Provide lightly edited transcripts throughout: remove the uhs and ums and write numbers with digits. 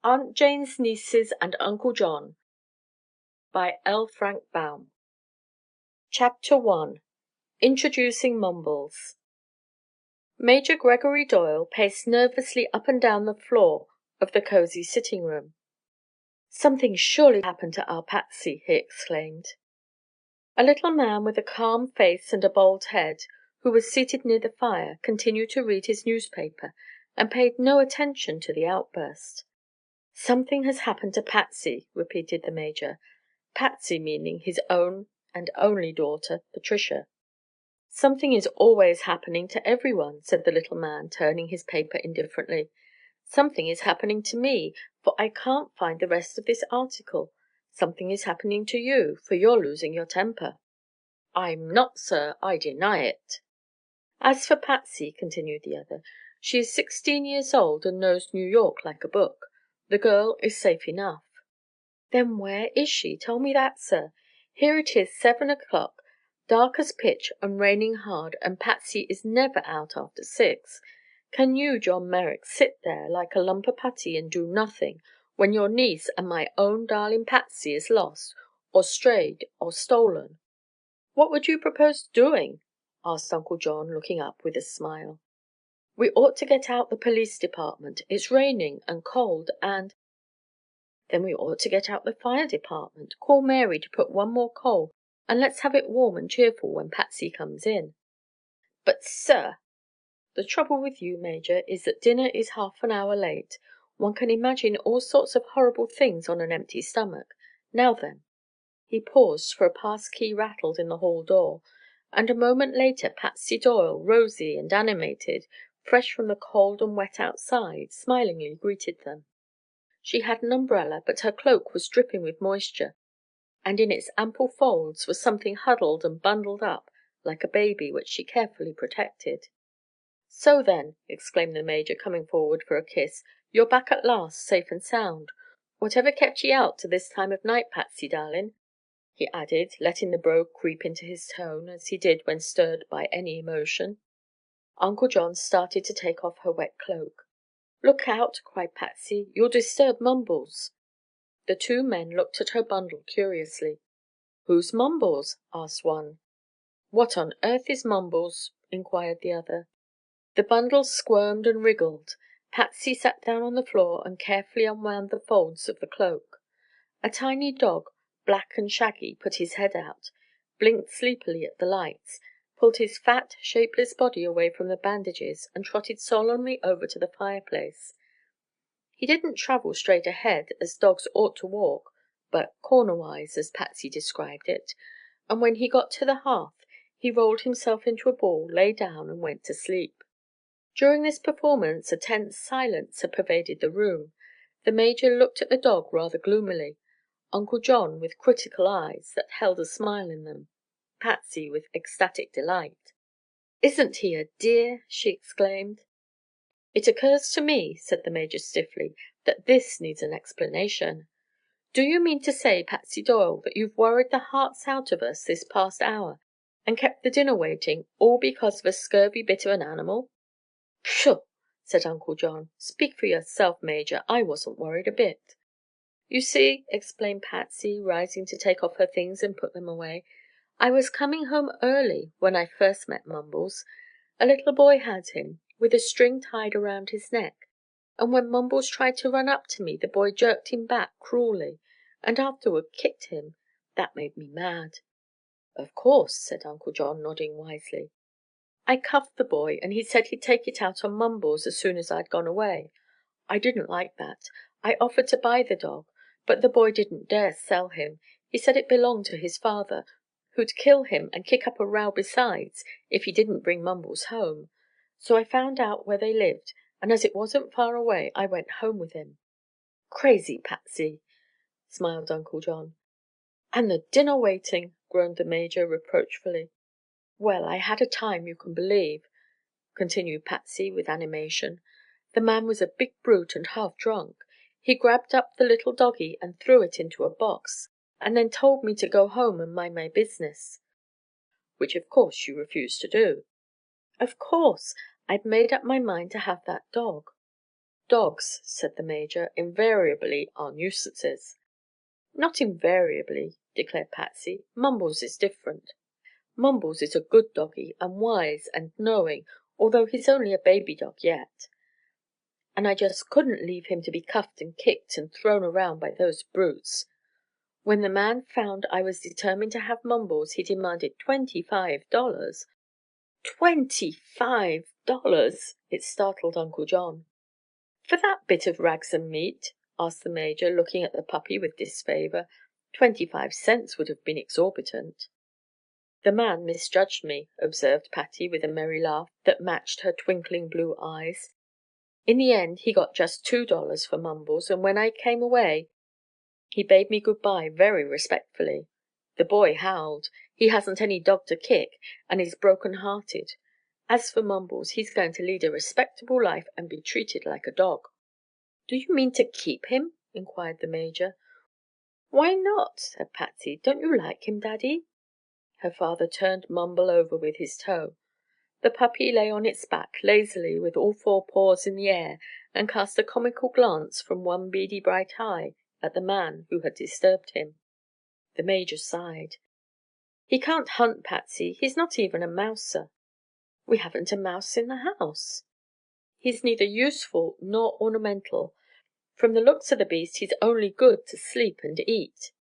Aunt Jane's Nieces and Uncle John by L. Frank Baum. Chapter 1. Introducing Mumbles. Major Gregory Doyle paced nervously up and down the floor of the cozy sitting room. "Something surely happened to our Patsy," he exclaimed. A little man with a calm face and a bald head, who was seated near the fire, continued to read his newspaper and paid no attention to the outburst. "Something has happened to Patsy," repeated the major. Patsy meaning his own and only daughter, Patricia. "Something is always happening to everyone," said the little man, turning his paper indifferently. "Something is happening to me, for I can't find the rest of this article. Something is happening to you, for you're losing your temper." "I'm not, sir. I deny it." "As for Patsy," continued the other, "she is 16 years old and knows New York like a book. The girl is safe enough." "Then where is she? Tell me that, sir. Here it is 7 o'clock, dark as pitch and raining hard, and Patsy is never out after 6. Can you, John Merrick, sit there like a lump o' putty and do nothing, when your niece and my own darling Patsy is lost, or strayed, or stolen?" "What would you propose doing?" asked Uncle John, looking up with a smile. "We ought to get out the police department. It's raining and cold and—" "Then we ought to get out the fire department. Call Mary to put one more coal, and let's have it warm and cheerful when Patsy comes in." "But, sir—" "The trouble with you, Major, is that dinner is half an hour late. One can imagine all sorts of horrible things on an empty stomach. Now then." He paused, for a pass key rattled in the hall door, and a moment later Patsy Doyle, rosy and animated, fresh from the cold and wet outside, smilingly greeted them. She had an umbrella, but her cloak was dripping with moisture, and in its ample folds was something huddled and bundled up like a baby, which she carefully protected. "So then," exclaimed the major, coming forward for a kiss, "you're back at last, safe and sound. Whatever kept ye out to this time of night, Patsy, darlin'?" he added, letting the brogue creep into his tone, as he did when stirred by any emotion. Uncle John started to take off her wet cloak. "Look out!" cried Patsy. "You'll disturb Mumbles." The two men looked at her bundle curiously. "Who's Mumbles?" asked one. "What on earth is Mumbles?" inquired the other. The bundle squirmed and wriggled. Patsy sat down on the floor and carefully unwound the folds of the cloak. A tiny dog, black and shaggy, put his head out, blinked sleepily at the lights, pulled his fat, shapeless body away from the bandages, and trotted solemnly over to the fireplace. He didn't travel straight ahead, as dogs ought to walk, but "cornerwise," as Patsy described it, and when he got to the hearth he rolled himself into a ball, lay down, and went to sleep. During this performance a tense silence had pervaded the room. The major looked at the dog rather gloomily, Uncle John with critical eyes that held a smile in them, Patsy with ecstatic delight. "Isn't he a dear?" she exclaimed. "It occurs to me," said the major stiffly, "that this needs an explanation. Do you mean to say, Patsy Doyle, that you've worried the hearts out of us this past hour, and kept the dinner waiting, all because of a scurvy bit of an animal?" "Pshaw!" said Uncle John. "Speak for yourself, Major. I wasn't worried a bit." "You see," explained Patsy, rising to take off her things and put them away, "I was coming home early when I first met Mumbles. A little boy had him, with a string tied around his neck, and when Mumbles tried to run up to me the boy jerked him back cruelly, and afterward kicked him. That made me mad." "Of course," said Uncle John, nodding wisely. "I cuffed the boy, and he said he'd take it out on Mumbles as soon as I'd gone away. I didn't like that. I offered to buy the dog, but the boy didn't dare sell him. He said it belonged to his father, who'd kill him and kick up a row besides if he didn't bring Mumbles home. So I found out where they lived, and as it wasn't far away I went home with him." "Crazy Patsy," smiled Uncle John. "And the dinner waiting," groaned the major reproachfully. "Well, I had a time you can believe," continued Patsy with animation. "The man was a big brute and half drunk. He grabbed up the little doggie and threw it into a box, and then told me to go home and mind my business." "Which of course you refused to do." "Of course. I'd made up my mind to have that dog." "Dogs," said the major, "invariably are nuisances." "Not invariably," declared Patsy. "Mumbles is different. Mumbles is a good doggie, and wise and knowing, although he's only a baby dog yet. And I just couldn't leave him to be cuffed and kicked and thrown around by those brutes. When the man found I was determined to have Mumbles he demanded $25. $25! It startled Uncle John. "For that bit of rags and meat?" asked the major, looking at the puppy with disfavor. "25 cents would have been exorbitant." "The man misjudged me," observed Patty, with a merry laugh that matched her twinkling blue eyes. "In the end he got just $2 for Mumbles, and when I came away he bade me good bye very respectfully. The boy howled. He hasn't any dog to kick, and is broken hearted. As for Mumbles, he's going to lead a respectable life and be treated like a dog." "Do you mean to keep him?" inquired the major. "Why not?" said Patsy. "Don't you like him, Daddy?" Her father turned Mumble over with his toe. The puppy lay on its back lazily with all four paws in the air and cast a comical glance from one beady bright eye at the man who had disturbed him. The major sighed. "He can't hunt, Patsy. He's not even a mouser." "We haven't a mouse in the house." "He's neither useful nor ornamental. From the looks of the beast he's only good to sleep and eat."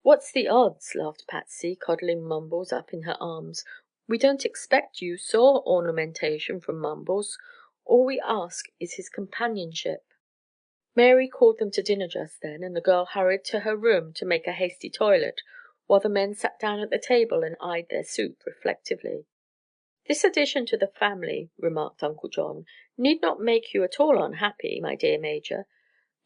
"What's the odds?" laughed Patsy, coddling Mumbles up in her arms. "We don't expect use or ornamentation from Mumbles. All we ask is his companionship." Mary called them to dinner just then, and the girl hurried to her room to make a hasty toilet, while the men sat down at the table and eyed their soup reflectively. "This addition to the family," remarked Uncle John, "need not make you at all unhappy, my dear Major.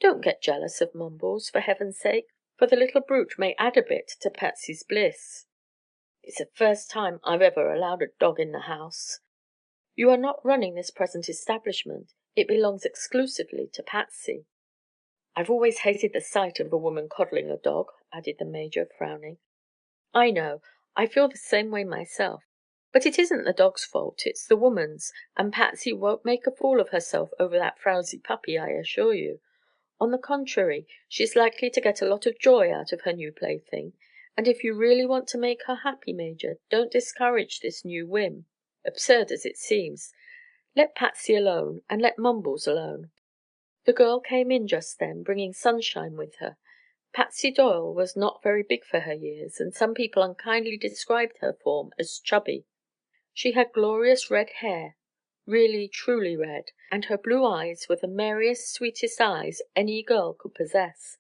Don't get jealous of Mumbles, for heaven's sake, for the little brute may add a bit to Patsy's bliss." "It's the first time I've ever allowed a dog in the house." "You are not running this present establishment. It belongs exclusively to Patsy." "I've always hated the sight of a woman coddling a dog," added the major, frowning. "I know. I feel the same way myself. But it isn't the dog's fault. It's the woman's, and Patsy won't make a fool of herself over that frowsy puppy, I assure you. On the contrary, she's likely to get a lot of joy out of her new plaything. And if you really want to make her happy, Major, don't discourage this new whim, absurd as it seems. Let Patsy alone, and let Mumbles alone." The girl came in just then, bringing sunshine with her. Patsy Doyle was not very big for her years, and some people unkindly described her form as chubby. She had glorious red hair, really truly red, and her blue eyes were the merriest, sweetest eyes any girl could possess.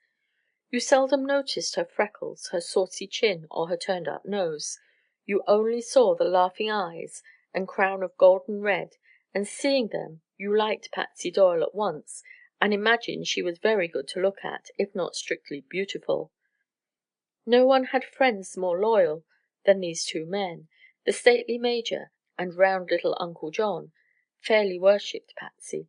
You seldom noticed her freckles, her saucy chin, or her turned up nose. You only saw the laughing eyes and crown of golden red, and seeing them you liked Patsy Doyle at once, and imagined she was very good to look at, if not strictly beautiful. No one had friends more loyal than these two men. The stately major and round little Uncle John fairly worshipped Patsy.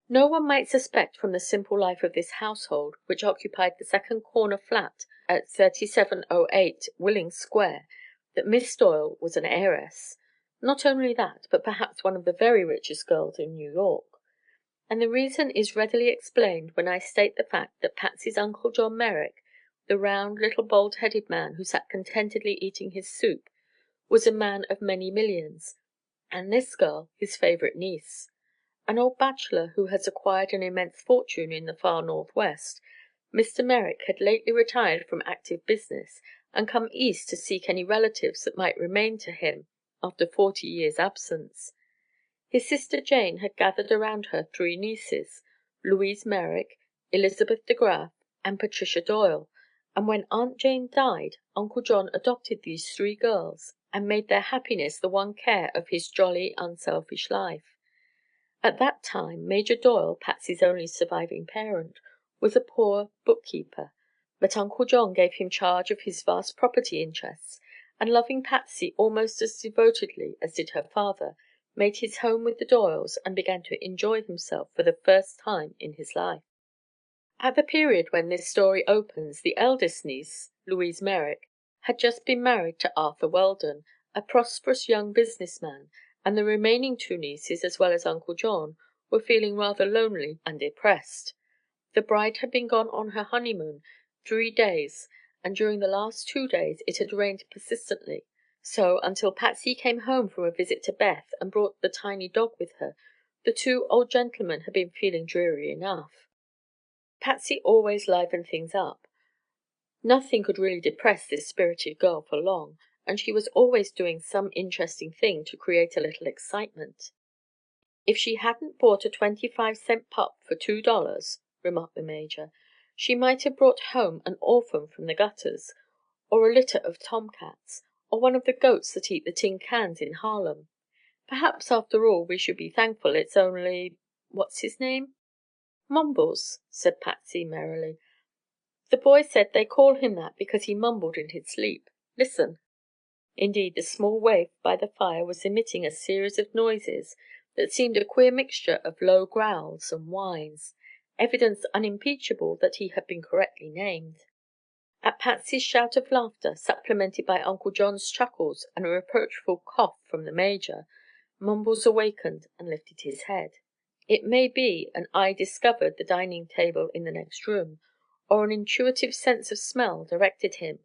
No one might suspect from the simple life of this household, which occupied the second corner flat at 3708 Willing Square, that Miss Doyle was an heiress. Not only that, but perhaps one of the very richest girls in New York. And the reason is readily explained when I state the fact that Patsy's Uncle John Merrick, the round little bald-headed man who sat contentedly eating his soup, was a man of many millions, and this girl his favorite niece. An old bachelor who has acquired an immense fortune in the far Northwest, Mr. Merrick had lately retired from active business and come East to seek any relatives that might remain to him after 40 years' absence. His sister Jane had gathered around her three nieces, Louise Merrick, Elizabeth De Graf, and Patricia Doyle, and when Aunt Jane died Uncle John adopted these three girls and made their happiness the one care of his jolly, unselfish life. At that time Major Doyle, Patsy's only surviving parent, was a poor bookkeeper, but Uncle John gave him charge of his vast property interests, and loving Patsy almost as devotedly as did her father, made his home with the Doyles and began to enjoy himself for the first time in his life. At the period when this story opens the eldest niece, Louise Merrick, had just been married to Arthur Weldon, a prosperous young business man, and the remaining two nieces, as well as Uncle John, were feeling rather lonely and depressed. The bride had been gone on her honeymoon 3 days, and during the last 2 days it had rained persistently. So, until Patsy came home from a visit to Beth and brought the tiny dog with her, the two old gentlemen had been feeling dreary enough. Patsy always livened things up. Nothing could really depress this spirited girl for long, and she was always doing some interesting thing to create a little excitement. "If she hadn't bought a 25-cent pup for $2," remarked the Major, "she might have brought home an orphan from the gutters, or a litter of tomcats, or one of the goats that eat the tin cans in Harlem. Perhaps, after all, we should be thankful it's only—what's his name?" "Mumbles," said Patsy, merrily. "The boy said they call him that because he mumbled in his sleep. Listen." Indeed, the small waif by the fire was emitting a series of noises that seemed a queer mixture of low growls and whines, evidence unimpeachable that he had been correctly named. At Patsy's shout of laughter, supplemented by Uncle John's chuckles and a reproachful cough from the Major, Mumbles awakened and lifted his head. It may be an eye discovered the dining table in the next room, or an intuitive sense of smell directed him,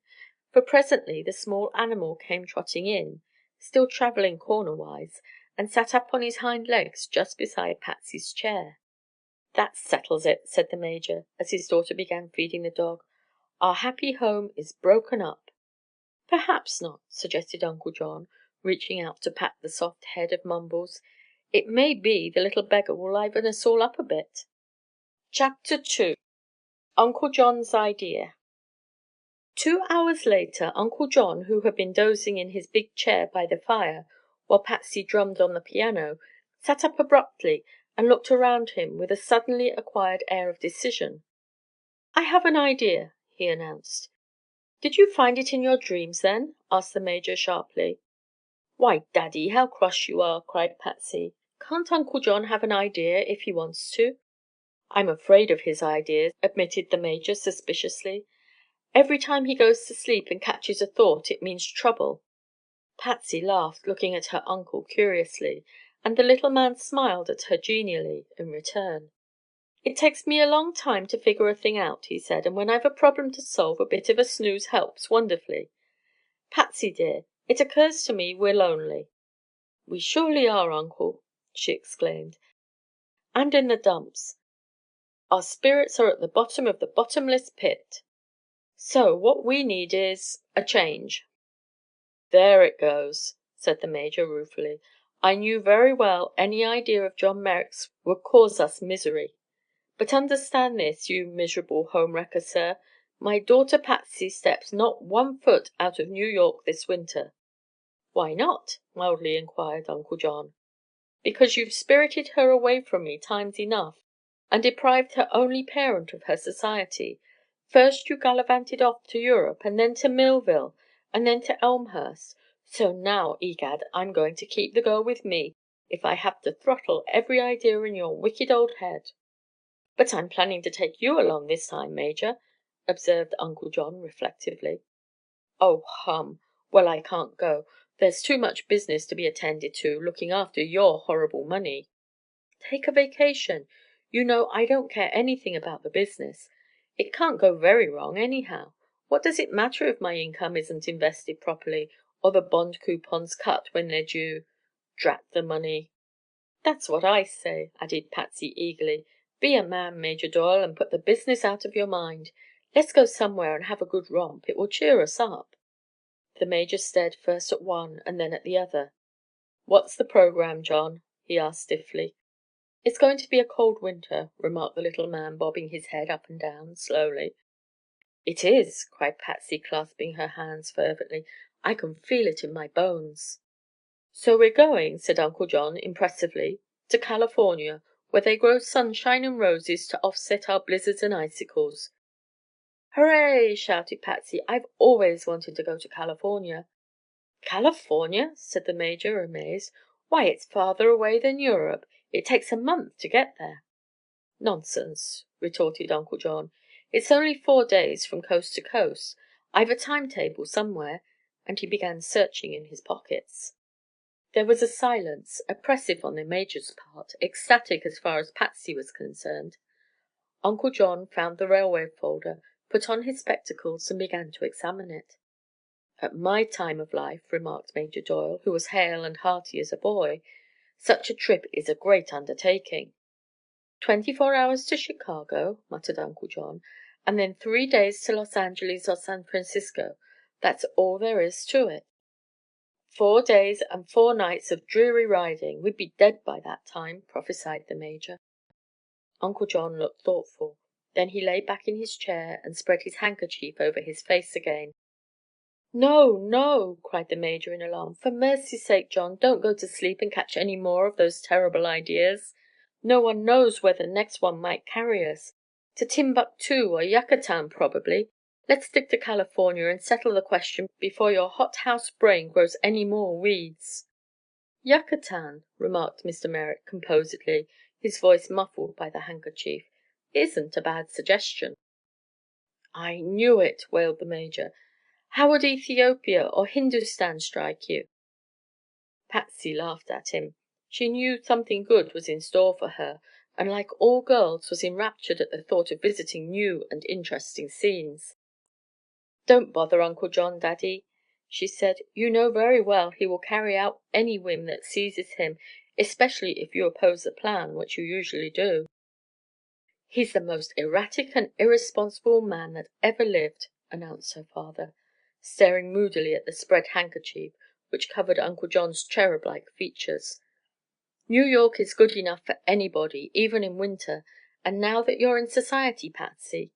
for presently the small animal came trotting in, still traveling cornerwise, and sat up on his hind legs just beside Patsy's chair. "That settles it," said the Major, as his daughter began feeding the dog. "Our happy home is broken up." "Perhaps not," suggested Uncle John, reaching out to pat the soft head of Mumbles. "It may be the little beggar will liven us all up a bit." Chapter 2. Uncle John's Idea. 2 hours later Uncle John, who had been dozing in his big chair by the fire while Patsy drummed on the piano, sat up abruptly and looked around him with a suddenly acquired air of decision. "I have an idea," he announced. "Did you find it in your dreams, then?" asked the Major sharply. "Why, Daddy, how cross you are!" cried Patsy. "Can't Uncle John have an idea if he wants to?" "I'm afraid of his ideas," admitted the Major suspiciously. "Every time he goes to sleep and catches a thought it means trouble." Patsy laughed, looking at her uncle curiously, and the little man smiled at her genially in return. "It takes me a long time to figure a thing out," he said, "and when I've a problem to solve a bit of a snooze helps wonderfully. Patsy, dear, it occurs to me we're lonely." "We surely are, Uncle," she exclaimed, "and in the dumps. Our spirits are at the bottom of the bottomless pit. So what we need is—a change." "There it goes," said the Major ruefully. "I knew very well any idea of John Merrick's would cause us misery. But understand this, you miserable home wrecker, sir. My daughter Patsy steps not 1 foot out of New York this winter." "Why not?" mildly inquired Uncle John. "Because you've spirited her away from me times enough, and deprived her only parent of her society. First you gallivanted off to Europe, and then to Millville, and then to Elmhurst. So now, egad, I'm going to keep the girl with me, if I have to throttle every idea in your wicked old head." "But I'm planning to take you along this time, Major," observed Uncle John reflectively. "Oh, hum! Well, I can't go. There's too much business to be attended to, looking after your horrible money." "Take a vacation. You know I don't care anything about the business. It can't go very wrong, anyhow. What does it matter if my income isn't invested properly, or the bond coupons cut when they're due? Drat the money!" "That's what I say," added Patsy eagerly. "Be a man, Major Doyle, and put the business out of your mind. Let's go somewhere and have a good romp. It will cheer us up." The Major stared first at one and then at the other. "What's the program, John?" he asked stiffly. "It's going to be a cold winter," remarked the little man, bobbing his head up and down slowly. "It is!" cried Patsy, clasping her hands fervently. "I can feel it in my bones." "So we're going," said Uncle John impressively, "to California, where they grow sunshine and roses to offset our blizzards and icicles." "Hooray!" shouted Patsy. "I've always wanted to go to California." "California?" said the Major, amazed. "Why, it's farther away than Europe. It takes a month to get there." "Nonsense," retorted Uncle John. "It's only 4 days from coast to coast. I've a timetable somewhere," and he began searching in his pockets. There was a silence, oppressive on the major's part, ecstatic as far as Patsy was concerned. Uncle John found the railway folder, put on his spectacles, and began to examine it. "At my time of life," remarked Major Doyle, who was hale and hearty as a boy, "such a trip is a great undertaking." "24 hours to Chicago," muttered Uncle John, "and then 3 days to Los Angeles or San Francisco. That's all there is to it." "4 days and 4 nights of dreary riding. We'd be dead by that time," prophesied the major. Uncle John looked thoughtful. Then he lay back in his chair and spread his handkerchief over his face again. "No, no!" cried the major in alarm. "For mercy's sake, John, don't go to sleep and catch any more of those terrible ideas. No one knows where the next one might carry us. To Timbuktu or Yucatan, probably. Let's stick to California and settle the question before your hothouse brain grows any more weeds." "Yucatan," remarked Mr. Merrick composedly, his voice muffled by the handkerchief, "isn't a bad suggestion." "I knew it!" wailed the major. "How would Ethiopia or Hindustan strike you?" Patsy laughed at him. She knew something good was in store for her, and like all girls was enraptured at the thought of visiting new and interesting scenes. "Don't bother Uncle John, Daddy," she said. "You know very well he will carry out any whim that seizes him, especially if you oppose the plan, which you usually do." "He's the most erratic and irresponsible man that ever lived," announced her father, staring moodily at the spread handkerchief which covered Uncle John's cherub-like features. "New York is good enough for anybody, even in winter, and now that you're in society, Patsy—"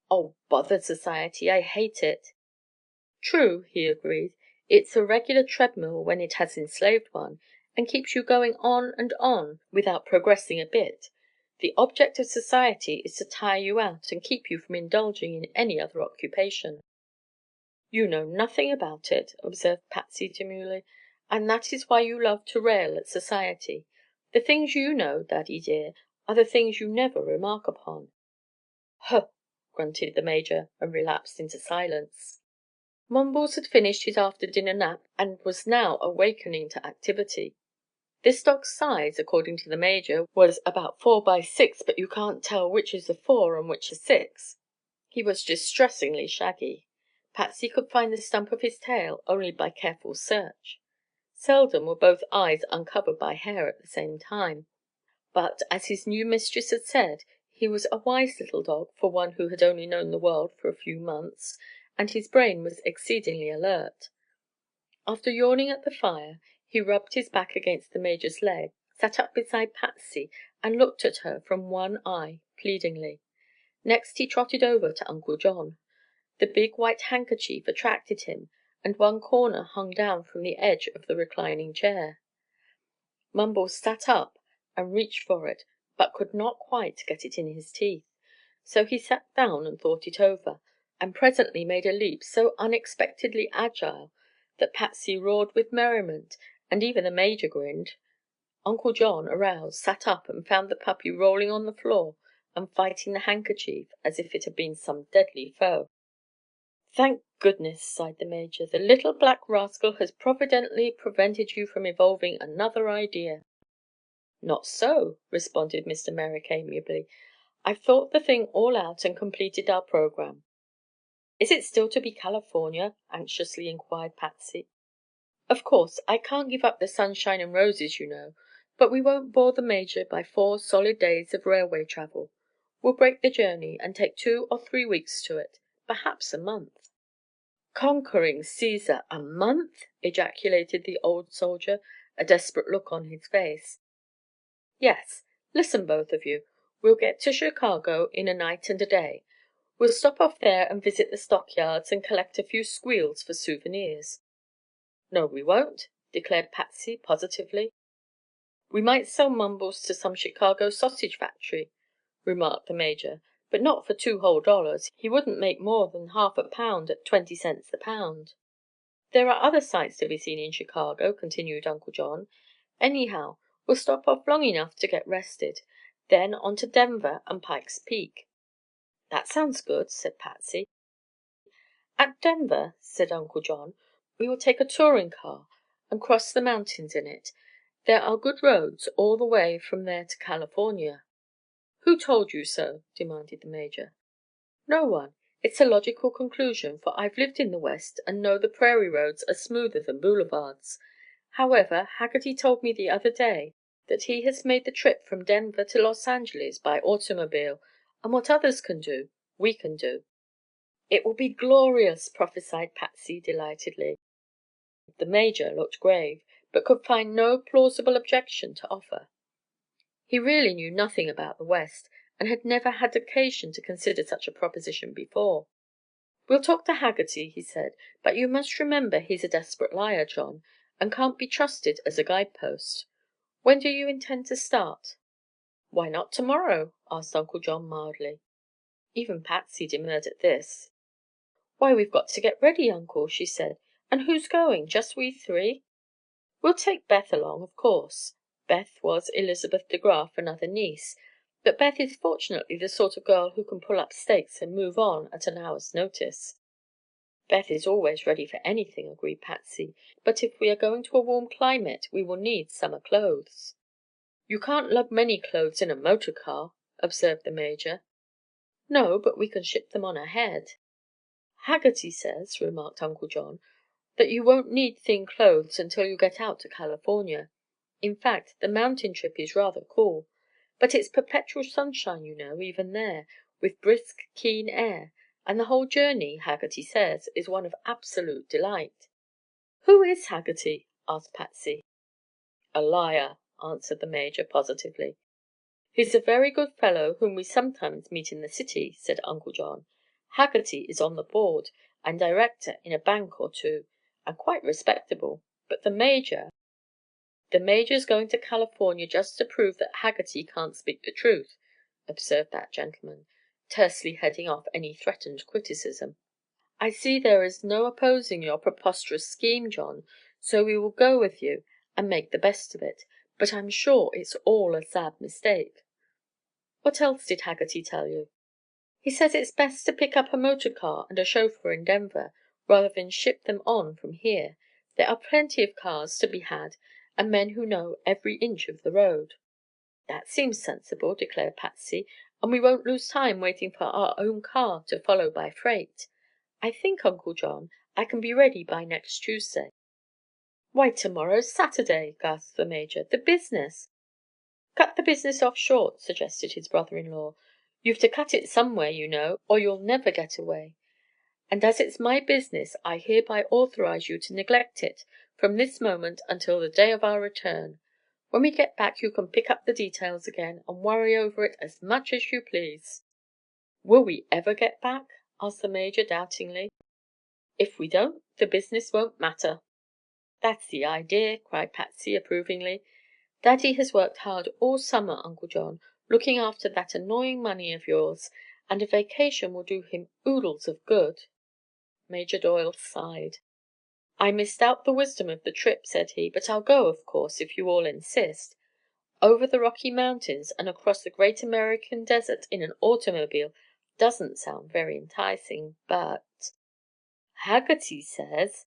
"Oh, bother society! I hate it." "True," he agreed. "It's a regular treadmill when it has enslaved one, and keeps you going on and on without progressing a bit. The object of society is to tire you out and keep you from indulging in any other occupation." "You know nothing about it," observed Patsy demurely, "and that is why you love to rail at society. The things you know, Daddy dear, are the things you never remark upon." "Huh!" grunted the major, and relapsed into silence. Mumbles had finished his after-dinner nap and was now awakening to activity. This dog's size, according to the major, was about 4 by 6, but you can't tell which is the 4 and which the 6. He was distressingly shaggy. Patsy could find the stump of his tail only by careful search. Seldom were both eyes uncovered by hair at the same time. But, as his new mistress had said, he was a wise little dog for one who had only known the world for a few months, and his brain was exceedingly alert. After yawning at the fire, he rubbed his back against the major's leg, sat up beside Patsy, and looked at her from one eye, pleadingly. Next he trotted over to Uncle John. The big white handkerchief attracted him, and one corner hung down from the edge of the reclining chair. Mumbles sat up and reached for it, but could not quite get it in his teeth. So he sat down and thought it over, and presently made a leap so unexpectedly agile that Patsy roared with merriment, and even the major grinned. Uncle John, aroused, sat up and found the puppy rolling on the floor and fighting the handkerchief as if it had been some deadly foe. "Thank goodness!" sighed the major. "The little black rascal has providently prevented you from evolving another idea." "Not so," responded Mr. Merrick amiably. "I've thought the thing all out and completed our program." "Is it still to be California?" anxiously inquired Patsy. "Of course. I can't give up the sunshine and roses, you know. But we won't bore the major by 4 solid days of railway travel. We'll break the journey, and take 2 or 3 weeks to it, perhaps a month." "Conquering Caesar! A month!" ejaculated the old soldier, a desperate look on his face. "Yes. Listen, both of you. We'll get to Chicago in a night and a day. We'll stop off there and visit the stockyards and collect a few squeals for souvenirs." "No, we won't," declared Patsy, positively. "We might sell Mumbles to some Chicago sausage factory," remarked the major, "but not for 2 whole dollars. He wouldn't make more than half a pound at 20 cents the pound." "There are other sights to be seen in Chicago," continued Uncle John. "Anyhow, we'll stop off long enough to get rested. Then on to Denver and Pike's Peak." "That sounds good," said Patsy. "At Denver," said Uncle John, "we will take a touring car. and cross the mountains in it. There are good roads all the way from there to California." "Who told you so?" demanded the major. "No one. It's a logical conclusion, for I've lived in the West and know the prairie roads are smoother than boulevards. However, Haggerty told me the other day that he has made the trip from Denver to Los Angeles by automobile, and what others can do, we can do." "It will be glorious," prophesied Patsy delightedly. The major looked grave, but could find no plausible objection to offer. He really knew nothing about the West, and had never had occasion to consider such a proposition before. "We'll talk to Haggerty," he said, "but you must remember he's a desperate liar, John, and can't be trusted as a guidepost. When do you intend to start?" "Why not to morrow?" asked Uncle John mildly. Even Patsy demurred at this. "Why, we've got to get ready, Uncle," she said. "And who's going? Just we three?" "We'll take Beth along, of course." Beth was Elizabeth De Graf, another niece, but Beth is fortunately the sort of girl who can pull up stakes and move on at an hour's notice. "Beth is always ready for anything," agreed Patsy, "but if we are going to a warm climate we will need summer clothes." "You can't lug many clothes in a motor car," observed the major. "No, but we can ship them on ahead." "Haggerty says," remarked Uncle John, "that you won't need thin clothes until you get out to California. In fact, the mountain trip is rather cool. But it's perpetual sunshine, you know, even there, with brisk, keen air, and the whole journey, Haggerty says, is one of absolute delight." "Who is Haggerty?" asked Patsy. "A liar," answered the major positively. "He's a very good fellow whom we sometimes meet in the city," said Uncle John. "Haggerty is on the board, and director in a bank or two, and quite respectable. But the major's going to California just to prove that Haggerty can't speak the truth," observed that gentleman, tersely heading off any threatened criticism. "I see there is no opposing your preposterous scheme, John, so we will go with you and make the best of it. But I'm sure it's all a sad mistake." "What else did Haggerty tell you?" "He says it's best to pick up a motor car and a chauffeur in Denver, rather than ship them on from here. There are plenty of cars to be had and men who know every inch of the road." "That seems sensible," declared Patsy, "and we won't lose time waiting for our own car to follow by freight. I think, Uncle John, I can be ready by next Tuesday." "Why, tomorrow's Saturday!" gasped the major. "The business—" "Cut the business off short," suggested his brother-in-law. "You've to cut it somewhere, you know, or you'll never get away. And as it's my business, I hereby authorize you to neglect it from this moment until the day of our return. When we get back you can pick up the details again, and worry over it as much as you please." "Will we ever get back?" asked the major doubtingly. "If we don't, the business won't matter." "That's the idea!" cried Patsy approvingly. "Daddy has worked hard all summer, Uncle John, looking after that annoying money of yours, and a vacation will do him oodles of good." Major Doyle sighed. "I misdoubt the wisdom of the trip," said he, "but I'll go, of course, if you all insist. Over the Rocky Mountains and across the great American desert in an automobile doesn't sound very enticing, but—" "Haggerty says—"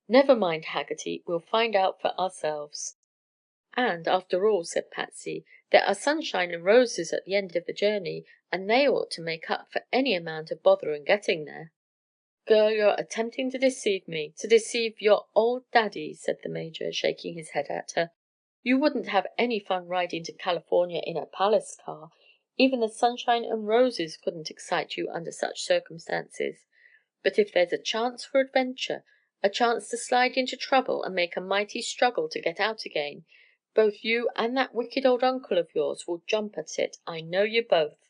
"Never mind Haggerty, we'll find out for ourselves." "And, after all," said Patsy, "there are sunshine and roses at the end of the journey, and they ought to make up for any amount of bother in getting there." "Girl, you're attempting to deceive me, to deceive your old daddy," said the major, shaking his head at her. "You wouldn't have any fun riding to California in a palace car. Even the sunshine and roses couldn't excite you under such circumstances. But if there's a chance for adventure, a chance to slide into trouble and make a mighty struggle to get out again, both you and that wicked old uncle of yours will jump at it. I know you both.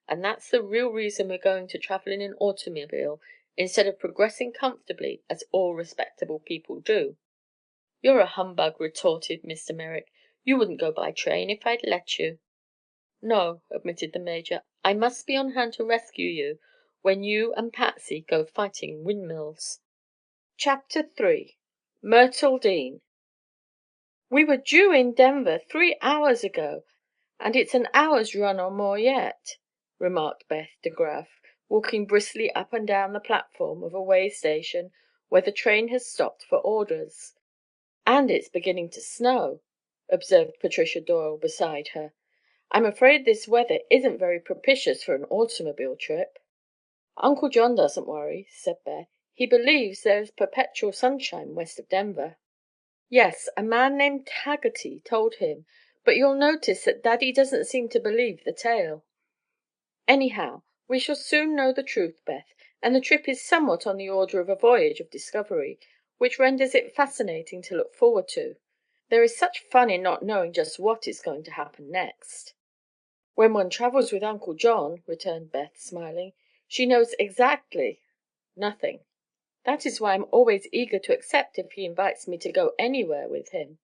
And that's the real reason we're going to travel in an automobile instead of progressing comfortably as all respectable people do." "You're a humbug," retorted Mr. Merrick. "You wouldn't go by train if I'd let you." "No," admitted the major. "I must be on hand to rescue you when you and Patsy go fighting windmills." Chapter 3 Myrtle Dean "We were due in Denver 3 hours ago, and it's an hour's run or more yet," remarked Beth De Graf, walking briskly up and down the platform of a way station where the train had stopped for orders. "And it's beginning to snow," observed Patricia Doyle beside her. "I'm afraid this weather isn't very propitious for an automobile trip." "Uncle John doesn't worry," said Beth. "He believes there's perpetual sunshine west of Denver." "Yes, a man named Haggerty told him, but you'll notice that Daddy doesn't seem to believe the tale. Anyhow, we shall soon know the truth, Beth, and the trip is somewhat on the order of a voyage of discovery, which renders it fascinating to look forward to. There is such fun in not knowing just what is going to happen next." "When one travels with Uncle John," returned Beth, smiling, "she knows exactly nothing. That is why I'm always eager to accept if he invites me to go anywhere with him."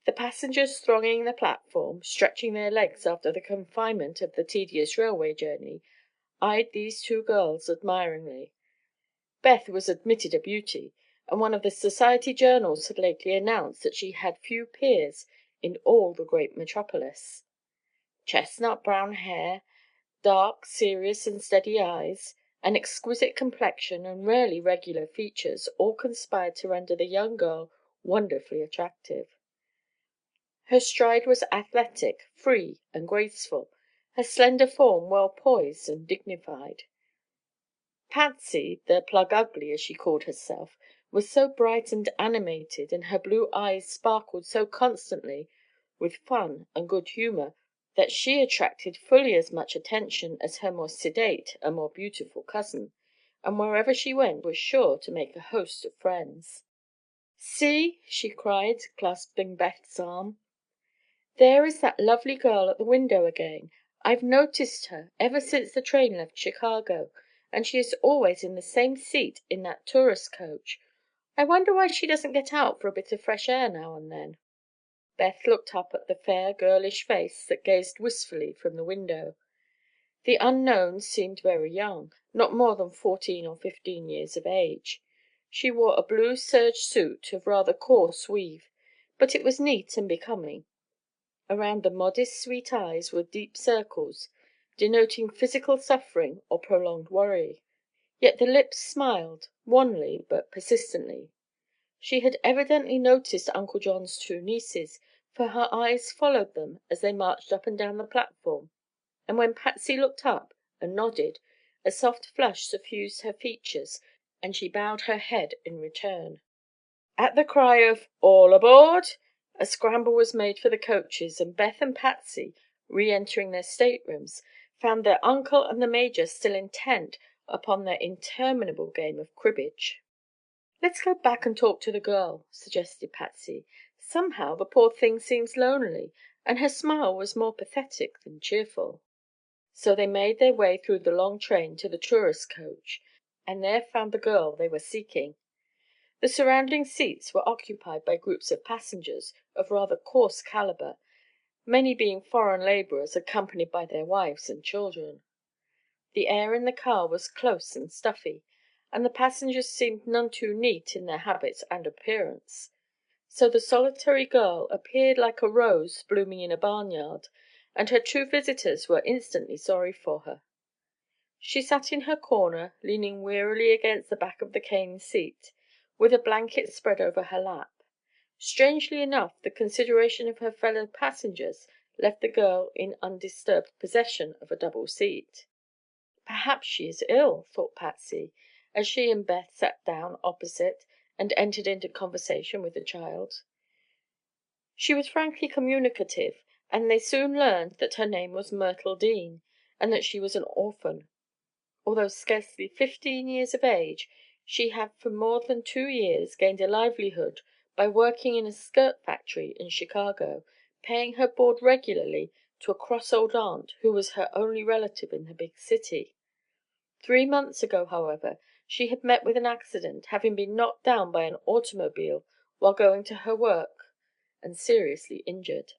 The passengers thronging the platform, stretching their legs after the confinement of the tedious railway journey, eyed these two girls admiringly. Beth was admitted a beauty, and one of the society journals had lately announced that she had few peers in all the great metropolis. Chestnut brown hair, dark, serious and steady eyes, an exquisite complexion and rarely regular features all conspired to render the young girl wonderfully attractive. Her stride was athletic, free and graceful, her slender form well poised and dignified. Patsy, the "plug ugly," as she called herself, was so bright and animated, and her blue eyes sparkled so constantly with fun and good humor, that she attracted fully as much attention as her more sedate and more beautiful cousin, and wherever she went was sure to make a host of friends. "See!" she cried, clasping Beth's arm. "There is that lovely girl at the window again. I've noticed her ever since the train left Chicago, and she is always in the same seat in that tourist coach. I wonder why she doesn't get out for a bit of fresh air now and then." Beth looked up at the fair girlish face that gazed wistfully from the window. The unknown seemed very young, not more than 14 or 15 years of age. She wore a blue serge suit of rather coarse weave, but it was neat and becoming. Around the modest sweet eyes were deep circles, denoting physical suffering or prolonged worry. Yet the lips smiled, wanly but persistently. She had evidently noticed Uncle John's two nieces, for her eyes followed them as they marched up and down the platform, and when Patsy looked up and nodded, a soft flush suffused her features and she bowed her head in return. At the cry of "All aboard!" a scramble was made for the coaches, and Beth and Patsy, re-entering their staterooms, found their uncle and the major still intent upon their interminable game of cribbage. "Let's go back and talk to the girl," suggested Patsy. "Somehow the poor thing seems lonely, and her smile was more pathetic than cheerful." So they made their way through the long train to the tourist coach, and there found the girl they were seeking. The surrounding seats were occupied by groups of passengers of rather coarse caliber, many being foreign laborers accompanied by their wives and children. The air in the car was close and stuffy, and the passengers seemed none too neat in their habits and appearance. So the solitary girl appeared like a rose blooming in a barnyard, and her two visitors were instantly sorry for her. She sat in her corner, leaning wearily against the back of the cane seat, with a blanket spread over her lap. Strangely enough, the consideration of her fellow passengers left the girl in undisturbed possession of a double seat. "Perhaps she is ill," thought Patsy, as she and Beth sat down opposite and entered into conversation with the child. She was frankly communicative, and they soon learned that her name was Myrtle Dean, and that she was an orphan. Although scarcely 15 years of age, she had for more than 2 years gained a livelihood by working in a skirt factory in Chicago, paying her board regularly to a cross old aunt who was her only relative in the big city. 3 months ago, however, she had met with an accident, having been knocked down by an automobile while going to her work, and seriously injured.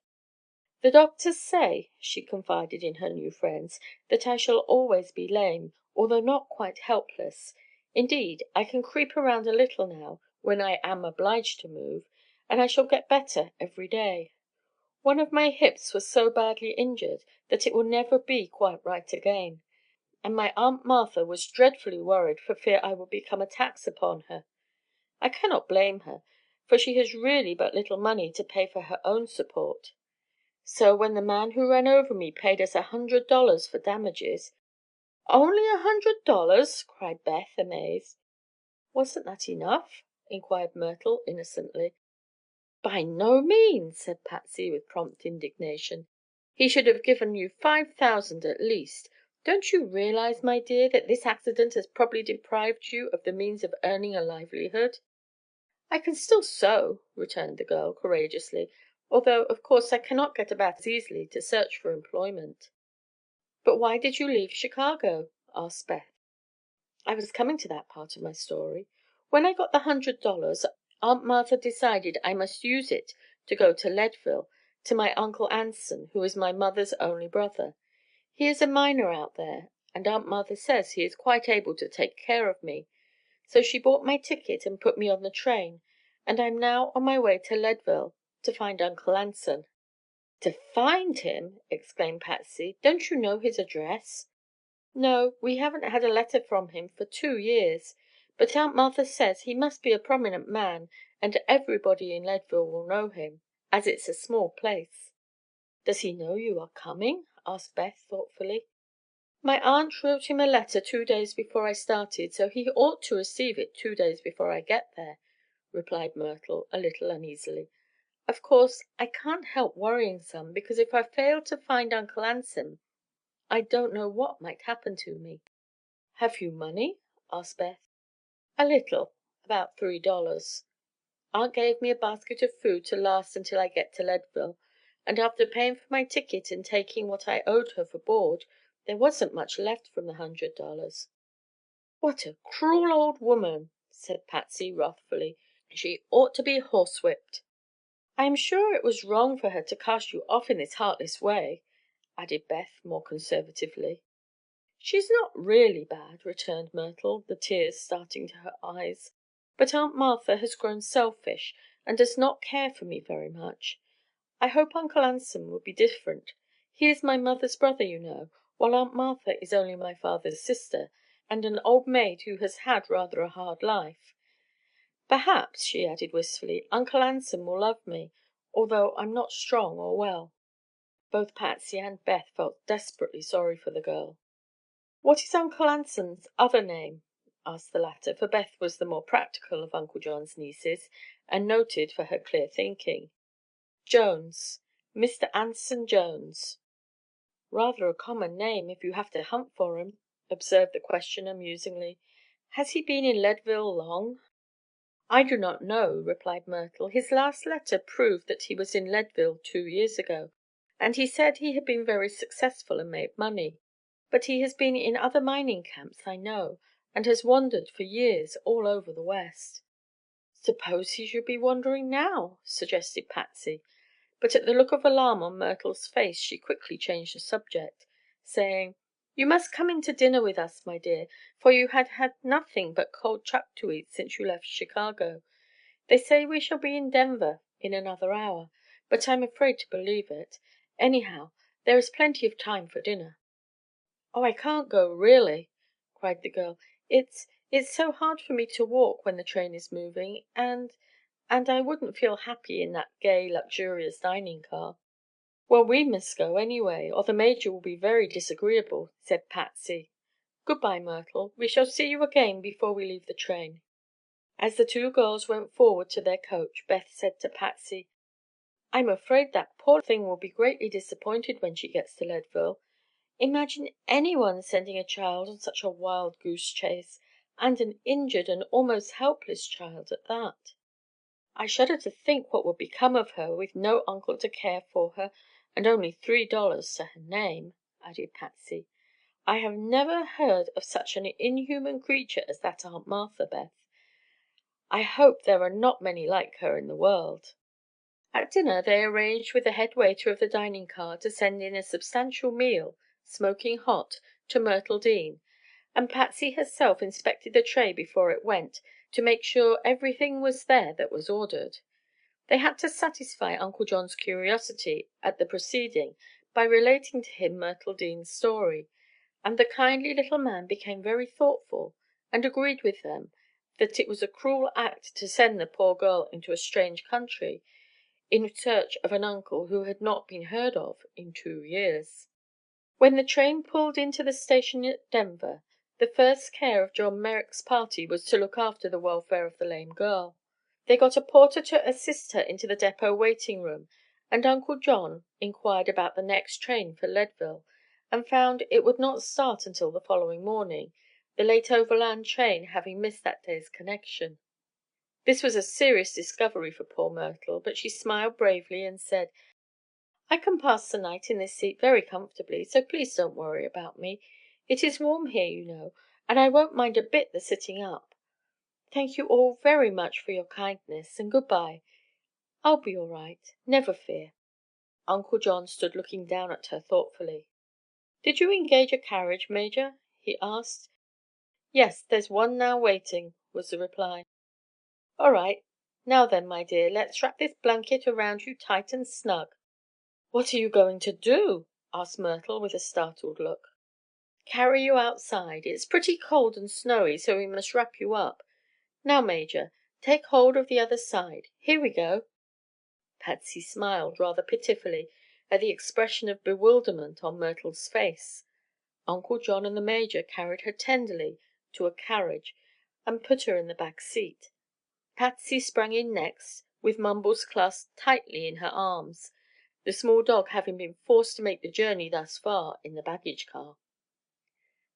"The doctors say," she confided in her new friends, "that I shall always be lame, although not quite helpless. Indeed, I can creep around a little now, when I am obliged to move, and I shall get better every day. One of my hips was so badly injured that it will never be quite right again, and my Aunt Martha was dreadfully worried for fear I would become a tax upon her. I cannot blame her, for she has really but little money to pay for her own support. So when the man who ran over me paid us $100 for damages—" "Only $100!" cried Beth, amazed. "Wasn't that enough?" inquired Myrtle, innocently. "By no means," said Patsy, with prompt indignation. "He should have given you 5,000 at least. Don't you realize, my dear, that this accident has probably deprived you of the means of earning a livelihood?" "I can still sew," returned the girl, courageously, "although, of course, I cannot get about as easily to search for employment." "But why did you leave Chicago?" asked Beth. "I was coming to that part of my story. When I got the $100, Aunt Martha decided I must use it to go to Leadville, to my Uncle Anson, who is my mother's only brother. He is a miner out there, and Aunt Martha says he is quite able to take care of me. So she bought my ticket and put me on the train, and I'm now on my way to Leadville to find Uncle Anson." "To find him!" exclaimed Patsy. "Don't you know his address?" "No, we haven't had a letter from him for 2 years. But Aunt Martha says he must be a prominent man, and everybody in Leadville will know him, as it's a small place." "Does he know you are coming?" asked Beth, thoughtfully. "My aunt wrote him a letter 2 days before I started, so he ought to receive it 2 days before I get there," replied Myrtle, a little uneasily. "Of course, I can't help worrying some, because if I fail to find Uncle Anson I don't know what might happen to me." "Have you money?" asked Beth. "A little, about $3. Aunt gave me a basket of food to last until I get to Leadville, and after paying for my ticket and taking what I owed her for board, there wasn't much left from the $100. "What a cruel old woman!" said Patsy, wrathfully. "She ought to be horsewhipped." "I am sure it was wrong for her to cast you off in this heartless way," added Beth, more conservatively. "She's not really bad," returned Myrtle, the tears starting to her eyes. "But Aunt Martha has grown selfish and does not care for me very much. I hope Uncle Anson will be different. He is my mother's brother, you know, while Aunt Martha is only my father's sister, and an old maid who has had rather a hard life. Perhaps," she added wistfully, "Uncle Anson will love me, although I'm not strong or well." Both Patsy and Beth felt desperately sorry for the girl. "What is Uncle Anson's other name?" asked the latter, for Beth was the more practical of Uncle John's nieces, and noted for her clear thinking. "Jones. Mr. Anson Jones." "Rather a common name, if you have to hunt for him," observed the questioner, musingly. "Has he been in Leadville long?" "I do not know," replied Myrtle. "His last letter proved that he was in Leadville 2 years ago, and he said he had been very successful and made money. But he has been in other mining camps, I know, and has wandered for years all over the West." "Suppose he should be wandering now?" suggested Patsy, but at the look of alarm on Myrtle's face she quickly changed the subject, saying: "You must come in to dinner with us, my dear, for you had had nothing but cold chuck to eat since you left Chicago. They say we shall be in Denver in another hour, but I'm afraid to believe it. Anyhow, there is plenty of time for dinner." "Oh, I can't go, really!" cried the girl. "It's so hard for me to walk when the train is moving, and I wouldn't feel happy in that gay, luxurious dining car." "Well, we must go, anyway, or the Major will be very disagreeable," said Patsy. "Good bye, Myrtle. We shall see you again before we leave the train." As the two girls went forward to their coach, Beth said to Patsy: "I'm afraid that poor thing will be greatly disappointed when she gets to Leadville. Imagine anyone sending a child on such a wild goose chase, and an injured and almost helpless child at that. I shudder to think what would become of her, with no uncle to care for her, and only $3 to her name," added Patsy. "I have never heard of such an inhuman creature as that Aunt Martha, Beth. I hope there are not many like her in the world." At dinner they arranged with the head waiter of the dining car to send in a substantial meal, smoking hot, to Myrtle Dean, and Patsy herself inspected the tray before it went, to make sure everything was there that was ordered. They had to satisfy Uncle John's curiosity at the proceeding by relating to him Myrtle Dean's story, and the kindly little man became very thoughtful and agreed with them that it was a cruel act to send the poor girl into a strange country in search of an uncle who had not been heard of in 2 years. When the train pulled into the station at Denver, the first care of John Merrick's party was to look after the welfare of the lame girl. They got a porter to assist her into the depot waiting room, and Uncle John inquired about the next train for Leadville, and found it would not start until the following morning, the late overland train having missed that day's connection. This was a serious discovery for poor Myrtle, but she smiled bravely and said, "I can pass the night in this seat very comfortably, so please don't worry about me. It is warm here, you know, and I won't mind a bit the sitting up. Thank you all very much for your kindness, and good bye. I'll be all right, never fear." Uncle John stood looking down at her thoughtfully. "Did you engage a carriage, Major?" he asked. "Yes, there's one now waiting," was the reply. "All right. Now then, my dear, let's wrap this blanket around you tight and snug." "What are you going to do?" asked Myrtle, with a startled look. "Carry you outside. It's pretty cold and snowy, so we must wrap you up. Now, Major, take hold of the other side. Here we go." Patsy smiled rather pitifully at the expression of bewilderment on Myrtle's face. Uncle John and the Major carried her tenderly to a carriage and put her in the back seat. Patsy sprang in next, with Mumbles clasped tightly in her arms, the small dog having been forced to make the journey thus far in the baggage car.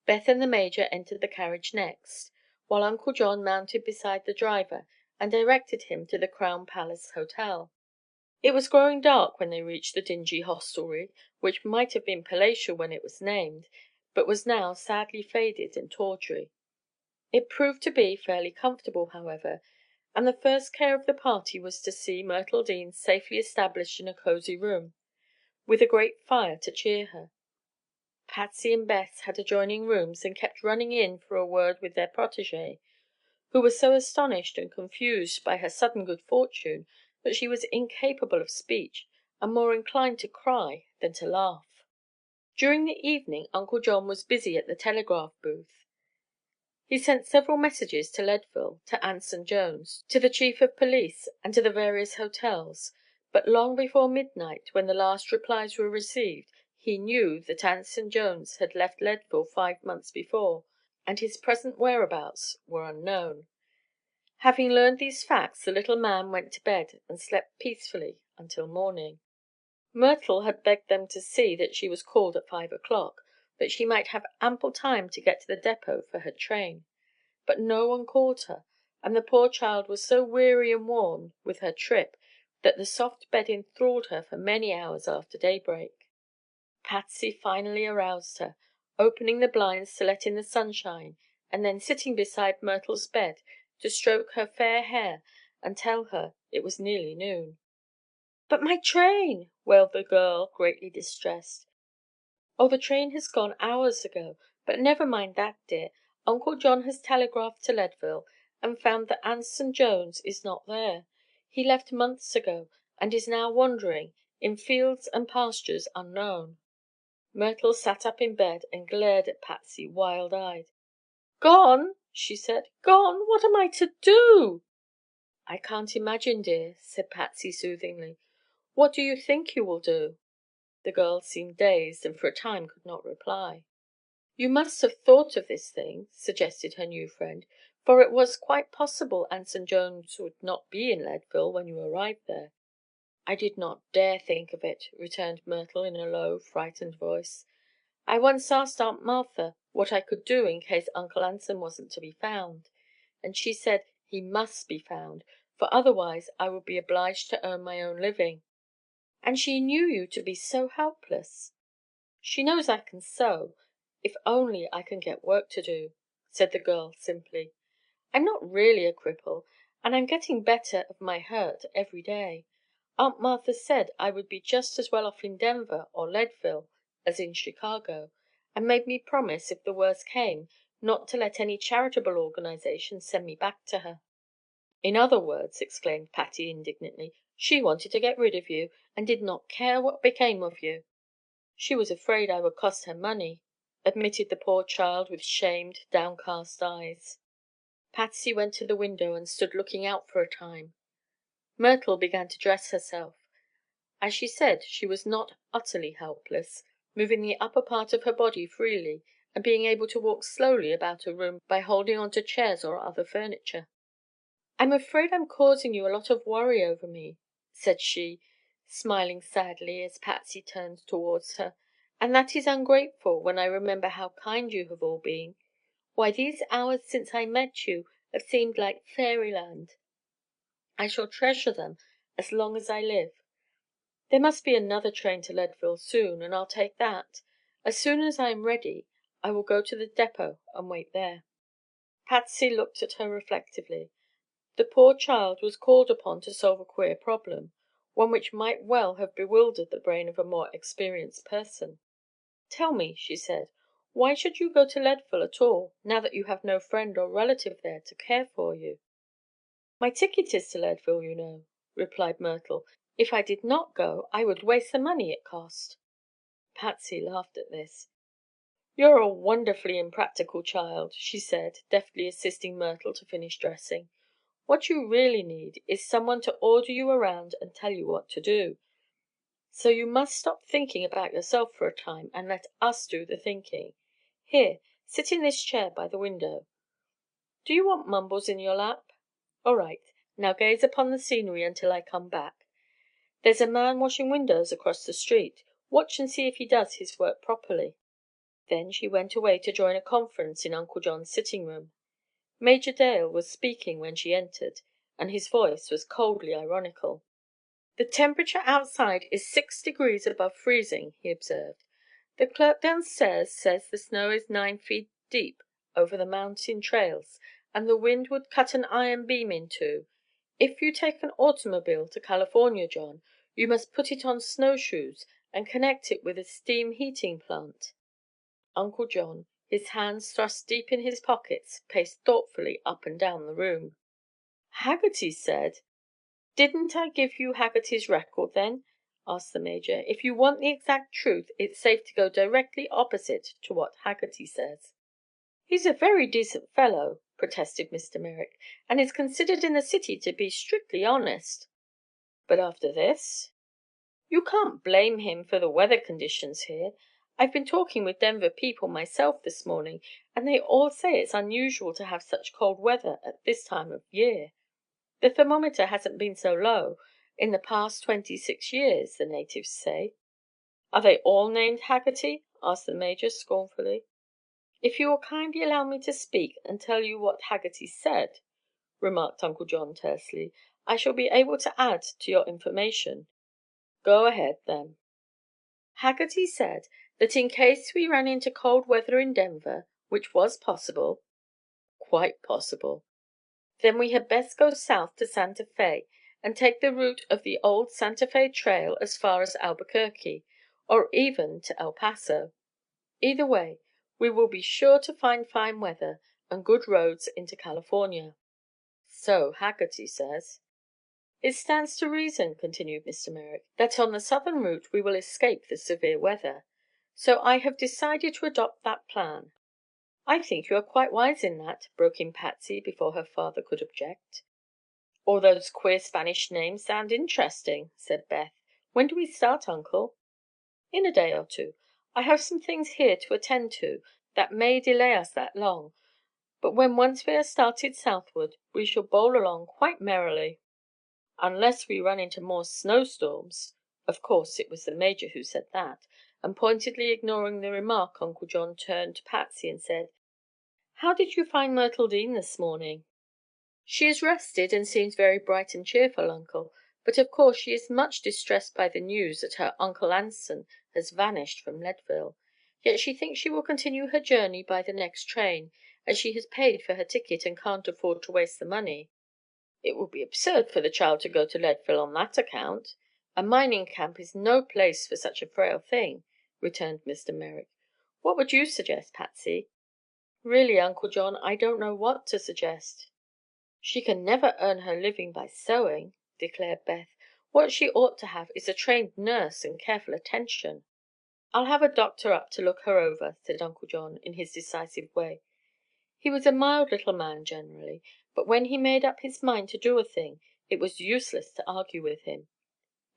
Beth and the Major entered the carriage next, while Uncle John mounted beside the driver and directed him to the Crown Palace Hotel. It was growing dark when they reached the dingy hostelry, which might have been palatial when it was named, but was now sadly faded and tawdry. It proved to be fairly comfortable, however, and the first care of the party was to see Myrtle Dean safely established in a cozy room, with a grate fire to cheer her. Patsy and Beth had adjoining rooms and kept running in for a word with their protégée, who was so astonished and confused by her sudden good fortune that she was incapable of speech and more inclined to cry than to laugh. During the evening Uncle John was busy at the telegraph booth. He sent several messages to Leadville, to Anson Jones, to the chief of police, and to the various hotels, but long before midnight, when the last replies were received, he knew that Anson Jones had left Leadville 5 months before, and his present whereabouts were unknown. Having learned these facts, the little man went to bed and slept peacefully until morning. Myrtle had begged them to see that she was called at 5 o'clock, that she might have ample time to get to the depot for her train. But no one called her, and the poor child was so weary and worn with her trip that the soft bed enthralled her for many hours after daybreak. Patsy finally aroused her, opening the blinds to let in the sunshine, and then sitting beside Myrtle's bed to stroke her fair hair and tell her it was nearly noon. "But my train!" wailed the girl, greatly distressed. "Oh, the train has gone hours ago. But never mind that, dear. Uncle John has telegraphed to Leadville and found that Anson Jones is not there. He left months ago, and is now wandering in fields and pastures unknown." Myrtle sat up in bed and glared at Patsy, wild-eyed. "Gone!" she said. "Gone! What am I to do?" "I can't imagine, dear," said Patsy, soothingly. "What do you think you will do?" The girl seemed dazed, and for a time could not reply. "You must have thought of this thing," suggested her new friend, "for it was quite possible Anson Jones would not be in Leadville when you arrived there." "I did not dare think of it," returned Myrtle in a low, frightened voice. "I once asked Aunt Martha what I could do in case Uncle Anson wasn't to be found, and she said he must be found, for otherwise I would be obliged to earn my own living." "And she knew you to be so helpless." "She knows I can sew, if only I can get work to do," said the girl simply. "I'm not really a cripple, and I'm getting better of my hurt every day. Aunt Martha said I would be just as well off in Denver or Leadville as in Chicago, and made me promise, if the worst came, not to let any charitable organization send me back to her." "In other words," exclaimed Patty, indignantly, "she wanted to get rid of you, and did not care what became of you." "She was afraid I would cost her money," admitted the poor child with shamed, downcast eyes. Patsy went to the window and stood looking out for a time. Myrtle began to dress herself. As she said, she was not utterly helpless, moving the upper part of her body freely and being able to walk slowly about a room by holding on to chairs or other furniture. "I'm afraid I'm causing you a lot of worry over me," said she, smiling sadly as Patsy turned towards her, "and that is ungrateful when I remember how kind you have all been. Why, these hours since I met you have seemed like fairyland. I shall treasure them as long as I live. There must be another train to Leadville soon, and I'll take that. As soon as I am ready, I will go to the depot and wait there." Patsy looked at her reflectively. The poor child was called upon to solve a queer problem, one which might well have bewildered the brain of a more experienced person. "Tell me," she said, "why should you go to Leadville at all, now that you have no friend or relative there to care for you?" "My ticket is to Leadville, you know," replied Myrtle. "If I did not go, I would waste the money it cost." Patsy laughed at this. "You're a wonderfully impractical child," she said, deftly assisting Myrtle to finish dressing. "What you really need is someone to order you around and tell you what to do. So you must stop thinking about yourself for a time and let us do the thinking. Here, sit in this chair by the window. Do you want Mumbles in your lap? All right. Now gaze upon the scenery until I come back. There's a man washing windows across the street. Watch and see if he does his work properly." Then she went away to join a conference in Uncle John's sitting room. Major Dale was speaking when she entered, and his voice was coldly ironical. "The temperature outside is 6 degrees above freezing," he observed. "The clerk downstairs says the snow is 9 feet deep over the mountain trails, and the wind would cut an iron beam in two. If you take an automobile to California, John, you must put it on snowshoes and connect it with a steam heating plant." Uncle John, his hands thrust deep in his pockets, paced thoughtfully up and down the room. "Haggerty said—" "Didn't I give you Haggerty's record, then?" asked the Major. "If you want the exact truth, it's safe to go directly opposite to what Haggerty says." "He's a very decent fellow," protested Mr. Merrick, "and is considered in the city to be strictly honest. But after this? You can't blame him for the weather conditions here. I've been talking with Denver people myself this morning, and they all say it's unusual to have such cold weather at this time of year. The thermometer hasn't been so low in the past 26 years, the natives say." "Are they all named Haggerty?" asked the Major scornfully. "If you will kindly allow me to speak and tell you what Haggerty said," remarked Uncle John tersely, "I shall be able to add to your information." "Go ahead, then." "Haggerty said that in case we ran into cold weather in Denver, which was possible, quite possible, then we had best go south to Santa Fe and take the route of the old Santa Fe Trail as far as Albuquerque, or even to El Paso. Either way, we will be sure to find fine weather and good roads into California. So Haggerty says. It stands to reason," continued Mr. Merrick, "that on the southern route we will escape the severe weather. So I have decided to adopt that plan." "I think you are quite wise in that," broke in Patsy before her father could object. "All those queer Spanish names sound interesting," said Beth. "When do we start, Uncle?" "In a day or two. I have some things here to attend to that may delay us that long, but when once we are started southward we shall bowl along quite merrily." "Unless we run into more snowstorms." Of course it was the Major who said that, and pointedly ignoring the remark Uncle John turned to Patsy and said: "How did you find Myrtle Dean this morning?" "She is rested and seems very bright and cheerful, Uncle, but of course she is much distressed by the news that her Uncle Anson has vanished from Leadville. Yet she thinks she will continue her journey by the next train, as she has paid for her ticket and can't afford to waste the money." "It would be absurd for the child to go to Leadville on that account. A mining camp is no place for such a frail thing," returned Mr. Merrick. "What would you suggest, Patsy?" "Really, Uncle John, I don't know what to suggest." "She can never earn her living by sewing," declared Beth. "What she ought to have is a trained nurse and careful attention." "I'll have a doctor up to look her over," said Uncle John, in his decisive way. He was a mild little man generally, but when he made up his mind to do a thing, it was useless to argue with him.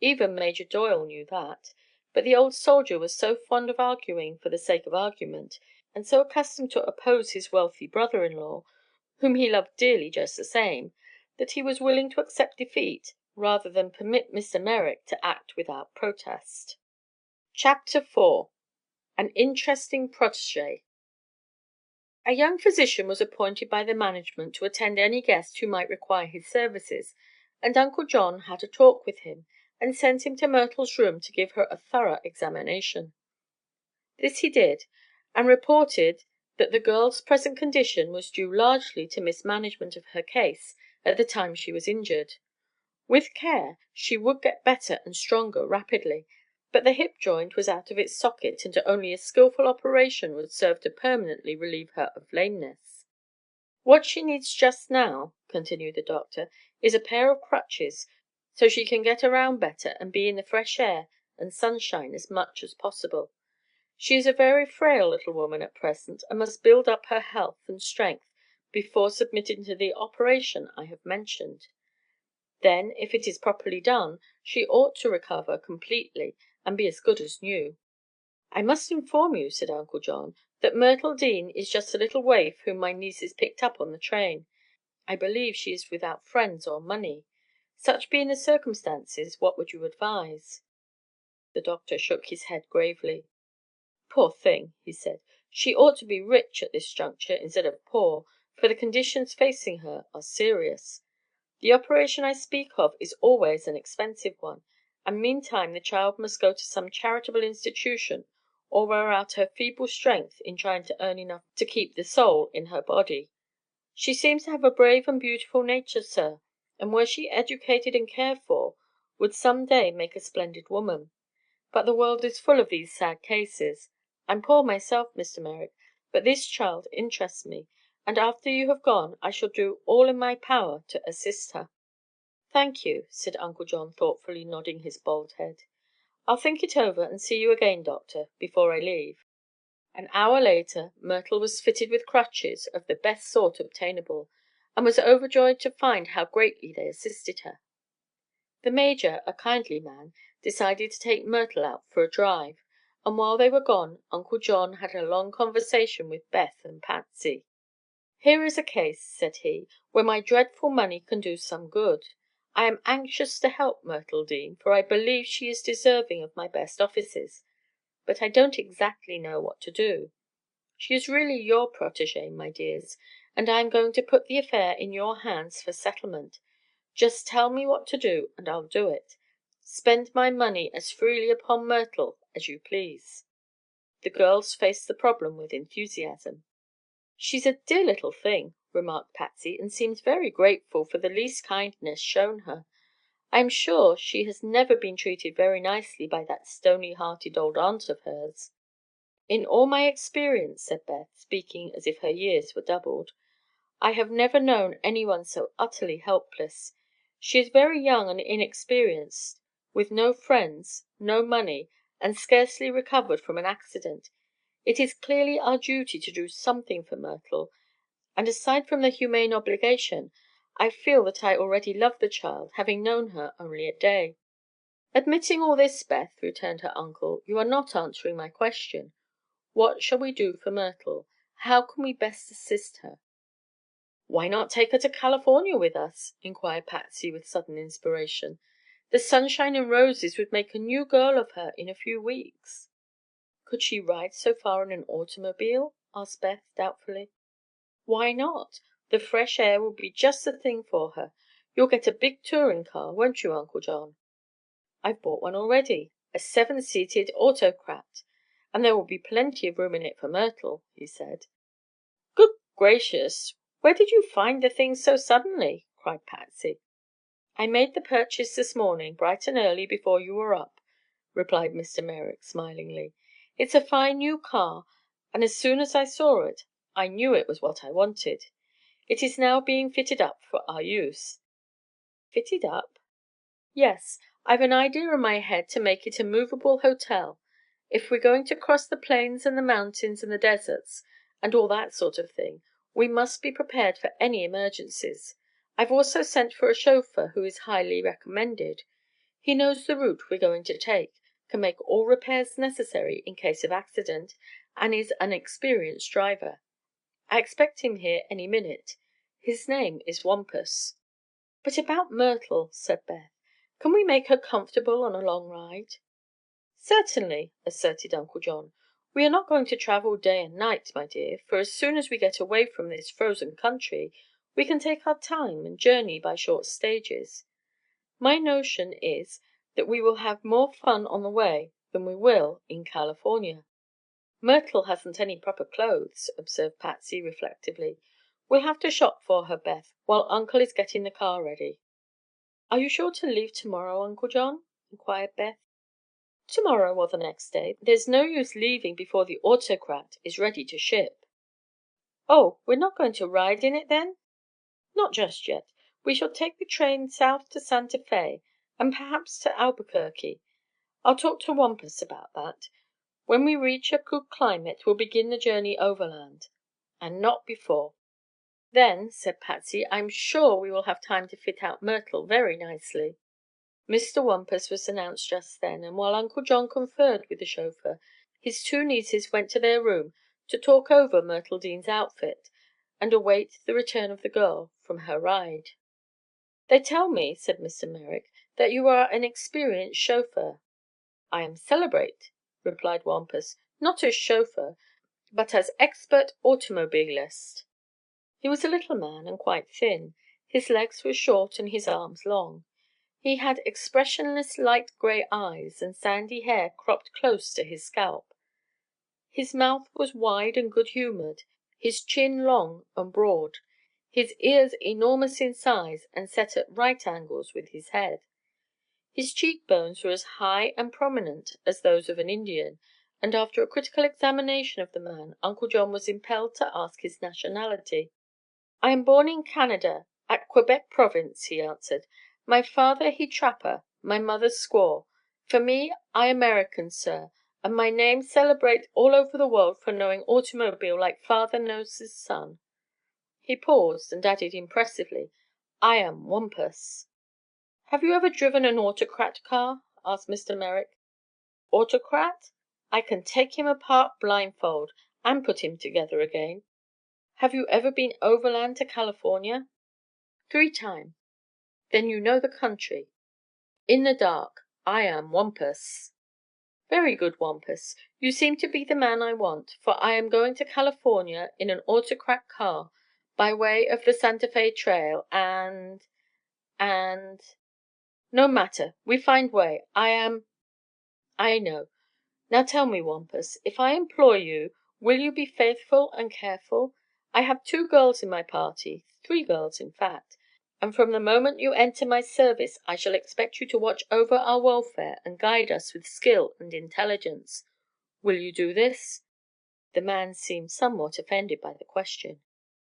Even Major Doyle knew that, but the old soldier was so fond of arguing for the sake of argument, and so accustomed to oppose his wealthy brother-in-law, whom he loved dearly just the same, that he was willing to accept defeat rather than permit Mr. Merrick to act without protest. Chapter 4. An Interesting Protégé. A young physician was appointed by the management to attend any guest who might require his services, and Uncle John had a talk with him, and sent him to Myrtle's room to give her a thorough examination. This he did, and reported that the girl's present condition was due largely to mismanagement of her case at the time she was injured. With care she would get better and stronger rapidly, but the hip joint was out of its socket, and only a skillful operation would serve to permanently relieve her of lameness. "What she needs just now," continued the doctor, "is a pair of crutches, so she can get around better and be in the fresh air and sunshine as much as possible. She is a very frail little woman at present, and must build up her health and strength before submitting to the operation I have mentioned. Then, if it is properly done, she ought to recover completely and be as good as new." "I must inform you," said Uncle John, "that Myrtle Dean is just a little waif whom my nieces picked up on the train. I believe she is without friends or money. Such being the circumstances, what would you advise?" The doctor shook his head gravely. "Poor thing," he said. "She ought to be rich at this juncture instead of poor, for the conditions facing her are serious. The operation I speak of is always an expensive one, and meantime the child must go to some charitable institution or wear out her feeble strength in trying to earn enough to keep the soul in her body. She seems to have a brave and beautiful nature, sir, and were she educated and cared for, would some day make a splendid woman. But the world is full of these sad cases. I'm poor myself, Mr. Merrick, but this child interests me, and after you have gone I shall do all in my power to assist her." "Thank you," said Uncle John, thoughtfully nodding his bald head. "I'll think it over and see you again, doctor, before I leave." An hour later Myrtle was fitted with crutches of the best sort obtainable, and was overjoyed to find how greatly they assisted her. The major, a kindly man, decided to take Myrtle out for a drive, and while they were gone Uncle John had a long conversation with Beth and Patsy. "Here is a case," said he, "where my dreadful money can do some good. I am anxious to help Myrtle Dean, for I believe she is deserving of my best offices, but I don't exactly know what to do. She is really your protégée, my dears, and I am going to put the affair in your hands for settlement. Just tell me what to do, and I'll do it. Spend my money as freely upon Myrtle as you please." The girls faced the problem with enthusiasm. "She's a dear little thing," remarked Patsy, "and seems very grateful for the least kindness shown her. I am sure she has never been treated very nicely by that stony-hearted old aunt of hers." "In all my experience," said Beth, speaking as if her years were doubled, "I have never known anyone so utterly helpless. She is very young and inexperienced, with no friends, no money, and scarcely recovered from an accident. It is clearly our duty to do something for Myrtle, and aside from the humane obligation, I feel that I already love the child, having known her only a day." "Admitting all this, Beth," returned her uncle, "you are not answering my question. What shall we do for Myrtle? How can we best assist her?" "Why not take her to California with us?" inquired Patsy with sudden inspiration. "The sunshine and roses would make a new girl of her in a few weeks." "Could she ride so far in an automobile?" asked Beth, doubtfully. "Why not? The fresh air will be just the thing for her. You'll get a big touring car, won't you, Uncle John?" "I've bought one already, a 7-seated autocrat, and there will be plenty of room in it for Myrtle," he said. "Good gracious! Where did you find the thing so suddenly?" cried Patsy. "I made the purchase this morning, bright and early, before you were up," replied Mr. Merrick, smilingly. "It's a fine new car, and as soon as I saw it I knew it was what I wanted. It is now being fitted up for our use." "Fitted up?" "Yes. I've an idea in my head to make it a movable hotel. If we're going to cross the plains and the mountains and the deserts, and all that sort of thing, We must be prepared for any emergencies. I've also sent for a chauffeur who is highly recommended. He knows the route we're going to take, can make all repairs necessary in case of accident, and is an experienced driver. I expect him here any minute. His name is Wampus." "But about Myrtle," said Beth. "Can we make her comfortable on a long ride?" "Certainly," asserted Uncle John. "We are not going to travel day and night, my dear, for as soon as we get away from this frozen country we can take our time and journey by short stages. My notion is that we will have more fun on the way than we will in California." "Myrtle hasn't any proper clothes," observed Patsy, reflectively. "We'll have to shop for her, Beth, while Uncle is getting the car ready." "Are you sure to leave to morrow, Uncle John?" inquired Beth. "To morrow or the next day. There's no use leaving before the Autocrat is ready to ship." "Oh, we're not going to ride in it, then?" "Not just yet. We shall take the train south to Santa Fe, and perhaps to Albuquerque. I'll talk to Wampus about that. When we reach a good climate we'll begin the journey overland, and not before." "Then," said Patsy, "I'm sure we will have time to fit out Myrtle very nicely." Mr. Wampus was announced just then, and while Uncle John conferred with the chauffeur, his two nieces went to their room to talk over Myrtle Dean's outfit and await the return of the girl from her ride. "They tell me," said Mr. Merrick, "that you are an experienced chauffeur." "I am celebrate," replied Wampus, "not as chauffeur, but as expert automobilist." He was a little man and quite thin. His legs were short and his arms long. He had expressionless light gray eyes and sandy hair cropped close to his scalp. His mouth was wide and good humored, his chin long and broad, his ears enormous in size and set at right angles with his head. His cheekbones were as high and prominent as those of an Indian, and after a critical examination of the man Uncle John was impelled to ask his nationality. "I am born in Canada, at Quebec Province," he answered. "My father he trapper, my mother squaw. For me, I American, sir, and my name celebrate all over the world for knowing automobile like father knows his son." He paused and added impressively, "I am Wampus." "Have you ever driven an Autocrat car?" asked Mr. Merrick. "Autocrat? I can take him apart blindfold, and put him together again." "Have you ever been overland to California?" "3 times." "Then you know the country?" "In the dark. I am Wampus." "Very good, Wampus. You seem to be the man I want, for I am going to California in an Autocrat car, by way of the Santa Fe Trail, and no matter, we find way. I am—" "I know. Now tell me, Wampus, if I employ you, will you be faithful and careful? I have 2 girls in my party, 3 girls, in fact, and from the moment you enter my service I shall expect you to watch over our welfare and guide us with skill and intelligence. Will you do this?" The man seemed somewhat offended by the question.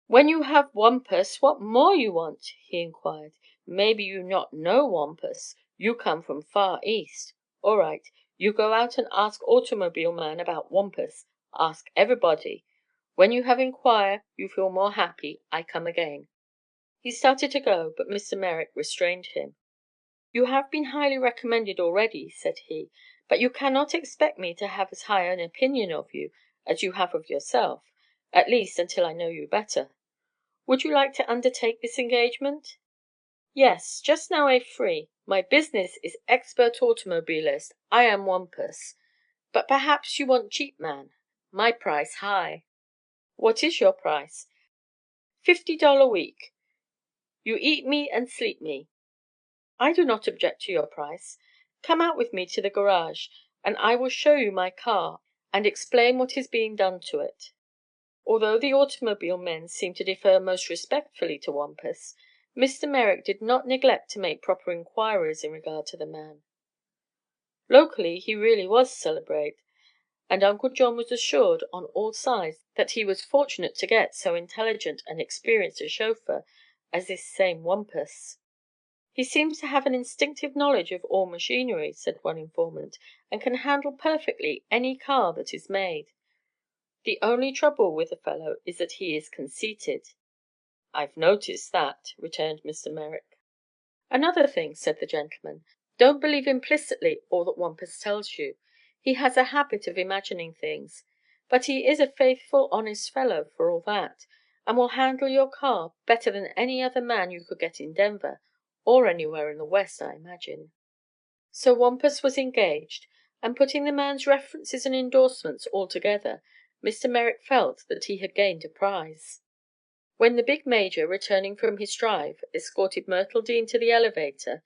"When you have Wampus, what more you want?" he inquired. "Maybe you not know Wampus. You come from far East. All right, you go out and ask automobile man about Wampus. Ask everybody. When you have inquire, you feel more happy, I come again." He started to go, but Mr. Merrick restrained him. "You have been highly recommended already," said he, "but you cannot expect me to have as high an opinion of you as you have of yourself, at least until I know you better. Would you like to undertake this engagement?" "Yes. Just now I free. My business is expert automobilist. I am Wampus. But perhaps you want cheap man. My price high." "What is your price?" $50 week. You eat me and sleep me." "I do not object to your price. Come out with me to the garage and I will show you my car and explain what is being done to it." Although the automobile men seemed to defer most respectfully to Wampus, Mr. Merrick did not neglect to make proper inquiries in regard to the man. Locally he really was celebrate, and Uncle John was assured on all sides that he was fortunate to get so intelligent and experienced a chauffeur as this same Wampus. "He seems to have an instinctive knowledge of all machinery," said one informant, "and can handle perfectly any car that is made." The only trouble with the fellow is that he is conceited." "I've noticed that," returned Mr. Merrick. "Another thing," said the gentleman, "don't believe implicitly all that Wampus tells you. He has a habit of imagining things. But he is a faithful, honest fellow, for all that, and will handle your car better than any other man you could get in Denver, or anywhere in the West, I imagine." So Wampus was engaged, and putting the man's references and endorsements all together, Mr. Merrick felt that he had gained a prize. When the big Major, returning from his drive, escorted Myrtle Dean to the elevator,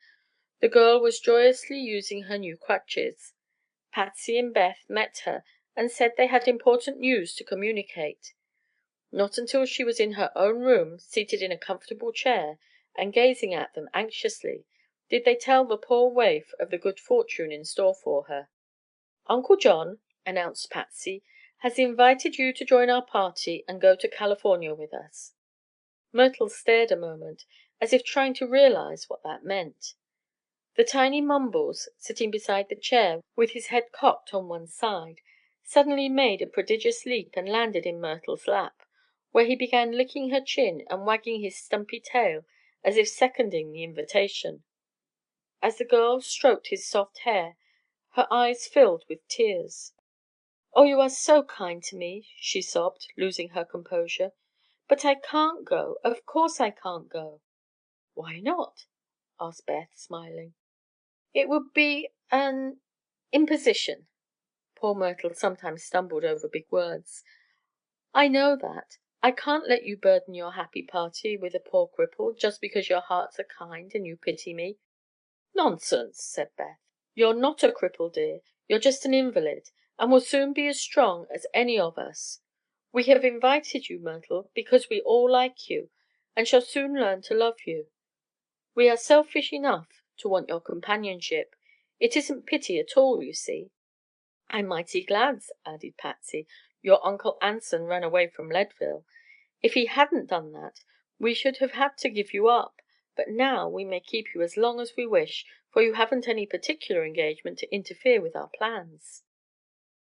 the girl was joyously using her new crutches. Patsy and Beth met her and said they had important news to communicate. Not until she was in her own room, seated in a comfortable chair and gazing at them anxiously, did they tell the poor waif of the good fortune in store for her. "Uncle John," announced Patsy, "has invited you to join our party and go to California with us." Myrtle stared a moment, as if trying to realize what that meant. The tiny Mumbles, sitting beside the chair with his head cocked on one side, suddenly made a prodigious leap and landed in Myrtle's lap, where he began licking her chin and wagging his stumpy tail as if seconding the invitation. As the girl stroked his soft hair her eyes filled with tears. "Oh, you are so kind to me," she sobbed, losing her composure. "But I can't go. Of course I can't go." "Why not?" asked Beth, smiling. "It would be an imposition." Poor Myrtle sometimes stumbled over big words. "I know that. I can't let you burden your happy party with a poor cripple, just because your hearts are kind and you pity me." "Nonsense!" said Beth. "You're not a cripple, dear. You're just an invalid, and will soon be as strong as any of us. We have invited you, Myrtle, because we all like you, and shall soon learn to love you. We are selfish enough to want your companionship. It isn't pity at all, you see." "I'm mighty glad," added Patsy, "your Uncle Anson ran away from Leadville. If he hadn't done that we should have had to give you up. But now we may keep you as long as we wish, for you haven't any particular engagement to interfere with our plans."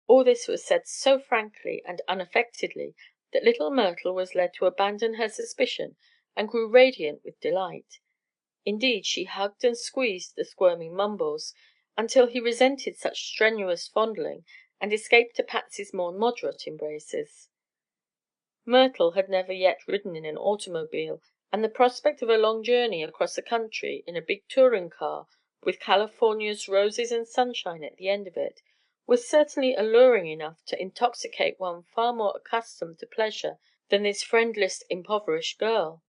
All this was said so frankly and unaffectedly that little Myrtle was led to abandon her suspicion and grew radiant with delight. Indeed, she hugged and squeezed the squirming Mumbles until he resented such strenuous fondling and escaped to Patsy's more moderate embraces. Myrtle had never yet ridden in an automobile, and the prospect of a long journey across the country in a big touring car with California's roses and sunshine at the end of it was certainly alluring enough to intoxicate one far more accustomed to pleasure than this friendless, impoverished girl.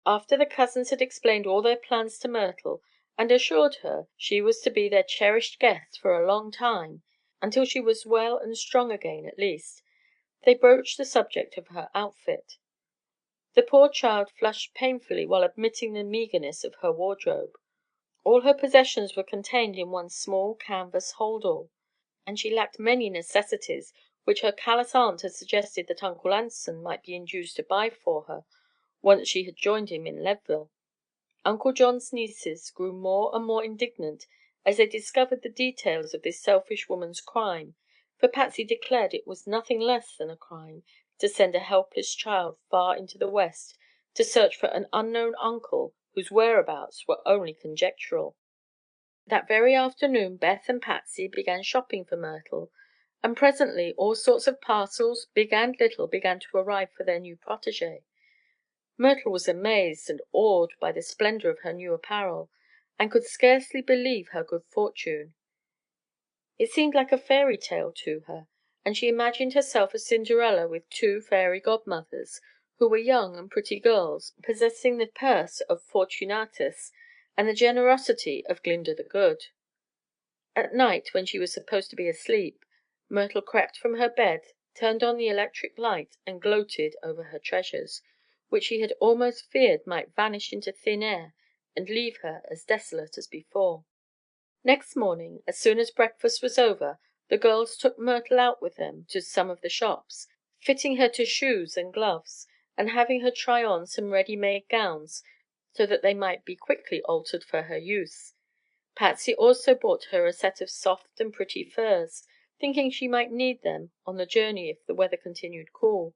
After the cousins had explained all their plans to Myrtle and assured her she was to be their cherished guest for a long time, until she was well and strong again at least, they broached the subject of her outfit. The poor child flushed painfully while admitting the meagerness of her wardrobe. All her possessions were contained in one small canvas hold-all, and she lacked many necessities which her callous aunt had suggested that Uncle Anson might be induced to buy for her once she had joined him in Leadville. Uncle John's nieces grew more and more indignant as they discovered the details of this selfish woman's crime, for Patsy declared it was nothing less than a crime to send a helpless child far into the West to search for an unknown uncle whose whereabouts were only conjectural. That very afternoon Beth and Patsy began shopping for Myrtle, and presently all sorts of parcels, big and little, began to arrive for their new protégée. Myrtle was amazed and awed by the splendor of her new apparel, and could scarcely believe her good fortune. It seemed like a fairy tale to her, and she imagined herself a Cinderella with two fairy godmothers, who were young and pretty girls, possessing the purse of Fortunatus and the generosity of Glinda the Good. At night, when she was supposed to be asleep, Myrtle crept from her bed, turned on the electric light, and gloated over her treasures, which she had almost feared might vanish into thin air and leave her as desolate as before. Next morning, as soon as breakfast was over, the girls took Myrtle out with them to some of the shops, fitting her to shoes and gloves, and having her try on some ready-made gowns so that they might be quickly altered for her use. Patsy also bought her a set of soft and pretty furs, thinking she might need them on the journey if the weather continued cool,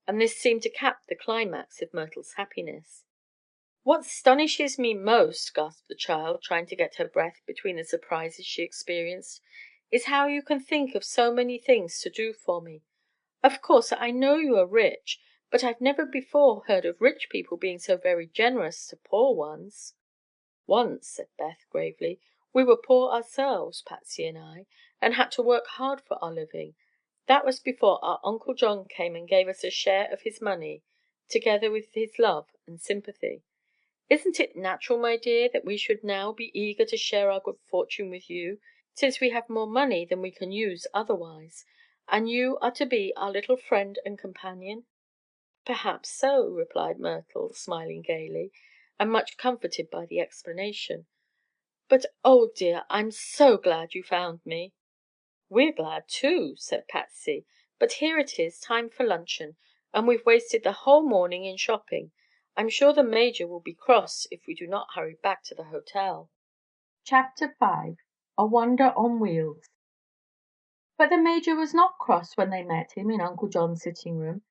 and this seemed to cap the climax of Myrtle's happiness. "What astonishes me most," gasped the child, trying to get her breath between the surprises she experienced, "is how you can think of so many things to do for me. Of course, I know you are rich, but I've never before heard of rich people being so very generous to poor ones." "Once," said Beth, gravely, "we were poor ourselves, Patsy and I, and had to work hard for our living. That was before our Uncle John came and gave us a share of his money, together with his love and sympathy. Isn't it natural, my dear, that we should now be eager to share our good fortune with you, since we have more money than we can use otherwise, and you are to be our little friend and companion?" "Perhaps so," replied Myrtle, smiling gaily, and much comforted by the explanation. "But, oh dear, I'm so glad you found me." "We're glad, too," said Patsy. "But here it is time for luncheon, and we've wasted the whole morning in shopping. I'm sure the Major will be cross if we do not hurry back to the hotel." Chapter 5: A Wonder on Wheels. But the Major was not cross when they met him in Uncle John's sitting room.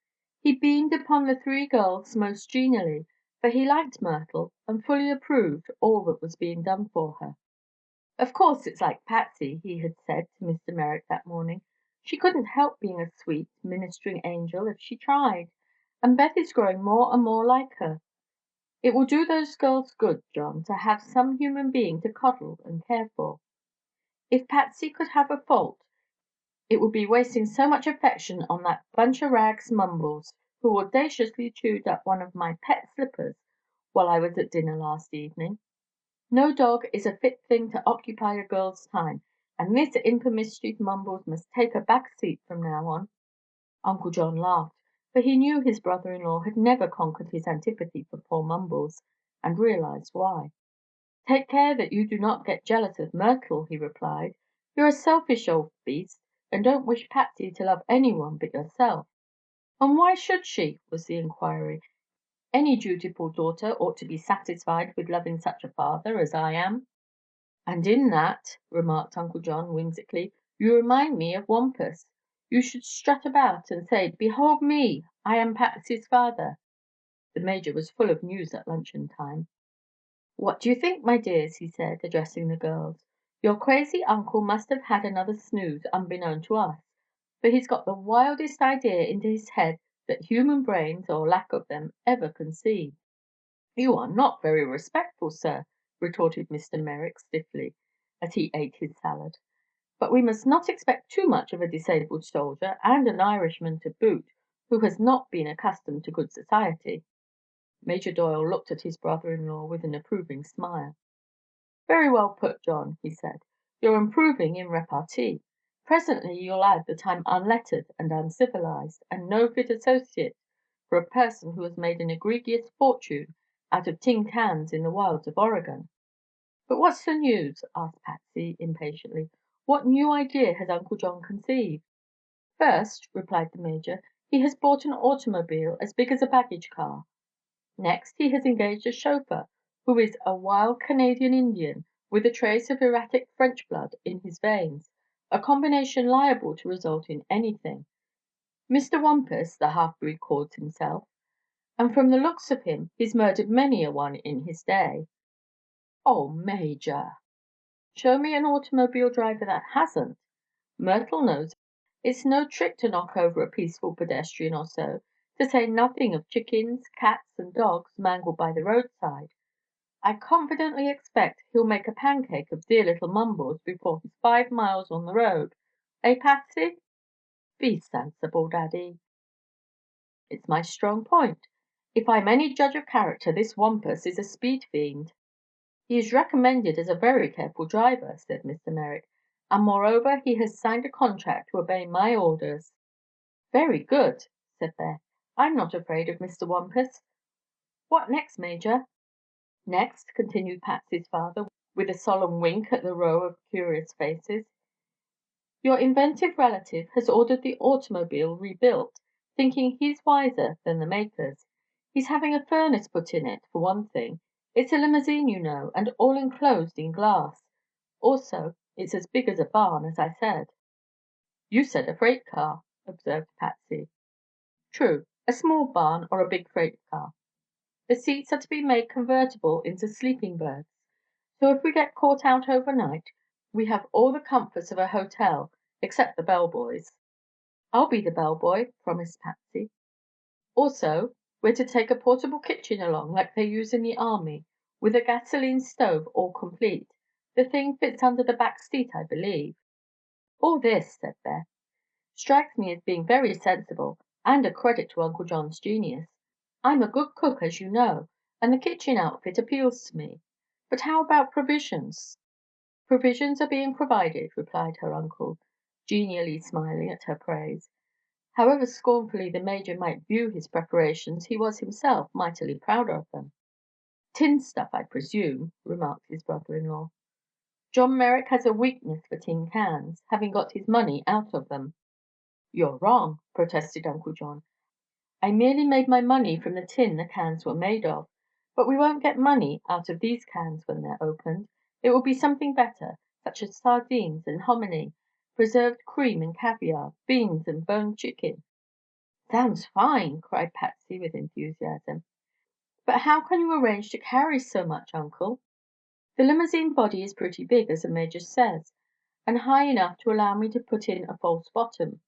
He beamed upon the three girls most genially, for he liked Myrtle and fully approved all that was being done for her. "Of course it's like Patsy," he had said to Mr. Merrick that morning. "She couldn't help being a sweet, ministering angel if she tried, and Beth is growing more and more like her. It will do those girls good, John, to have some human being to coddle and care for. If Patsy could have a fault, it would be wasting so much affection on that bunch of rags Mumbles, who audaciously chewed up one of my pet slippers while I was at dinner last evening. No dog is a fit thing to occupy a girl's time, and this imp of mischief Mumbles must take a back seat from now on." Uncle John laughed, for he knew his brother-in-law had never conquered his antipathy for poor Mumbles, and realized why. "Take care that you do not get jealous of Myrtle," he replied. "You're a selfish old beast, and don't wish Patsy to love anyone but yourself." "And why should she?" was the inquiry. "Any dutiful daughter ought to be satisfied with loving such a father as I am." "And in that," remarked Uncle John, whimsically, "you remind me of Wampus. You should strut about and say, 'Behold me! I am Patsy's father.'" The Major was full of news at luncheon time. "What do you think, my dears?" he said, addressing the girls. "Your crazy uncle must have had another snooze, unbeknown to us, for he's got the wildest idea into his head that human brains, or lack of them, ever conceived." "You are not very respectful, sir," retorted Mr. Merrick, stiffly, as he ate his salad. "But we must not expect too much of a disabled soldier, and an Irishman to boot, who has not been accustomed to good society." Major Doyle looked at his brother-in-law with an approving smile. "Very well put, John," he said. "You're improving in repartee. Presently you'll add that I'm unlettered and uncivilized, and no fit associate for a person who has made an egregious fortune out of tin cans in the wilds of Oregon." "But what's the news?" asked Patsy, impatiently. "What new idea has Uncle John conceived?" "First," replied the Major, "he has bought an automobile as big as a baggage car. Next, he has engaged a chauffeur who is a wild Canadian Indian with a trace of erratic French blood in his veins, a combination liable to result in anything. Mr. Wampus, the half-breed calls himself, and from the looks of him he's murdered many a one in his day." "Oh, Major!" "Show me an automobile driver that hasn't. Myrtle knows it's no trick to knock over a peaceful pedestrian or so, to say nothing of chickens, cats and dogs mangled by the roadside. I confidently expect he'll make a pancake of dear little Mumbles before he's 5 miles on the road. Eh, Patsy?" "Be sensible, Daddy." "It's my strong point. If I'm any judge of character, this Wampus is a speed fiend." "He is recommended as a very careful driver," said Mr. Merrick, "and moreover he has signed a contract to obey my orders." "Very good," said Beth. "I'm not afraid of Mr. Wampus. What next, Major?" "Next," continued Patsy's father, with a solemn wink at the row of curious faces, "your inventive relative has ordered the automobile rebuilt, thinking he's wiser than the makers. He's having a furnace put in it, for one thing. It's a limousine, you know, and all enclosed in glass. Also, it's as big as a barn, as I said." "You said a freight car," observed Patsy. "True, a small barn or a big freight car. The seats are to be made convertible into sleeping berths, so if we get caught out overnight we have all the comforts of a hotel except the bellboys." "I'll be the bellboy," promised Patsy. "Also, we're to take a portable kitchen along like they use in the army, with a gasoline stove all complete. The thing fits under the back seat, I believe." "All this," said Beth, "strikes me as being very sensible and a credit to Uncle John's genius. I'm a good cook, as you know, and the kitchen outfit appeals to me. But how about provisions?" "Provisions are being provided," replied her uncle, genially smiling at her praise. However scornfully the Major might view his preparations, he was himself mightily proud of them. "Tin stuff, I presume," remarked his brother-in-law. "John Merrick has a weakness for tin cans, having got his money out of them." "You're wrong," protested Uncle John. "I merely made my money from the tin the cans were made of. But we won't get money out of these cans when they're opened. It will be something better, such as sardines and hominy, preserved cream and caviar, beans and boned chicken." "Sounds fine!" cried Patsy with enthusiasm. "But how can you arrange to carry so much, Uncle?" "The limousine body is pretty big, as the Major says, and high enough to allow me to put in a false bottom.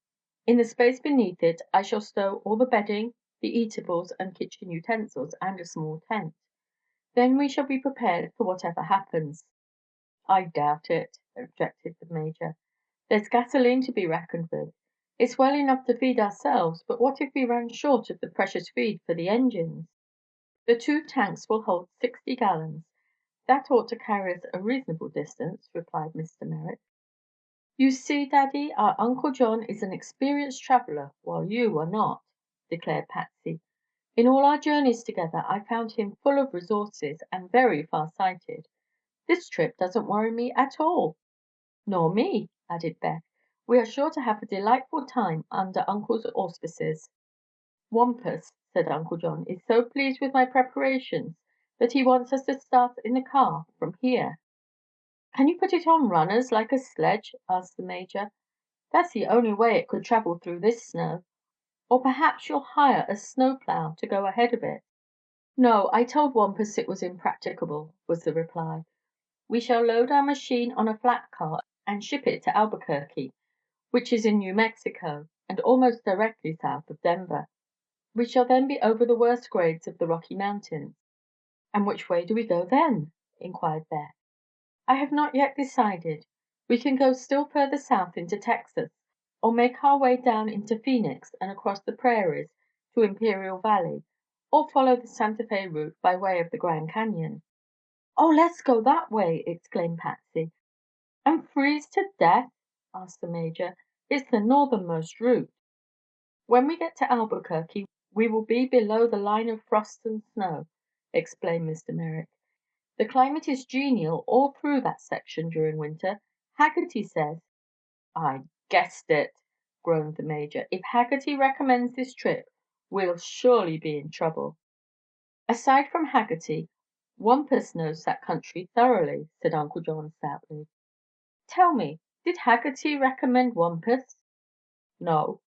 In the space beneath it I shall stow all the bedding, the eatables and kitchen utensils, and a small tent. Then we shall be prepared for whatever happens." "I doubt it," objected the Major. "There's gasoline to be reckoned with. It's well enough to feed ourselves, but what if we ran short of the precious feed for the engines?" "The 2 tanks will hold 60 gallons. That ought to carry us a reasonable distance," replied Mr. Merrick. "You see, Daddy, our Uncle John is an experienced traveler, while you are not," declared Patsy. "In all our journeys together I found him full of resources and very far-sighted. This trip doesn't worry me at all." "Nor me," added Beth. "We are sure to have a delightful time under Uncle's auspices." "Wampus," said Uncle John, "is so pleased with my preparations that he wants us to start in the car from here." "Can you put it on runners, like a sledge?" asked the Major. "That's the only way it could travel through this snow. Or perhaps you'll hire a snowplow to go ahead of it." "No, I told Wampus it was impracticable," was the reply. "We shall load our machine on a flat car and ship it to Albuquerque, which is in New Mexico and almost directly south of Denver. We shall then be over the worst grades of the Rocky Mountains." "And which way do we go then?" inquired Beth. "I have not yet decided. We can go still further south into Texas, or make our way down into Phoenix and across the prairies to Imperial Valley, or follow the Santa Fe route by way of the Grand Canyon." "Oh, let's go that way!" exclaimed Patsy. "And freeze to death?" asked the Major. "It's the northernmost route." "When we get to Albuquerque we will be below the line of frost and snow," explained Mr. Merrick. "The climate is genial all through that section during winter. Haggerty says—" "I guessed it!" groaned the Major. "If Haggerty recommends this trip we'll surely be in trouble." "Aside from Haggerty, Wampus knows that country thoroughly," said Uncle John stoutly. "Tell me, did Haggerty recommend Wampus?" "No."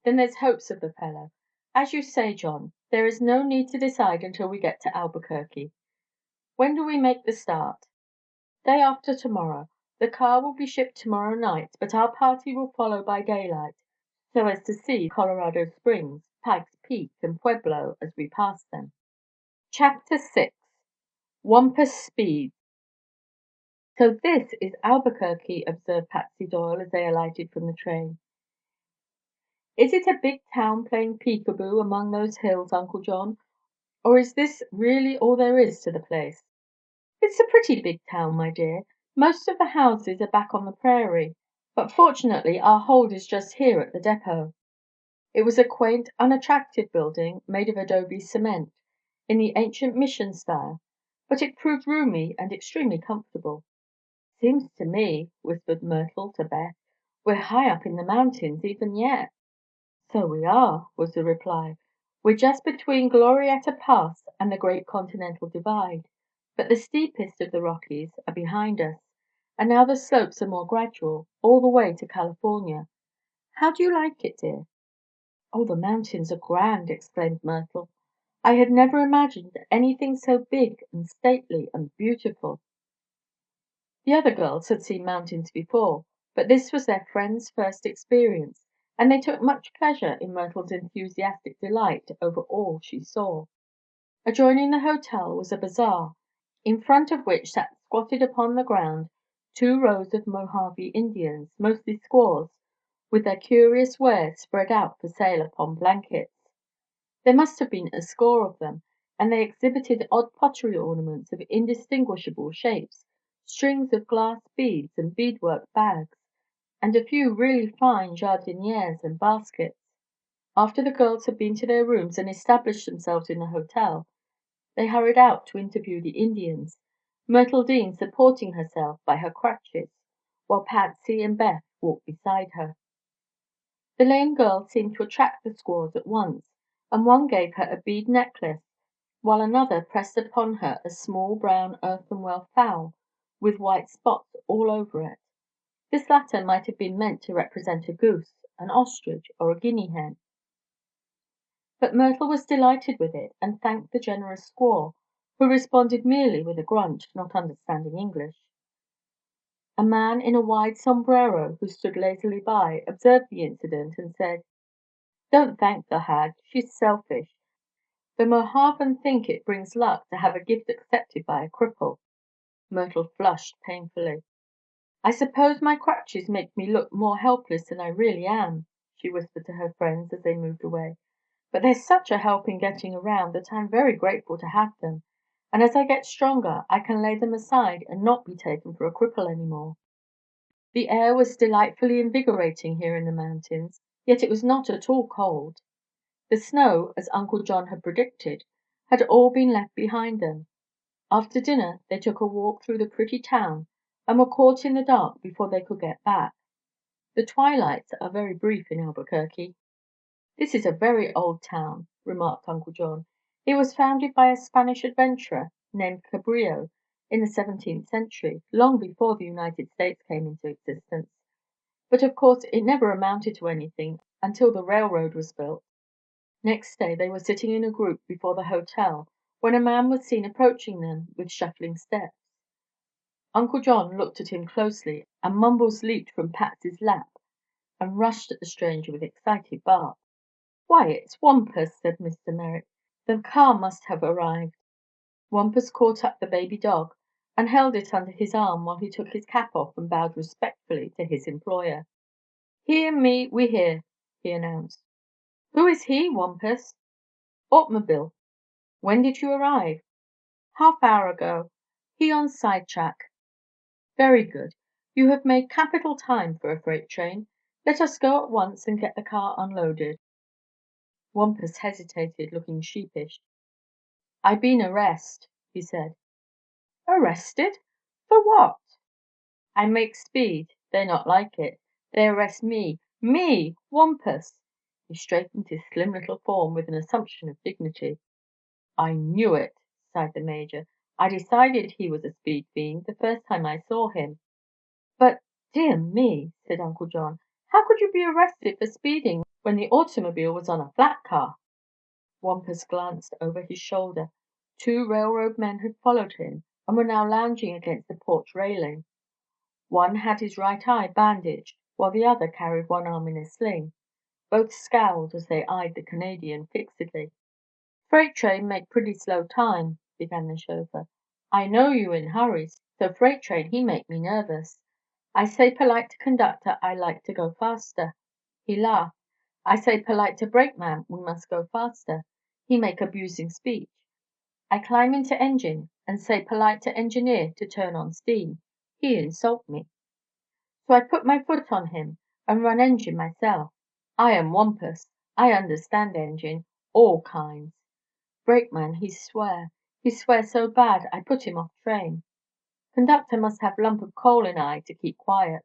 "Then there's hopes of the fellow. As you say, John, there is no need to decide until we get to Albuquerque. When do we make the start?" "Day after tomorrow. The car will be shipped tomorrow night, but our party will follow by daylight, so as to see Colorado Springs, Pike's Peak and Pueblo as we pass them." Chapter 6: Wampus Speeds. "So this is Albuquerque," observed Patsy Doyle as they alighted from the train. "Is it a big town playing peekaboo among those hills, Uncle John, or is this really all there is to the place?" "It's a pretty big town, my dear. Most of the houses are back on the prairie, but fortunately our hold is just here at the depot." It was a quaint, unattractive building made of adobe cement, in the ancient mission style, but it proved roomy and extremely comfortable. "Seems to me," whispered Myrtle to Beth, "we're high up in the mountains even yet." "So we are," was the reply. "We're just between Glorietta Pass and the Great Continental Divide, but the steepest of the Rockies are behind us, and now the slopes are more gradual, all the way to California. How do you like it, dear?" "Oh, the mountains are grand!" exclaimed Myrtle. "I had never imagined anything so big and stately and beautiful." The other girls had seen mountains before, but this was their friend's first experience, and they took much pleasure in Myrtle's enthusiastic delight over all she saw. Adjoining the hotel was a bazaar, in front of which sat squatted upon the ground 2 rows of Mojave Indians, mostly squaws, with their curious wares spread out for sale upon blankets. There must have been a score of them, and they exhibited odd pottery ornaments of indistinguishable shapes, strings of glass beads and beadwork bags, and a few really fine jardinières and baskets. After the girls had been to their rooms and established themselves in the hotel, they hurried out to interview the Indians, Myrtle Dean supporting herself by her crutches, while Patsy and Beth walked beside her. The lame girl seemed to attract the squaws at once, and one gave her a bead necklace, while another pressed upon her a small brown earthenware fowl with white spots all over it. This latter might have been meant to represent a goose, an ostrich, or a guinea hen. But Myrtle was delighted with it, and thanked the generous squaw, who responded merely with a grunt, not understanding English. A man in a wide sombrero, who stood lazily by, observed the incident, and said: "Don't thank the hag. She's selfish. The Mojaven think it brings luck to have a gift accepted by a cripple." Myrtle flushed painfully. "I suppose my crutches make me look more helpless than I really am," she whispered to her friends as they moved away. "But they're such a help in getting around that I'm very grateful to have them, and as I get stronger I can lay them aside and not be taken for a cripple any more." The air was delightfully invigorating here in the mountains, yet it was not at all cold. The snow, as Uncle John had predicted, had all been left behind them. After dinner they took a walk through the pretty town, and were caught in the dark before they could get back. The twilights are very brief in Albuquerque. "This is a very old town," remarked Uncle John. "It was founded by a Spanish adventurer named Cabrillo in the 17th century, long before the United States came into existence. But of course it never amounted to anything until the railroad was built." Next day they were sitting in a group before the hotel when a man was seen approaching them with shuffling steps. Uncle John looked at him closely, and Mumbles leaped from Patsy's lap and rushed at the stranger with excited bark. "Why, it's Wampus," said Mr. Merrick. "The car must have arrived." Wampus caught up the baby dog and held it under his arm while he took his cap off and bowed respectfully to his employer. "He and me, we here," he announced. "Who is he, Wampus?" "Automobile." "When did you arrive?" "Half hour ago. He on side track." "Very good. You have made capital time for a freight train. Let us go at once and get the car unloaded." Wampus hesitated, looking sheepish. "I been arrest," he said. "Arrested? For what?" "I make speed. They not like it. They arrest me. Me, Wampus!" He straightened his slim little form with an assumption of dignity. "I knew it," sighed the major. "I decided he was a speed fiend the first time I saw him." "But, dear me," said Uncle John, "how could you be arrested for speeding when the automobile was on a flat car?" Wampus glanced over his shoulder. 2 railroad men had followed him and were now lounging against the porch railing. One had his right eye bandaged, while the other carried one arm in a sling. Both scowled as they eyed the Canadian fixedly. "Freight train make pretty slow time," began the chauffeur. "I know you in hurry, so freight train he make me nervous. I say polite to conductor I like to go faster. He laugh. I say polite to brakeman we must go faster. He make abusing speech. I climb into engine and say polite to engineer to turn on steam. He insult me. So I put my foot on him and run engine myself. I am Wampus. I understand engine. All kinds. Brakeman he swear. He swear so bad I put him off train. Conductor must have lump of coal in eye to keep quiet.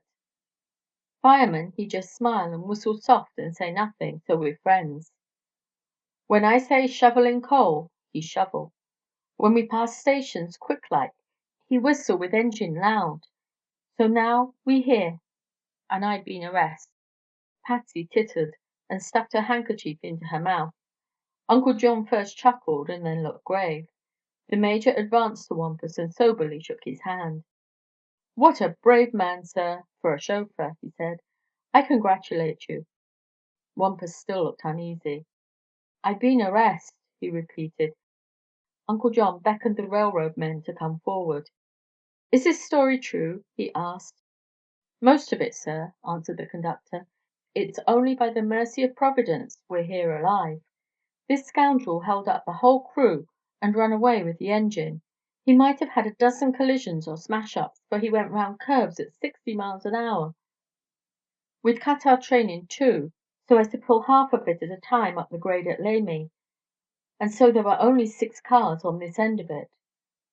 Fireman he just smile and whistle soft and say nothing, so we friends. When I say shovel in coal, he shovel. When we pass stations quick like, he whistle with engine loud. So now we here, and I been arrest." Patsy tittered and stuffed her handkerchief into her mouth. Uncle John first chuckled and then looked grave. The Major advanced to Wampus and soberly shook his hand. "What a brave man, sir, for a chauffeur," he said. "I congratulate you." Wampus still looked uneasy. "I been arrest," he repeated. Uncle John beckoned the railroad men to come forward. "Is this story true?" he asked. "Most of it, sir," answered the conductor. "It's only by the mercy of Providence we're here alive. This scoundrel held up the whole crew and run away with the engine. He might have had a dozen collisions or smash ups, for he went round curves at 60 miles an hour. We'd cut our train in two, so as to pull half of it at a time up the grade at Lamy, and so there were only 6 cars on this end of it.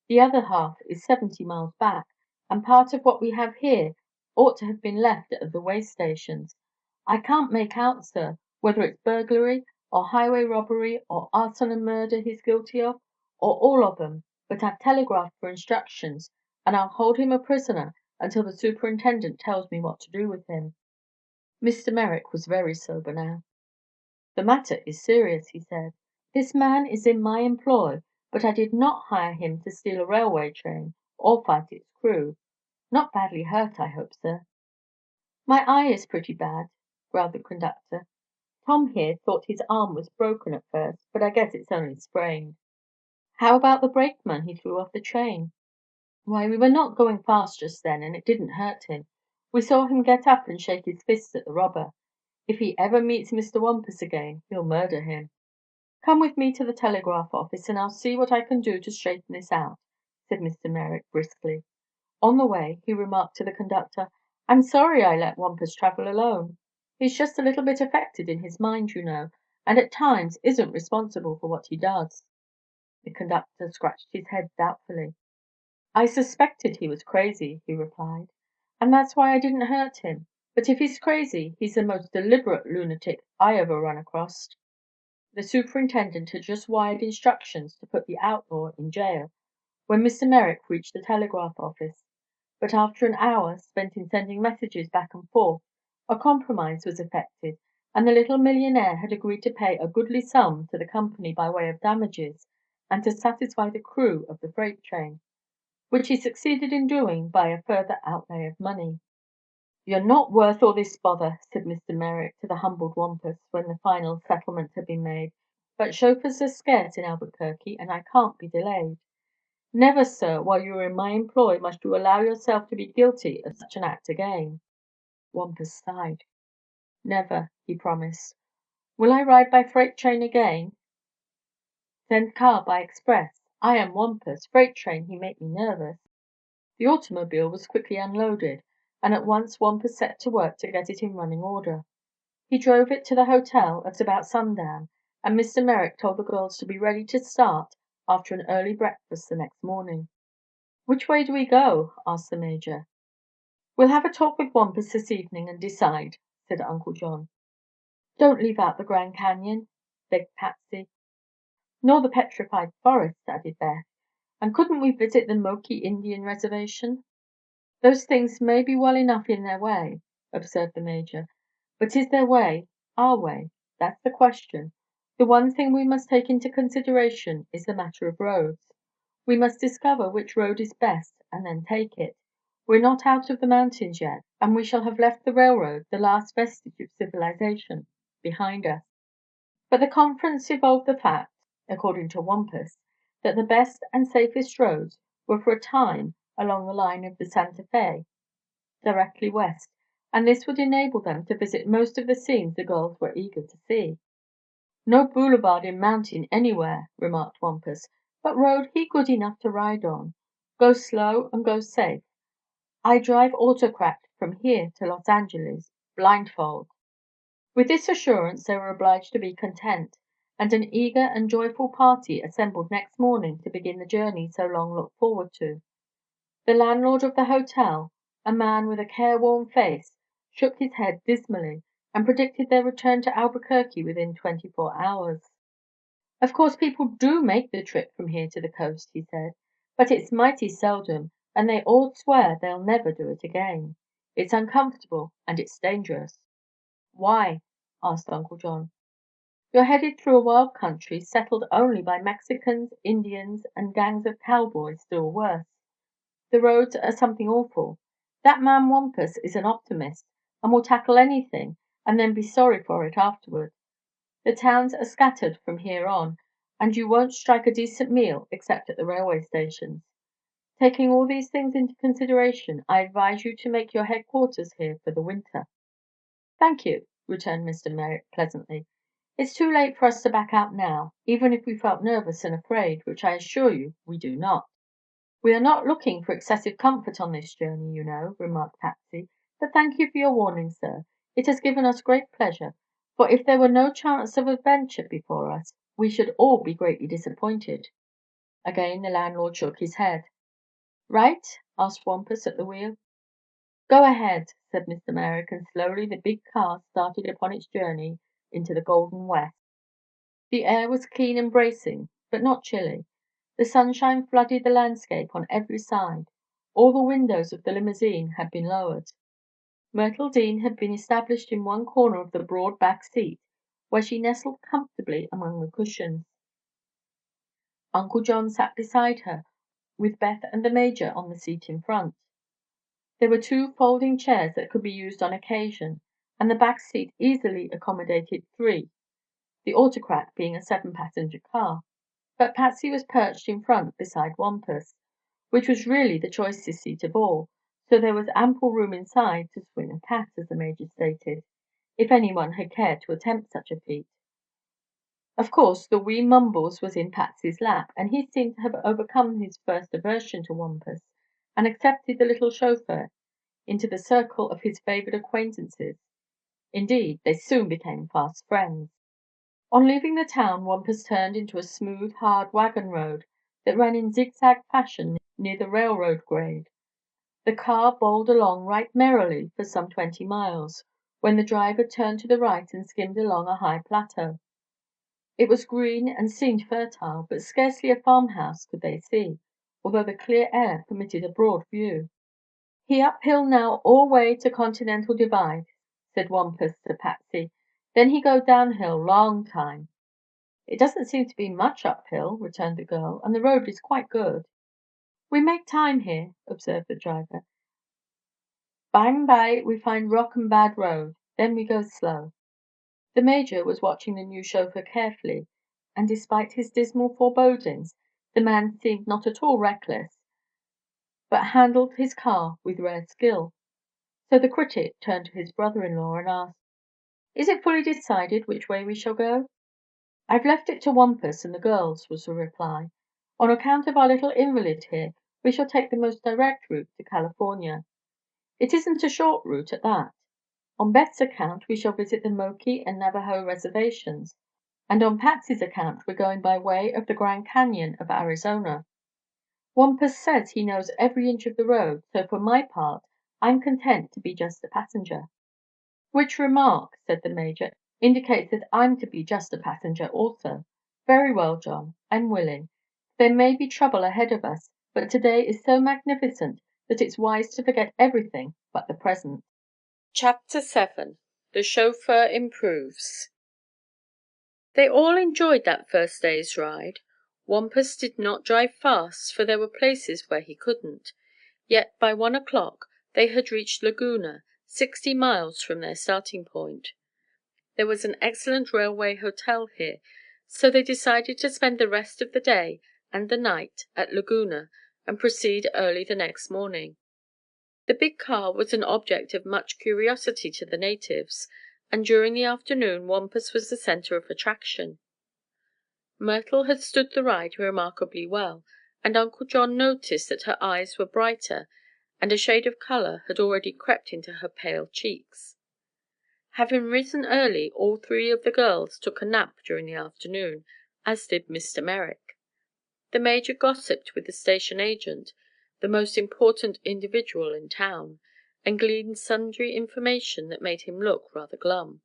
The other half is 70 miles back, and part of what we have here ought to have been left at the way stations. I can't make out, sir, whether it's burglary or highway robbery or arson and murder he's guilty of, or all of 'em, but I've telegraphed for instructions, and I'll hold him a prisoner until the superintendent tells me what to do with him." Mr. Merrick was very sober now. "The matter is serious," he said. "This man is in my employ, but I did not hire him to steal a railway train or fight its crew. Not badly hurt, I hope, sir?" "My eye is pretty bad," growled the conductor. "Tom here thought his arm was broken at first, but I guess it's only sprained." "How about the brakeman he threw off the train?" "Why, we were not going fast just then, and it didn't hurt him. We saw him get up and shake his fist at the robber. If he ever meets Mr. Wampus again, he'll murder him." "Come with me to the telegraph office and I'll see what I can do to straighten this out," said Mr. Merrick briskly. On the way he remarked to the conductor: "I'm sorry I let Wampus travel alone. He's just a little bit affected in his mind, you know, and at times isn't responsible for what he does." The conductor scratched his head doubtfully. "I suspected he was crazy," he replied, "and that's why I didn't hurt him. But if he's crazy, he's the most deliberate lunatic I ever run across." The superintendent had just wired instructions to put the outlaw in jail when Mr. Merrick reached the telegraph office. But after an hour spent in sending messages back and forth, a compromise was effected, and the little millionaire had agreed to pay a goodly sum to the company by way of damages and to satisfy the crew of the freight train, which he succeeded in doing by a further outlay of money. "You're not worth all this bother," said Mr. Merrick to the humbled Wampus when the final settlement had been made. "But chauffeurs are scarce in Albuquerque, and I can't be delayed. Never, sir, while you are in my employ, must you allow yourself to be guilty of such an act again." Wampus sighed. "Never," he promised. "Will I ride by freight train again?" "Send car by express. I am Wampus. Freight train he make me nervous." The automobile was quickly unloaded, and at once Wampus set to work to get it in running order. He drove it to the hotel at about sundown, and Mr. Merrick told the girls to be ready to start after an early breakfast the next morning. "Which way do we go?" asked the Major. "We'll have a talk with Wampus this evening and decide," said Uncle John. "Don't leave out the Grand Canyon," begged Patsy. "Nor the Petrified Forest," added Beth. "And couldn't we visit the Moki Indian Reservation?" "Those things may be well enough in their way," observed the Major, "but is their way our way? That's the question. The one thing we must take into consideration is the matter of roads. We must discover which road is best and then take it. We're not out of the mountains yet, and we shall have left the railroad, the last vestige of civilization, behind us." But the conference evolved the fact, according to Wampus, that the best and safest roads were for a time along the line of the Santa Fe, directly west, and this would enable them to visit most of the scenes the girls were eager to see. "No boulevard in mountain anywhere," remarked Wampus, "but road he good enough to ride on. Go slow and go safe. I drive autocrat from here to Los Angeles, blindfold." With this assurance they were obliged to be content, and an eager and joyful party assembled next morning to begin the journey so long looked forward to. The landlord of the hotel, a man with a careworn face, shook his head dismally and predicted their return to Albuquerque within 24 hours. "Of course people do make the trip from here to the coast," he said, "but it's mighty seldom, and they all swear they'll never do it again. It's uncomfortable and it's dangerous." "Why?" asked Uncle John. "You're headed through a wild country settled only by Mexicans, Indians, and gangs of cowboys still worse. The roads are something awful. That man Wampus is an optimist, and will tackle anything and then be sorry for it afterward. The towns are scattered from here on, and you won't strike a decent meal except at the railway stations. Taking all these things into consideration, I advise you to make your headquarters here for the winter." "Thank you," returned Mr. Merrick pleasantly. "It's too late for us to back out now, even if we felt nervous and afraid, which I assure you we do not." "We are not looking for excessive comfort on this journey, you know," remarked Patsy. "But thank you for your warning, sir. It has given us great pleasure, for if there were no chance of adventure before us, we should all be greatly disappointed." Again the landlord shook his head. "Right?" asked Wampus at the wheel. "Go ahead," said Mr. Merrick, and slowly the big car started upon its journey into the golden west. The air was keen and bracing, but not chilly. The sunshine flooded the landscape on every side. All the windows of the limousine had been lowered. Myrtle Dean had been established in one corner of the broad back seat, where she nestled comfortably among the cushions. Uncle John sat beside her, with Beth and the Major on the seat in front. There were two folding chairs that could be used on occasion, and the back seat easily accommodated three, the Autocrat being a 7-passenger car. But Patsy was perched in front beside Wampus, which was really the choicest seat of all, so there was ample room inside to swing a cat, as the Major stated, if anyone had cared to attempt such a feat. Of course, the wee Mumbles was in Patsy's lap, and he seemed to have overcome his first aversion to Wampus and accepted the little chauffeur into the circle of his favored acquaintances. Indeed, they soon became fast friends. On leaving the town Wampus turned into a smooth, hard wagon road that ran in zigzag fashion near the railroad grade. The car bowled along right merrily for some 20 miles, when the driver turned to the right and skimmed along a high plateau. It was green and seemed fertile, but scarcely a farmhouse could they see, although the clear air permitted a broad view. "He uphill now all way to Continental Divide," said Wampus to Patsy. "Then he go downhill long time." "It doesn't seem to be much uphill," returned the girl, "and the road is quite good." "We make time here," observed the driver. "Bimeby we find rock and bad road. Then we go slow." The Major was watching the new chauffeur carefully, and despite his dismal forebodings, the man seemed not at all reckless, but handled his car with rare skill. So the critic turned to his brother-in-law and asked: "Is it fully decided which way we shall go?" "I've left it to Wampus and the girls," was the reply. "On account of our little invalid here, we shall take the most direct route to California. It isn't a short route at that. On Beth's account we shall visit the Moki and Navajo reservations, and on Patsy's account we're going by way of the Grand Canyon of Arizona. Wampus says he knows every inch of the road, so for my part I'm content to be just a passenger." "Which remark," said the Major, "indicates that I'm to be just a passenger also. Very well, John, I'm willing. There may be trouble ahead of us, but today is so magnificent that it's wise to forget everything but the present." Chapter 7: The Chauffeur Improves. They all enjoyed that first day's ride. Wampus did not drive fast, for there were places where he couldn't. Yet by 1 o'clock they had reached Laguna, 60 miles from their starting point. There was an excellent railway hotel here, so they decided to spend the rest of the day and the night at Laguna and proceed early the next morning. The big car was an object of much curiosity to the natives, and during the afternoon Wampus was the center of attraction. Myrtle had stood the ride remarkably well, and Uncle John noticed that her eyes were brighter and a shade of color had already crept into her pale cheeks. Having risen early, all three of the girls took a nap during the afternoon, as did Mr. Merrick. The Major gossiped with the station agent, the most important individual in town, and gleaned sundry information that made him look rather glum.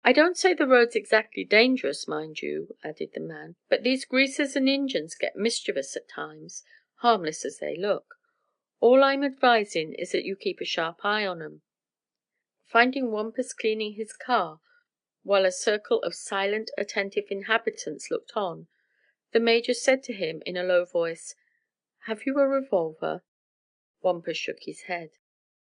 "I don't say the road's exactly dangerous, mind you," added the man, "but these greasers and Injuns get mischievous at times, harmless as they look. All I'm advisin' is that you keep a sharp eye on 'em." Finding Wampus cleaning his car, while a circle of silent, attentive inhabitants looked on, the Major said to him in a low voice: "Have you a revolver?" Wampus shook his head.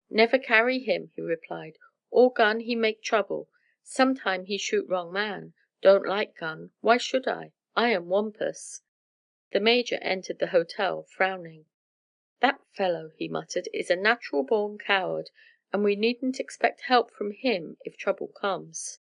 "Never carry him," he replied. "All gun he make trouble. Sometime he shoot wrong man. Don't like gun. Why should I? I am Wampus." The Major entered the hotel, frowning. "That fellow," he muttered, "is a natural born coward, and we needn't expect help from him if trouble comes."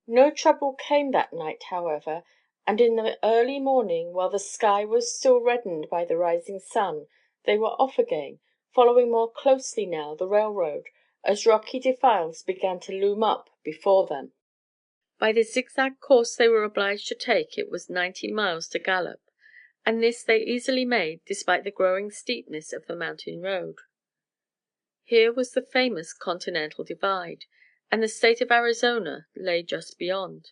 No trouble came that night, however, and in the early morning, while the sky was still reddened by the rising sun, they were off again, following more closely now the railroad, as rocky defiles began to loom up before them. By the zigzag course they were obliged to take it was 90 miles to Gallup, and this they easily made despite the growing steepness of the mountain road. Here was the famous Continental Divide, and the state of Arizona lay just beyond.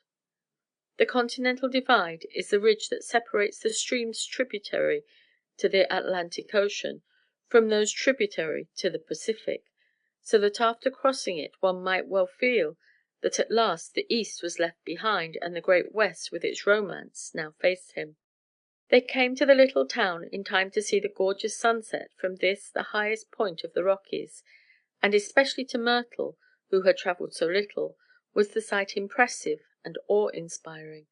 The Continental Divide is the ridge that separates the streams tributary to the Atlantic Ocean from those tributary to the Pacific, so that after crossing it one might well feel that at last the East was left behind and the great West with its romance now faced him. They came to the little town in time to see the gorgeous sunset from this the highest point of the Rockies, and especially to Myrtle, who had traveled so little, was the sight impressive and awe-inspiring.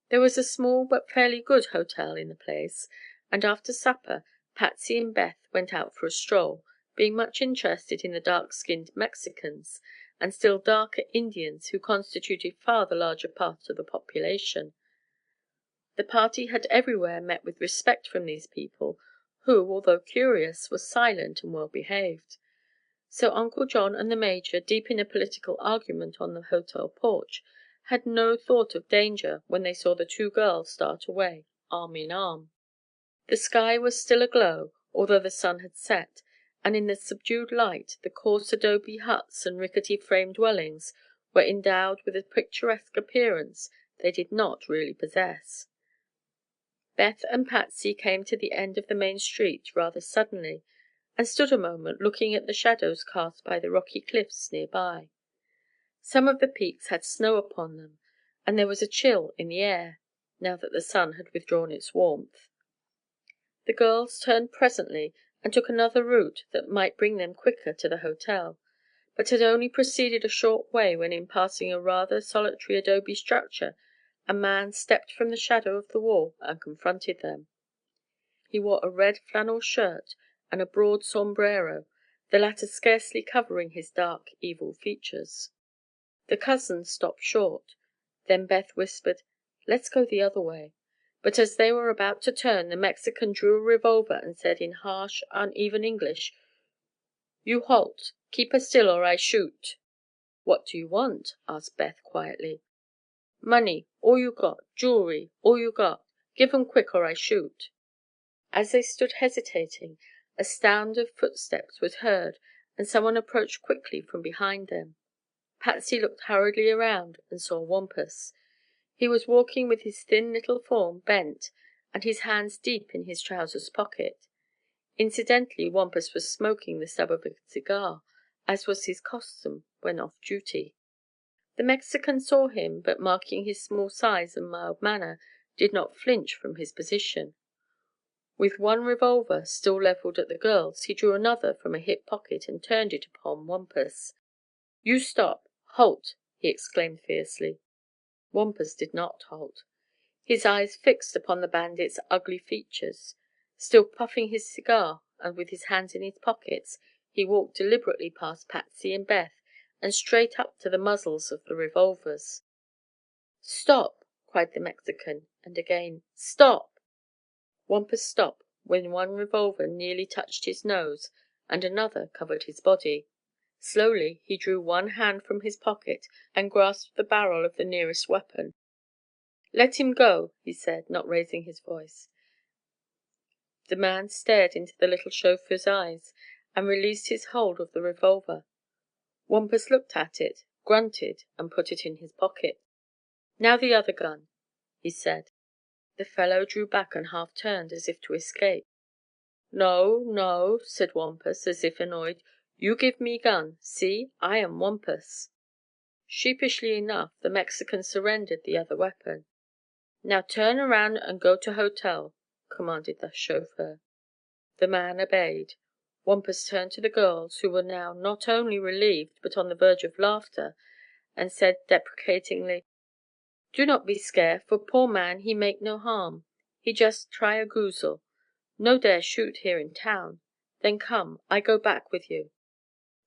There was a small but fairly good hotel in the place, and after supper Patsy and Beth went out for a stroll, being much interested in the dark-skinned Mexicans and still darker Indians who constituted far the larger part of the population. The party had everywhere met with respect from these people, who, although curious, were silent and well behaved. So Uncle John and the Major, deep in a political argument on the hotel porch, had no thought of danger when they saw the two girls start away, arm in arm. The sky was still aglow, although the sun had set, and in the subdued light the coarse adobe huts and rickety frame dwellings were endowed with a picturesque appearance they did not really possess. Beth and Patsy came to the end of the main street rather suddenly, and stood a moment looking at the shadows cast by the rocky cliffs near by. Some of the peaks had snow upon them, and there was a chill in the air, now that the sun had withdrawn its warmth. The girls turned presently and took another route that might bring them quicker to the hotel, but had only proceeded a short way when in passing a rather solitary adobe structure a man stepped from the shadow of the wall and confronted them. He wore a red flannel shirt and a broad sombrero, the latter scarcely covering his dark, evil features. The cousins stopped short. Then Beth whispered, "Let's go the other way." But as they were about to turn, the Mexican drew a revolver and said in harsh, uneven English, "You halt. Keep still or I shoot." "What do you want?" asked Beth quietly. "Money. All you got. Jewelry. All you got. Give 'em quick or I shoot." As they stood hesitating, a sound of footsteps was heard and someone approached quickly from behind them. Patsy looked hurriedly around and saw Wampus. He was walking with his thin little form bent and his hands deep in his trousers pocket. Incidentally, Wampus was smoking the stub of a cigar, as was his custom when off duty. The Mexican saw him, but marking his small size and mild manner, did not flinch from his position. With one revolver still leveled at the girls, he drew another from a hip pocket and turned it upon Wampus. "You stop! Halt!" he exclaimed fiercely. Wampus did not halt. His eyes fixed upon the bandit's ugly features. Still puffing his cigar and with his hands in his pockets, he walked deliberately past Patsy and Beth and straight up to the muzzles of the revolvers. "Stop!" cried the Mexican, and again, "Stop!" Wampus stopped when one revolver nearly touched his nose and another covered his body. Slowly he drew one hand from his pocket and grasped the barrel of the nearest weapon. "Let him go," he said, not raising his voice. The man stared into the little chauffeur's eyes and released his hold of the revolver. Wampus looked at it, grunted, and put it in his pocket. "Now the other gun," he said. The fellow drew back and half turned, as if to escape. "No, no," said Wampus, as if annoyed. You give me gun. See, I am Wampus." Sheepishly enough, the Mexican surrendered the other weapon. "Now turn around and go to hotel," commanded the chauffeur. The man obeyed. Wampus turned to the girls, who were now not only relieved but on the verge of laughter, and said deprecatingly: "Do not be scare, for poor man he make no harm. He just try a goozle. No dare shoot here in town. Then come, I go back with you."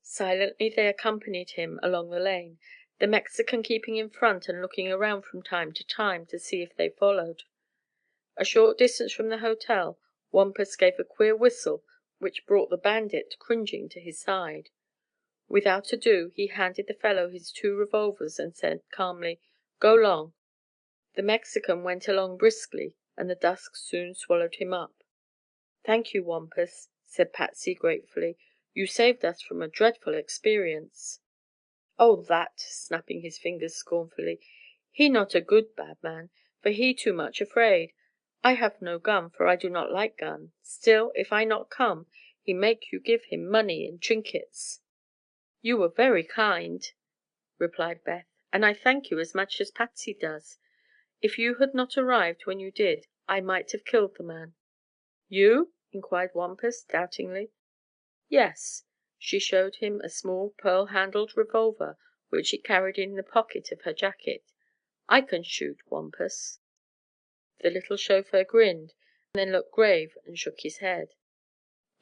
Silently they accompanied him along the lane, the Mexican keeping in front and looking around from time to time to see if they followed. A short distance from the hotel Wampus gave a queer whistle which brought the bandit cringing to his side. Without ado he handed the fellow his 2 revolvers and said calmly: "Go 'long." The Mexican went along briskly and the dusk soon swallowed him up. "Thank you, Wampus," said Patsy gratefully. "You saved us from a dreadful experience." "Oh, that!" snapping his fingers scornfully. "He not a good bad man, for he too much afraid. I have no gun, for I do not like gun. Still, if I not come, he make you give him money and trinkets." "You were very kind," replied Beth, "and I thank you as much as Patsy does. If you had not arrived when you did I might have killed the man." "You?" inquired Wampus, doubtingly. "Yes." She showed him a small pearl handled revolver which she carried in the pocket of her jacket. "I can shoot, Wampus." The little chauffeur grinned, then looked grave and shook his head.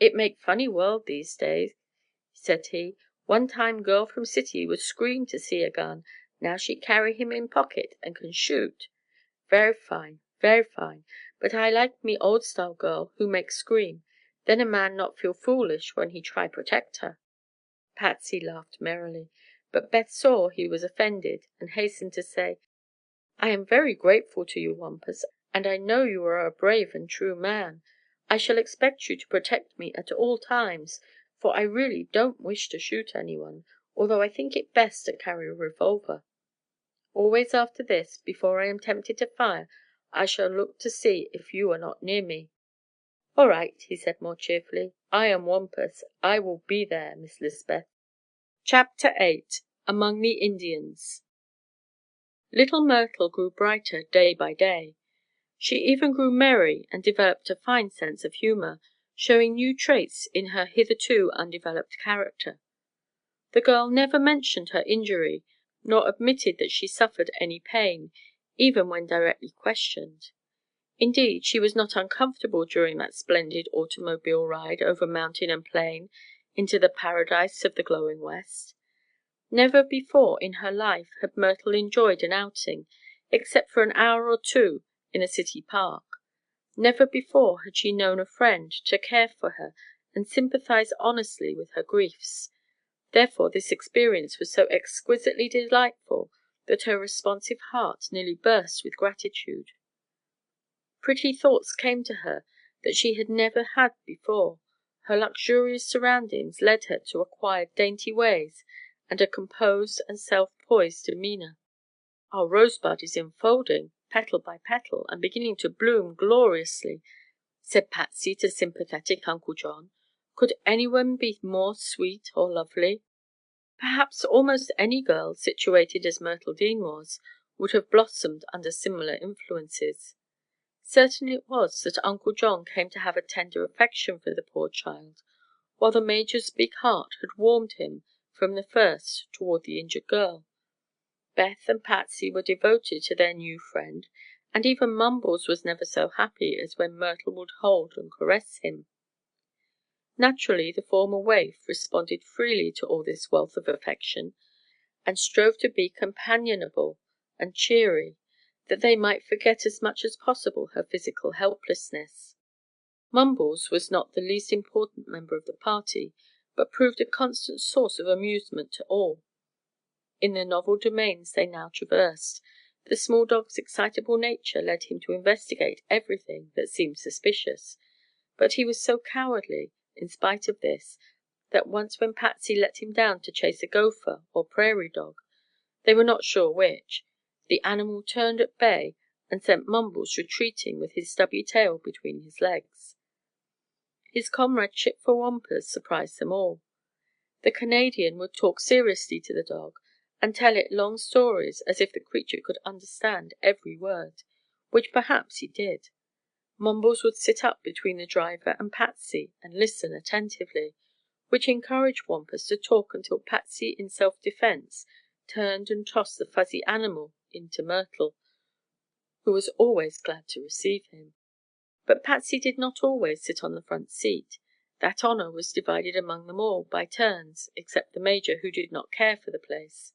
"It make funny world these days," said he. "One time girl from city would scream to see a gun. Now she carry him in pocket and can shoot. Ver' fine, ver' fine. But I like me old style girl who make scream. Then a man not feel foolish when he try protect her." Patsy laughed merrily, but Beth saw he was offended and hastened to say: "I am very grateful to you, Wampus, and I know you are a brave and true man. I shall expect you to protect me at all times, for I really don't wish to shoot anyone, although I think it best to carry a revolver. Always after this, before I am tempted to fire, I shall look to see if you are not near me." "All right," he said more cheerfully. "I am Wampus. I will be there, Miss 'Lisbeth." Chapter 8: Among the Indians. Little Myrtle grew brighter day by day. She even grew merry and developed a fine sense of humor, showing new traits in her hitherto undeveloped character. The girl never mentioned her injury, nor admitted that she suffered any pain, even when directly questioned. Indeed, she was not uncomfortable during that splendid automobile ride over mountain and plain into the paradise of the glowing West. Never before in her life had Myrtle enjoyed an outing, except for an hour or two in a city park. Never before had she known a friend to care for her and sympathize honestly with her griefs. Therefore this experience was so exquisitely delightful that her responsive heart nearly burst with gratitude. Pretty thoughts came to her that she had never had before. Her luxurious surroundings led her to acquire dainty ways and a composed and self-poised demeanor. "Our rosebud is unfolding, petal by petal, and beginning to bloom gloriously," said Patsy to sympathetic Uncle John. "Could anyone be more sweet or lovely?" Perhaps almost any girl, situated as Myrtle Dean was, would have blossomed under similar influences. Certain it was that Uncle John came to have a tender affection for the poor child, while the major's big heart had warmed him from the first toward the injured girl. Beth and Patsy were devoted to their new friend, and even Mumbles was never so happy as when Myrtle would hold and caress him. Naturally, the former waif responded freely to all this wealth of affection, and strove to be companionable and cheery, that they might forget as much as possible her physical helplessness. Mumbles was not the least important member of the party, but proved a constant source of amusement to all. In the novel domains they now traversed, the small dog's excitable nature led him to investigate everything that seemed suspicious, but he was so cowardly, in spite of this, that once when Patsy let him down to chase a gopher or prairie dog, they were not sure which, the animal turned at bay and sent Mumbles retreating with his stubby tail between his legs. His comradeship for Wampus surprised them all. The Canadian would talk seriously to the dog, and tell it long stories as if the creature could understand every word, which perhaps he did. Mumbles would sit up between the driver and Patsy and listen attentively, which encouraged Wampus to talk until Patsy, in self-defense, turned and tossed the fuzzy animal into Myrtle, who was always glad to receive him. But Patsy did not always sit on the front seat. That honor was divided among them all, by turns, except the Major, who did not care for the place.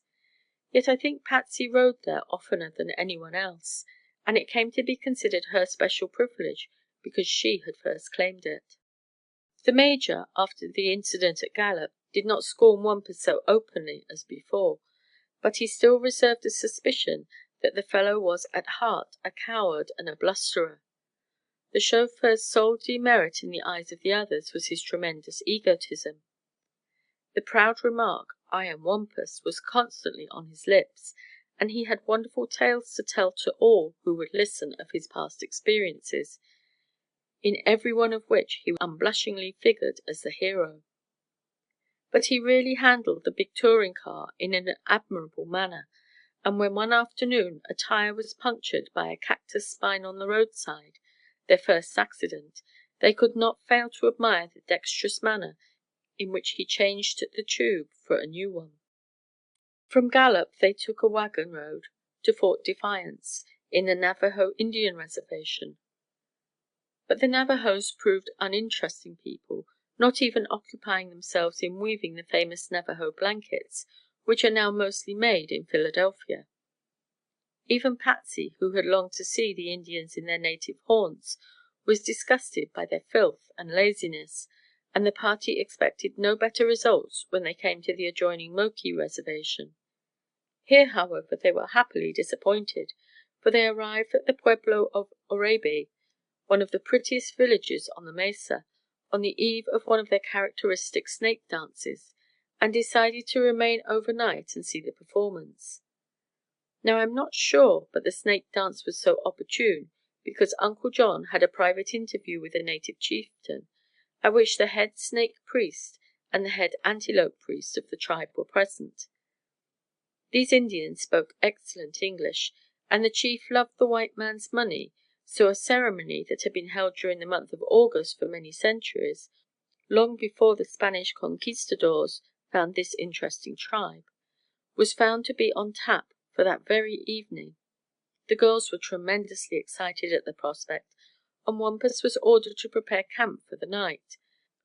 Yet I think Patsy rode there oftener than anyone else, and it came to be considered her special privilege because she had first claimed it. The Major, after the incident at Gallup, did not scorn Wampus so openly as before, but he still reserved a suspicion that the fellow was at heart a coward and a blusterer. The chauffeur's sole demerit in the eyes of the others was his tremendous egotism. The proud remark, "I am Wampus," was constantly on his lips, and he had wonderful tales to tell to all who would listen of his past experiences, in every one of which he unblushingly figured as the hero. But he really handled the big touring car in an admirable manner, and when one afternoon a tire was punctured by a cactus spine on the roadside, their first accident, they could not fail to admire the dexterous manner in which he changed the tube for a new one. From Gallup they took a wagon road to Fort Defiance, in the Navajo Indian Reservation. But the Navajos proved uninteresting people, not even occupying themselves in weaving the famous Navajo blankets, which are now mostly made in Philadelphia. Even Patsy, who had longed to see the Indians in their native haunts, was disgusted by their filth and laziness, and the party expected no better results when they came to the adjoining Moki reservation. Here, however, they were happily disappointed, for they arrived at the pueblo of Oraibi, one of the prettiest villages on the mesa, on the eve of one of their characteristic snake dances, and decided to remain overnight and see the performance. Now, I'm not sure but the snake dance was so opportune because Uncle John had a private interview with a native chieftain, at which the head snake priest and the head antelope priest of the tribe were present. These Indians spoke excellent English, and the chief loved the white man's money, so a ceremony that had been held during the month of August for many centuries, long before the Spanish conquistadors found this interesting tribe, was found to be on tap for that very evening. The girls were tremendously excited at the prospect, and Wampus was ordered to prepare camp for the night,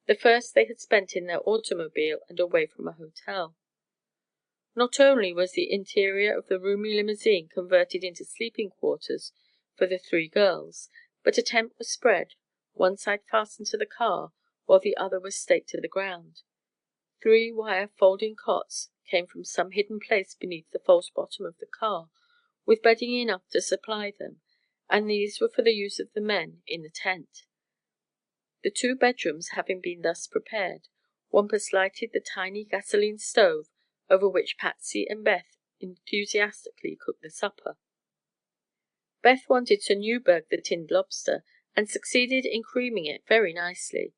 the first they had spent in their automobile and away from a hotel. Not only was the interior of the roomy limousine converted into sleeping quarters for the three girls, but a tent was spread, one side fastened to the car while the other was staked to the ground. 3 wire folding cots came from some hidden place beneath the false bottom of the car, with bedding enough to supply them, and these were for the use of the men in the tent. The 2 bedrooms having been thus prepared, Wampus lighted the tiny gasoline stove over which Patsy and Beth enthusiastically cooked the supper. Beth wanted to Newburg the tinned lobster, and succeeded in creaming it very nicely.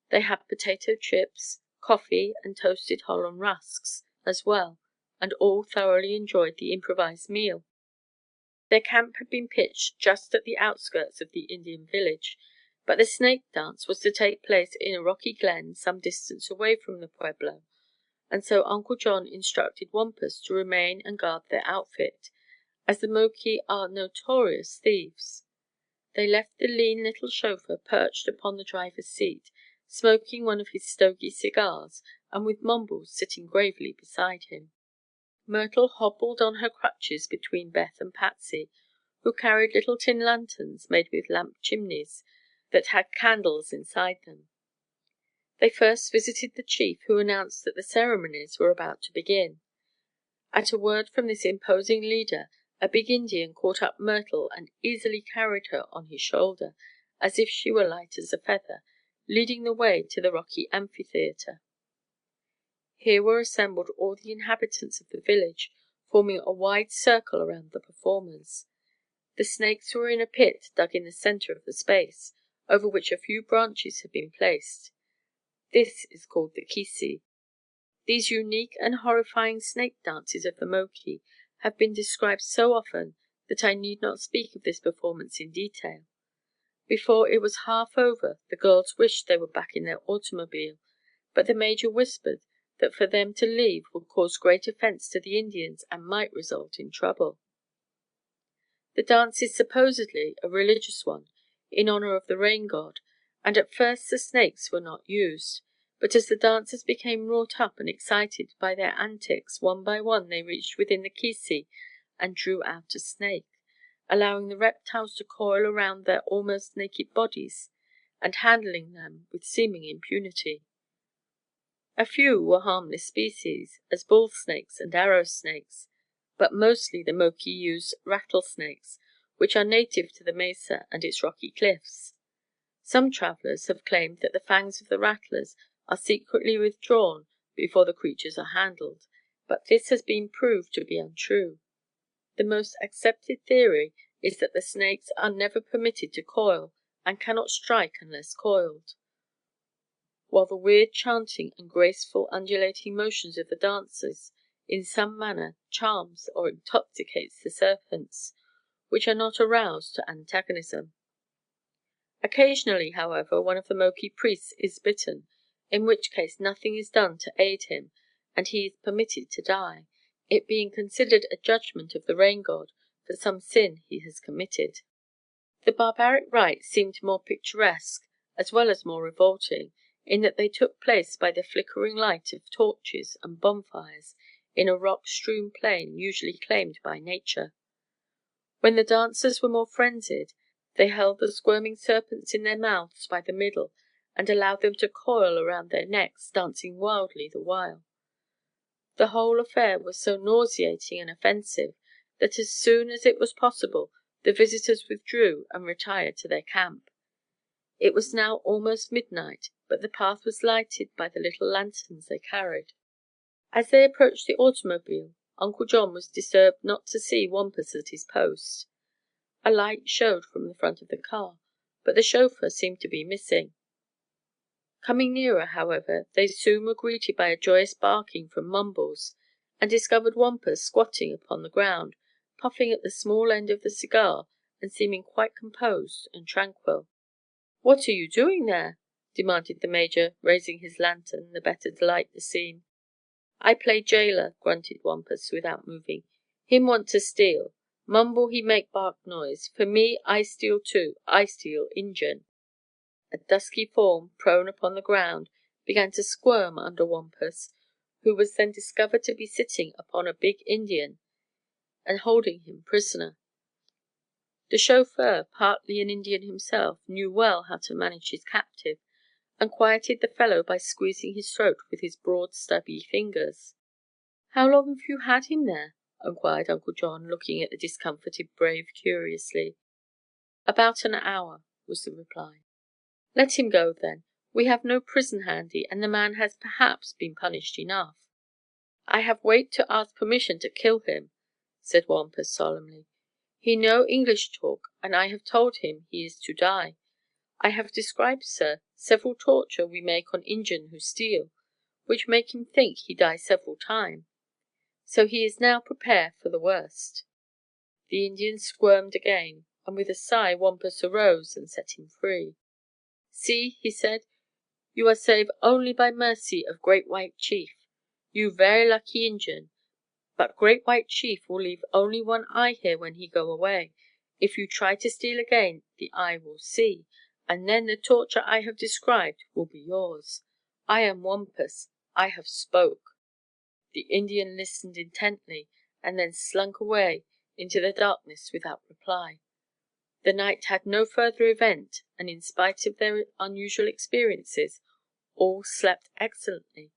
They had potato chips, coffee, and toasted Holland rusks as well, and all thoroughly enjoyed the improvised meal. Their camp had been pitched just at the outskirts of the Indian village, but the snake dance was to take place in a rocky glen some distance away from the pueblo, and so Uncle John instructed Wampus to remain and guard their outfit, as the Moki are notorious thieves. They left the lean little chauffeur perched upon the driver's seat, smoking one of his stogie cigars, and with Mumbles sitting gravely beside him. Myrtle hobbled on her crutches between Beth and Patsy, who carried little tin lanterns made with lamp chimneys that had candles inside them. They first visited the chief, who announced that the ceremonies were about to begin. At a word from this imposing leader, a big Indian caught up Myrtle and easily carried her on his shoulder, as if she were light as a feather, leading the way to the rocky amphitheater. Here were assembled all the inhabitants of the village, forming a wide circle around the performers. The snakes were in a pit dug in the center of the space, over which a few branches had been placed. This is called the kisi. These unique and horrifying snake dances of the Moki have been described so often that I need not speak of this performance in detail. Before it was half over, the girls wished they were back in their automobile, but the Major whispered that for them to leave would cause great offense to the Indians and might result in trouble. The dance is supposedly a religious one, in honor of the rain god, and at first the snakes were not used, but as the dancers became wrought up and excited by their antics, one by one they reached within the kisi and drew out a snake, allowing the reptiles to coil around their almost naked bodies, and handling them with seeming impunity. A few were harmless species, as bull snakes and arrow snakes, but mostly the Moki use rattlesnakes, which are native to the mesa and its rocky cliffs. Some travelers have claimed that the fangs of the rattlers are secretly withdrawn before the creatures are handled, but this has been proved to be untrue. The most accepted theory is that the snakes are never permitted to coil and cannot strike unless coiled, while the weird chanting and graceful undulating motions of the dancers in some manner charms or intoxicates the serpents, which are not aroused to antagonism. Occasionally, however, one of the Moki priests is bitten, in which case nothing is done to aid him, and he is permitted to die, it being considered a judgment of the rain god for some sin he has committed. The barbaric rites seemed more picturesque, as well as more revolting, in that they took place by the flickering light of torches and bonfires in a rock-strewn plain usually claimed by nature. When the dancers were more frenzied, they held the squirming serpents in their mouths by the middle and allowed them to coil around their necks, dancing wildly the while. The whole affair was so nauseating and offensive that as soon as it was possible the visitors withdrew and retired to their camp. It was now almost midnight, but the path was lighted by the little lanterns they carried. As they approached the automobile, Uncle John was disturbed not to see Wampus at his post. A light showed from the front of the car, but the chauffeur seemed to be missing. Coming nearer, however, they soon were greeted by a joyous barking from Mumbles, and discovered Wampus squatting upon the ground, puffing at the small end of the cigar and seeming quite composed and tranquil. "What are you doing there?" demanded the Major, raising his lantern the better to light the scene. "I play jailer," grunted Wampus, without moving. "Him want to steal. Mumble he make bark noise. For me, I steal too. I steal Injun." A dusky form, prone upon the ground, began to squirm under Wampus, who was then discovered to be sitting upon a big Indian and holding him prisoner. The chauffeur, partly an Indian himself, knew well how to manage his captive, and quieted the fellow by squeezing his throat with his broad, stubby fingers. "How long have you had him there?" inquired Uncle John, looking at the discomfited brave curiously. "About an hour," was the reply. "Let him go, then. We have no prison handy, and the man has perhaps been punished enough." "I have wait to ask permission to kill him," said Wampus solemnly. "He know English talk, and I have told him he is to die. I have described, sir, several torture we make on Injun who steal, which make him think he die several time. So he is now prepare for the worst." The Indian squirmed again, and with a sigh Wampus arose and set him free. "See," he said, "you are save only by mercy of Great White Chief. You very lucky Injun. But Great White Chief will leave only one eye here when he go away. If you try to steal again, the eye will see, and then the torture I have described will be yours. I am Wampus. I have spoke." The Indian listened intently, and then slunk away into the darkness without reply. The night had no further event, and in spite of their unusual experiences, all slept excellently,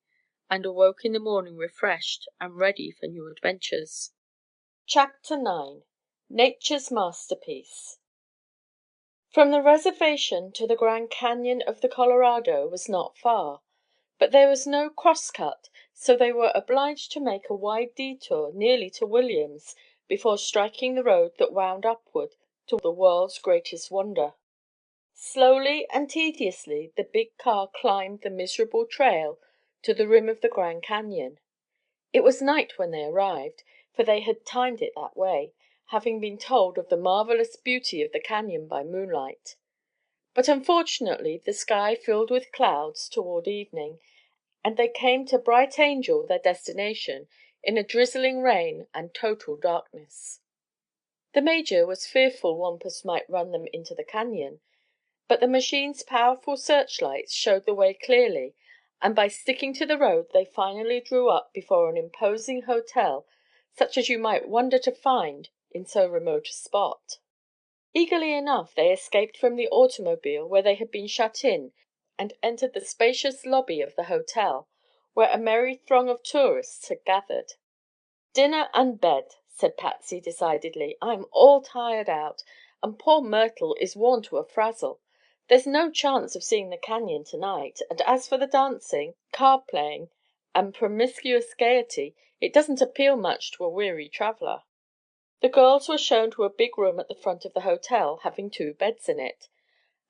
and awoke in the morning refreshed and ready for new adventures. Chapter 9. Nature's Masterpiece. From the reservation to the Grand Canyon of the Colorado was not far, but there was no crosscut, so they were obliged to make a wide detour nearly to Williams before striking the road that wound upward to the world's greatest wonder. Slowly and tediously the big car climbed the miserable trail to the rim of the Grand Canyon. It was night when they arrived, for they had timed it that way, having been told of the marvelous beauty of the canyon by moonlight. But unfortunately the sky filled with clouds toward evening, and they came to Bright Angel, their destination, in a drizzling rain and total darkness. The Major was fearful Wampus might run them into the canyon, but the machine's powerful searchlights showed the way clearly, and by sticking to the road they finally drew up before an imposing hotel such as you might wonder to find in so remote a spot. Eagerly enough they escaped from the automobile where they had been shut in and entered the spacious lobby of the hotel, where a merry throng of tourists had gathered. "Dinner and bed," said Patsy, decidedly. "I'm all tired out, and poor Myrtle is worn to a frazzle. There's no chance of seeing the canyon to night, and as for the dancing, card playing and promiscuous gaiety, it doesn't appeal much to a weary traveler." The girls were shown to a big room at the front of the hotel, having 2 beds in it.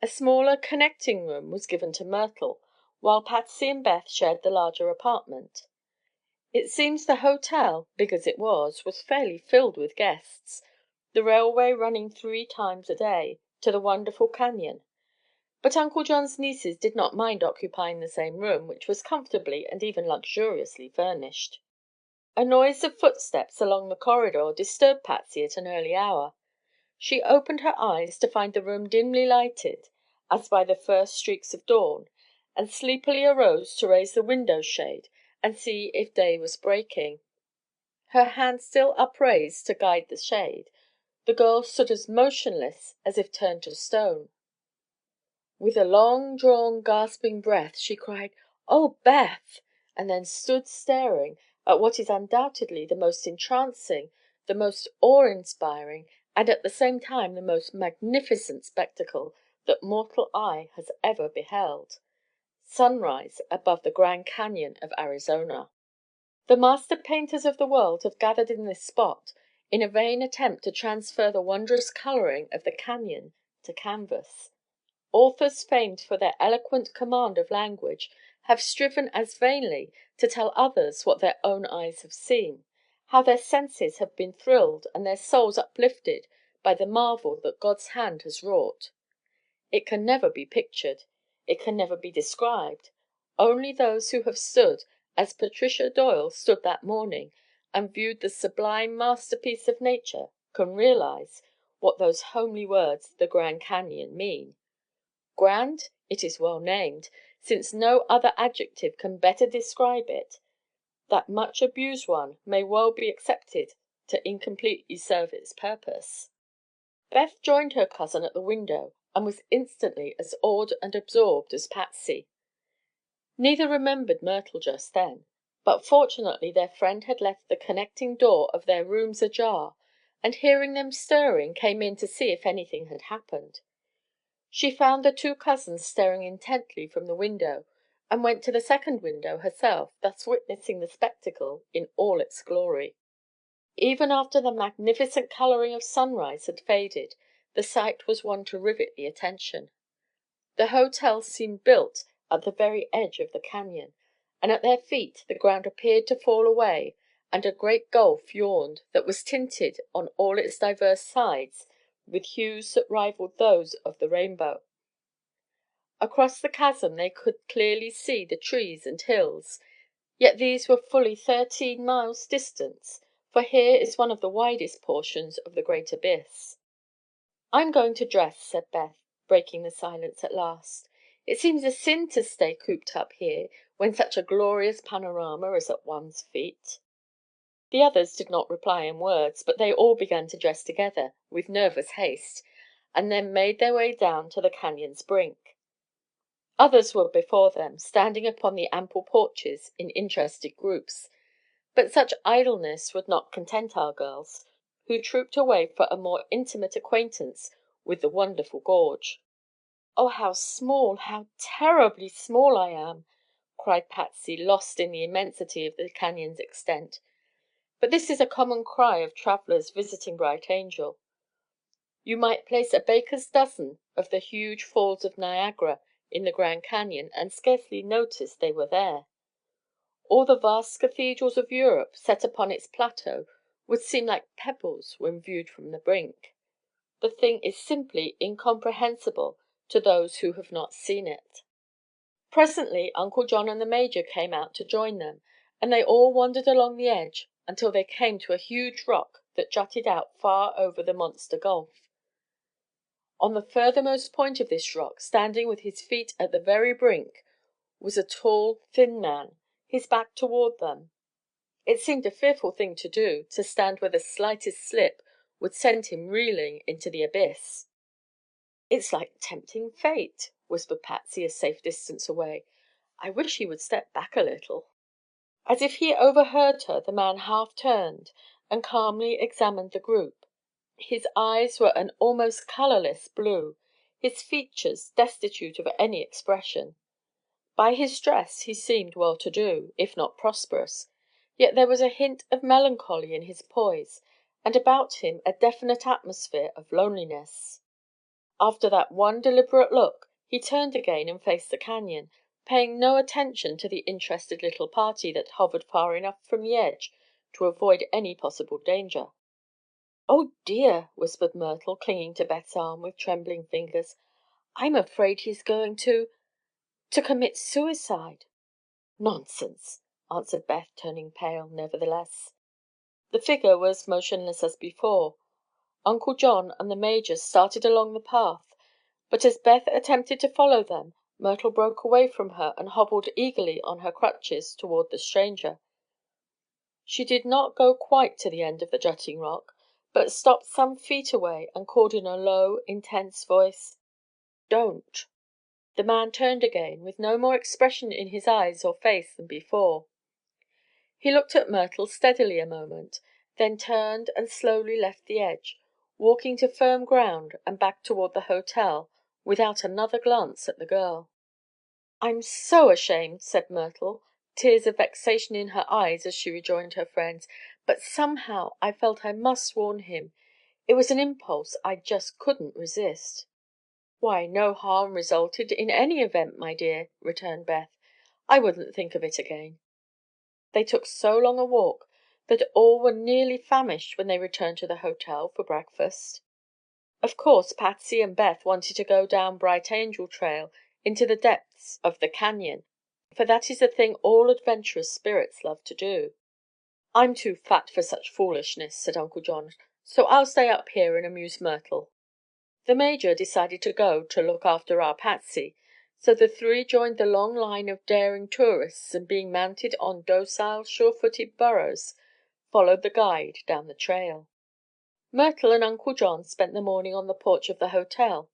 A smaller connecting room was given to Myrtle, while Patsy and Beth shared the larger apartment. It seems the hotel, big as it was fairly filled with guests, the railway running 3 times a day to the wonderful canyon. But Uncle John's nieces did not mind occupying the same room, which was comfortably and even luxuriously furnished. A noise of footsteps along the corridor disturbed Patsy at an early hour. She opened her eyes to find the room dimly lighted as by the first streaks of dawn, and sleepily arose to raise the window shade and see if day was breaking. Her hand still upraised to guide the shade, the girl stood as motionless as if turned to stone. With a long drawn, gasping breath she cried, "Oh, Beth!" and then stood staring at what is undoubtedly the most entrancing, the most awe-inspiring, and at the same time the most magnificent spectacle that mortal eye has ever beheld: sunrise above the Grand Canyon of Arizona. The master painters of the world have gathered in this spot in a vain attempt to transfer the wondrous coloring of the canyon to canvas. Authors famed for their eloquent command of language have striven as vainly to tell others what their own eyes have seen, how their senses have been thrilled and their souls uplifted by the marvel that God's hand has wrought. It can never be pictured. It can never be described. Only those who have stood, as Patricia Doyle stood that morning, and viewed the sublime masterpiece of nature, can realize what those homely words, "the Grand Canyon," mean. Grand? It is well named, since no other adjective can better describe it. That much abused one may well be accepted to incompletely serve its purpose. Beth joined her cousin at the window and was instantly as awed and absorbed as Patsy. Neither remembered Myrtle just then, but fortunately their friend had left the connecting door of their rooms ajar, and hearing them stirring came in to see if anything had happened. She found the 2 cousins staring intently from the window, and went to the second window herself, thus witnessing the spectacle in all its glory. Even after the magnificent coloring of sunrise had faded, the sight was one to rivet the attention. The hotel seemed built at the very edge of the canyon, and at their feet the ground appeared to fall away and a great gulf yawned that was tinted on all its diverse sides with hues that rivaled those of the rainbow. Across the chasm they could clearly see the trees and hills, yet these were fully 13 miles distant, for here is one of the widest portions of the great abyss. "I'm going to dress," said Beth, breaking the silence at last. "It seems a sin to stay cooped up here when such a glorious panorama is at one's feet." The others did not reply in words, but they all began to dress together, with nervous haste, and then made their way down to the canyon's brink. Others were before them, standing upon the ample porches in interested groups, but such idleness would not content our girls, who trooped away for a more intimate acquaintance with the wonderful gorge. "Oh, how small, how terribly small I am!" cried Patsy, lost in the immensity of the canyon's extent. But this is a common cry of travelers visiting Bright Angel. You might place a baker's dozen of the huge falls of Niagara in the Grand Canyon and scarcely notice they were there. All the vast cathedrals of Europe set upon its plateau would seem like pebbles when viewed from the brink. The thing is simply incomprehensible to those who have not seen it. Presently Uncle John and the Major came out to join them, and they all wandered along the edge until they came to a huge rock that jutted out far over the monster gulf. On the furthermost point of this rock, standing with his feet at the very brink, was a tall, thin man, his back toward them. It seemed a fearful thing to do, to stand where the slightest slip would send him reeling into the abyss. "It's like tempting fate," whispered Patsy a safe distance away. "I wish he would step back a little." As if he overheard her, the man half turned and calmly examined the group. His eyes were an almost colorless blue, his features destitute of any expression. By his dress he seemed well to do, if not prosperous, yet there was a hint of melancholy in his poise, and about him a definite atmosphere of loneliness. After that one deliberate look, he turned again and faced the canyon, paying no attention to the interested little party that hovered far enough from the edge to avoid any possible danger. "Oh, dear!" whispered Myrtle, clinging to Beth's arm with trembling fingers. "I'm afraid he's going to commit suicide." "Nonsense!" answered Beth, turning pale, nevertheless. The figure was motionless as before. Uncle John and the Major started along the path, but as Beth attempted to follow them, Myrtle broke away from her and hobbled eagerly on her crutches toward the stranger. She did not go quite to the end of the jutting rock, but stopped some feet away and called in a low, intense voice: "Don't!" The man turned again, with no more expression in his eyes or face than before. He looked at Myrtle steadily a moment, then turned and slowly left the edge, walking to firm ground and back toward the hotel without another glance at the girl. "I'm so ashamed," said Myrtle, tears of vexation in her eyes as she rejoined her friends, "but somehow I felt I must warn him. It was an impulse I just couldn't resist." "Why, no harm resulted in any event, my dear," returned Beth. "I wouldn't think of it again." They took so long a walk that all were nearly famished when they returned to the hotel for breakfast. Of course Patsy and Beth wanted to go down Bright Angel Trail into the depths of the canyon, for that is a thing all adventurous spirits love to do. "I'm too fat for such foolishness," said Uncle John, "so I'll stay up here and amuse Myrtle." The Major decided to go to look after our Patsy, so the three joined the long line of daring tourists and being mounted on docile, sure-footed burros, followed the guide down the trail. Myrtle and Uncle John spent the morning on the porch of the hotel.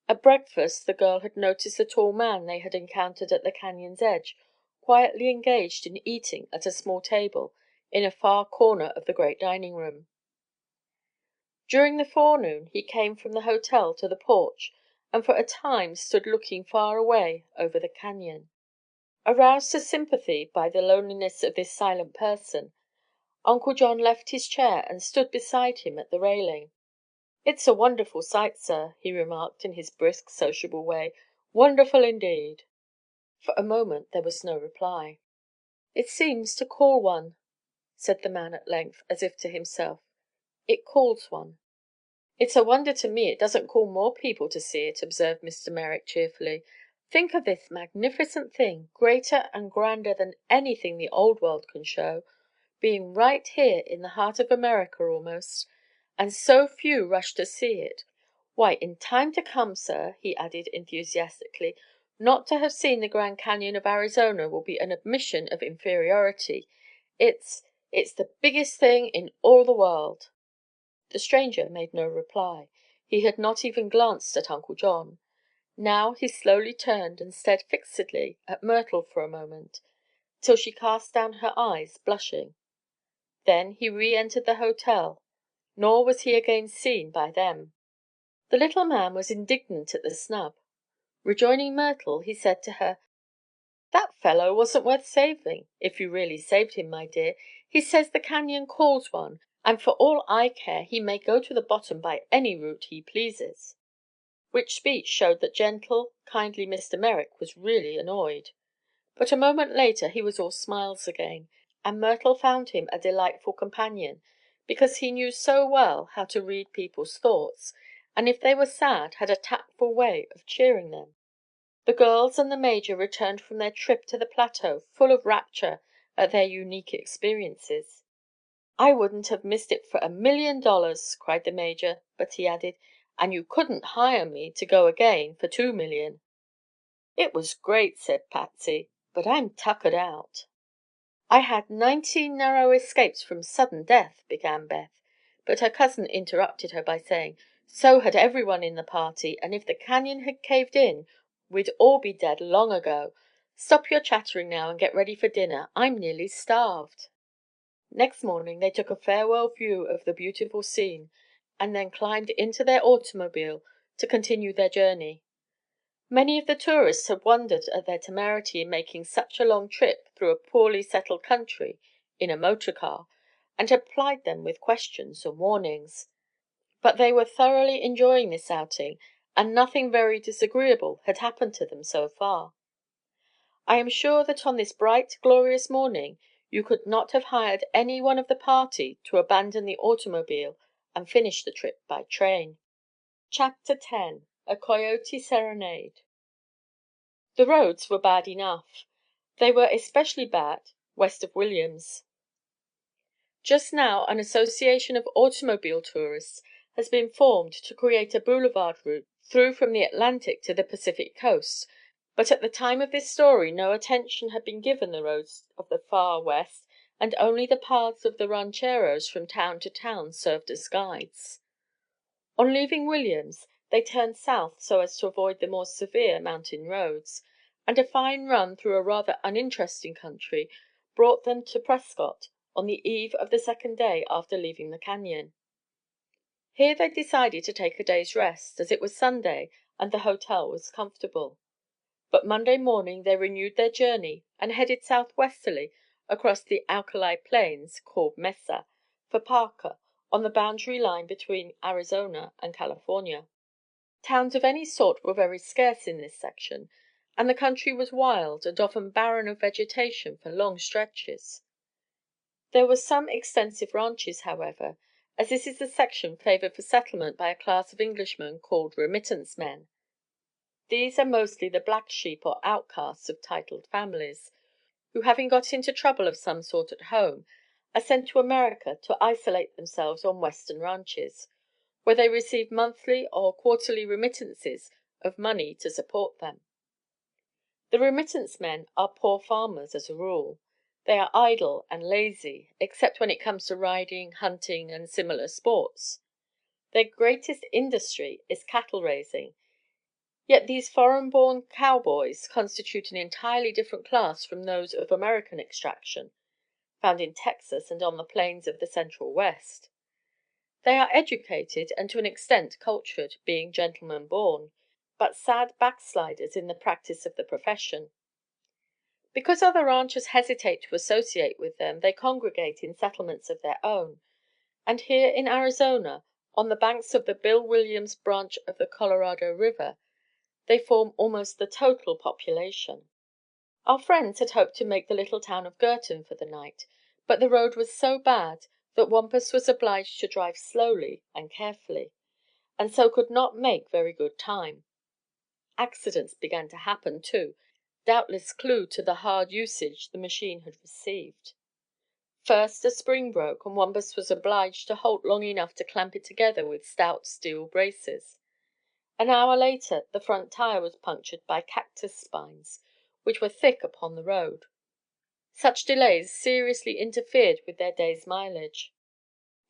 At breakfast the girl had noticed the tall man they had encountered at the canyon's edge, quietly engaged in eating at a small table in a far corner of the great dining room. During the forenoon he came from the hotel to the porch and for a time stood looking far away over the canyon. Aroused to sympathy by the loneliness of this silent person, Uncle John left his chair and stood beside him at the railing. "It's a wonderful sight, sir," he remarked in his brisk, sociable way. "Wonderful indeed." For a moment there was no reply. "It seems to call one," said the man at length, as if to himself. "It calls one." "It's a wonder to me it doesn't call more people to see it," observed Mr. Merrick, cheerfully. "Think of this magnificent thing, greater and grander than anything the Old World can show, being right here in the heart of America almost, and so few rush to see it. Why, in time to come, sir," he added enthusiastically, "not to have seen the Grand Canyon of Arizona will be an admission of inferiority. It's the biggest thing in all the world." The stranger made no reply. He had not even glanced at Uncle John. Now he slowly turned and stared fixedly at Myrtle for a moment, till she cast down her eyes, blushing. Then he re-entered the hotel, nor was he again seen by them. The little man was indignant at the snub. Rejoining Myrtle, he said to her: "That fellow wasn't worth saving, if you really saved him, my dear. He says the canyon calls one, and for all I care he may go to the bottom by any route he pleases." Which speech showed that gentle, kindly Mr. Merrick was really annoyed. But a moment later he was all smiles again, and Myrtle found him a delightful companion, because he knew so well how to read people's thoughts, and if they were sad had a tactful way of cheering them. The girls and the major returned from their trip to the plateau full of rapture at their unique experiences. "I wouldn't have missed it for $1,000,000," cried the major, but he added, "and you couldn't hire me to go again for $2,000,000." "It was great," said Patsy, "but I'm tuckered out." "I had 19 narrow escapes from sudden death," began Beth, but her cousin interrupted her by saying, "So had everyone in the party, and if the canyon had caved in we'd all be dead long ago. Stop your chattering now and get ready for dinner. I'm nearly starved." Next morning they took a farewell view of the beautiful scene, and then climbed into their automobile to continue their journey. Many of the tourists had wondered at their temerity in making such a long trip through a poorly settled country in a motor car, and had plied them with questions and warnings. But they were thoroughly enjoying this outing, and nothing very disagreeable had happened to them so far. I am sure that on this bright, glorious morning you could not have hired any one of the party to abandon the automobile and finish the trip by train. Chapter 10: A Coyote Serenade. The roads were bad enough. They were especially bad west of Williams. Just now an association of automobile tourists has been formed to create a boulevard route through from the Atlantic to the Pacific coast, but at the time of this story no attention had been given the roads of the far west, and only the paths of the rancheros from town to town served as guides. On leaving Williams they turned south so as to avoid the more severe mountain roads, and a fine run through a rather uninteresting country brought them to Prescott on the eve of the second day after leaving the canyon. Here they decided to take a day's rest, as it was Sunday and the hotel was comfortable. But Monday morning they renewed their journey and headed southwesterly across the alkali plains, called Mesa, for Parker, on the boundary line between Arizona and California. Towns of any sort were very scarce in this section, and the country was wild and often barren of vegetation for long stretches. There were some extensive ranches, however, as this is the section favored for settlement by a class of Englishmen called remittance men. These are mostly the black sheep or outcasts of titled families, who, having got into trouble of some sort at home, are sent to America to isolate themselves on Western ranches, where they receive monthly or quarterly remittances of money to support them. The remittance men are poor farmers as a rule. They are idle and lazy, except when it comes to riding, hunting, and similar sports. Their greatest industry is cattle raising. Yet these foreign-born cowboys constitute an entirely different class from those of American extraction, found in Texas and on the plains of the Central West. They are educated and to an extent cultured, being gentlemen born, but sad backsliders in the practice of the profession. Because other ranchers hesitate to associate with them, they congregate in settlements of their own, and here in Arizona, on the banks of the Bill Williams branch of the Colorado River, they form almost the total population. Our friends had hoped to make the little town of Girton for the night, but the road was so bad that Wampus was obliged to drive slowly and carefully, and so could not make very good time. Accidents began to happen, too, doubtless clue to the hard usage the machine had received. First a spring broke, and Wampus was obliged to halt long enough to clamp it together with stout steel braces. An hour later the front tire was punctured by cactus spines, which were thick upon the road. Such delays seriously interfered with their day's mileage.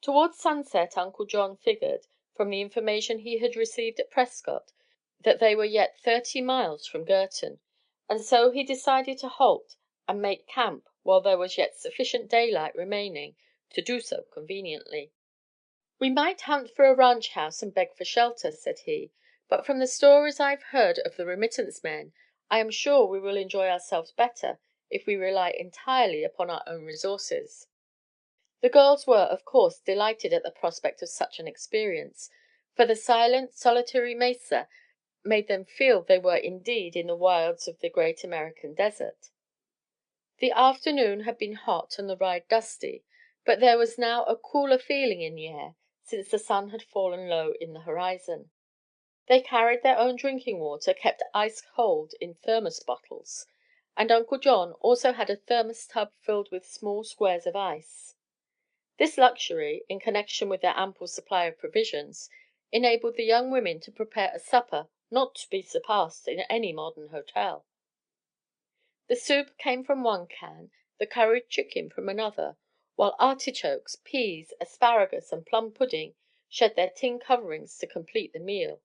Toward sunset Uncle John figured, from the information he had received at Prescott, that they were yet 30 miles from Girton, and so he decided to halt and make camp while there was yet sufficient daylight remaining to do so conveniently. "We might hunt for a ranch house and beg for shelter," said he, "but from the stories I've heard of the remittance men, I am sure we will enjoy ourselves better if we rely entirely upon our own resources." The girls were, of course, delighted at the prospect of such an experience, for the silent, solitary mesa made them feel they were indeed in the wilds of the great American desert. The afternoon had been hot and the ride dusty, but there was now a cooler feeling in the air since the sun had fallen low in the horizon. They carried their own drinking water, kept ice cold in thermos bottles, and Uncle John also had a thermos tub filled with small squares of ice. This luxury, in connection with their ample supply of provisions, enabled the young women to prepare a supper not to be surpassed in any modern hotel. The soup came from one can, the curried chicken from another, while artichokes, peas, asparagus, and plum pudding shed their tin coverings to complete the meal.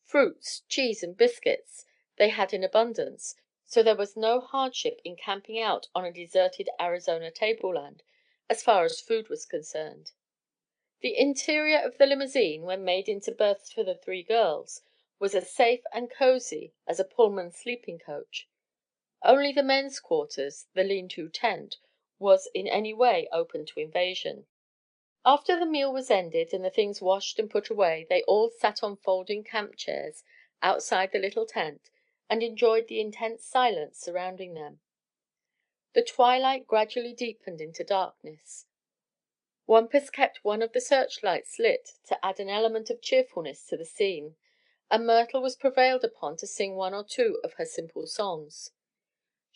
Fruits, cheese, and biscuits they had in abundance, so there was no hardship in camping out on a deserted Arizona tableland as far as food was concerned. The interior of the limousine, when made into berths for the three girls, was as safe and cozy as a Pullman sleeping coach. Only the men's quarters, the lean-to tent, was in any way open to invasion. After the meal was ended and the things washed and put away, they all sat on folding camp chairs outside the little tent and enjoyed the intense silence surrounding them. The twilight gradually deepened into darkness. Wampus kept one of the searchlights lit to add an element of cheerfulness to the scene, and Myrtle was prevailed upon to sing one or two of her simple songs.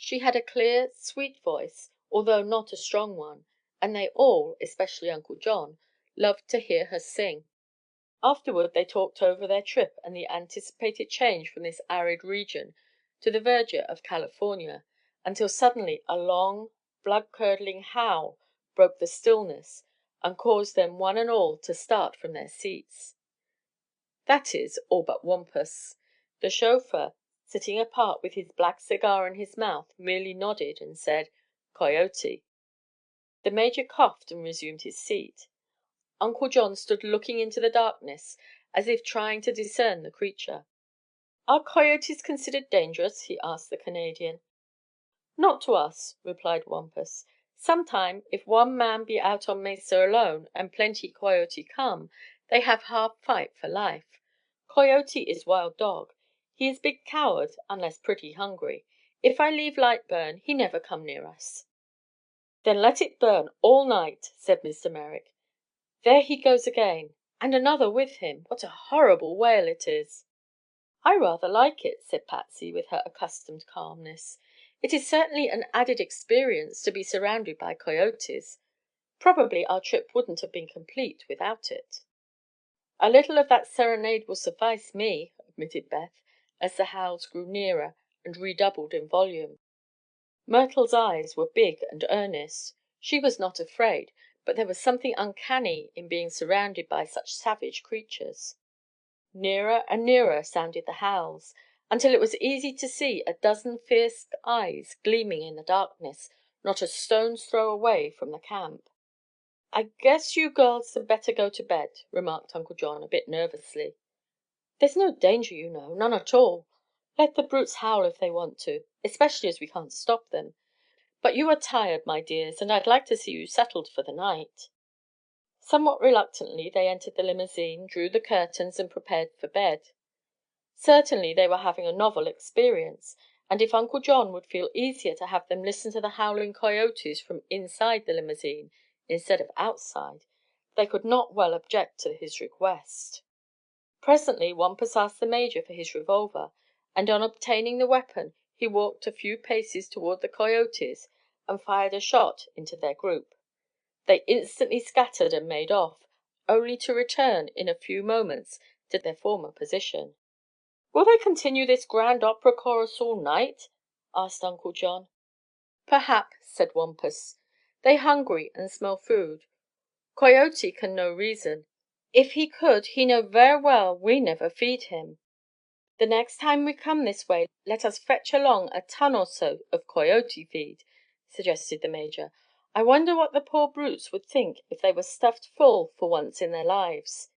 She had a clear, sweet voice, although not a strong one, and they all, especially Uncle John, loved to hear her sing. Afterward they talked over their trip and the anticipated change from this arid region to the verdure of California, until suddenly a long, blood-curdling howl broke the stillness and caused them one and all to start from their seats. That is, all but Wampus. The chauffeur, sitting apart with his black cigar in his mouth, merely nodded and said, "Coyote." The Major coughed and resumed his seat. Uncle John stood looking into the darkness as if trying to discern the creature. "Are coyotes considered dangerous?" he asked the Canadian. "Not to us," replied Wampus. "Sometime, if one man be out on mesa alone and plenty coyote come, they have hard fight for life. Coyote is wild dog. He is big coward unless pretty hungry. If I leave light burn, he never come near us." "Then let it burn all night," said Mr. Merrick. "There he goes again. And another with him. What a horrible wail it is!" "I rather like it," said Patsy, with her accustomed calmness. "It is certainly an added experience to be surrounded by coyotes. Probably our trip wouldn't have been complete without it." "A little of that serenade will suffice me," admitted Beth, as the howls grew nearer and redoubled in volume. Myrtle's eyes were big and earnest. She was not afraid, but there was something uncanny in being surrounded by such savage creatures. Nearer and nearer sounded the howls, until it was easy to see a dozen fierce eyes gleaming in the darkness not a stone's throw away from the camp. "I guess you girls had better go to bed," remarked Uncle John, a bit nervously. "There's no danger, you know none at all. Let the brutes howl if they want to, especially as we can't stop them. But you are tired, my dears, and I'd like to see you settled for the night." Somewhat reluctantly they entered the limousine, drew the curtains, and prepared for bed. Certainly they were having a novel experience, and if Uncle John would feel easier to have them listen to the howling coyotes from inside the limousine instead of outside, they could not well object to his request. Presently Wampus asked the Major for his revolver, and on obtaining the weapon he walked a few paces toward the coyotes and fired a shot into their group. They instantly scattered and made off, only to return in a few moments to their former position. "Will they continue this grand opera chorus all night?" asked Uncle John. "Perhap," said Wampus. "They hungry and smell food. Coyote can no reason. If he could he know ver' well we never feed him." "The next time we come this way let us fetch along a ton or so of coyote feed," suggested the Major. "I wonder what the poor brutes would think if they were stuffed full for once in their lives."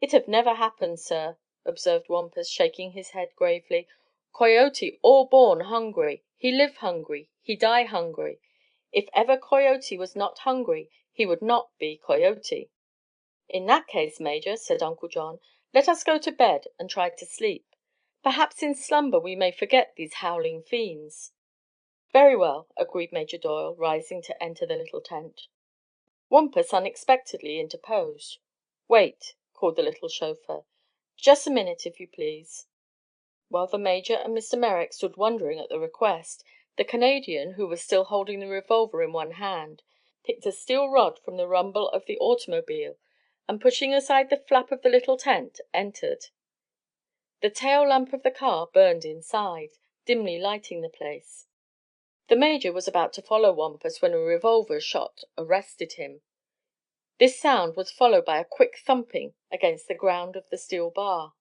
"It have never happened, sir," observed Wampus, shaking his head gravely. "Coyote all born hungry. He live hungry. He die hungry. If ever coyote was not hungry he would not be coyote." "In that case, Major," said Uncle John, "let us go to bed and try to sleep. Perhaps in slumber we may forget these howling fiends." "Very well," agreed Major Doyle, rising to enter the little tent. Wampus unexpectedly interposed. "Wait," called the little chauffeur. "Just a minute, if you please." While the Major and Mr. Merrick stood wondering at the request, the Canadian, who was still holding the revolver in one hand, picked a steel rod from the rumble of the automobile and, pushing aside the flap of the little tent, entered. The tail lamp of the car burned inside, dimly lighting the place. The Major was about to follow Wampus when a revolver shot arrested him. This sound was followed by a quick thumping against the ground of the steel bar.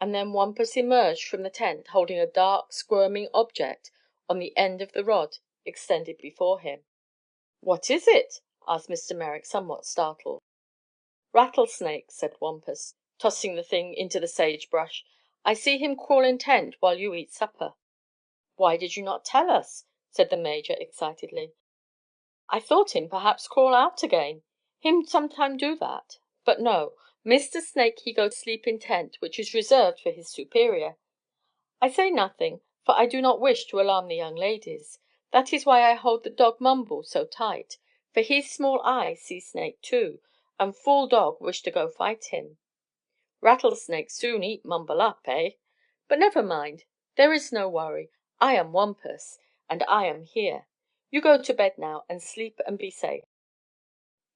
And then Wampus emerged from the tent holding a dark, squirming object on the end of the rod extended before him. "What is it?" asked Mr. Merrick, somewhat startled. "Rattlesnake," said Wampus, tossing the thing into the sage brush. "I see him crawl in tent while you eat supper." "Why did you not tell us?" said the Major excitedly. "I thought him perhaps crawl out again. Him sometime do that. But no. Mr. Snake he go sleep in tent which is reserved for his superior. I say nothing, for I do not wish to alarm the young ladies. That is why I hold the dog Mumble so tight, for his small eye see Snake too, and fool dog wish to go fight him. Rattlesnake soon eat Mumble up, eh? But never mind. There is no worry. I am Wampus, and I am here. You go to bed now and sleep and be safe."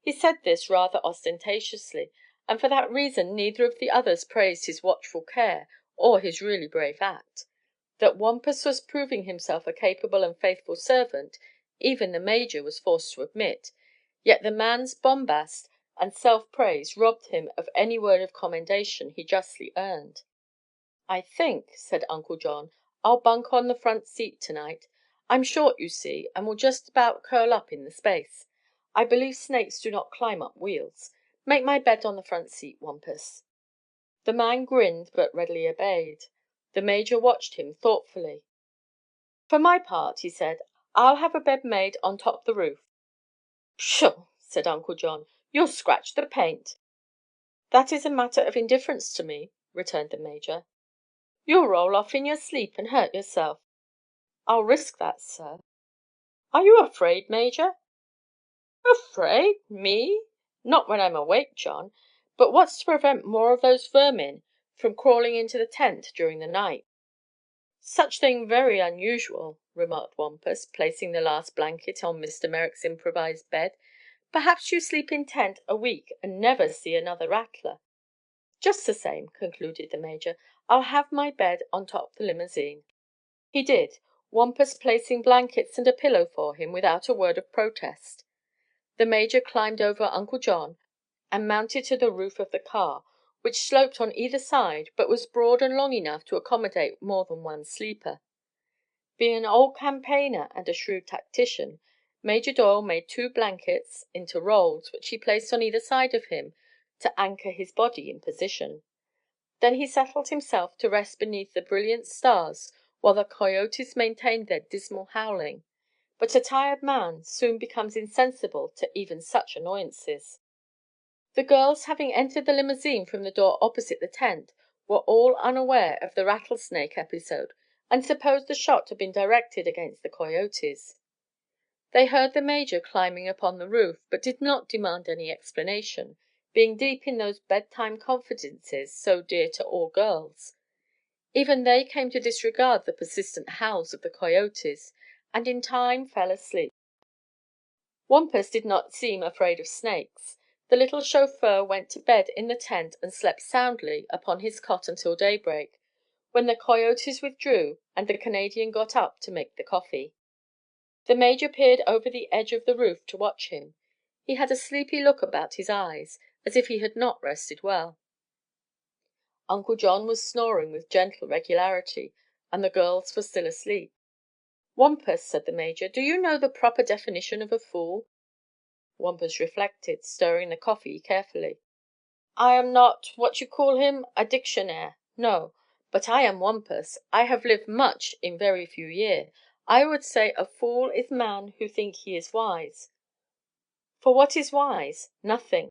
He said this rather ostentatiously, and for that reason neither of the others praised his watchful care or his really brave act. That Wampus was proving himself a capable and faithful servant even the Major was forced to admit, yet the man's bombast and self-praise robbed him of any word of commendation he justly earned. "I think," said Uncle John, "I'll bunk on the front seat to night. I'm short, you see, and will just about curl up in the space. I believe snakes do not climb up wheels. Make my bed on the front seat, Wampus." The man grinned but readily obeyed. The Major watched him thoughtfully. "For my part," he said, "I'll have a bed made on top the roof." "Pshaw!" said Uncle John. "You'll scratch the paint." "That is a matter of indifference to me," returned the Major. "You'll roll off in your sleep and hurt yourself." "I'll risk that, sir." "Are you afraid, Major?" "Afraid? Me? Not when I'm awake, John. But what's to prevent more of those vermin from crawling into the tent during the night?" "Such thing very unusual," remarked Wampus, placing the last blanket on Mr. Merrick's improvised bed. "Perhaps you sleep in tent a week and never see another rattler. Just the same," concluded the Major, "I'll have my bed on top the limousine." He did, Wampus placing blankets and a pillow for him without a word of protest. The Major climbed over Uncle John and mounted to the roof of the car, which sloped on either side but was broad and long enough to accommodate more than one sleeper. Being an old campaigner and a shrewd tactician, Major Doyle made two blankets into rolls, which he placed on either side of him to anchor his body in position. Then he settled himself to rest beneath the brilliant stars while the coyotes maintained their dismal howling. But a tired man soon becomes insensible to even such annoyances. The girls, having entered the limousine from the door opposite the tent, were all unaware of the rattlesnake episode and supposed the shot had been directed against the coyotes. They heard the Major climbing upon the roof, but did not demand any explanation, being deep in those bedtime confidences so dear to all girls. Even they came to disregard the persistent howls of the coyotes, and in time fell asleep. Wampus did not seem afraid of snakes. The little chauffeur went to bed in the tent and slept soundly upon his cot until daybreak, when the coyotes withdrew and the Canadian got up to make the coffee. The Major peered over the edge of the roof to watch him. He had a sleepy look about his eyes, as if he had not rested well. Uncle John was snoring with gentle regularity, and the girls were still asleep. "Wampus," said the Major, "do you know the proper definition of a fool?" Wampus reflected, stirring the coffee carefully. "I am not what you call him a dictionaire. No. But I am Wampus. I have lived much in very few year. I would say a fool is man who think he is wise. For what is wise? Nothing."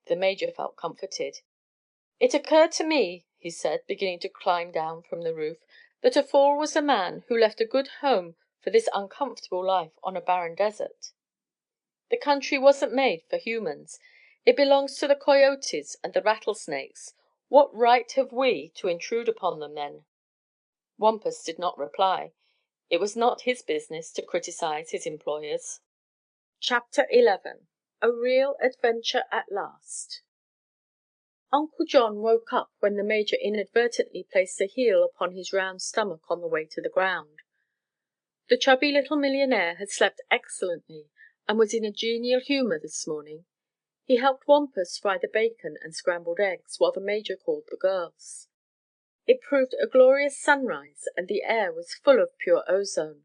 The Major felt comforted. "It occurred to me," he said, beginning to climb down from the roof, "that a fool was a man who left a good home for this uncomfortable life on a barren desert. The country wasn't made for humans. It belongs to the coyotes and the rattlesnakes. What right have we to intrude upon them, then?" Wampus did not reply. It was not his business to criticize his employers. Chapter 11. A Real Adventure at Last. Uncle John woke up when the Major inadvertently placed a heel upon his round stomach on the way to the ground. The chubby little millionaire had slept excellently and was in a genial humor this morning. He helped Wampus fry the bacon and scrambled eggs while the Major called the girls. It proved a glorious sunrise and the air was full of pure ozone.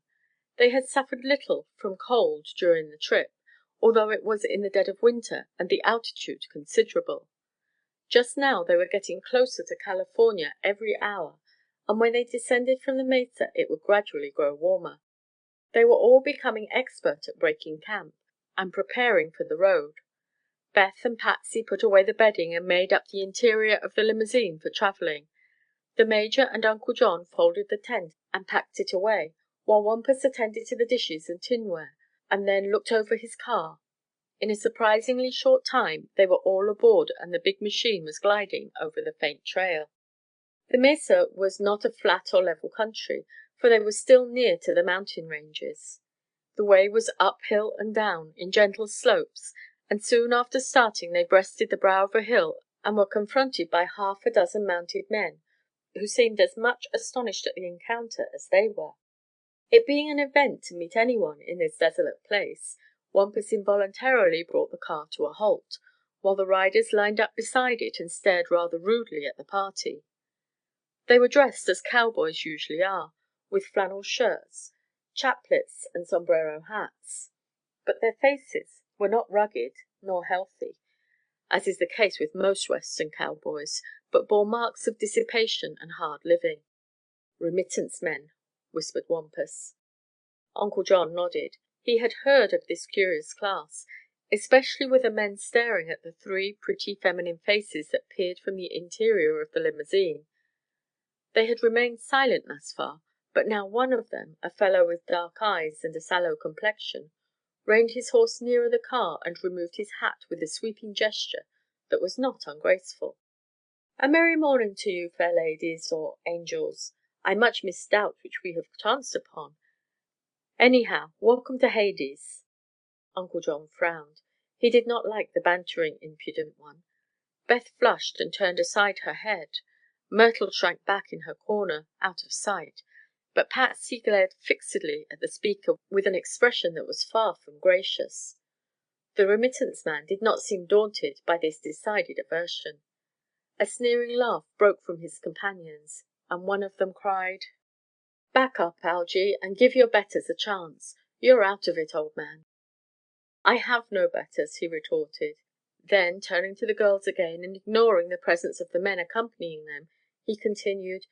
They had suffered little from cold during the trip, although it was in the dead of winter and the altitude considerable. Just now they were getting closer to California every hour, and when they descended from the mesa it would gradually grow warmer. They were all becoming expert at breaking camp and preparing for the road. Beth and Patsy put away the bedding and made up the interior of the limousine for traveling. The Major and Uncle John folded the tent and packed it away, while Wampus attended to the dishes and tinware and then looked over his car. In a surprisingly short time they were all aboard and the big machine was gliding over the faint trail. The mesa was not a flat or level country, for they were still near to the mountain ranges. The way was uphill and down, in gentle slopes, and soon after starting they breasted the brow of a hill and were confronted by half a dozen mounted men, who seemed as much astonished at the encounter as they were. It being an event to meet anyone in this desolate place, Wampus involuntarily brought the car to a halt, while the riders lined up beside it and stared rather rudely at the party. They were dressed as cowboys usually are, with flannel shirts, chaplets and sombrero hats. But their faces were not rugged nor healthy, as is the case with most Western cowboys, but bore marks of dissipation and hard living. "Remittance men," whispered Wampus. Uncle John nodded. He had heard of this curious class, especially with the men staring at the three pretty feminine faces that peered from the interior of the limousine. They had remained silent thus far, but now one of them, a fellow with dark eyes and a sallow complexion, reined his horse nearer the car and removed his hat with a sweeping gesture that was not ungraceful. "A merry morning to you, fair ladies, or angels. I much misdoubt which we have chanced upon. Anyhow, welcome to Hades." Uncle John frowned. He did not like the bantering, impudent one. Beth flushed and turned aside her head. Myrtle shrank back in her corner, out of sight, but Patsy glared fixedly at the speaker with an expression that was far from gracious. The remittance man did not seem daunted by this decided aversion. A sneering laugh broke from his companions, and one of them cried: "Back up, Algy, and give your betters a chance. You're out of it, old man." "I have no betters," he retorted. Then, turning to the girls again and ignoring the presence of the men accompanying them, he continued: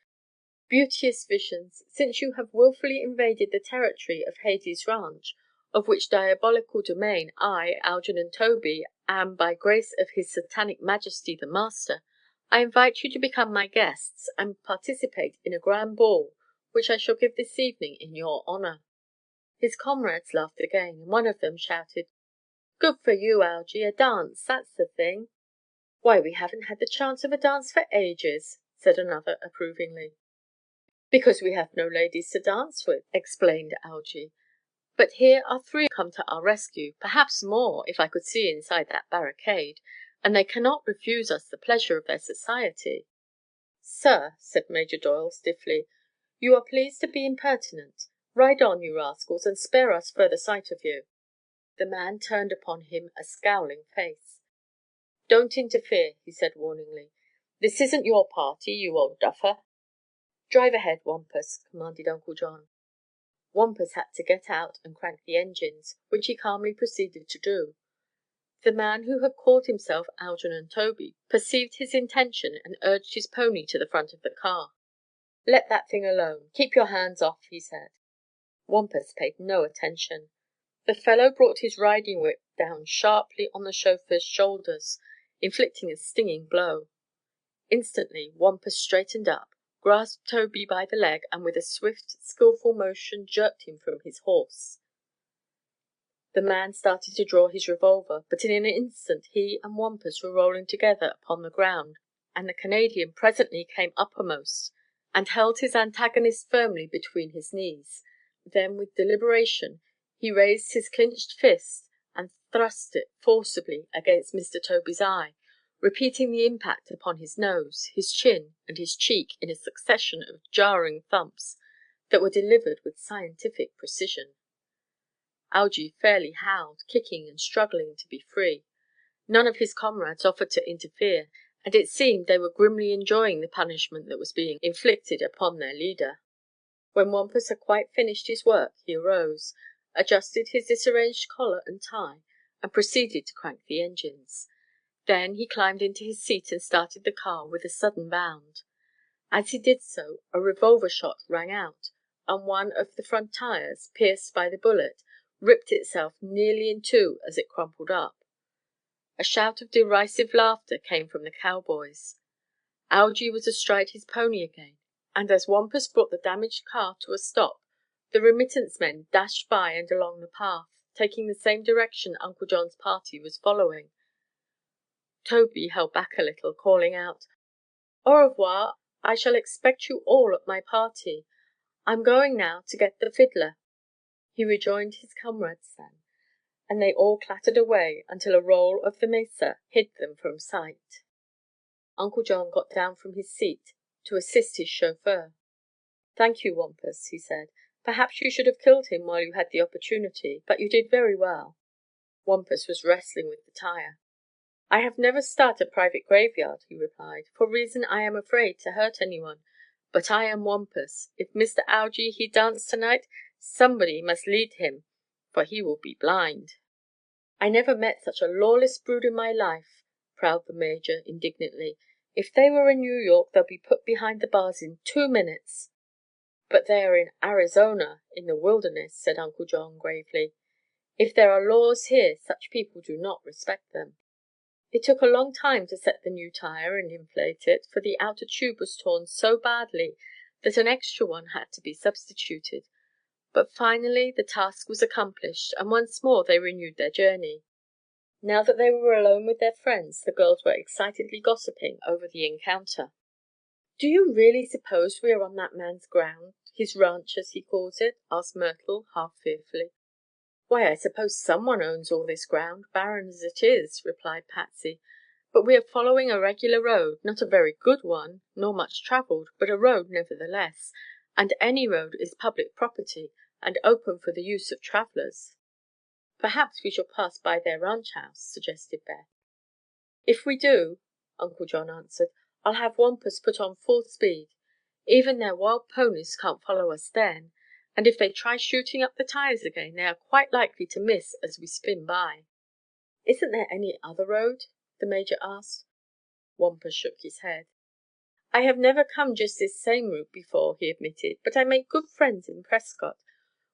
"Beauteous visions, since you have willfully invaded the territory of Hades Ranch, of which diabolical domain I, Algernon Tobey, am by grace of his satanic majesty the master, I invite you to become my guests and participate in a grand ball which I shall give this evening in your honor." His comrades laughed again, and one of them shouted: "Good for you, Algy, a dance, that's the thing." "Why, we haven't had the chance of a dance for ages," said another approvingly. "Because we have no ladies to dance with," explained Algy. "But here are three come to our rescue, perhaps more if I could see inside that barricade, and they cannot refuse us the pleasure of their society." "Sir," said Major Doyle stiffly, "you are pleased to be impertinent. Ride on, you rascals, and spare us further sight of you." The man turned upon him a scowling face. "Don't interfere," he said warningly. "This isn't your party, you old duffer." "Drive ahead, Wampus," commanded Uncle John. Wampus had to get out and crank the engines, which he calmly proceeded to do. The man who had called himself Algernon Tobey perceived his intention and urged his pony to the front of the car. "Let that thing alone. Keep your hands off," he said. Wampus paid no attention. The fellow brought his riding whip down sharply on the chauffeur's shoulders, inflicting a stinging blow. Instantly Wampus straightened up, grasped Toby by the leg, and with a swift, skillful motion jerked him from his horse. The man started to draw his revolver, but in an instant he and Wampus were rolling together upon the ground, and the Canadian presently came uppermost and held his antagonist firmly between his knees. Then, with deliberation, he raised his clinched fist and thrust it forcibly against Mr. Toby's eye, repeating the impact upon his nose, his chin, and his cheek in a succession of jarring thumps that were delivered with scientific precision. Algy fairly howled, kicking and struggling to be free. None of his comrades offered to interfere, and it seemed they were grimly enjoying the punishment that was being inflicted upon their leader. When Wampus had quite finished his work he arose, adjusted his disarranged collar and tie, and proceeded to crank the engines. Then he climbed into his seat and started the car with a sudden bound. As he did so a revolver shot rang out, and one of the front tires, pierced by the bullet, ripped itself nearly in two as it crumpled up. A shout of derisive laughter came from the cowboys. Algy was astride his pony again, and as Wampus brought the damaged car to a stop, the remittance men dashed by and along the path, taking the same direction Uncle John's party was following. Toby held back a little, calling out, "Au revoir. I shall expect you all at my party. I'm going now to get the fiddler." He rejoined his comrades then, and they all clattered away until a roll of the mesa hid them from sight. Uncle John got down from his seat to assist his chauffeur. "Thank you, Wampus," he said. "Perhaps you should have killed him while you had the opportunity, but you did very well." Wampus was wrestling with the tire. "I have never start a private graveyard," he replied, "for reason I am afraid to hurt anyone. But I am Wampus. If Mr. Algy he dance tonight, somebody must lead him, for he will be blind." "I never met such a lawless brood in my life," prowled the Major indignantly. "If they were in New York they'll be put behind the bars in 2 minutes." "But they are in Arizona, in the wilderness," said Uncle John gravely. "If there are laws here such people do not respect them." It took a long time to set the new tire and inflate it, for the outer tube was torn so badly that an extra one had to be substituted. But finally the task was accomplished, and once more they renewed their journey. Now that they were alone with their friends, the girls were excitedly gossiping over the encounter. "Do you really suppose we are on that man's ground, his ranch as he calls it?" asked Myrtle, half fearfully. "Why, I suppose someone owns all this ground, barren as it is," replied Patsy. "But we are following a regular road, not a very good one, nor much traveled, but a road nevertheless, and any road is public property and open for the use of travelers." "Perhaps we shall pass by their ranch house," suggested Beth. "If we do," Uncle John answered, "I'll have Wampus put on full speed. Even their wild ponies can't follow us then, and if they try shooting up the tires again they are quite likely to miss as we spin by." "Isn't there any other road?" the Major asked. Wampus shook his head. "I have never come just this same route before," he admitted, "but I make good friends in Prescott.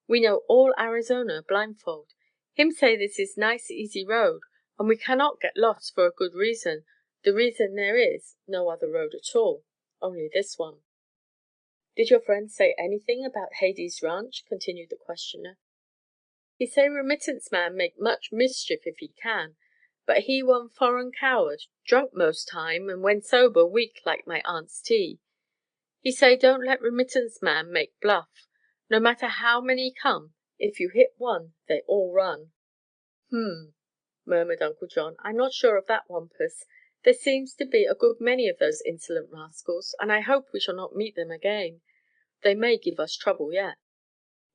We know all Arizona blindfold. Him say this is nice easy road, and we cannot get lost for a good reason. The reason there is no other road at all, only this one." "Did your friend say anything about Hades Ranch?" continued the questioner. "He say remittance man make much mischief if he can, but he one foreign coward, drunk most time and when sober weak like my aunt's tea. He say don't let remittance man make bluff. No matter how many come, if you hit one they all run." Murmured Uncle John. "I'm not sure of that, Wampus. There seems to be a good many of those insolent rascals, and I hope we shall not meet them again. They may give us trouble yet."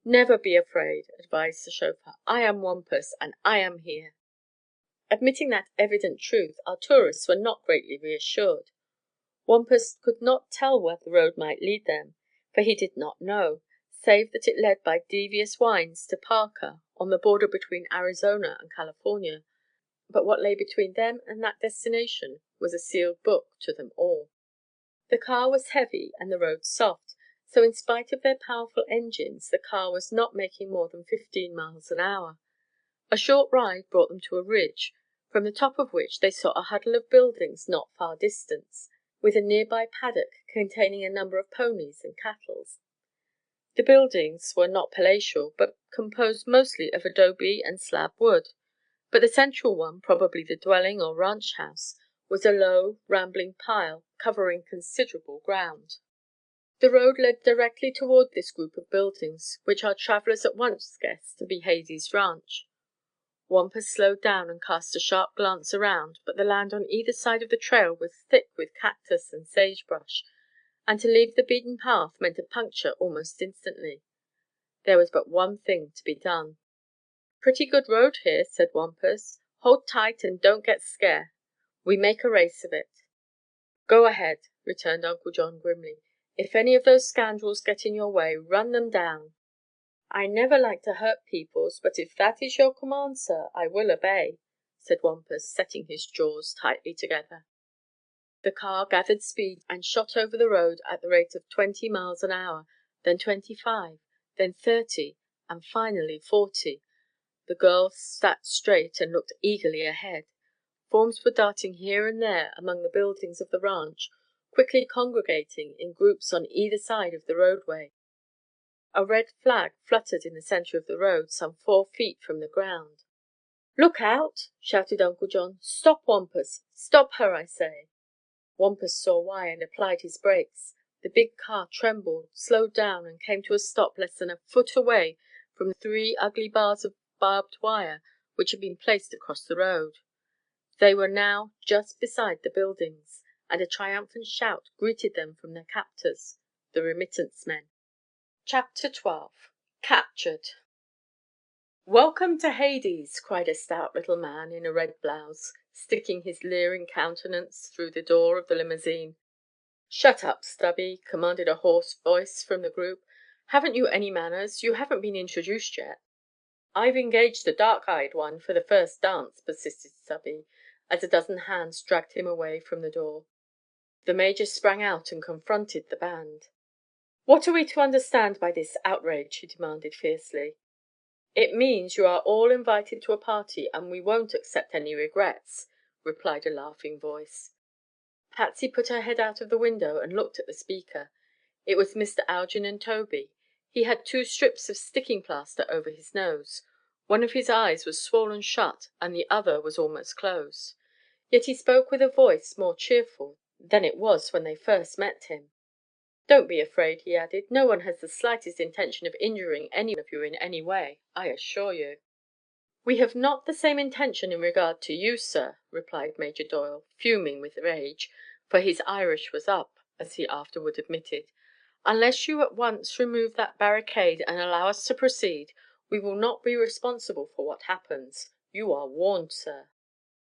"Never be afraid," advised the chauffeur. "I am Wampus, and I am here." Admitting that evident truth, our tourists were not greatly reassured. Wampus could not tell where the road might lead them, for he did not know, save that it led by devious winds to Parker, on the border between Arizona and California. But what lay between them and that destination was a sealed book to them all. The car was heavy and the road soft, so in spite of their powerful engines the car was not making more than 15 miles an hour. A short ride brought them to a ridge, from the top of which they saw a huddle of buildings not far distant, with a nearby paddock containing a number of ponies and cattle. The buildings were not palatial, but composed mostly of adobe and slab wood, but the central one, probably the dwelling or ranch house, was a low, rambling pile covering considerable ground. The road led directly toward this group of buildings, which our travelers at once guessed to be Hady's ranch. Wampus slowed down and cast a sharp glance around, but the land on either side of the trail was thick with cactus and sagebrush, and to leave the beaten path meant a puncture almost instantly. There was but one thing to be done. "Pretty good road here," said Wampus. "Hold tight and don't get scare. We make a race of it." "Go ahead," returned Uncle John grimly. "If any of those scoundrels get in your way, run them down." "I never like to hurt peoples, but if that is your command, sir, I will obey," said Wampus, setting his jaws tightly together. The car gathered speed and shot over the road at the rate of 20 miles an hour, then 25, then 30, and finally 40. The girls sat straight and looked eagerly ahead. Forms were darting here and there among the buildings of the ranch, quickly congregating in groups on either side of the roadway. A red flag fluttered in the center of the road, some 4 feet from the ground. "Look out!" shouted Uncle John. "Stop, Wampus! Stop her, I say!" Wampus saw why and applied his brakes. The big car trembled, slowed down, and came to a stop less than a foot away from 3 ugly bars of barbed wire which had been placed across the road. They were now just beside the buildings, and a triumphant shout greeted them from their captors, the remittance men. Chapter 12. Captured. "Welcome to Hades!" cried a stout little man in a red blouse, sticking his leering countenance through the door of the limousine. "Shut up, Stubby!" commanded a hoarse voice from the group. "Haven't you any manners? You haven't been introduced yet." "I've engaged the dark-eyed one for the first dance," persisted Stubby, as a dozen hands dragged him away from the door. The Major sprang out and confronted the band. "What are we to understand by this outrage?" he demanded fiercely. "It means you are all invited to a party and we won't accept any regrets," replied a laughing voice. Patsy put her head out of the window and looked at the speaker. It was Mr. Algernon Tobey. He had 2 strips of sticking plaster over his nose. One of his eyes was swollen shut and the other was almost closed. Yet he spoke with a voice more cheerful than it was when they first met him. "Don't be afraid," he added. "No one has the slightest intention of injuring any of you in any way, I assure you." "We have not the same intention in regard to you, sir," replied Major Doyle, fuming with rage, for his Irish was up, as he afterward admitted. "Unless you at once remove that barricade and allow us to proceed, we will not be responsible for what happens. You are warned, sir."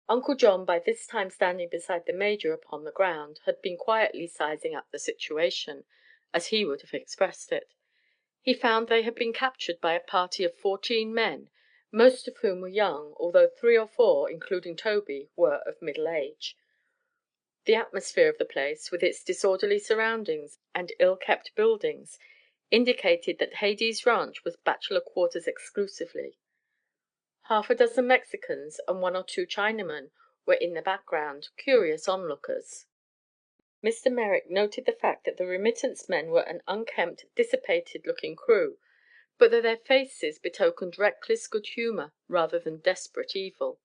Uncle John, by this time standing beside the Major upon the ground, had been quietly sizing up the situation, as he would have expressed it. He found they had been captured by a party of 14 men, most of whom were young, although 3 or 4, including Tobey, were of middle age. The atmosphere of the place, with its disorderly surroundings and ill-kept buildings, indicated that Hades Ranch was bachelor quarters exclusively. Half a dozen Mexicans and 1 or 2 Chinamen were in the background, curious onlookers. Mr. Merrick noted the fact that the remittance men were an unkempt, dissipated-looking crew, but that their faces betokened reckless good humor rather than desperate evil.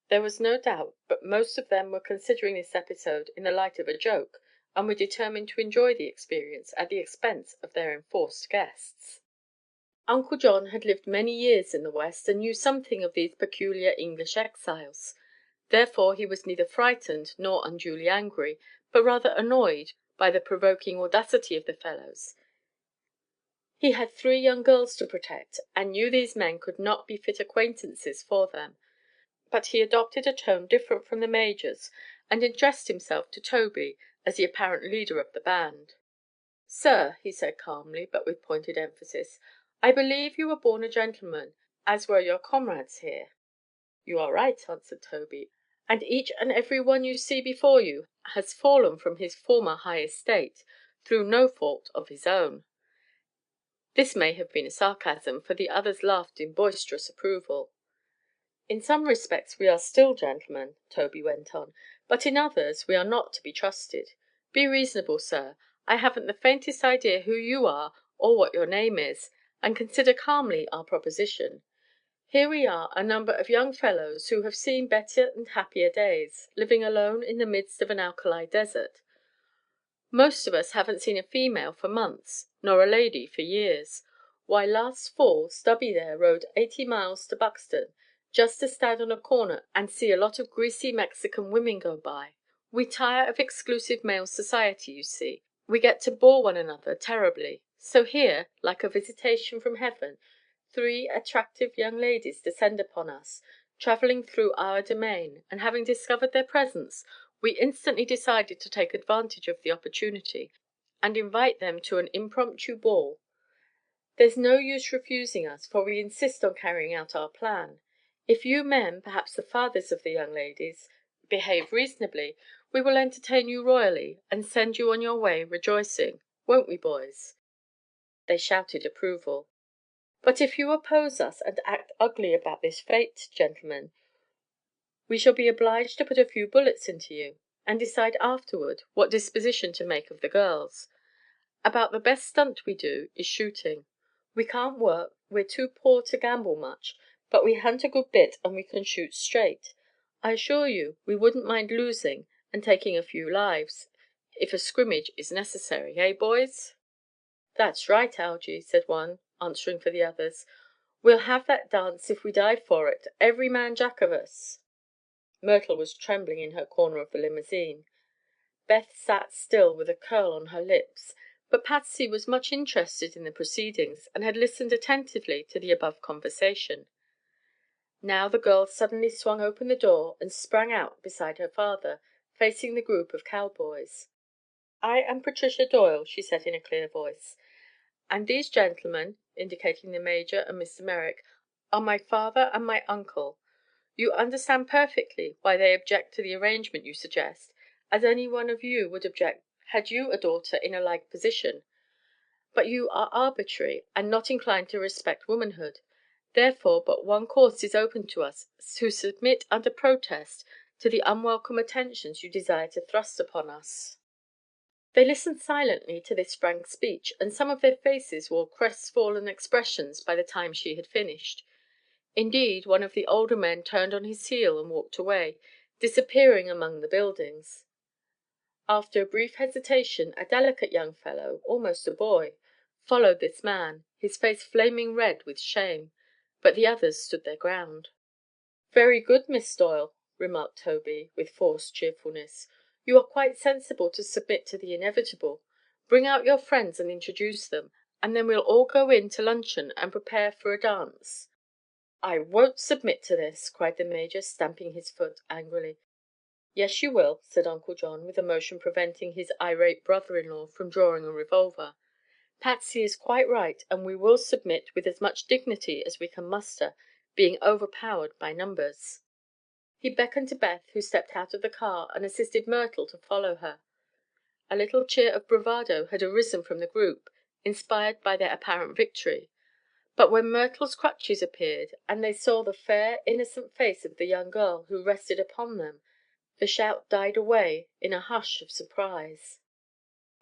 There was no doubt but most of them were considering this episode in the light of a joke and were determined to enjoy the experience at the expense of their enforced guests. Uncle John had lived many years in the West and knew something of these peculiar English exiles. Therefore he was neither frightened nor unduly angry, but rather annoyed by the provoking audacity of the fellows. He had 3 young girls to protect, and knew these men could not be fit acquaintances for them. But he adopted a tone different from the Major's and addressed himself to Tobey as the apparent leader of the band. "Sir," he said calmly, but with pointed emphasis, "I believe you were born a gentleman, as were your comrades here." "You are right," answered Tobey, "and each and every one you see before you has fallen from his former high estate through no fault of his own." This may have been a sarcasm, for the others laughed in boisterous approval. "In some respects we are still gentlemen," Tobey went on, "but in others we are not to be trusted. Be reasonable, sir. I haven't the faintest idea who you are or what your name is, and consider calmly our proposition. Here we are, a number of young fellows who have seen better and happier days, living alone in the midst of an alkali desert. Most of us haven't seen a female for months, nor a lady for years. Why, last fall Stubby there rode 80 miles to Buxton just to stand on a corner and see a lot of greasy Mexican women go by. We tire of exclusive male society, you see. We get to bore one another terribly. So here, like a visitation from heaven, 3 attractive young ladies descend upon us, travelling through our domain, and having discovered their presence, we instantly decided to take advantage of the opportunity, and invite them to an impromptu ball. There's no use refusing us, for we insist on carrying out our plan. If you men, perhaps the fathers of the young ladies, behave reasonably, we will entertain you royally, and send you on your way rejoicing. Won't we, boys?" They shouted approval. "But if you oppose us, and act ugly about this fete, gentlemen, we shall be obliged to put a few bullets into you, and decide afterward what disposition to make of the girls. About the best stunt we do is shooting. We can't work, we're too poor to gamble much, but we hunt a good bit and we can shoot straight. I assure you we wouldn't mind losing and taking a few lives, if a scrimmage is necessary, eh, boys?" "That's right, Algy," said one, answering for the others. "We'll have that dance if we die for it, every man jack of us." Myrtle was trembling in her corner of the limousine. Beth sat still with a curl on her lips, but Patsy was much interested in the proceedings and had listened attentively to the above conversation. Now the girl suddenly swung open the door and sprang out beside her father, facing the group of cowboys. "I am Patricia Doyle," she said in a clear voice, "and these gentlemen," indicating the Major and Mr. Merrick, "are my father and my uncle. You understand perfectly why they object to the arrangement you suggest, as any one of you would object had you a daughter in a like position. But you are arbitrary, and not inclined to respect womanhood. Therefore but one course is open to us: to submit under protest to the unwelcome attentions you desire to thrust upon us." They listened silently to this frank speech, and some of their faces wore crestfallen expressions by the time she had finished. Indeed, one of the older men turned on his heel and walked away, disappearing among the buildings. After a brief hesitation, a delicate young fellow, almost a boy, followed this man, his face flaming red with shame, but the others stood their ground. "Very good, Miss Doyle," remarked Tobey, with forced cheerfulness. "You are quite sensible to submit to the inevitable. Bring out your friends and introduce them, and then we'll all go in to luncheon and prepare for a dance." "I won't submit to this!" cried the Major, stamping his foot angrily. "Yes, you will," said Uncle John, with a motion preventing his irate brother-in-law from drawing a revolver. "Patsy is quite right, and we will submit with as much dignity as we can muster, being overpowered by numbers." He beckoned to Beth, who stepped out of the car and assisted Myrtle to follow her. A little cheer of bravado had arisen from the group, inspired by their apparent victory. But when Myrtle's crutches appeared, and they saw the fair, innocent face of the young girl who rested upon them, the shout died away in a hush of surprise.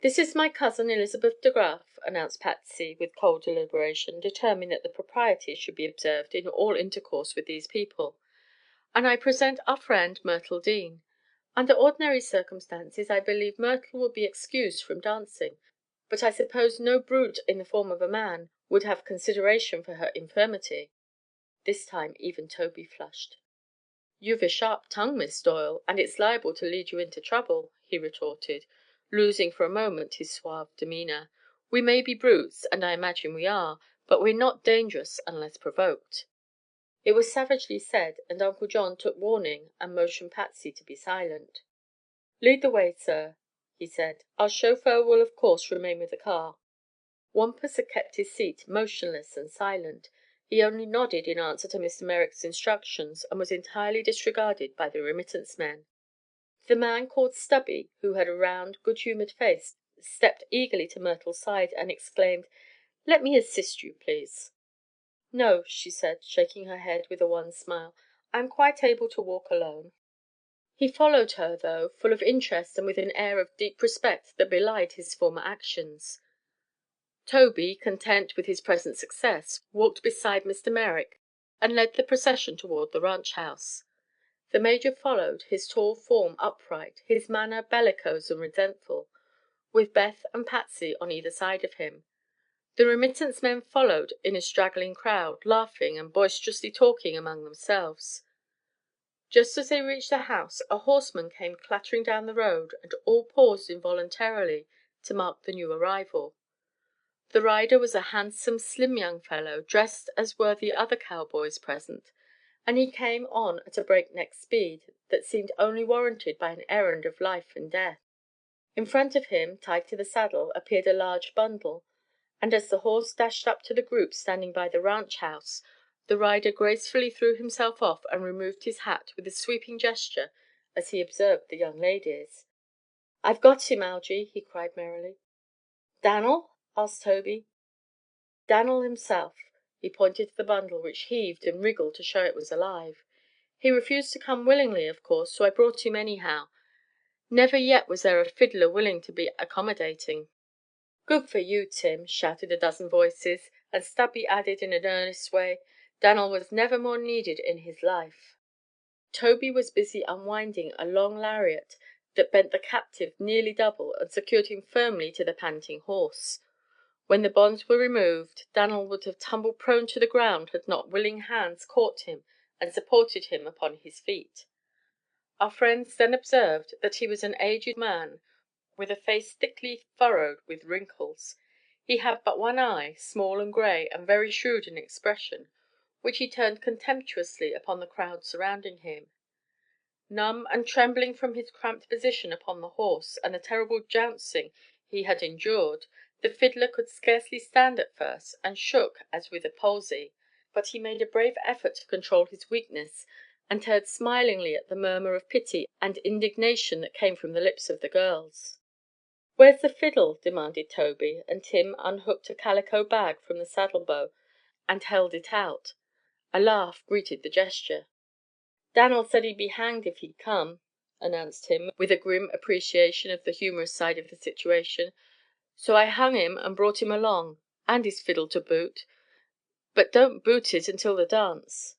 "This is my cousin, Elizabeth De Graf," announced Patsy, with cold deliberation, determined that the proprieties should be observed in all intercourse with these people. "And I present our friend, Myrtle Dean. Under ordinary circumstances I believe Myrtle would be excused from dancing, but I suppose no brute in the form of a man would have consideration for her infirmity." This time even Tobey flushed. "You've a sharp tongue, Miss Doyle, and it's liable to lead you into trouble," he retorted, losing for a moment his suave demeanor. "We may be brutes, and I imagine we are, but we're not dangerous unless provoked." It was savagely said, and Uncle John took warning and motioned Patsy to be silent. "Lead the way, sir," he said. "Our chauffeur will of course remain with the car." Wampus had kept his seat, motionless and silent. He only nodded in answer to Mr. Merrick's instructions, and was entirely disregarded by the remittance men. The man called Stubby, who had a round, good-humored face, stepped eagerly to Myrtle's side and exclaimed: "Let me assist you, please." "No," she said, shaking her head with a wan smile. "I am quite able to walk alone." He followed her, though, full of interest and with an air of deep respect that belied his former actions. Toby, content with his present success, walked beside Mr. Merrick and led the procession toward the ranch house. The Major followed, his tall form upright, his manner bellicose and resentful, with Beth and Patsy on either side of him. The remittance men followed in a straggling crowd, laughing and boisterously talking among themselves. Just as they reached the house a horseman came clattering down the road, and all paused involuntarily to mark the new arrival. The rider was a handsome, slim young fellow, dressed as were the other cowboys present, and he came on at a breakneck speed that seemed only warranted by an errand of life and death. In front of him, tied to the saddle, appeared a large bundle, and as the horse dashed up to the group standing by the ranch house, the rider gracefully threw himself off and removed his hat with a sweeping gesture as he observed the young ladies. "I've got him, Algy!" he cried merrily. "Dan'l?" asked Toby. "Dan'l himself." He pointed to the bundle, which heaved and wriggled to show it was alive. "He refused to come willingly, of course, so I brought him anyhow. Never yet was there a fiddler willing to be accommodating." "Good for you, Tim!" shouted a dozen voices, and Stubby added in an earnest way, "Dan'l was never more needed in his life." Toby was busy unwinding a long lariat that bent the captive nearly double and secured him firmly to the panting horse. When the bonds were removed, Dan'l would have tumbled prone to the ground had not willing hands caught him and supported him upon his feet. Our friends then observed that he was an aged man with a face thickly furrowed with wrinkles. He had but one eye, small and gray and very shrewd in expression, which he turned contemptuously upon the crowd surrounding him. Numb and trembling from his cramped position upon the horse and the terrible jouncing he had endured, the fiddler could scarcely stand at first, and shook as with a palsy. But he made a brave effort to control his weakness, and turned smilingly at the murmur of pity and indignation that came from the lips of the girls. "Where's the fiddle?" demanded Toby, and Tim unhooked a calico bag from the saddle bow and held it out. A laugh greeted the gesture. "Dan'l said he'd be hanged if he'd come," announced Tim, with a grim appreciation of the humorous side of the situation. "So I hung him and brought him along, and his fiddle to boot, but don't boot it until the dance."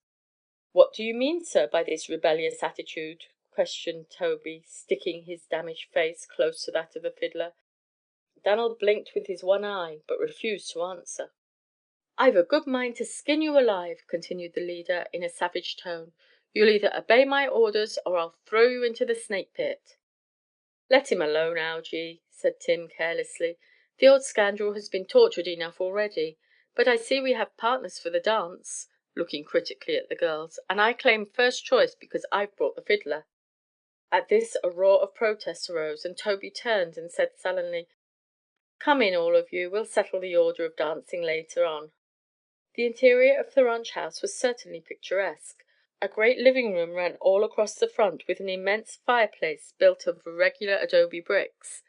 "What do you mean, sir, by this rebellious attitude?" questioned Toby, sticking his damaged face close to that of the fiddler. Dan'l blinked with his one eye, but refused to answer. "I've a good mind to skin you alive," continued the leader, in a savage tone. "You'll either obey my orders, or I'll throw you into the snake pit." "Let him alone, Algy," said Tim carelessly. "The old scoundrel has been tortured enough already. But I see we have partners for the dance," looking critically at the girls, "and I claim first choice because I've brought the fiddler." At this a roar of protest arose, and Toby turned and said sullenly, "Come in, all of you. We'll settle the order of dancing later on." The interior of the ranch house was certainly picturesque. A great living room ran all across the front, with an immense fireplace built of irregular adobe bricks.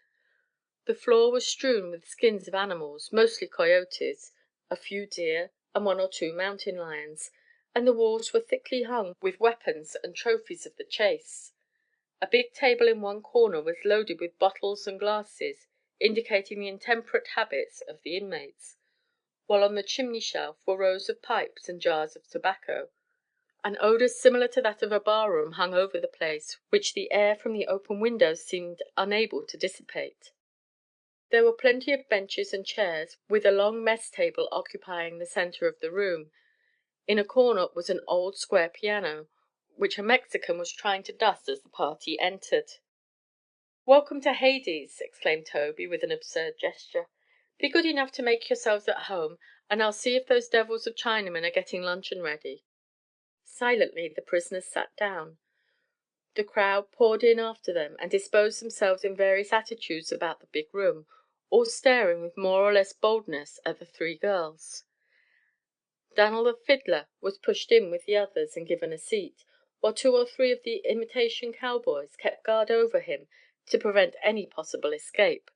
The floor was strewn with skins of animals, mostly coyotes, a few deer, and one or two mountain lions, and the walls were thickly hung with weapons and trophies of the chase. A big table in one corner was loaded with bottles and glasses, indicating the intemperate habits of the inmates, while on the chimney shelf were rows of pipes and jars of tobacco. An odor similar to that of a barroom hung over the place, which the air from the open windows seemed unable to dissipate. There were plenty of benches and chairs, with a long mess table occupying the center of the room. In a corner was an old square piano, which a Mexican was trying to dust as the party entered. "Welcome to Hades!" exclaimed Toby, with an absurd gesture. "Be good enough to make yourselves at home, and I'll see if those devils of Chinamen are getting luncheon ready." Silently the prisoners sat down. The crowd poured in after them, and disposed themselves in various attitudes about the big room, all staring with more or less boldness at the three girls. Dan'l the fiddler was pushed in with the others and given a seat, while two or three of the imitation cowboys kept guard over him to prevent any possible escape.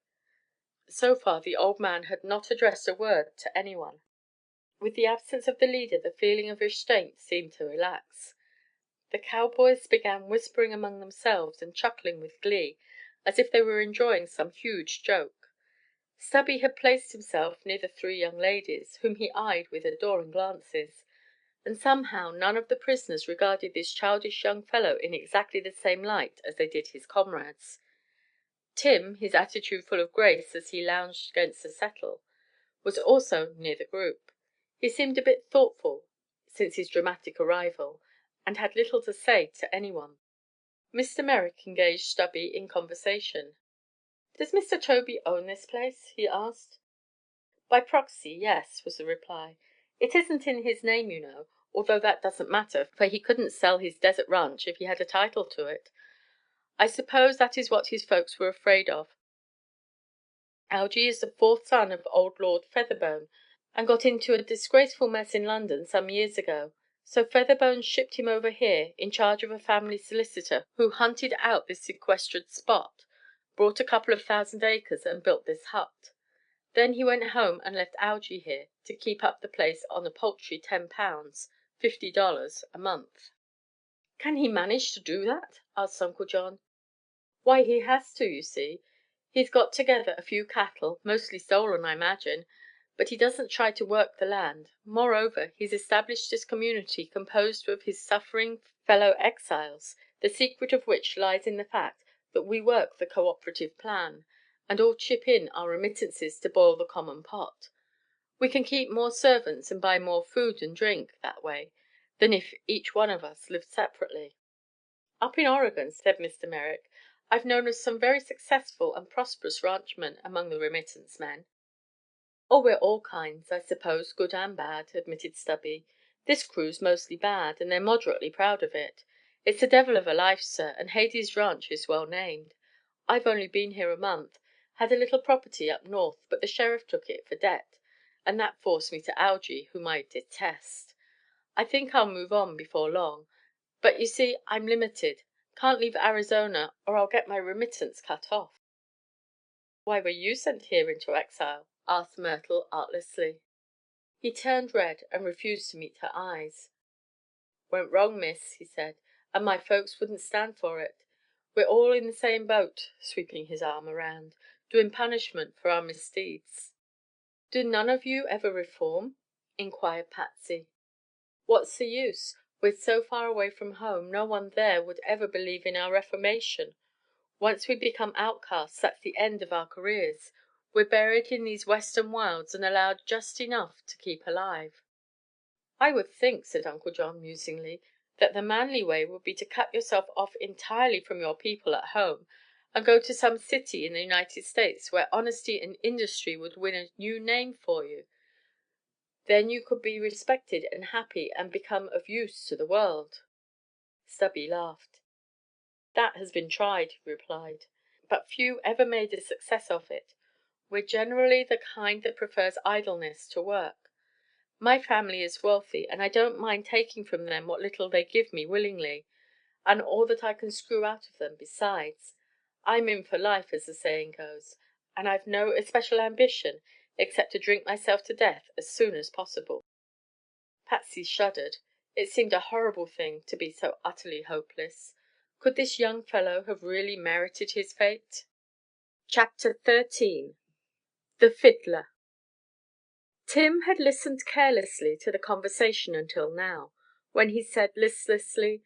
So far the old man had not addressed a word to anyone. With the absence of the leader the feeling of restraint seemed to relax. The cowboys began whispering among themselves and chuckling with glee, as if they were enjoying some huge joke. Stubby had placed himself near the three young ladies, whom he eyed with adoring glances, and somehow none of the prisoners regarded this childish young fellow in exactly the same light as they did his comrades. Tim, his attitude full of grace as he lounged against the settle, was also near the group. He seemed a bit thoughtful since his dramatic arrival, and had little to say to anyone. Mr. Merrick engaged Stubby in conversation. "Does Mr. Toby own this place?" he asked. "By proxy, yes," was the reply. "It isn't in his name, you know, although that doesn't matter, for he couldn't sell his desert ranch if he had a title to it. I suppose that is what his folks were afraid of. Algy is the fourth son of old Lord Featherbone, and got into a disgraceful mess in London some years ago. So Featherbone shipped him over here, in charge of a family solicitor who hunted out this sequestered spot, bought a couple of thousand acres, and built this hut. Then he went home and left Algy here to keep up the place on a paltry £10 ($50) a month." "Can he manage to do that?" asked Uncle John. "Why, he has to, you see. He's got together a few cattle, mostly stolen, I imagine, but he doesn't try to work the land. Moreover, he's established this community composed of his suffering fellow exiles, the secret of which lies in the fact that we work the cooperative plan, and all chip in our remittances to boil the common pot. We can keep more servants and buy more food and drink that way than if each one of us lived separately." "Up in Oregon," said Mr. Merrick, "I've known of some very successful and prosperous ranchmen among the remittance men." "Oh, we're all kinds, I suppose, good and bad," admitted Stubby. "This crew's mostly bad, and they're moderately proud of it. It's a devil of a life, sir, and Hades Ranch is well named. I've only been here a month. Had a little property up north, but the sheriff took it for debt, and that forced me to Algy, whom I detest. I think I'll move on before long, but you see I'm limited. Can't leave Arizona, or I'll get my remittance cut off." "Why were you sent here into exile?" asked Myrtle artlessly. He turned red and refused to meet her eyes. "Went wrong, miss," he said, "and my folks wouldn't stand for it. We're all in the same boat," sweeping his arm around, "doing punishment for our misdeeds." "Do none of you ever reform?" inquired Patsy. "What's the use? We're so far away from home no one there would ever believe in our reformation. Once we become outcasts, that's the end of our careers. We're buried in these western wilds and allowed just enough to keep alive." "I would think," said Uncle John musingly, "that the manly way would be to cut yourself off entirely from your people at home and go to some city in the United States where honesty and industry would win a new name for you. Then you could be respected and happy and become of use to the world." Stubby laughed. "That has been tried," he replied, "but few ever made a success of it. We're generally the kind that prefers idleness to work. My family is wealthy, and I don't mind taking from them what little they give me willingly, and all that I can screw out of them besides. I'm in for life, as the saying goes, and I've no especial ambition except to drink myself to death as soon as possible." Patsy shuddered. It seemed a horrible thing to be so utterly hopeless. Could this young fellow have really merited his fate? Chapter 13. The Fiddler. Tim had listened carelessly to the conversation until now, when he said listlessly,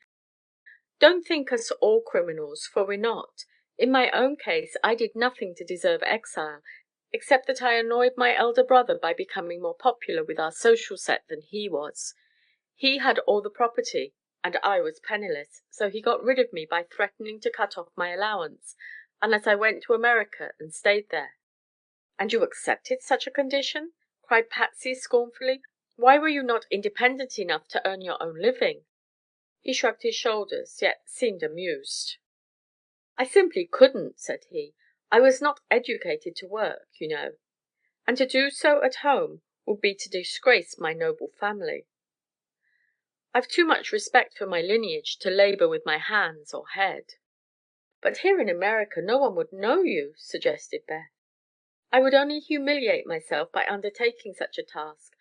"Don't think us all criminals, for we're not. In my own case I did nothing to deserve exile, except that I annoyed my elder brother by becoming more popular with our social set than he was. He had all the property, and I was penniless, so he got rid of me by threatening to cut off my allowance unless I went to America and stayed there." "And you accepted such a condition?" cried Patsy scornfully. "Why were you not independent enough to earn your own living?" He shrugged his shoulders, yet seemed amused. "I simply couldn't," said he. "I was not educated to work, you know, and to do so at home would be to disgrace my noble family. I've too much respect for my lineage to labor with my hands or head." "But here in America no one would know you," suggested Beth. "I would only humiliate myself by undertaking such a task.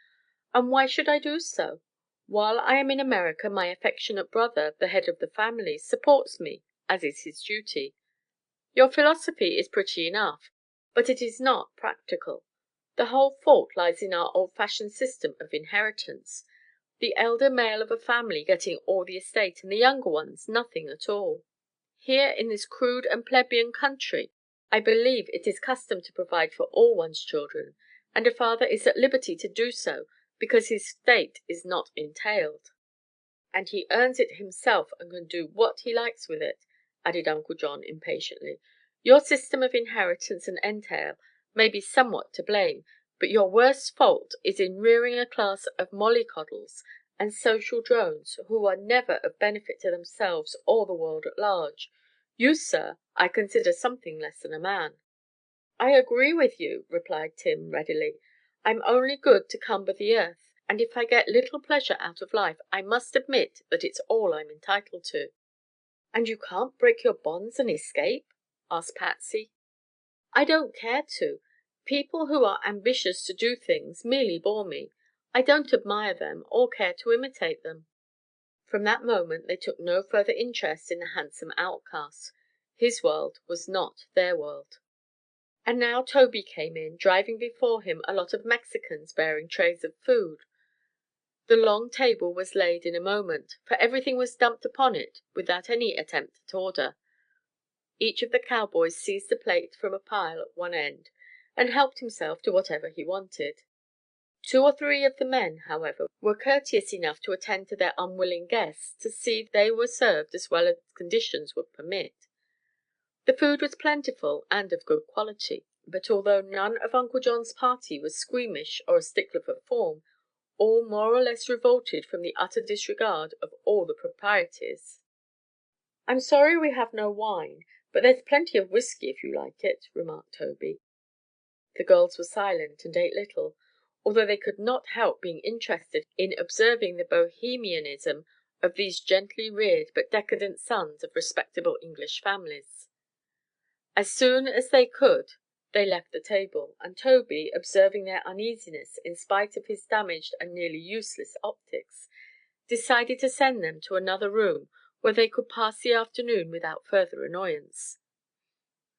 And why should I do so? While I am in America, my affectionate brother, the head of the family, supports me, as is his duty. Your philosophy is pretty enough, but it is not practical. The whole fault lies in our old-fashioned system of inheritance, the elder male of a family getting all the estate, and the younger ones nothing at all. Here in this crude and plebeian country, I believe it is custom to provide for all one's children, and a father is at liberty to do so because his estate is not entailed. And he earns it himself and can do what he likes with it," added Uncle John impatiently. "Your system of inheritance and entail may be somewhat to blame, but your worst fault is in rearing a class of mollycoddles and social drones who are never of benefit to themselves or the world at large. You, sir, I consider something less than a man." "I agree with you," replied Tim readily. "I'm only good to cumber the earth, and if I get little pleasure out of life, I must admit that it's all I'm entitled to." "And you can't break your bonds and escape?" asked Patsy. "I don't care to. People who are ambitious to do things merely bore me. I don't admire them or care to imitate them." From that moment they took no further interest in the handsome outcast. His world was not their world. And now Toby came in, driving before him a lot of Mexicans bearing trays of food. The long table was laid in a moment, for everything was dumped upon it without any attempt at order. Each of the cowboys seized a plate from a pile at one end and helped himself to whatever he wanted. Two or three of the men, however, were courteous enough to attend to their unwilling guests to see they were served as well as conditions would permit. The food was plentiful and of good quality, but although none of Uncle John's party was squeamish or a stickler for form, all more or less revolted from the utter disregard of all the proprieties. "I'm sorry we have no wine, but there's plenty of whiskey if you like it," remarked Toby. The girls were silent and ate little, although they could not help being interested in observing the bohemianism of these gently reared but decadent sons of respectable English families. As soon as they could they left the table, and Toby, observing their uneasiness in spite of his damaged and nearly useless optics, decided to send them to another room where they could pass the afternoon without further annoyance.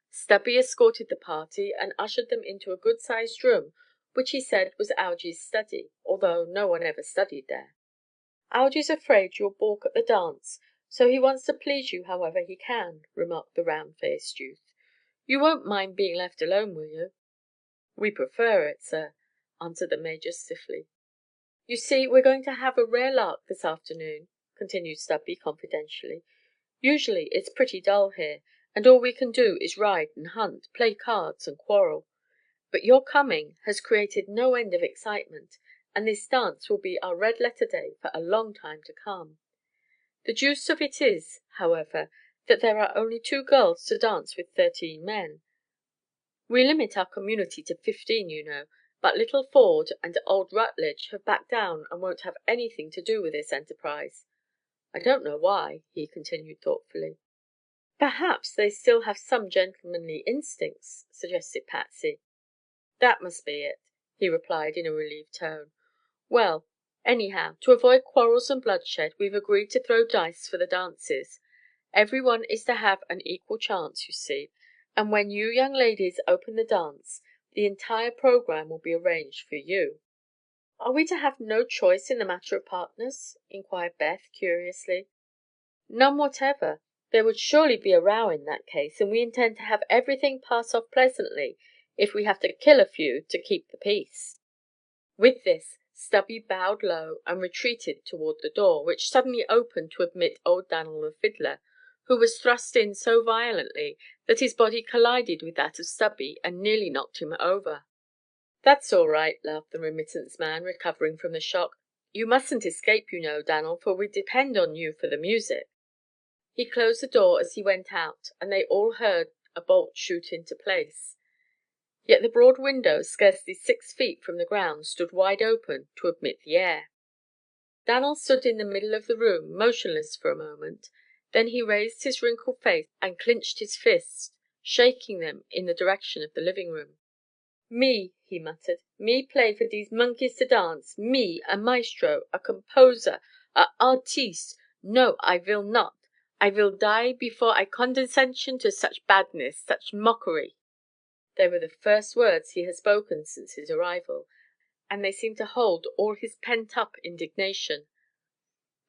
Stubby escorted the party and ushered them into a good-sized room which he said was Algy's study, although no one ever studied there. "Algy's afraid you'll balk at the dance, so he wants to please you however he can," remarked the round-faced youth. "You won't mind being left alone, will you?" "We prefer it, sir," answered the major stiffly. "You see, we're going to have a rare lark this afternoon," continued Stubby confidentially. "Usually it's pretty dull here, and all we can do is ride and hunt, play cards and quarrel. But your coming has created no end of excitement, and this dance will be our red-letter day for a long time to come. The juice of it is, however, that there are only 2 girls to dance with 13 men. We limit our community to 15, you know, but little Ford and old Rutledge have backed down and won't have anything to do with this enterprise. I don't know why," he continued thoughtfully. "Perhaps they still have some gentlemanly instincts," suggested Patsy. "That must be it," he replied in a relieved tone. "Well, anyhow, to avoid quarrels and bloodshed, we've agreed to throw dice for the dances. Everyone is to have an equal chance, you see, and when you young ladies open the dance, the entire program will be arranged for you." "Are we to have no choice in the matter of partners?" inquired Beth curiously. "None whatever. There would surely be a row in that case, and we intend to have everything pass off pleasantly if we have to kill a few to keep the peace." With this Stubby bowed low and retreated toward the door, which suddenly opened to admit old Dan'l the fiddler, who was thrust in so violently that his body collided with that of Stubby and nearly knocked him over. "That's all right," laughed the remittance man, recovering from the shock. "You mustn't escape, you know, Dan'l, for we depend on you for the music." He closed the door as he went out, and they all heard a bolt shoot into place. Yet the broad window, scarcely 6 feet from the ground, stood wide open to admit the air. Dan'l stood in the middle of the room, motionless for a moment. Then he raised his wrinkled face and clinched his fists, shaking them in the direction of the living room. Me," he muttered, "me play for dese monkeys to dance, me, a maestro, a composer, a artiste! No, I will not. I will die before I condescension to such badness, such mockery." They were the first words he had spoken since his arrival, and they seemed to hold all his pent-up indignation.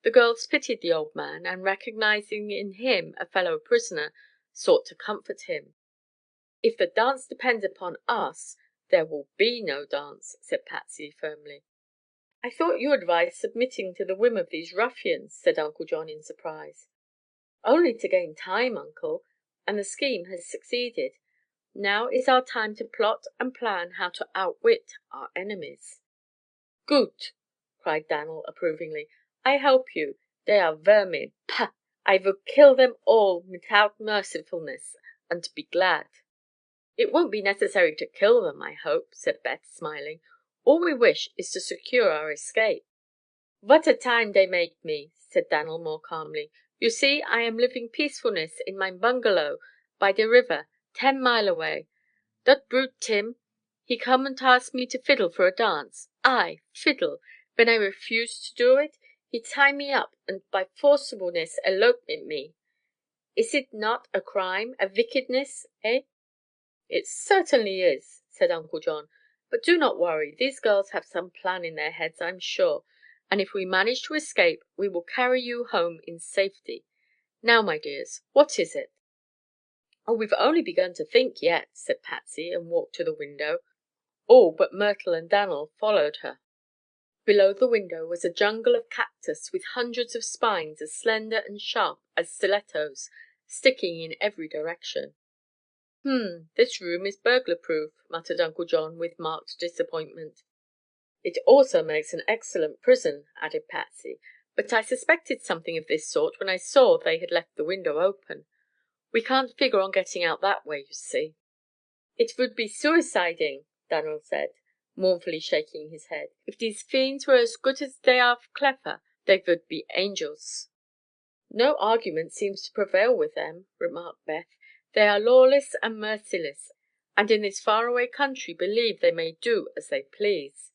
The girls pitied the old man, and, recognizing in him a fellow prisoner, sought to comfort him. "If the dance depends upon us, there will be no dance," said Patsy firmly. "I thought you advised submitting to the whim of these ruffians," said Uncle John in surprise. "Only to gain time, Uncle, and the scheme has succeeded. Now is our time to plot and plan how to outwit our enemies." "Gut!" cried Dan'l approvingly. "I help you. They are vermin. Pah! I will kill them all without mercifulness, and be glad." "It won't be necessary to kill them, I hope," said Beth, smiling. "All we wish is to secure our escape." "What a time dey make me!" said Dan'l more calmly. "You see, I am living peacefulness in mine bungalow by de river, 10 mile away. Dot brute Tim, he come und ask me to fiddle for a dance. I fiddle! When I refuse to do it, he tie me up und by forcibleness elope mit me. Is it not a crime, a wickedness, eh?" "It certainly is," said Uncle John. "But do not worry. These girls have some plan in their heads, I'm sure, and if we manage to escape we will carry you home in safety. Now, my dears, what is it?" "Oh, we've only begun to think yet," said Patsy, and walked to the window. All but Myrtle and Dan'l followed her. Below the window was a jungle of cactus with hundreds of spines as slender and sharp as stilettos, sticking in every direction. This room is burglar-proof," muttered Uncle John with marked disappointment. "It also makes an excellent prison," added Patsy. "But I suspected something of this sort when I saw they had left the window open. We can't figure on getting out that way, you see." "It would be suiciding," Dan'l said, mournfully shaking his head. "If these fiends were as good as they are clever, they would be angels." "No argument seems to prevail with them," remarked Beth. "They are lawless and merciless, and in this far-away country believe they may do as they please."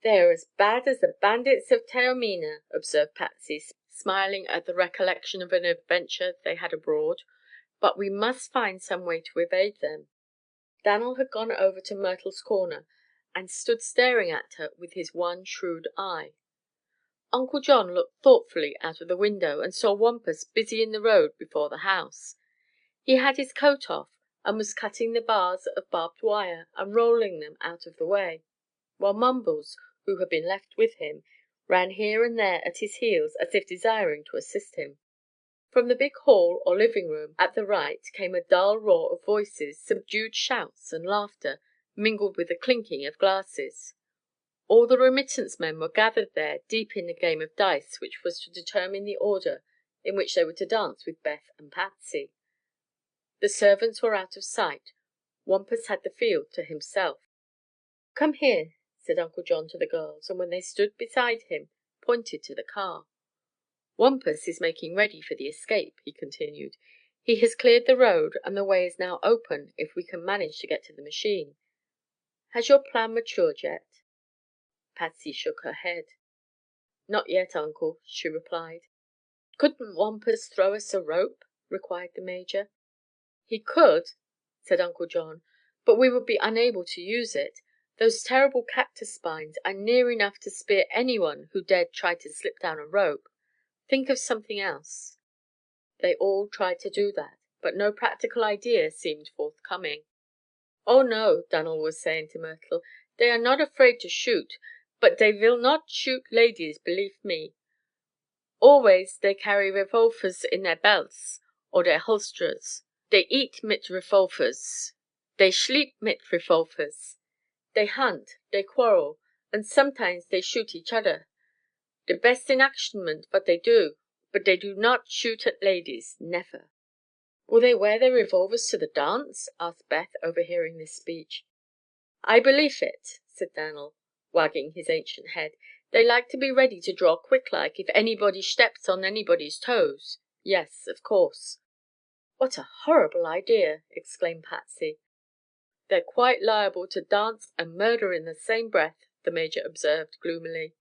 "They are as bad as the bandits of Taormina," observed Patsy, smiling at the recollection of an adventure they had abroad. "But we must find some way to evade them." Dan'l had gone over to Myrtle's corner and stood staring at her with his one shrewd eye. Uncle John looked thoughtfully out of the window and saw Wampus busy in the road before the house. He had his coat off and was cutting the bars of barbed wire and rolling them out of the way, while Mumbles, who had been left with him, ran here and there at his heels as if desiring to assist him. From the big hall or living room at the right came a dull roar of voices, subdued shouts and laughter, mingled with the clinking of glasses. All the remittance men were gathered there deep in the game of dice which was to determine the order in which they were to dance with Beth and Patsy. The servants were out of sight. Wampus had the field to himself. "Come here," said Uncle John to the girls, and when they stood beside him, pointed to the car. "Wampus is making ready for the escape," he continued. "He has cleared the road and the way is now open if we can manage to get to the machine. Has your plan matured yet?" Patsy shook her head. "Not yet, Uncle," she replied. "Couldn't Wampus throw us a rope?" inquired the Major. "He could," said Uncle John, "but we would be unable to use it. Those terrible cactus spines are near enough to spear anyone who dared try to slip down a rope. Think of something else." They all tried to do that, but no practical idea seemed forthcoming. "Oh, no," Dan'l was saying to Myrtle. "Dey are not afraid to shoot, but dey will not shoot ladies, believe me. Always dey carry revolvers in their belts or their holsters. Dey eat mit revolvers. Dey sleep mit revolvers. Dey hunt, dey quarrel, und sometimes dey shoot each other. The best enactionment what dey do, but dey do not shoot at ladies, never." "Will they wear their revolvers to the dance?" asked Beth, overhearing this speech. "I belief it," said Dan'l, wagging his ancient head. "Dey like to be ready to draw quick like if anybody shteps on anybody's toes. Yes, of course." "What a horrible idea!" exclaimed Patsy. "They're quite liable to dance and murder in the same breath," the Major observed gloomily.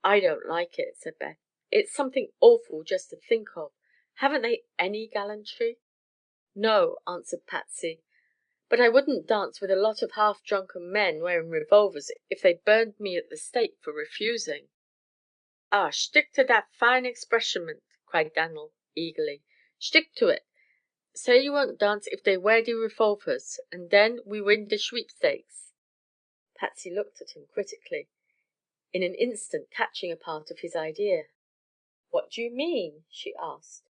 "I don't like it," said Beth. "It's something awful just to think of. Haven't they any gallantry?" "No," answered Patsy. "But I wouldn't dance with a lot of half drunken men wearing revolvers if they burned me at the stake for refusing." "Ah, shtick to dat fine expressionment," cried Dan'l eagerly. "Shtick to it. Say you won't dance if dey wear de revolvers, and den we win de sweepstakes." Patsy looked at him critically, in an instant catching a part of his idea. "What do you mean?" she asked.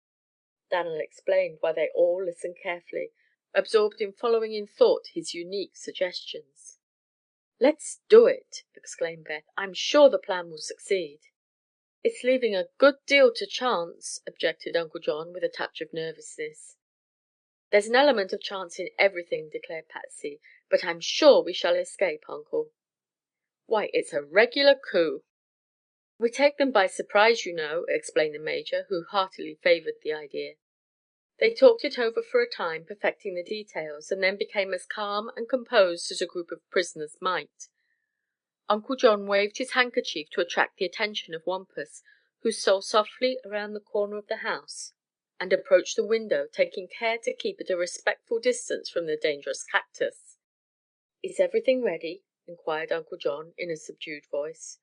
Dan'l explained, while they all listened carefully, absorbed in following in thought his unique suggestions. "Let's do it!" exclaimed Beth. "I'm sure the plan will succeed." "It's leaving a good deal to chance," objected Uncle John, with a touch of nervousness. "There's an element of chance in everything," declared Patsy. "But I'm sure we shall escape, Uncle." "Why, it's a regular coup." "We take them by surprise, you know," explained the Major, who heartily favored the idea. They talked it over for a time, perfecting the details, and then became as calm and composed as a group of prisoners might. Uncle John waved his handkerchief to attract the attention of Wampus, who stole softly around the corner of the house and approached the window, taking care to keep at a respectful distance from the dangerous cactus. "Is everything ready?" inquired Uncle John in a subdued voice.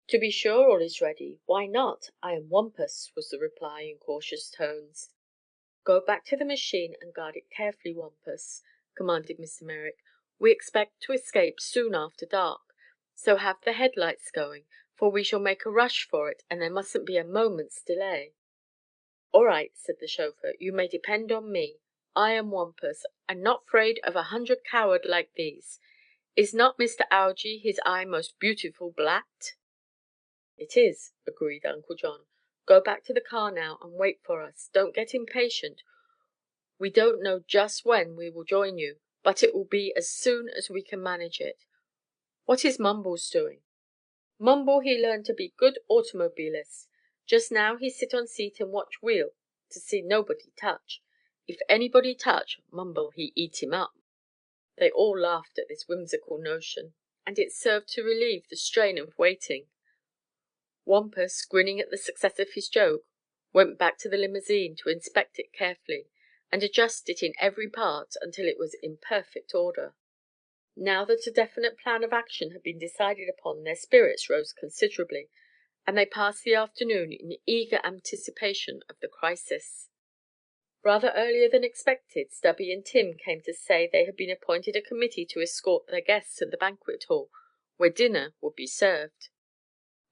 "To be sure all is ready. Why not? I am Wampus," was the reply in cautious tones. "Go back to the machine and guard it carefully, Wampus," commanded Mr. Merrick. "We expect to escape soon after dark, so have the headlights going, for we shall make a rush for it and there mustn't be a moment's delay." "All right," said the chauffeur. "You may depend on me. I am Wampus, and not 'fraid of 100 coward like these. Is not Mr. Algy his eye most beautiful blacked?" "It is," agreed Uncle John. "Go back to the car now and wait for us. Don't get impatient. We don't know just when we will join you, but it will be as soon as we can manage it. What is Mumbles doing?" "Mumble he learn to be good automobilist. Just now he sit on seat and watch wheel to see nobody touch. If anybody touch, Mumble he eat him up." They all laughed at this whimsical notion, and it served to relieve the strain of waiting. Wampus, grinning at the success of his joke, went back to the limousine to inspect it carefully and adjust it in every part until it was in perfect order. Now that a definite plan of action had been decided upon their spirits rose considerably, and they passed the afternoon in eager anticipation of the crisis. Rather earlier than expected, Stubby and Tim came to say they had been appointed a committee to escort their guests to the banquet hall, where dinner would be served.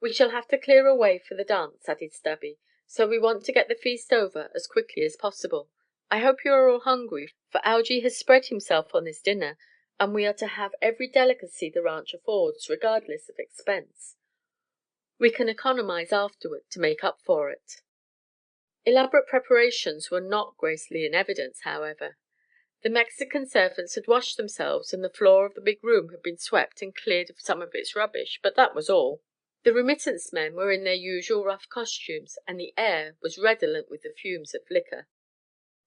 "We shall have to clear away for the dance," added Stubby, "so we want to get the feast over as quickly as possible. I hope you are all hungry, for Algy has spread himself on this dinner, and we are to have every delicacy the ranch affords, regardless of expense. We can economize afterward to make up for it." Elaborate preparations were not greatly in evidence, however. The Mexican servants had washed themselves and the floor of the big room had been swept and cleared of some of its rubbish, but that was all. The remittance men were in their usual rough costumes and the air was redolent with the fumes of liquor.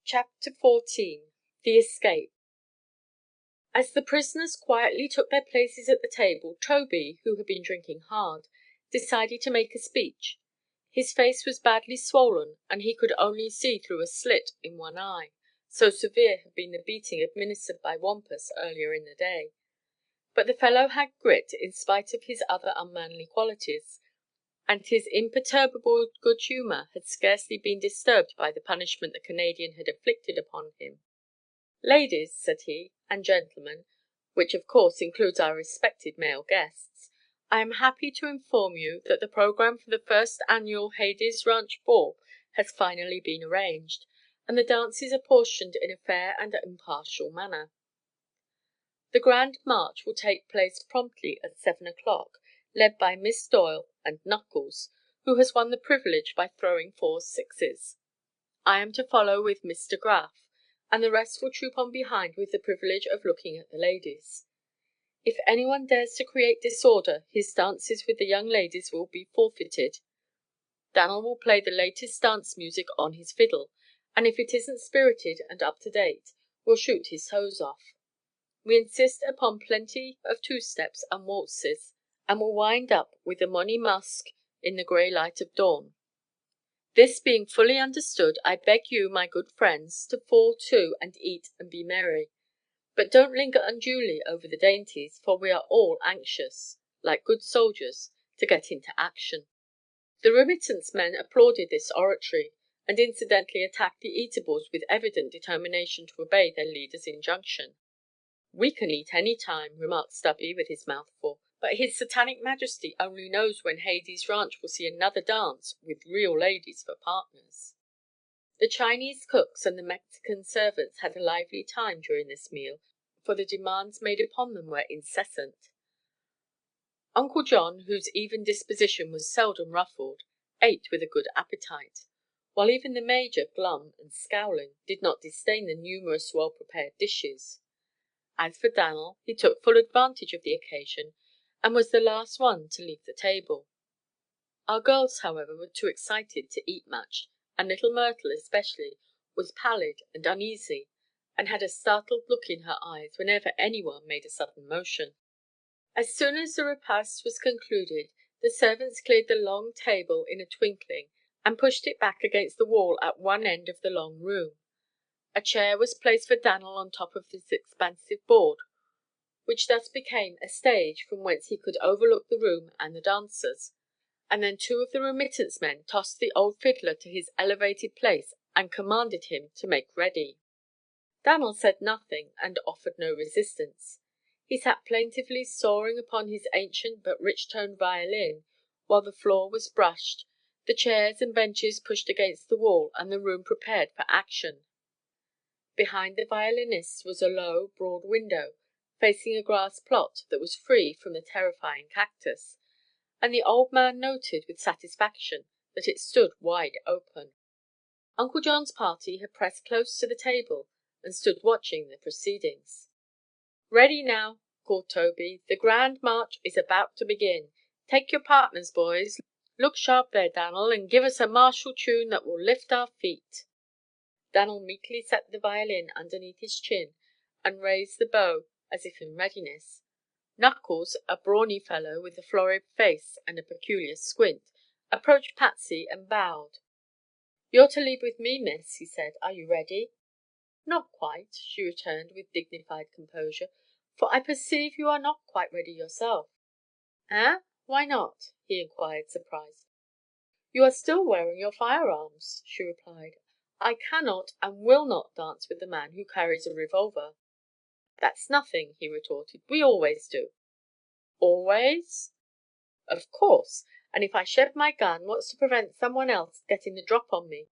Chapter 14: The Escape. As the prisoners quietly took their places at the table, Toby, who had been drinking hard, decided to make a speech. His face was badly swollen and he could only see through a slit in one eye, so severe had been the beating administered by Wampus earlier in the day. But the fellow had grit in spite of his other unmanly qualities, and his imperturbable good humor had scarcely been disturbed by the punishment the Canadian had inflicted upon him. "Ladies," said he, "and gentlemen, which of course includes our respected male guests, I am happy to inform you that the program for the first annual Hades Ranch Ball has finally been arranged, and the dances apportioned in a fair and impartial manner. The grand march will take place promptly at 7 o'clock, led by Miss Doyle and Knuckles, who has won the privilege by throwing 4 sixes. I am to follow with Mr. Graff, and the rest will troop on behind with the privilege of looking at the ladies. If anyone dares to create disorder, his dances with the young ladies will be forfeited. Dan'l will play the latest dance music on his fiddle, and if it isn't spirited and up to date, will shoot his toes off. We insist upon plenty of two-steps and waltzes, and will wind up with the Money Musk in the grey light of dawn. This being fully understood, I beg you, my good friends, to fall to and eat and be merry. But don't linger unduly over the dainties, for we are all anxious, like good soldiers, to get into action." The remittance men applauded this oratory, and incidentally attacked the eatables with evident determination to obey their leader's injunction. "We can eat any time," remarked Stubby with his mouth full, "but his satanic majesty only knows when Hades Ranch will see another dance with real ladies for partners." The Chinese cooks and the Mexican servants had a lively time during this meal, for the demands made upon them were incessant. Uncle John, whose even disposition was seldom ruffled, ate with a good appetite, while even the Major, glum and scowling, did not disdain the numerous well-prepared dishes. As for Dan'l, he took full advantage of the occasion, and was the last one to leave the table. Our girls, however, were too excited to eat much, and little Myrtle, especially, was pallid and uneasy, and had a startled look in her eyes whenever any one made a sudden motion. As soon as the repast was concluded, the servants cleared the long table in a twinkling, and pushed it back against the wall at one end of the long room. A chair was placed for Dan'l on top of this expansive board, which thus became a stage from whence he could overlook the room and the dancers, and then two of the remittance men tossed the old fiddler to his elevated place and commanded him to make ready. Dan'l said nothing and offered no resistance. He sat plaintively sawing upon his ancient but rich-toned violin, while the floor was brushed, the chairs and benches pushed against the wall, and the room prepared for action. Behind the violinist was a low, broad window, facing a grass plot that was free from the terrifying cactus, and the old man noted with satisfaction that it stood wide open. Uncle John's party had pressed close to the table and stood watching the proceedings. "Ready now," called Toby. "The grand march is about to begin. Take your partners, boys. Look sharp there, Dan'l, and give us a martial tune that will lift our feet." Dan'l meekly set the violin underneath his chin and raised the bow as if in readiness. Knuckles, a brawny fellow with a florid face and a peculiar squint, approached Patsy and bowed. "You're to lead with me, miss," he said. "Are you ready?" "Not quite," she returned with dignified composure, "for I perceive you are not quite ready yourself." "Eh? Why not?" he inquired, surprised. "You are still wearing your firearms," she replied. "I cannot and will not dance with the man who carries a revolver." "That's nothing," he retorted. "We always do." "Always?" "Of course. And if I shed my gun, what's to prevent some one else getting the drop on me?"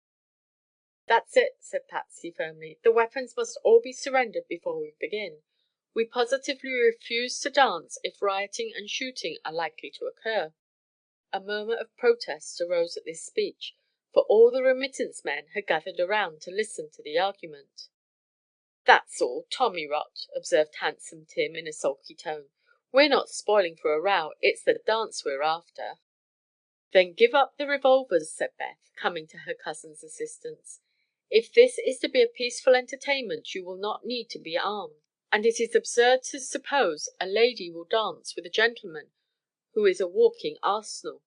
"That's it," said Patsy firmly. "The weapons must all be surrendered before we begin. We positively refuse to dance if rioting and shooting are likely to occur." A murmur of protest arose at this speech, for all the remittance men had gathered around to listen to the argument. "That's all tommy rot," observed Handsome Tim in a sulky tone. "We're not spoiling for a row. It's the dance we're after." "Then give up the revolvers," said Beth, coming to her cousin's assistance. "If this is to be a peaceful entertainment you will not need to be armed, and it is absurd to suppose a lady will dance with a gentleman who is a walking arsenal."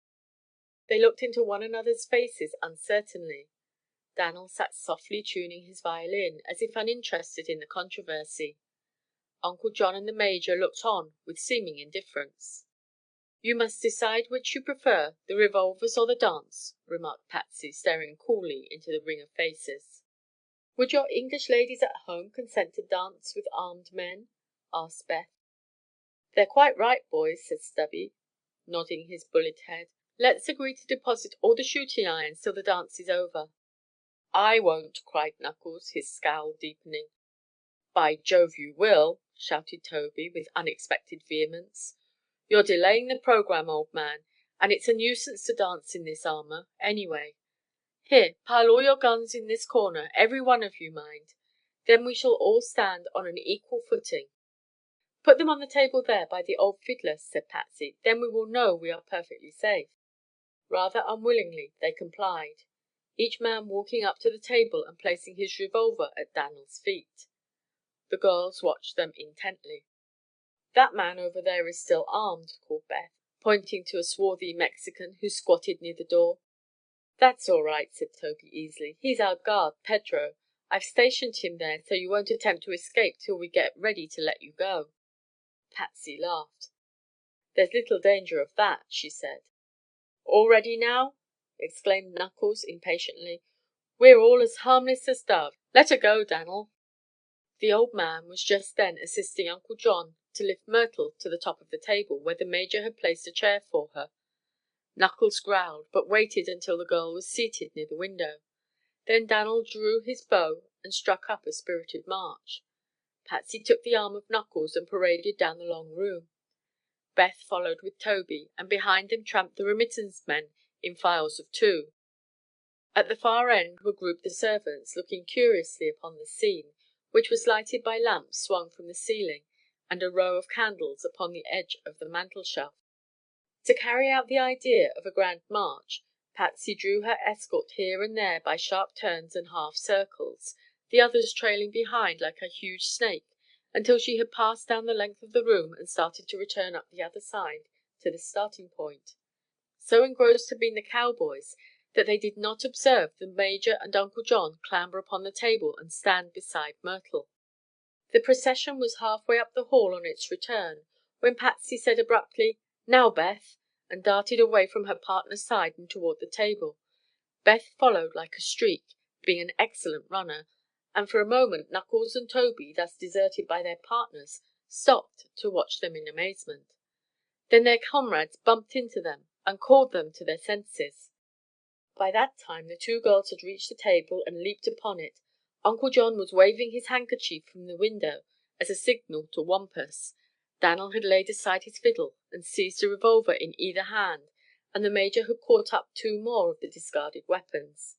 They looked into one another's faces uncertainly. Dan'l sat softly tuning his violin, as if uninterested in the controversy. Uncle John and the Major looked on with seeming indifference. "You must decide which you prefer, the revolvers or the dance," remarked Patsy, staring coolly into the ring of faces. "Would your English ladies at home consent to dance with armed men?" asked Beth. "They're quite right, boys," said Stubby, nodding his bullet head. "Let's agree to deposit all the shooting irons till the dance is over." "I won't!" cried Knuckles, his scowl deepening. "By Jove, you will!" shouted Toby, with unexpected vehemence. "You're delaying the program, old man, and it's a nuisance to dance in this armor, anyway. Here, pile all your guns in this corner, every one of you, mind. Then we shall all stand on an equal footing." "Put them on the table there, by the old fiddler," said Patsy. "Then we will know we are perfectly safe." Rather unwillingly they complied, each man walking up to the table and placing his revolver at Dan'l's feet. The girls watched them intently. "That man over there is still armed," called Beth, pointing to a swarthy Mexican who squatted near the door. "That's all right," said Toby easily. "He's our guard, Pedro. I've stationed him there so you won't attempt to escape till we get ready to let you go." Patsy laughed. "There's little danger of that," she said. "All ready now?" exclaimed Knuckles impatiently. "We're all as harmless as doves. Let her go, Dan'l." The old man was just then assisting Uncle John to lift Myrtle to the top of the table, where the Major had placed a chair for her. Knuckles growled, but waited until the girl was seated near the window. Then Dan'l drew his bow and struck up a spirited march. Patsy took the arm of Knuckles and paraded down the long room. Beth followed with Toby, and behind them tramped the remittance men in files of two. At the far end were grouped the servants, looking curiously upon the scene, which was lighted by lamps swung from the ceiling and a row of candles upon the edge of the mantel-shelf. To carry out the idea of a grand march, Patsy drew her escort here and there by sharp turns and half circles, the others trailing behind like a huge snake, until she had passed down the length of the room and started to return up the other side to the starting point. So engrossed had been the cowboys that they did not observe the Major and Uncle John clamber upon the table and stand beside Myrtle. The procession was halfway up the hall on its return, when Patsy said abruptly, "Now, Beth," and darted away from her partner's side and toward the table. Beth followed like a streak, being an excellent runner, and for a moment Knuckles and Toby, thus deserted by their partners, stopped to watch them in amazement. Then their comrades bumped into them and called them to their senses. By that time the two girls had reached the table and leaped upon it. Uncle John was waving his handkerchief from the window as a signal to Wampus. Dan'l had laid aside his fiddle and seized a revolver in either hand, and the Major had caught up two more of the discarded weapons.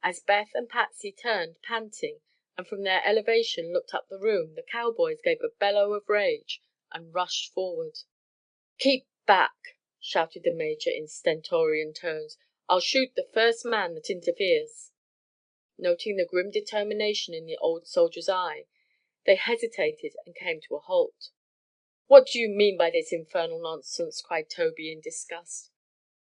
As Beth and Patsy turned, panting, and from their elevation looked up the room, the cowboys gave a bellow of rage and rushed forward. "Keep back!" shouted the Major in stentorian tones. "I'll shoot the first man that interferes." Noting the grim determination in the old soldier's eye, they hesitated and came to a halt. "What do you mean by this infernal nonsense?" cried Toby in disgust.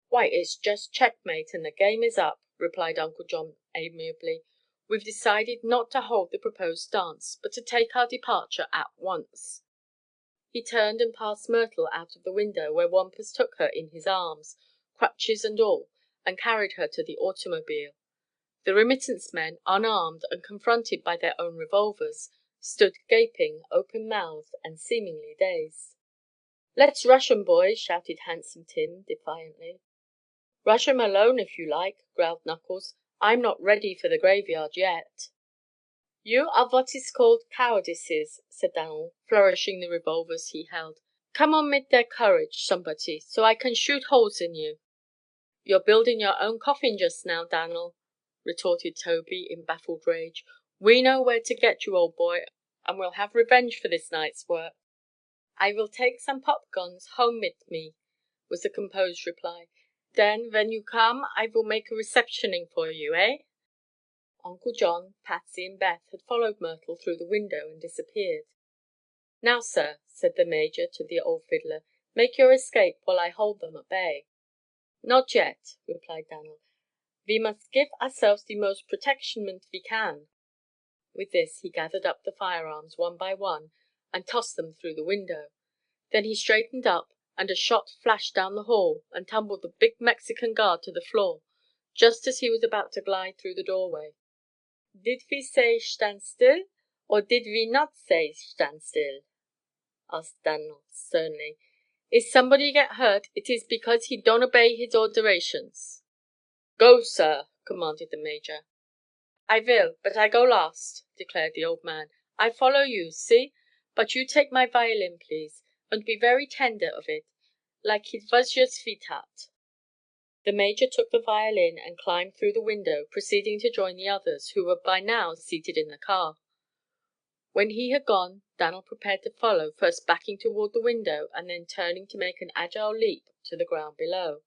"Why, it's just checkmate, and the game is up," replied Uncle John amiably. "We've decided not to hold the proposed dance, but to take our departure at once." He turned and passed Myrtle out of the window, where Wampus took her in his arms, crutches and all, and carried her to the automobile. The remittance men, unarmed and confronted by their own revolvers, stood gaping, open-mouthed and seemingly dazed. "Let's rush 'em, boys!" shouted Handsome Tim defiantly. "Rush 'em alone if you like," growled Knuckles. "I'm not ready for the graveyard yet." "You are what is called cowardices," said Dan'l, flourishing the revolvers he held. "Come on mit der courage, somebody, so I can shoot holes in you." "You're building your own coffin just now, Dan'l," retorted Toby in baffled rage. "We know where to get you, old boy, and we'll have revenge for this night's work." "I will take some popguns home mit me," was the composed reply. "Then, when you come, I will make a receptioning for you, eh?" Uncle John, Patsy and Beth had followed Myrtle through the window and disappeared. "Now, sir," said the Major to the old fiddler, "make your escape while I hold them at bay." "Not yet," replied Dan'l. "We must give ourselves the most protectionment we can." With this he gathered up the firearms one by one and tossed them through the window. Then he straightened up and a shot flashed down the hall and tumbled the big Mexican guard to the floor, just as he was about to glide through the doorway. "Did we say stand still, or did we not say stand still?" asked Dan'l sternly. "If somebody get hurt, it is because he don't obey his orderations." "Go, sir!" commanded the Major. "I will, but I go last," declared the old man. "I follow you, see? But you take my violin, please, und be very tender of it, like it was your sweetheart." The Major took the violin and climbed through the window, proceeding to join the others, who were by now seated in the car. When he had gone, Dan'l prepared to follow, first backing toward the window and then turning to make an agile leap to the ground below.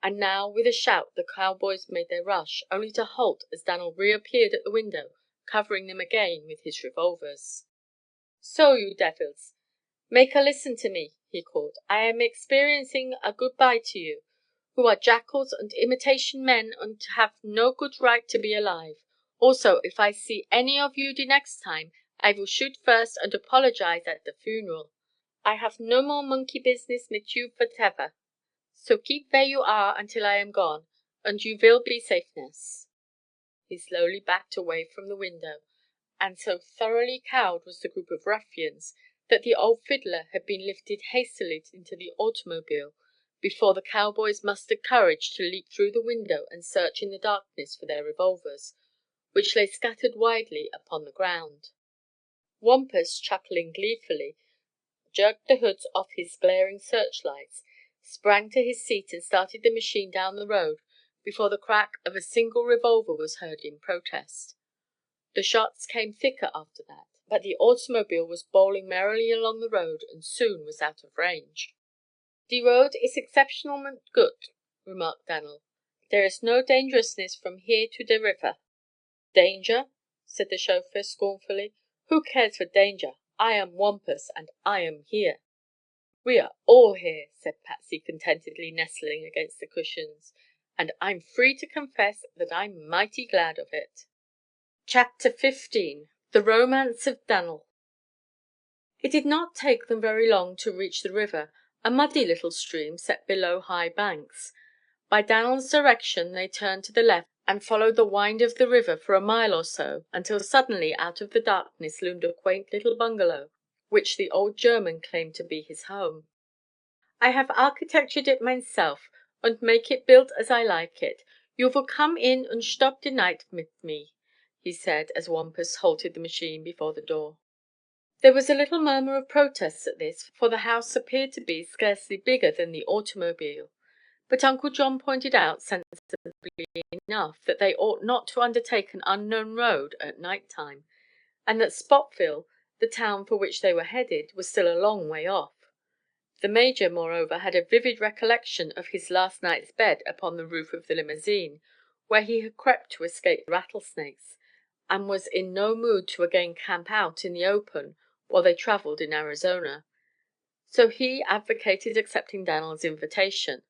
And now with a shout the cowboys made their rush, only to halt as Dan'l reappeared at the window, covering them again with his revolvers. "So, you devils, make a listen to me," he called. "I am experiencing a good-bye to you, who are jackals and imitation men and have no good right to be alive. Also, if I see any of you the next time, I will shoot first and apologize at the funeral. I have no more monkey business mit you whatever. So keep where you are until I am gone, and you will be safeness." He slowly backed away from the window, and so thoroughly cowed was the group of ruffians that the old fiddler had been lifted hastily into the automobile before the cowboys mustered courage to leap through the window and search in the darkness for their revolvers, which lay scattered widely upon the ground. Wampus, chuckling gleefully, jerked the hoods off his glaring searchlights, sprang to his seat, and started the machine down the road before the crack of a single revolver was heard in protest. The shots came thicker after that, but the automobile was bowling merrily along the road and soon was out of range. "The road is exceptionally good," remarked Dan'l. "There is no dangerousness from here to the river." "Danger?" said the chauffeur scornfully. "Who cares for danger? I am Wampus, and I am here." "We are all here," said Patsy contentedly, nestling against the cushions, "and I'm free to confess that I'm mighty glad of it." Chapter 15: The Romance of Dan'l. It did not take them very long to reach the river, a muddy little stream set below high banks. By Dan'l's direction they turned to the left and followed the wind of the river for a mile or so, until suddenly out of the darkness loomed a quaint little bungalow which the old German claimed to be his home. "I have architectured it myself und make it built as I like it. You will come in und stop the night mit me," he said, as Wampus halted the machine before the door. There was a little murmur of protest at this, for the house appeared to be scarcely bigger than the automobile. But Uncle John pointed out, sensibly enough, that they ought not to undertake an unknown road at night time, and that Spotville, the town for which they were headed, was still a long way off. The Major, moreover, had a vivid recollection of his last night's bed upon the roof of the limousine, where he had crept to escape rattlesnakes, and was in no mood to again camp out in the open while they traveled in Arizona. So he advocated accepting Dan'l's invitation.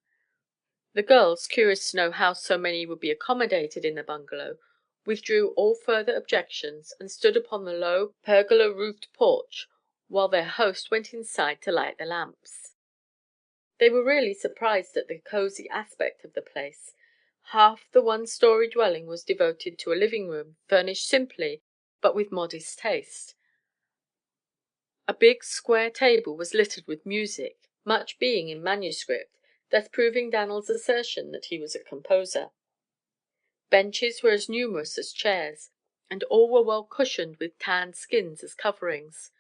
The girls, curious to know how so many would be accommodated in the bungalow, withdrew all further objections and stood upon the low, pergola-roofed porch while their host went inside to light the lamps. They were really surprised at the cozy aspect of the place. Half the one-story dwelling was devoted to a living room, furnished simply, but with modest taste. A big square table was littered with music, much being in manuscript, thus proving Dan'l's assertion that he was a composer. Benches were as numerous as chairs, and all were well cushioned with tanned skins as coverings.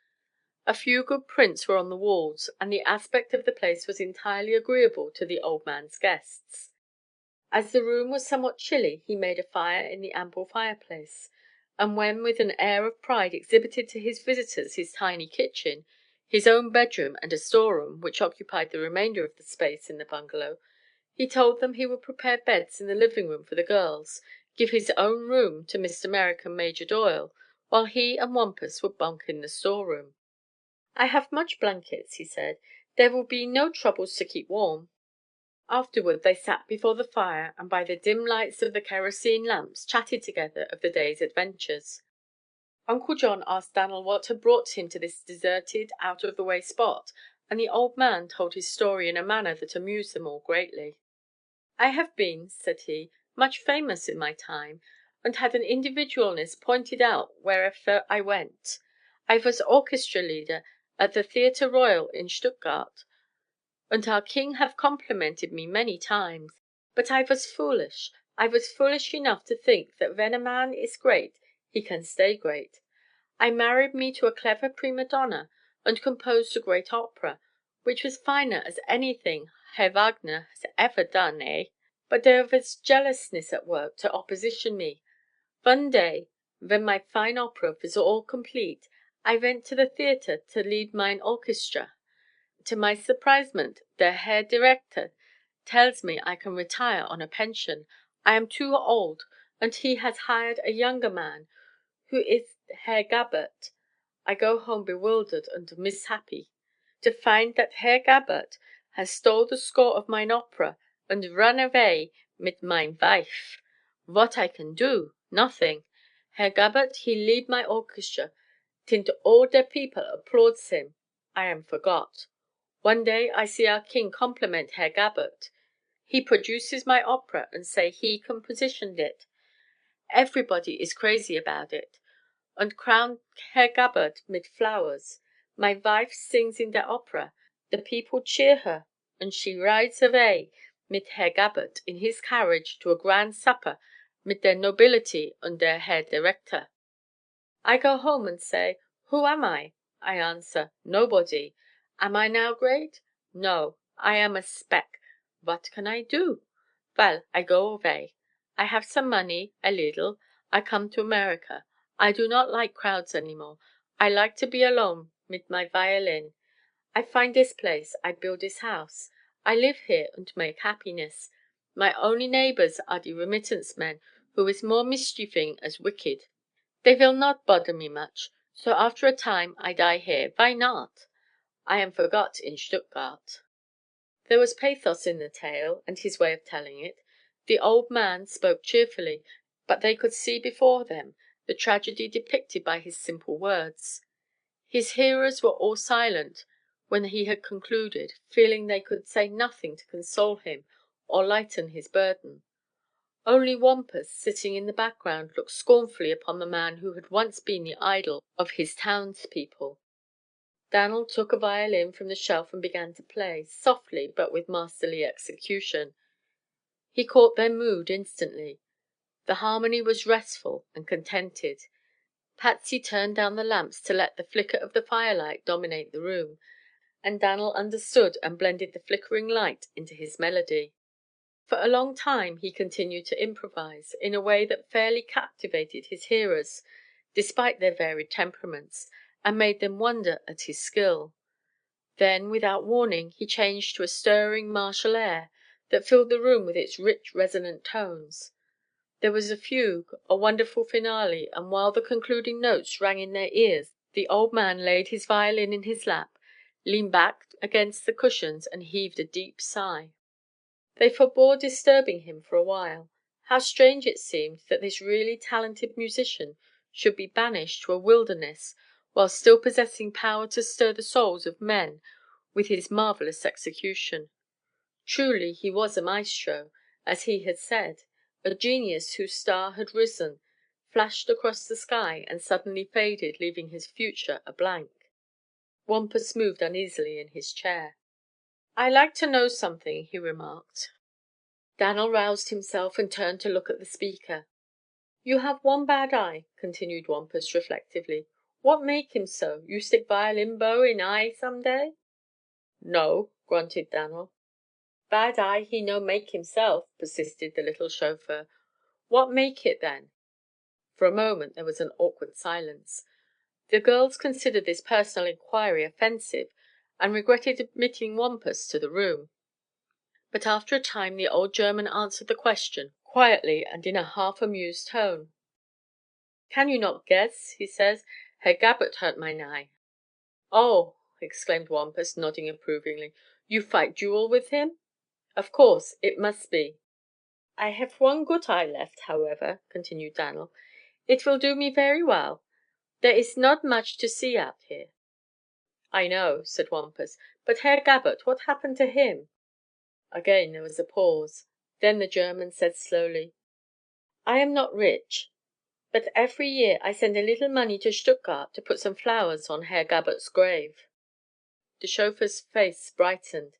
A few good prints were on the walls, and the aspect of the place was entirely agreeable to the old man's guests. As the room was somewhat chilly, he made a fire in the ample fireplace, and when with an air of pride exhibited to his visitors his tiny kitchen, his own bedroom and a storeroom, which occupied the remainder of the space in the bungalow, he told them he would prepare beds in the living room for the girls, give his own room to Mr. Merrick and Major Doyle, while he and Wampus would bunk in the storeroom. "I have much blankets," he said. "There will be no troubles to keep warm." Afterward they sat before the fire and by the dim lights of the kerosene lamps chatted together of the day's adventures. Uncle John asked Dan'l what had brought him to this deserted, out-of-the-way spot, and the old man told his story in a manner that amused them all greatly. "I have been," said he, "much famous in my time, und had an individualness pointed out wherever I went. I was orchestra leader at the Theater Royal in Stuttgart, und our king have complimented me many times. But I was foolish. I was foolish enough to think that when a man is great he can stay great. I married me to a clever prima donna and composed a great opera, which was finer as anything Herr Wagner has ever done, eh? But there was jealousness at work to opposition me. One day, when my fine opera was all complete, I went to the theater to lead mine orchestra. To my surprisement, der Herr Director tells me I can retire on a pension. I am too old, and he has hired a younger man Who is Herr Gabbert? I go home bewildered and mishappy, to find that Herr Gabbert has stole the score of mine opera and run away mit mine wife. What I can do? Nothing. Herr Gabbert he lead my orchestra, tint all der people applauds him. I am forgot. One day I see our king compliment Herr Gabbert. He produces my opera and say he compositioned it. Everybody is crazy about it, und crown Herr Gabbert mit flowers. My wife sings in der opera. The people cheer her, and she rides away mit Herr Gabbert in his carriage to a grand supper mit der nobility und der Herr Director. I go home and say, who am I? I answer, nobody. Am I now great? No, I am a speck. What can I do? Well, I go away. I have some money, a little. I come to America. I do not like crowds any more. I like to be alone mit my violin. I find this place. I build this house. I live here and make happiness. My only neighbors are the remittance men, who is more mischieving as wicked. They will not bother me much. So after a time I die here. Why not? I am forgot in Stuttgart. There was pathos in the tale and his way of telling it. The old man spoke cheerfully, but they could see before them the tragedy depicted by his simple words. His hearers were all silent when he had concluded, feeling they could say nothing to console him or lighten his burden. Only Wampus, sitting in the background, looked scornfully upon the man who had once been the idol of his townspeople. Dan'l took a violin from the shelf and began to play, softly but with masterly execution. He caught their mood instantly. The harmony was restful and contented. Patsy turned down the lamps to let the flicker of the firelight dominate the room, and Dan'l understood and blended the flickering light into his melody. For a long time he continued to improvise, in a way that fairly captivated his hearers, despite their varied temperaments, and made them wonder at his skill. Then, without warning, he changed to a stirring martial air that filled the room with its rich resonant tones. There was a fugue, a wonderful finale, and while the concluding notes rang in their ears, the old man laid his violin in his lap, leaned back against the cushions, and heaved a deep sigh. They forbore disturbing him for a while. How strange it seemed that this really talented musician should be banished to a wilderness while still possessing power to stir the souls of men with his marvelous execution. Truly he was a maestro, as he had said, a genius whose star had risen, flashed across the sky, and suddenly faded, leaving his future a blank. Wampus moved uneasily in his chair. "I like to know something," he remarked. Dan'l roused himself and turned to look at the speaker. "You have one bad eye," continued Wampus reflectively. "What make him so? You stick violin bow in eye some day?" "No," grunted Dan'l. "Bad eye he no make himself," persisted the little chauffeur. "What make it, then?" For a moment there was an awkward silence. The girls considered this personal inquiry offensive, and regretted admitting Wampus to the room. But after a time the old German answered the question, quietly and in a half amused tone. "Can you not guess?" he said. "Herr Gabbert hurt mine eye." "Oh!" exclaimed Wampus, nodding approvingly. "You fight duel with him? Of course. It must be." "I have one goot eye left, however," continued Dan'l. "It will do me very well. There is not much to see out here." "I know," said Wampus. "But Herr Gabbert, what happened to him?" Again there was a pause. Then the German said slowly: "I am not rich, but every year I send a little money to Stuttgart to put some flowers on Herr Gabbert's grave." The chauffeur's face brightened.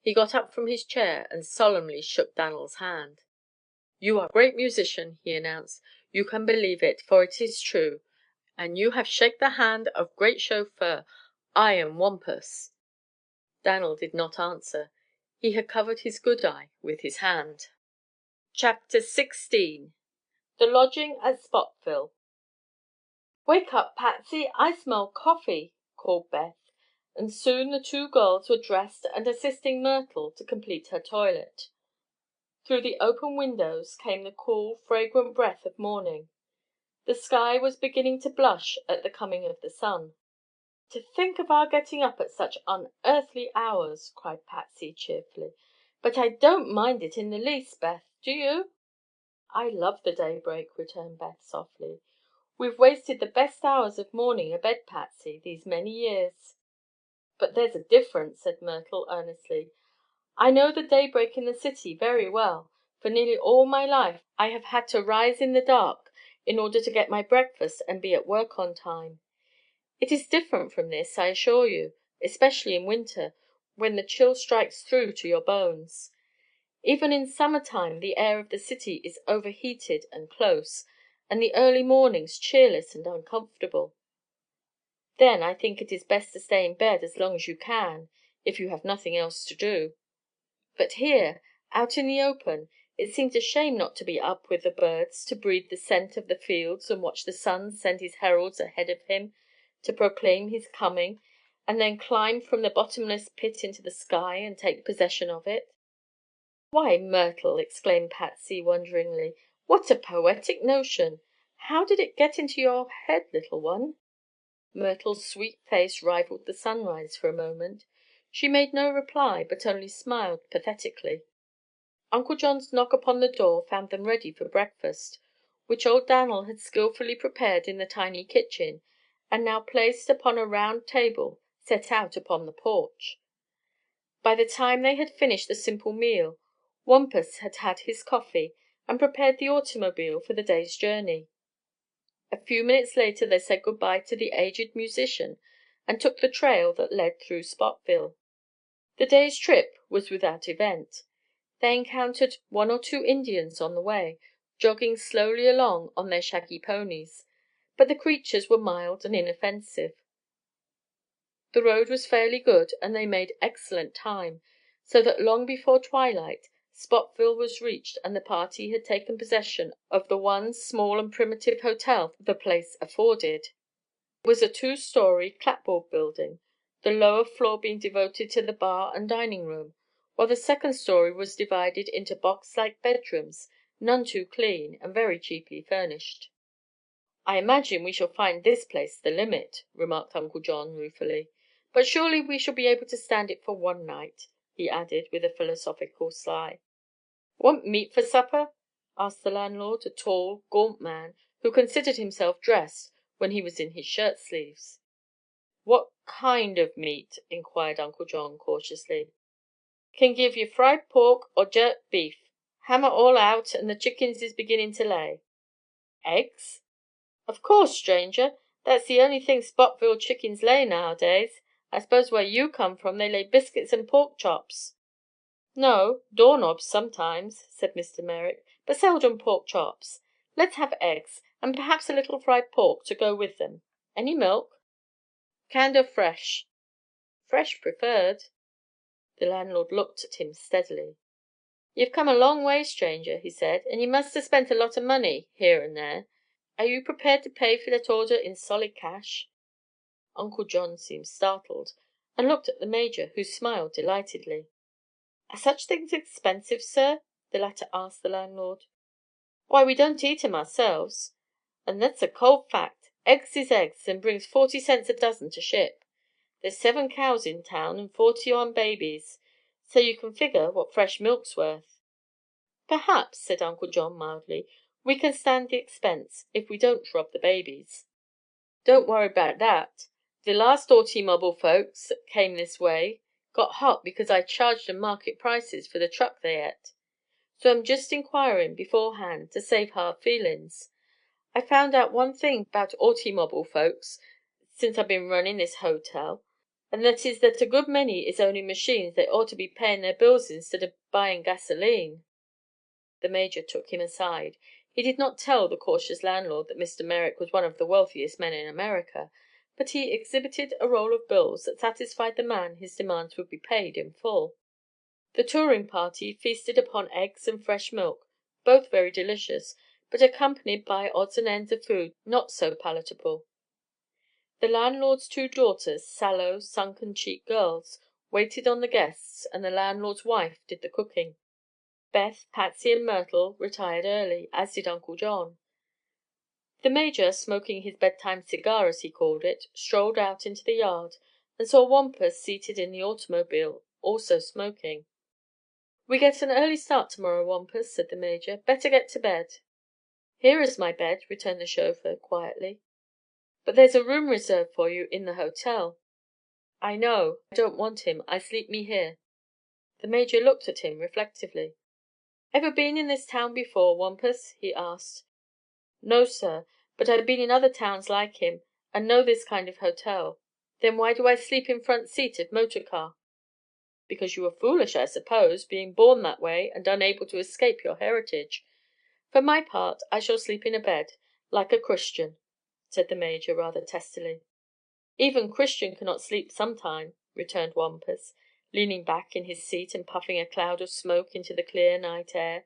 He got up from his chair and solemnly shook Dan'l's hand. "You are great musician," he announced. "You can believe it, for it is true. And you have shake the hand of great chauffeur. I am Wampus." Dan'l did not answer. He had covered his good eye with his hand. Chapter 16. The Lodging at Spotville. "Wake up, Patsy! I smell coffee," called Beth, and soon the two girls were dressed and assisting Myrtle to complete her toilet. Through the open windows came the cool, fragrant breath of morning. The sky was beginning to blush at the coming of the sun. "To think of our getting up at such unearthly hours!" cried Patsy, cheerfully. "But I don't mind it in the least, Beth. Do you?" "I love the daybreak," returned Beth, softly. "We've wasted the best hours of morning abed, Patsy, these many years." "But there's a difference," said Myrtle, earnestly. "I know the daybreak in the city very well. For nearly all my life I have had to rise in the dark in order to get my breakfast and be at work on time. It is different from this, I assure you, especially in winter, when the chill strikes through to your bones. Even in summer time the air of the city is overheated and close, and the early mornings cheerless and uncomfortable. Then I think it is best to stay in bed as long as you can, if you have nothing else to do. But here, out in the open, it seems a shame not to be up with the birds, to breathe the scent of the fields and watch the sun send his heralds ahead of him to proclaim his coming, and then climb from the bottomless pit into the sky and take possession of it." "Why, Myrtle!" exclaimed Patsy, wonderingly. "What a poetic notion! How did it get into your head, little one?" Myrtle's sweet face rivaled the sunrise for a moment. She made no reply, but only smiled pathetically. Uncle John's knock upon the door found them ready for breakfast, which old Dan'l had skillfully prepared in the tiny kitchen, and now placed upon a round table set out upon the porch. By the time they had finished the simple meal, Wampus had had his coffee and prepared the automobile for the day's journey. A few minutes later they said good bye to the aged musician and took the trail that led through Spotville. The day's trip was without event. They encountered one or two Indians on the way, jogging slowly along on their shaggy ponies, but the creatures were mild and inoffensive. The road was fairly good and they made excellent time, so that long before twilight Spotville was reached and the party had taken possession of the one small and primitive hotel the place afforded. It was a two-story, clapboard building, the lower floor being devoted to the bar and dining room, while the second story was divided into box-like bedrooms, none too clean and very cheaply furnished. "I imagine we shall find this place the limit," remarked Uncle John, ruefully. "But surely we shall be able to stand it for one night," he added, with a philosophical sigh. "Want meat for supper?" asked the landlord, a tall, gaunt man who considered himself dressed when he was in his shirt sleeves. "What kind of meat?" inquired Uncle John, cautiously. "Can give you fried pork or jerked beef. Hammer all out and the chickens is beginning to lay." "Eggs?" "Of course, stranger. That's the only thing Spotville chickens lay nowadays. I s'pose where you come from they lay biscuits and pork chops." "No, doorknobs sometimes," said Mr. Merrick, "but seldom pork chops. Let's have eggs, and perhaps a little fried pork to go with them. Any milk?" "Canned or fresh?" "Fresh preferred." The landlord looked at him steadily. "You've come a long way, stranger," he said, "and you must 'a' spent a lot of money, here and there. Are you prepared to pay for that order in solid cash?" Uncle John seemed startled, and looked at the Major, who smiled delightedly. "Are such things expensive, sir?" the latter asked the landlord. "Why, we don't eat 'em ourselves, and that's a cold fact. Eggs is eggs, and brings 40 cents a dozen to ship. There's 7 cows in town and 40 on babies, so you can figure what fresh milk's worth." "Perhaps," said Uncle John, mildly, "we can stand the expense, if we don't rob the babies." "Don't worry 'bout that. The last autymobble folks that came this way got hot because I charged 'em market prices for the truck they et. So I'm jest inquirin' beforehand, to save hard feelin's. I found out one thing 'bout autymobble folks since I've been runnin' this hotel, and that is that a good many is ownin' machines they ought to be payin' their bills instead of buyin' gasoline." The Major took him aside. He did not tell the cautious landlord that Mr. Merrick was one of the wealthiest men in America, but he exhibited a roll of bills that satisfied the man his demands would be paid in full. The touring party feasted upon eggs and fresh milk, both very delicious, but accompanied by odds and ends of food not so palatable. The landlord's 2 daughters, sallow, sunken-cheeked girls, waited on the guests, and the landlord's wife did the cooking. Beth, Patsy and Myrtle retired early, as did Uncle John. The Major, smoking his bedtime cigar, as he called it, strolled out into the yard and saw Wampus seated in the automobile, also smoking. "We get an early start to morrow, Wampus," said the Major. "Better get to bed." "Here is my bed," returned the chauffeur, quietly. "But there's a room reserved for you in the hotel." "I know. I don't want him. I sleep me here." The Major looked at him reflectively. "Ever been in this town before, Wampus?" he asked. "No, sir, but I've been in other towns like him, and know this kind of hotel." "Then why do I sleep in front seat of motor car?" "Because you were foolish, I suppose, being born that way and unable to escape your heritage. For my part, I shall sleep in a bed, like a Christian," said the Major, rather testily. "Even Christian cannot sleep sometime," returned Wampus, leaning back in his seat and puffing a cloud of smoke into the clear night air.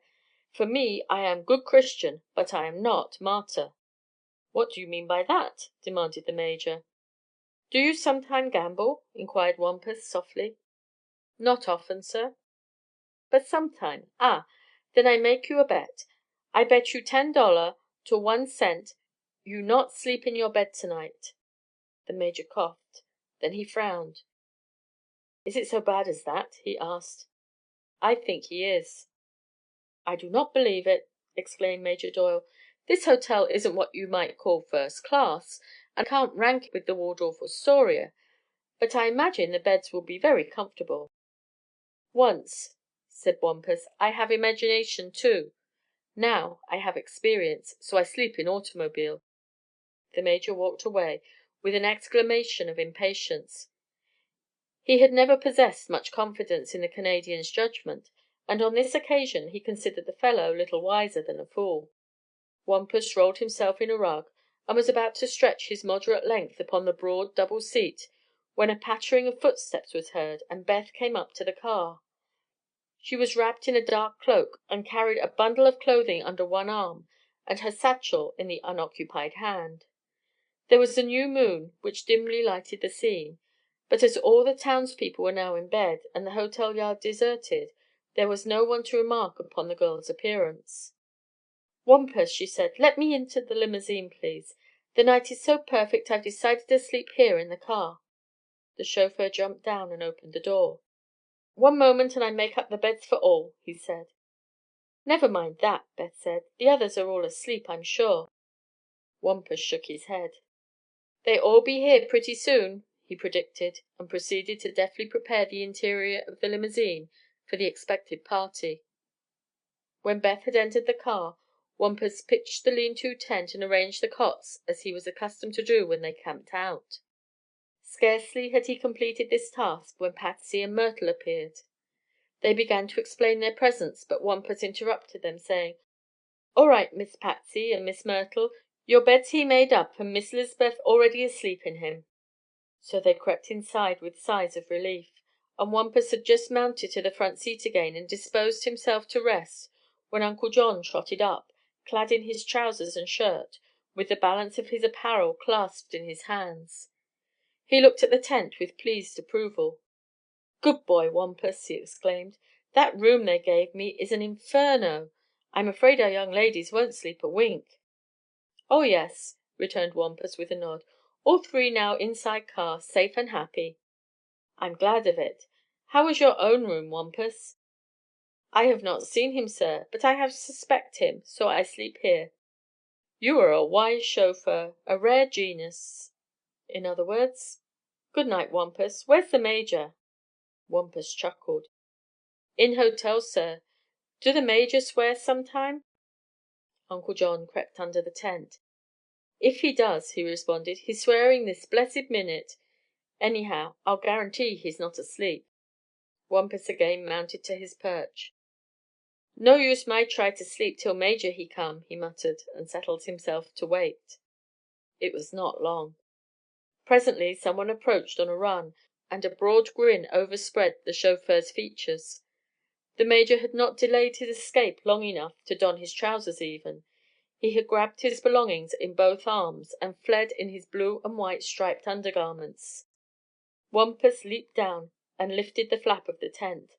"For me, I am good Christian, but I am not martyr." "What do you mean by that?" demanded the Major. "Do you sometime gamble?" inquired Wampus, softly. "Not often, sir." "But sometime? Ah! Then I make you a bet. I bet you $10 to 1 cent you not sleep in your bed to night." The Major coughed. Then he frowned. "Is it so bad as that?" he asked. "I think he is." "I do not believe it!" exclaimed Major Doyle. "This hotel isn't what you might call first class, and can't rank with the Waldorf Astoria, but I imagine the beds will be very comfortable." "Once," said Wampus, "I have imagination, too. Now I have experience, so I sleep in automobile." The Major walked away, with an exclamation of impatience. He had never possessed much confidence in the Canadian's judgment, and on this occasion he considered the fellow little wiser than a fool. Wampus rolled himself in a rug, and was about to stretch his moderate length upon the broad double seat when a pattering of footsteps was heard and Beth came up to the car. She was wrapped in a dark cloak, and carried a bundle of clothing under one arm and her satchel in the unoccupied hand. There was the new moon, which dimly lighted the scene, but as all the townspeople were now in bed and the hotel yard deserted, there was no one to remark upon the girl's appearance. "Wampus," she said, "let me into the limousine, please. The night is so perfect I've decided to sleep here in the car." The chauffeur jumped down and opened the door. "One moment and I make up the beds for all," he said. "Never mind that," Beth said. "The others are all asleep, I'm sure." Wampus shook his head. "They all be here pretty soon," he predicted, and proceeded to deftly prepare the interior of the limousine for the expected party. When Beth had entered the car, Wampus pitched the lean to tent and arranged the cots as he was accustomed to do when they camped out. Scarcely had he completed this task when Patsy and Myrtle appeared. They began to explain their presence, but Wampus interrupted them, saying: "All right, Miss Patsy and Miss Myrtle, your beds he made up and Miss 'Lizbeth already asleep in him." So they crept inside with sighs of relief, and Wampus had just mounted to the front seat again and disposed himself to rest when Uncle John trotted up, clad in his trousers and shirt, with the balance of his apparel clasped in his hands. He looked at the tent with pleased approval. "Good boy, Wampus!" he exclaimed. "That room they gave me is an inferno. I'm afraid our young ladies won't sleep a wink." "Oh, yes," returned Wampus, with a nod. "All three now inside car, safe and happy." "I'm glad of it. How is your own room, Wampus?" "I have not seen him, sir, but I have suspect him, so I sleep here." "You are a wise chauffeur, a rare genus." "In other words?" "Good night, Wampus. Where's the Major?" Wampus chuckled. "In hotel, sir. Do the Major swear sometime?" Uncle John crept under the tent. "If he does," he responded, "he's swearing this blessed minute. Anyhow, I'll guarantee he's not asleep." Wampus again mounted to his perch. "No use my try to sleep till Major he come," he muttered, and settled himself to wait. It was not long. Presently someone approached on a run, and a broad grin overspread the chauffeur's features. The Major had not delayed his escape long enough to don his trousers even. He had grabbed his belongings in both arms and fled in his blue and white striped undergarments. Wampus leaped down and lifted the flap of the tent.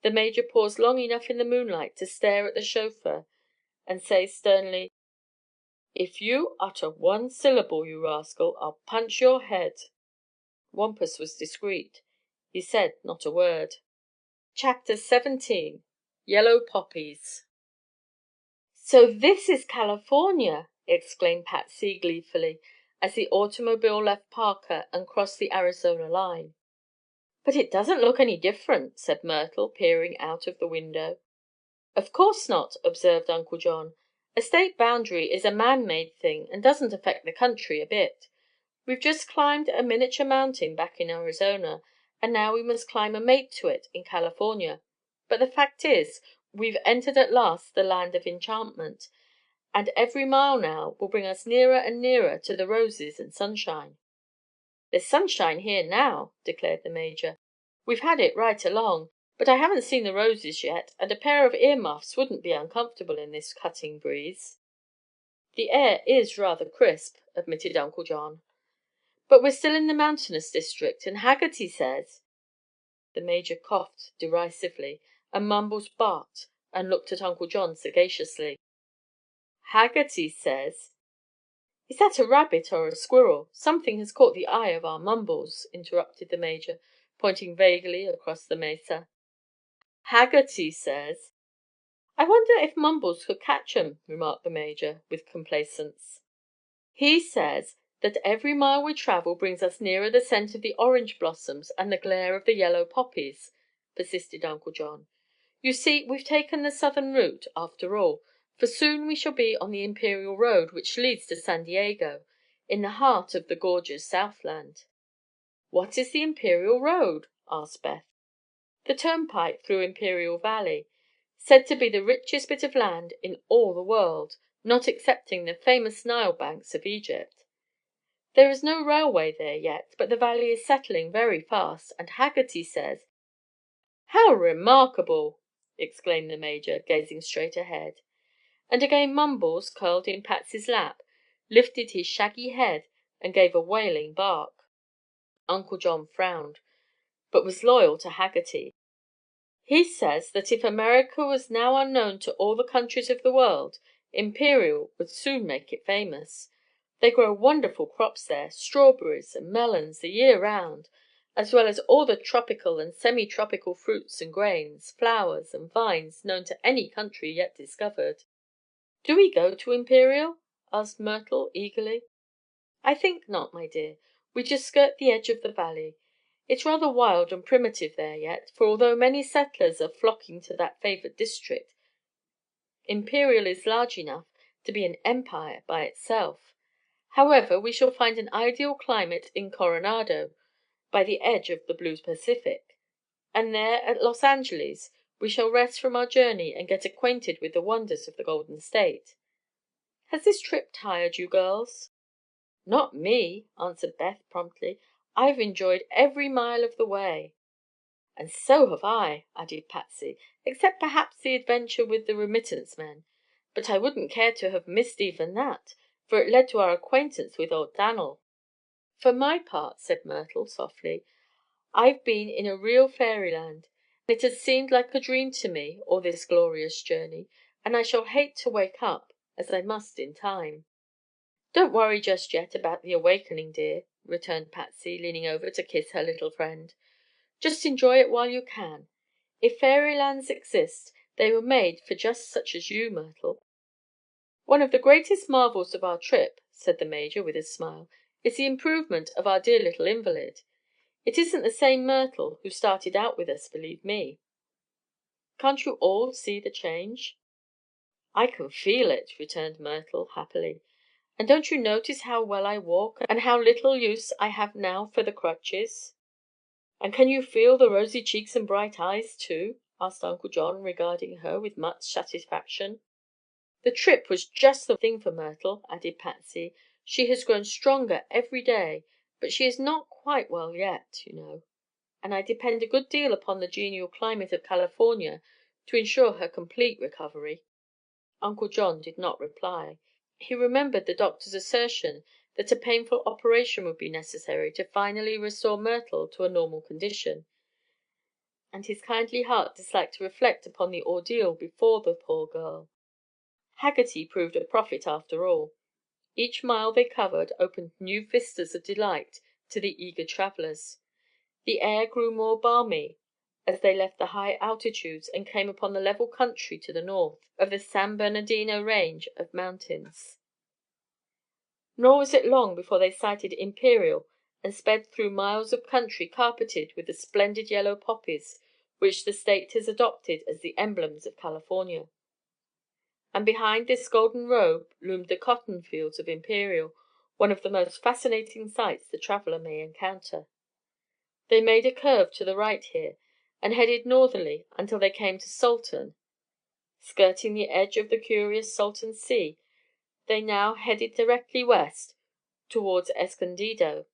The Major paused long enough in the moonlight to stare at the chauffeur and say sternly: "If you utter one syllable, you rascal, I'll punch your head." Wampus was discreet. He said not a word. Chapter 17 Yellow Poppies "So this is California!" exclaimed Patsy, gleefully, as the automobile left Parker and crossed the Arizona line. "But it doesn't look any different," said Myrtle, peering out of the window. "Of course not," observed Uncle John. "A state boundary is a man-made thing and doesn't affect the country a bit. We've just climbed a miniature mountain back in Arizona, and now we must climb a mate to it in California. But the fact is, we've entered at last the land of enchantment, and every mile now will bring us nearer and nearer to the roses and sunshine." "There's sunshine here now," declared the Major. "We've had it right along, but I haven't seen the roses yet, and a pair of ear muffs wouldn't be uncomfortable in this cutting breeze." "The air is rather crisp," admitted Uncle John. "But we're still in the mountainous district, and Haggerty says—" The Major coughed derisively, and Mumbles barked and looked at Uncle John sagaciously. "Haggerty says—" "Is that a rabbit or a squirrel? Something has caught the eye of our Mumbles," interrupted the Major, pointing vaguely across the mesa. "Haggerty says—" "I wonder if Mumbles could catch 'em," remarked the Major, with complacence. "He says that every mile we travel brings us nearer the scent of the orange blossoms and the glare of the yellow poppies," persisted Uncle John. "You see, we've taken the southern route, after all, for soon we shall be on the Imperial Road, which leads to San Diego, in the heart of the gorgeous Southland." "What is the Imperial Road?" asked Beth. "The turnpike through Imperial Valley. Said to be the richest bit of land in all the world, not excepting the famous Nile banks of Egypt. There is no railway there yet, but the valley is settling very fast, and Haggerty says—" "How remarkable!" exclaimed the Major, gazing straight ahead. And again Mumbles, curled in Patsy's lap, lifted his shaggy head and gave a wailing bark. Uncle John frowned, but was loyal to Haggerty. "He says that if America was now unknown to all the countries of the world, Imperial would soon make it famous. They grow wonderful crops there, strawberries and melons the year round, as well as all the tropical and semi-tropical fruits and grains, flowers and vines known to any country yet discovered." "Do we go to Imperial?" asked Myrtle, eagerly. "I think not, my dear. We just skirt the edge of the valley. It's rather wild and primitive there yet, for although many settlers are flocking to that favored district, Imperial is large enough to be an empire by itself. However, we shall find an ideal climate in Coronado, by the edge of the blue Pacific, and there at Los Angeles we shall rest from our journey and get acquainted with the wonders of the Golden State. Has this trip tired you, girls?" "Not me," answered Beth, promptly. "I've enjoyed every mile of the way." "And so have I," added Patsy, "except perhaps the adventure with the remittance men. But I wouldn't care to have missed even that, for it led to our acquaintance with old Dan'l." "For my part," said Myrtle, softly, "I've been in a real fairyland. It has seemed like a dream to me, all this glorious journey, and I shall hate to wake up, as I must in time." "Don't worry just yet about the awakening, dear," returned Patsy, leaning over to kiss her little friend. "Just enjoy it while you can. If fairylands exist, they were made for just such as you, Myrtle." "One of the greatest marvels of our trip," said the Major, with a smile, "is the improvement of our dear little invalid. It isn't the same Myrtle who started out with us, believe me. Can't you all see the change?" "I can feel it," returned Myrtle, happily. "And don't you notice how well I walk, and how little use I have now for the crutches?" "And can you feel the rosy cheeks and bright eyes, too?" asked Uncle John, regarding her with much satisfaction. "The trip was just the thing for Myrtle," added Patsy. "She has grown stronger every day, but she is not quite well yet, you know, and I depend a good deal upon the genial climate of California to insure her complete recovery." Uncle John did not reply. He remembered the doctor's assertion that a painful operation would be necessary to finally restore Myrtle to a normal condition, and his kindly heart disliked to reflect upon the ordeal before the poor girl. Haggerty proved a prophet after all. Each mile they covered opened new vistas of delight to the eager travelers. The air grew more balmy as they left the high altitudes and came upon the level country to the north of the San Bernardino range of mountains. Nor was it long before they sighted Imperial and sped through miles of country carpeted with the splendid yellow poppies which the state has adopted as the emblems of California. And behind this golden robe loomed the cotton fields of Imperial, one of the most fascinating sights the traveler may encounter. They made a curve to the right here, and headed northerly until they came to Salton. Skirting the edge of the curious Salton Sea, they now headed directly west towards Escondido,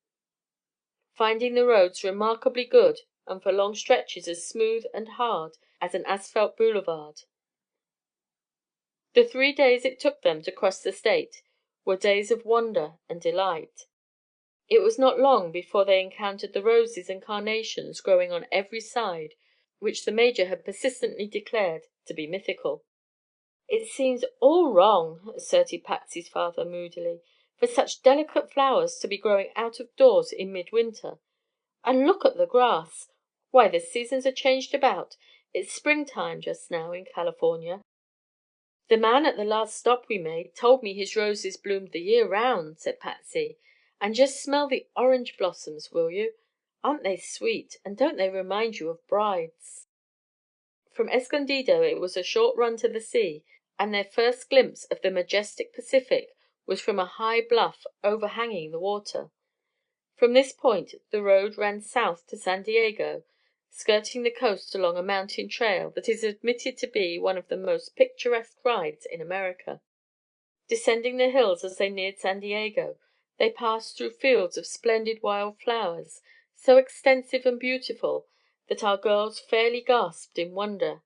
finding the roads remarkably good and for long stretches as smooth and hard as an asphalt boulevard. The 3 days it took them to cross the state were days of wonder and delight. It was not long before they encountered the roses and carnations growing on every side which the Major had persistently declared to be mythical. "It seems all wrong," asserted Patsy's father moodily, "for such delicate flowers to be growing out of doors in midwinter. And look at the grass! Why, the seasons are changed about. It's springtime just now in California." "The man at the last stop we made told me his roses bloomed the year round," said Patsy. "And just smell the orange blossoms, will you? Aren't they sweet, and don't they remind you of brides?" From Escondido it was a short run to the sea, and their first glimpse of the majestic Pacific was from a high bluff overhanging the water. From this point the road ran south to San Diego, skirting the coast along a mountain trail that is admitted to be one of the most picturesque rides in America. Descending the hills as they neared San Diego, they passed through fields of splendid wild flowers, so extensive and beautiful that our girls fairly gasped in wonder.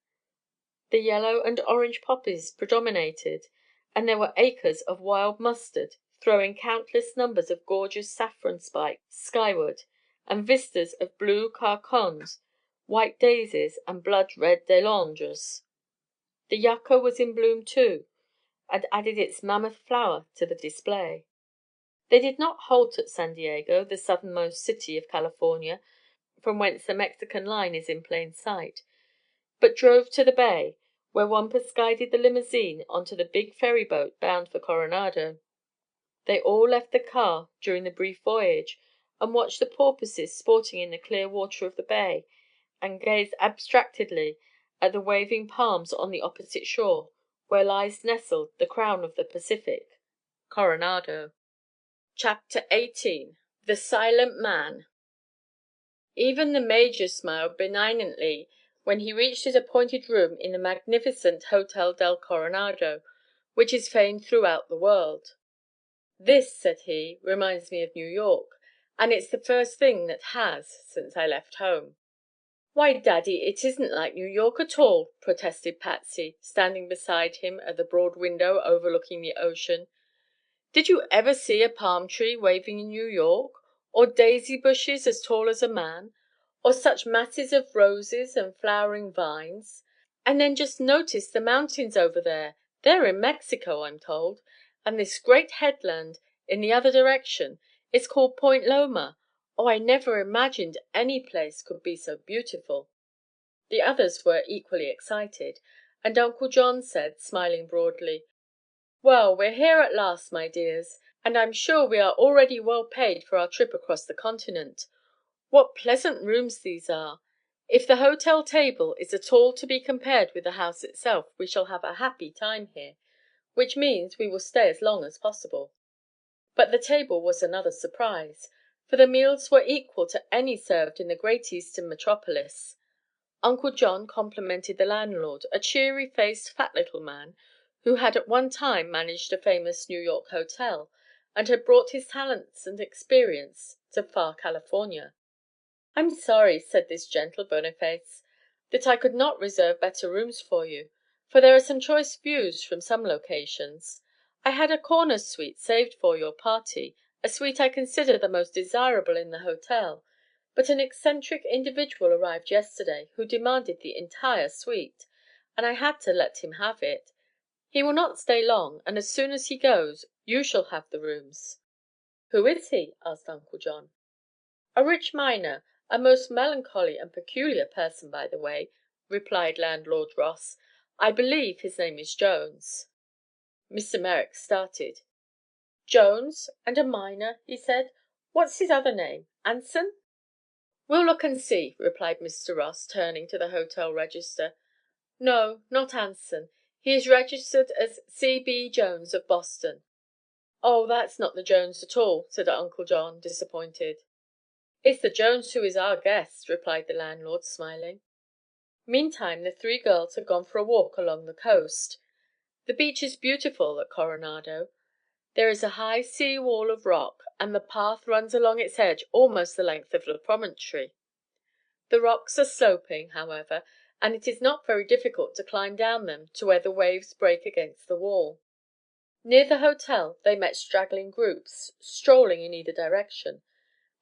The yellow and orange poppies predominated, and there were acres of wild mustard throwing countless numbers of gorgeous saffron spikes skyward, and vistas of blue carconnes, white daisies, and blood-red delandres. The yucca was in bloom too, and added its mammoth flower to the display. They did not halt at San Diego, the southernmost city of California, from whence the Mexican line is in plain sight, but drove to the bay, where Wampus guided the limousine onto the big ferry boat bound for Coronado. They all left the car during the brief voyage and watched the porpoises sporting in the clear water of the bay, and gazed abstractedly at the waving palms on the opposite shore, where lies nestled the crown of the Pacific, Coronado. Chapter 18 The Silent Man Even the Major smiled benignantly when he reached his appointed room in the magnificent Hotel del Coronado, which is famed throughout the world. "This," said he, "reminds me of New York, and it's the first thing that has since I left home." "Why, Daddy, it isn't like New York at all," protested Patsy, standing beside him at the broad window overlooking the ocean. "Did you ever see a palm tree waving in New York, or daisy bushes as tall as a man, or such masses of roses and flowering vines? And then just notice the mountains over there. They're in Mexico, I'm told, and this great headland in the other direction is called Point Loma. Oh, I never imagined any place could be so beautiful." The others were equally excited, and Uncle John said, smiling broadly: "Well, we're here at last, my dears, and I'm sure we are already well paid for our trip across the continent. What pleasant rooms these are! If the hotel table is at all to be compared with the house itself, we shall have a happy time here, which means we will stay as long as possible." But the table was another surprise, for the meals were equal to any served in the great Eastern metropolis. Uncle John complimented the landlord, a cheery faced, fat little man who had at one time managed a famous New York hotel and had brought his talents and experience to far California. "I'm sorry," said this gentle Boniface, "that I could not reserve better rooms for you, for there are some choice views from some locations. I had a corner suite saved for your party, a suite I consider the most desirable in the hotel, but an eccentric individual arrived yesterday who demanded the entire suite, and I had to let him have it. He will not stay long, and as soon as he goes You shall have the rooms." "Who is he?" asked Uncle John. "A rich miner, a most melancholy and peculiar person, by the way," replied Landlord Ross. "I believe his name is Jones." Mr. Merrick started. "Jones, and a miner," he said. "What's his other name? Anson?" "We'll look and see," replied Mr. Ross, turning to the hotel register. "No, not Anson. He is registered as C.B. Jones, of Boston." "Oh, that's not the Jones at all," said Uncle John, disappointed. "It's the Jones who is our guest," replied the landlord, smiling. Meantime the three girls had gone for a walk along the coast. The beach is beautiful at Coronado. There is a high sea wall of rock, and the path runs along its edge almost the length of the promontory. The rocks are sloping, however, and it is not very difficult to climb down them to where the waves break against the wall. Near the hotel they met straggling groups, strolling in either direction,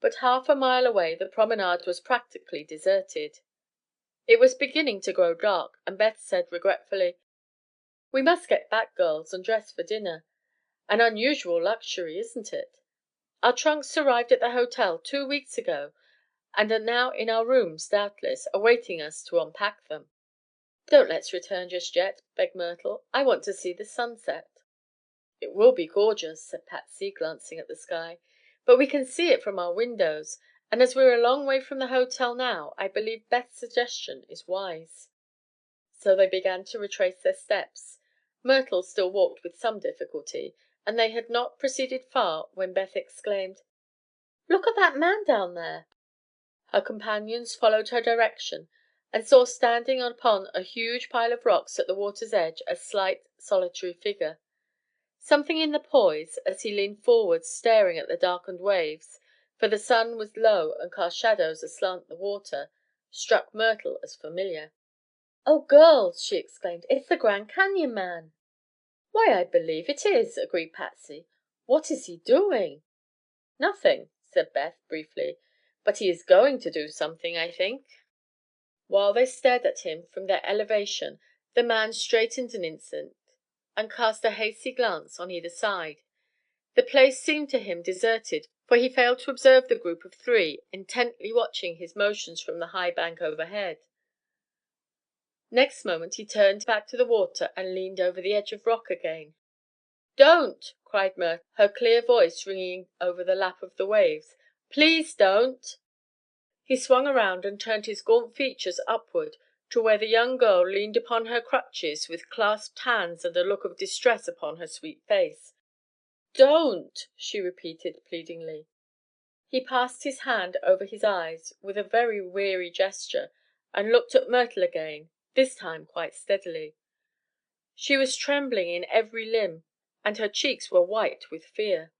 but half a mile away the promenade was practically deserted. It was beginning to grow dark, and Beth said regretfully: "We must get back, girls, and dress for dinner. An unusual luxury, isn't it? Our trunks arrived at the hotel 2 weeks ago, and are now in our rooms, doubtless, awaiting us to unpack them." "Don't let's return just yet," begged Myrtle. "I want to see the sunset." "It will be gorgeous," said Patsy, glancing at the sky. "But we can see it from our windows, and as we're a long way from the hotel now, I believe Beth's suggestion is wise." So they began to retrace their steps. Myrtle still walked with some difficulty, and they had not proceeded far when Beth exclaimed: "Look at that man down there!" Her companions followed her direction and saw standing upon a huge pile of rocks at the water's edge a slight, solitary figure. Something in the poise, as he leaned forward staring at the darkened waves, for the sun was low and cast shadows aslant the water, struck Myrtle as familiar. "Oh, girls!" she exclaimed. "It's the Grand Canyon man!" "Why, I believe it is," agreed Patsy. "What is he doing?" "Nothing," said Beth, briefly. "But he is going to do something, I think." While they stared at him from their elevation the man straightened an instant and cast a hasty glance on either side. The place seemed to him deserted, for he failed to observe the group of three intently watching his motions from the high bank overhead. Next moment he turned back to the water and leaned over the edge of rock again. "Don't!" cried Myrtle, her clear voice ringing over the lap of the waves. "Please don't!" He swung around and turned his gaunt features upward to where the young girl leaned upon her crutches with clasped hands and a look of distress upon her sweet face. "Don't!" she repeated, pleadingly. He passed his hand over his eyes with a very weary gesture and looked at Myrtle again, this time quite steadily. She was trembling in every limb and her cheeks were white with fear.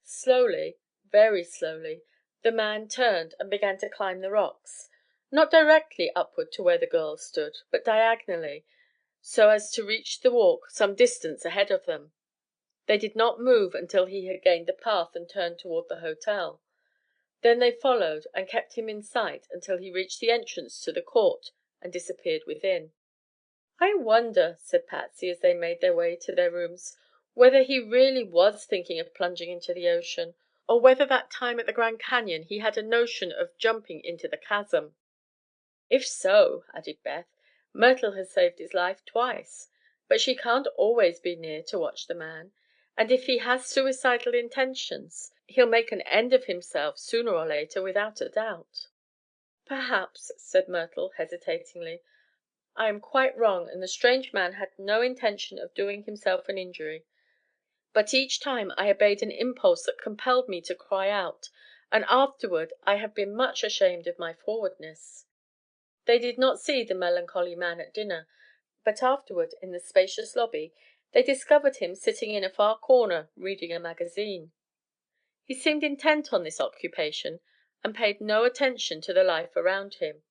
Slowly, very slowly, the man turned and began to climb the rocks, not directly upward to where the girls stood, but diagonally, so as to reach the walk some distance ahead of them. They did not move until he had gained the path and turned toward the hotel. Then they followed and kept him in sight until he reached the entrance to the court and disappeared within. "I wonder," said Patsy, as they made their way to their rooms, "whether he really was thinking of plunging into the ocean, or whether that time at the Grand Canyon he had a notion of jumping into the chasm." "If so," added Beth, "Myrtle has saved his life twice. But she can't always be near to watch the man, and if he has suicidal intentions he'll make an end of himself sooner or later, without a doubt." "Perhaps," said Myrtle, hesitatingly. "I am quite wrong, and the strange man had no intention of doing himself an injury. But each time I obeyed an impulse that compelled me to cry out, and afterward I have been much ashamed of my forwardness." They did not see the melancholy man at dinner, but afterward in the spacious lobby they discovered him sitting in a far corner reading a magazine. He seemed intent on this occupation and paid no attention to the life around him.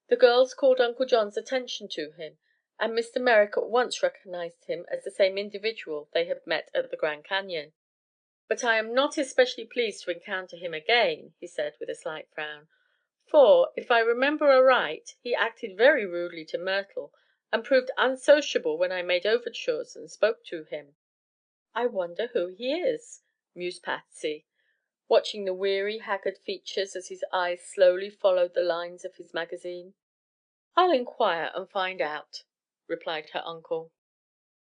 The girls called Uncle John's attention to him, and Mr. Merrick at once recognized him as the same individual they had met at the Grand Canyon. "But I am not especially pleased to encounter him again," he said with a slight frown, "for, if I remember aright, he acted very rudely to Myrtle and proved unsociable when I made overtures and spoke to him." "I wonder who he is," mused Patsy, watching the weary, haggard features as his eyes slowly followed the lines of his magazine. "I'll inquire and find out," replied her uncle.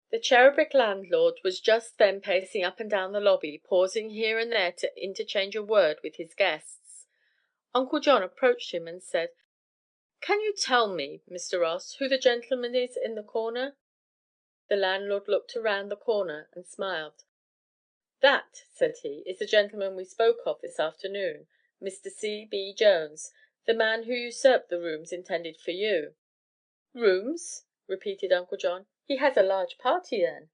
The cherubic landlord was just then pacing up and down the lobby, pausing here and there to interchange a word with his guests. Uncle John approached him and said: "Can you tell me, Mr. Ross, who the gentleman is in the corner?" The landlord looked around the corner and smiled. "That," said he, "is the gentleman we spoke of this afternoon, Mr. C. B. Jones, the man who usurped the rooms intended for you." "Rooms?" repeated Uncle John. "He has a large party, then?"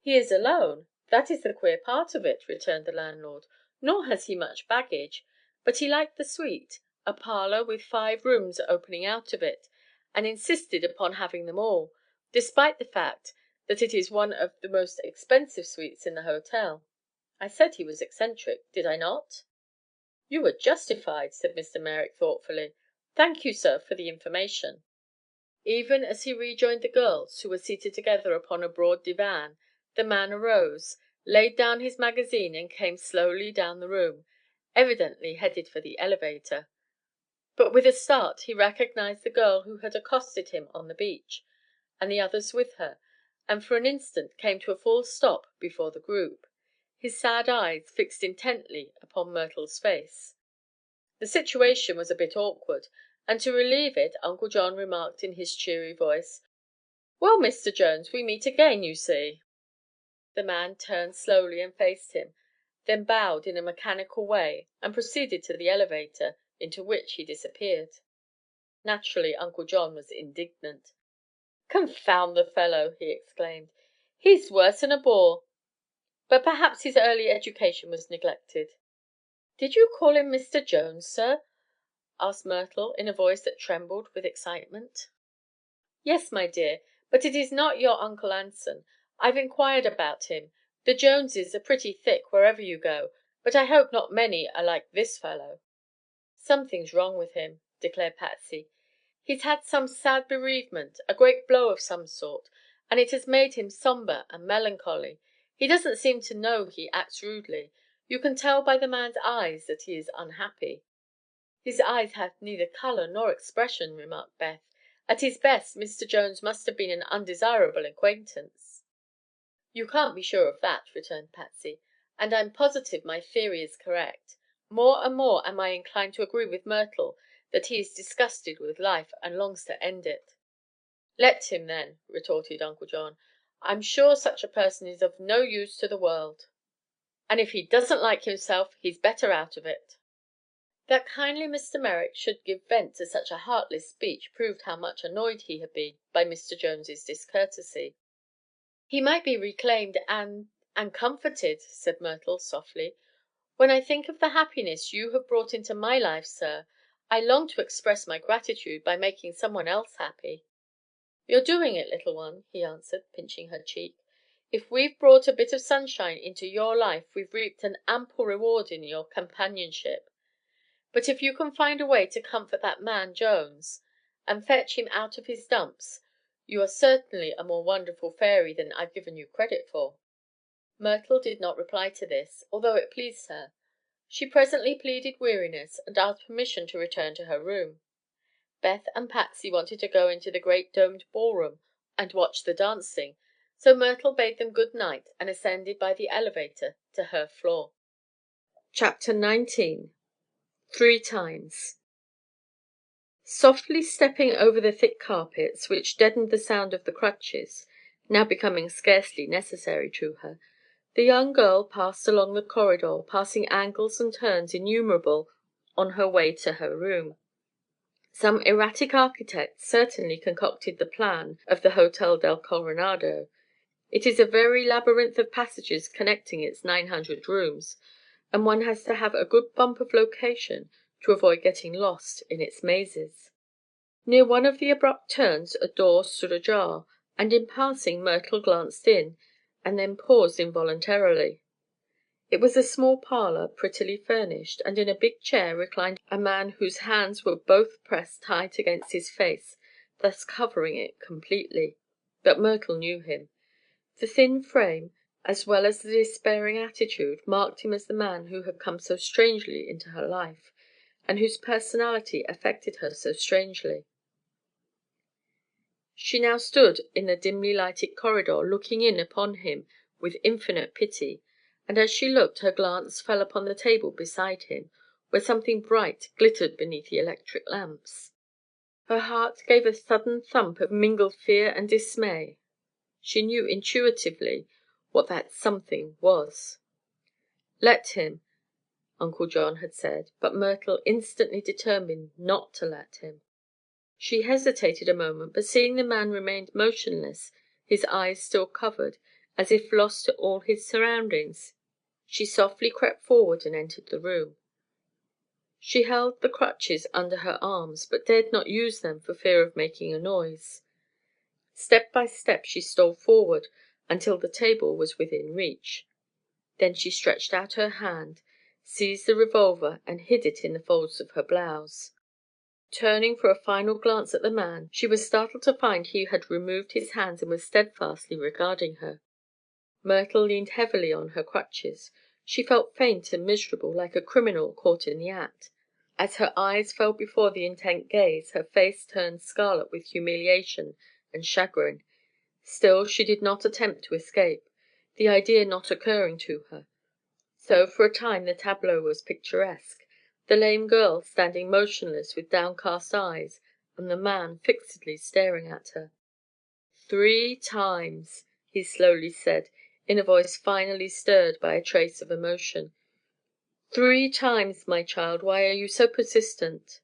"He is alone. That is the queer part of it," returned the landlord. "Nor has he much baggage. But he liked the suite, a parlor with 5 rooms opening out of it, and insisted upon having them all, despite the fact that it is one of the most expensive suites in the hotel. I said he was eccentric, did I not?" "You were justified," said Mr. Merrick, thoughtfully. "Thank you, sir, for the information." Even as he rejoined the girls, who were seated together upon a broad divan, the man arose, laid down his magazine and came slowly down the room, evidently headed for the elevator. But with a start he recognized the girl who had accosted him on the beach, and the others with her, and for an instant came to a full stop before the group, his sad eyes fixed intently upon Myrtle's face. The situation was a bit awkward, and to relieve it Uncle John remarked in his cheery voice: "Well, Mr. Jones, we meet again, you see." The man turned slowly and faced him, then bowed in a mechanical way and proceeded to the elevator, into which he disappeared. Naturally Uncle John was indignant. "Confound the fellow!" he exclaimed. "He's worse'n a bore. But perhaps his early education was neglected." "Did you call him Mr. Jones, sir?" asked Myrtle in a voice that trembled with excitement. "Yes, my dear, but it is not your Uncle Anson. I've inquired about him. The Joneses are pretty thick wherever you go, but I hope not many are like this fellow." "Something's wrong with him," declared Patsy. "He's had some sad bereavement, a great blow of some sort, and it has made him somber and melancholy. He doesn't seem to know he acts rudely. You can tell by the man's eyes that he is unhappy." "His eyes have neither color nor expression," remarked Beth. "At his best Mr. Jones must have been an undesirable acquaintance." "You can't be sure of that," returned Patsy, "and I'm positive my theory is correct. More and more am I inclined to agree with Myrtle that he is disgusted with life and longs to end it." "Let him, then," retorted Uncle John. "I'm sure such a person is of no use to the world, and if he doesn't like himself he's better out of it." That kindly Mr. Merrick should give vent to such a heartless speech proved how much annoyed he had been by Mr. Jones's discourtesy. "He might be reclaimed and comforted," said Myrtle softly. "When I think of the happiness you have brought into my life, sir, I long to express my gratitude by making someone else happy." "You're doing it, little one," he answered, pinching her cheek. "If we've brought a bit of sunshine into your life we've reaped an ample reward in your companionship. But if you can find a way to comfort that man Jones, and fetch him out of his dumps, you are certainly a more wonderful fairy than I've given you credit for." Myrtle did not reply to this, although it pleased her. She presently pleaded weariness and asked permission to return to her room. Beth and Patsy wanted to go into the great domed ballroom and watch the dancing, so Myrtle bade them good night and ascended by the elevator to her floor. Chapter 19 3 Times Softly stepping over the thick carpets, which deadened the sound of the crutches, now becoming scarcely necessary to her, the young girl passed along the corridor, passing angles and turns innumerable on her way to her room. Some erratic architect certainly concocted the plan of the Hotel del Coronado. It is a very labyrinth of passages connecting its 900 rooms, and one has to have a good bump of location to avoid getting lost in its mazes. Near one of the abrupt turns a door stood ajar, and in passing Myrtle glanced in, and then paused involuntarily. It was a small parlor, prettily furnished, and in a big chair reclined a man whose hands were both pressed tight against his face, thus covering it completely. But Myrtle knew him. The thin frame, as well as the despairing attitude, marked him as the man who had come so strangely into her life, and whose personality affected her so strangely. She now stood in the dimly lighted corridor, looking in upon him with infinite pity, and as she looked her glance fell upon the table beside him, where something bright glittered beneath the electric lamps. Her heart gave a sudden thump of mingled fear and dismay. She knew intuitively what that something was. "Let him," Uncle John had said, but Myrtle instantly determined not to let him. She hesitated a moment, but seeing the man remained motionless, his eyes still covered, as if lost to all his surroundings, she softly crept forward and entered the room. She held the crutches under her arms, but dared not use them for fear of making a noise. Step by step she stole forward until the table was within reach. Then she stretched out her hand, seized the revolver, and hid it in the folds of her blouse. Turning for a final glance at the man, she was startled to find he had removed his hands and was steadfastly regarding her. Myrtle leaned heavily on her crutches. She felt faint and miserable, like a criminal caught in the act. As her eyes fell before the intent gaze, her face turned scarlet with humiliation and chagrin. Still she did not attempt to escape, the idea not occurring to her. So for a time the tableau was picturesque, the lame girl standing motionless with downcast eyes, and the man fixedly staring at her. "3 times," he slowly said, in a voice finally stirred by a trace of emotion. "3 times, my child. Why are you so persistent?"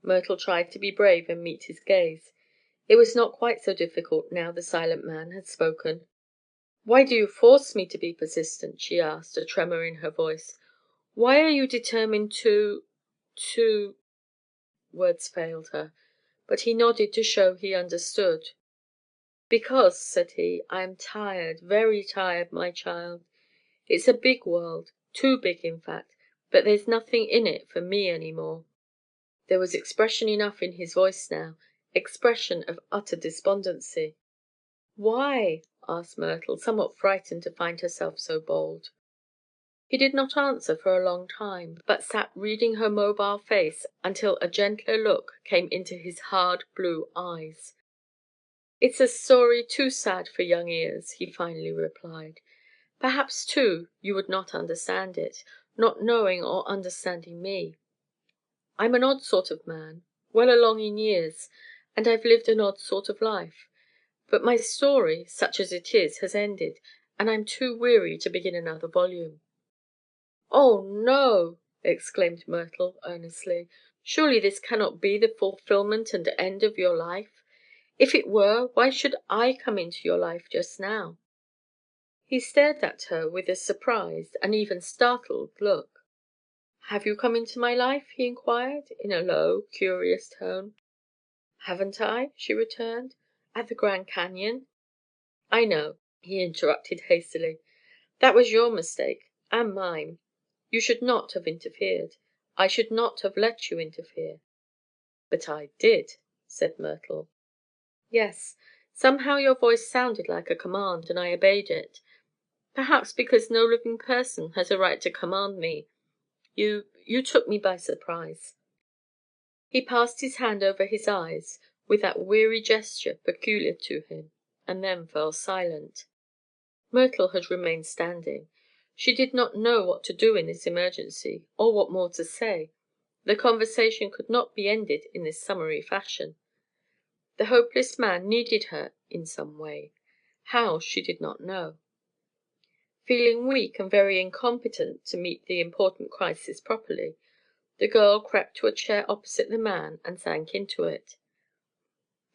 Myrtle tried to be brave and meet his gaze. It was not quite so difficult now the silent man had spoken. "Why do you force me to be persistent?" she asked, a tremor in her voice. "Why are you determined to—" Words failed her, but he nodded to show he understood. "Because," said he, "I am tired, very tired, my child. It's a big world, too big, in fact, but there's nothing in it for me any more." There was expression enough in his voice now, expression of utter despondency. "Why?" asked Myrtle, somewhat frightened to find herself so bold. He did not answer for a long time, but sat reading her mobile face until a gentler look came into his hard blue eyes. "It's a story too sad for young ears," he finally replied. "Perhaps, too, you would not understand it, not knowing or understanding me. I'm an odd sort of man, well along in years, and I've lived an odd sort of life. But my story, such as it is, has ended, and I'm too weary to begin another volume." "Oh, no!" exclaimed Myrtle earnestly. "Surely this cannot be the fulfillment and end of your life. If it were, why should I come into your life just now?" He stared at her with a surprised and even startled look. "Have you come into my life?" he inquired, in a low, curious tone. "Haven't I?" she returned. "At the Grand Canyon?" "I know," he interrupted hastily. "That was your mistake and mine. You should not have interfered. I should not have let you interfere." "But I did," said Myrtle. "Yes. Somehow your voice sounded like a command, and I obeyed it. Perhaps because no living person has a right to command me. You took me by surprise." He passed his hand over his eyes with that weary gesture peculiar to him, and then fell silent. Myrtle had remained standing. She did not know what to do in this emergency, or what more to say. The conversation could not be ended in this summary fashion. The hopeless man needed her in some way. How, she did not know. Feeling weak and very incompetent to meet the important crisis properly, the girl crept to a chair opposite the man and sank into it.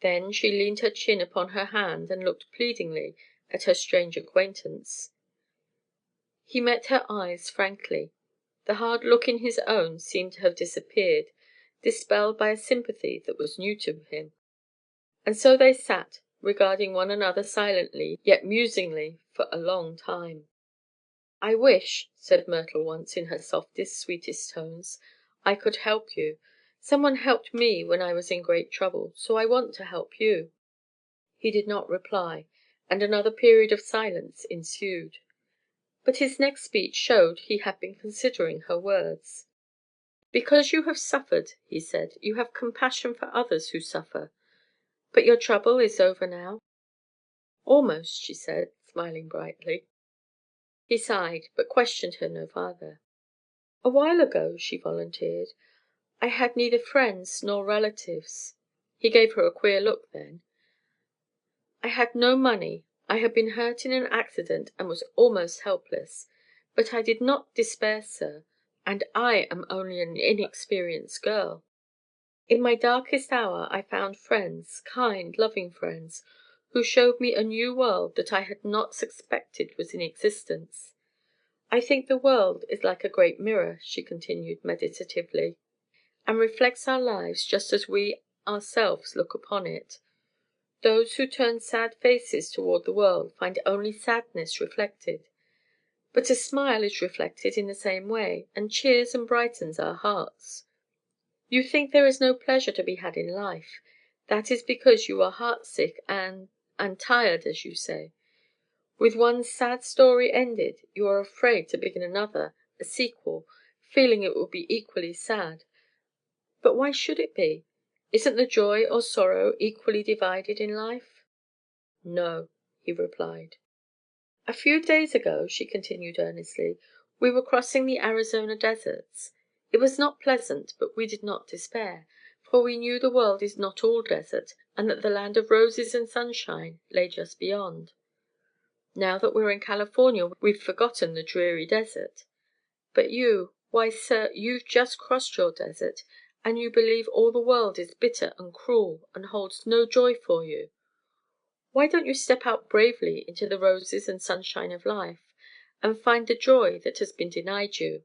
Then she leaned her chin upon her hand and looked pleadingly at her strange acquaintance. He met her eyes frankly. The hard look in his own seemed to have disappeared, dispelled by a sympathy that was new to him. And so they sat, regarding one another silently, yet musingly, for a long time. "I wish," said Myrtle once in her softest, sweetest tones, "I could help you. Someone helped me when I was in great trouble, so I want to help you." He did not reply, and another period of silence ensued. But his next speech showed he had been considering her words. "Because you have suffered," he said, "you have compassion for others who suffer. But your trouble is over now?" "Almost," she said, smiling brightly. He sighed, but questioned her no farther. "A while ago," she volunteered, "I had neither friends nor relatives." He gave her a queer look then. "I had no money. I had been hurt in an accident and was almost helpless. But I did not despair, sir, and I am only an inexperienced girl. In my darkest hour I found friends, kind, loving friends, who showed me a new world that I had not suspected was in existence. I think the world is like a great mirror," she continued meditatively, "and reflects our lives just as we ourselves look upon it. Those who turn sad faces toward the world find only sadness reflected. But a smile is reflected in the same way, and cheers and brightens our hearts. You think there is no pleasure to be had in life. That is because you are heartsick and tired, as you say. With one sad story ended, you are afraid to begin another, a sequel, feeling it will be equally sad. But why should it be? Isn't the joy or sorrow equally divided in life?" "No," he replied. "A few days ago," she continued earnestly, "we were crossing the Arizona deserts. It was not pleasant, but we did not despair, for we knew the world is not all desert, and that the land of roses and sunshine lay just beyond. Now that we're in California we've forgotten the dreary desert. But you, why, sir, you've just crossed your desert, and you believe all the world is bitter and cruel and holds no joy for you. Why don't you step out bravely into the roses and sunshine of life, and find the joy that has been denied you?"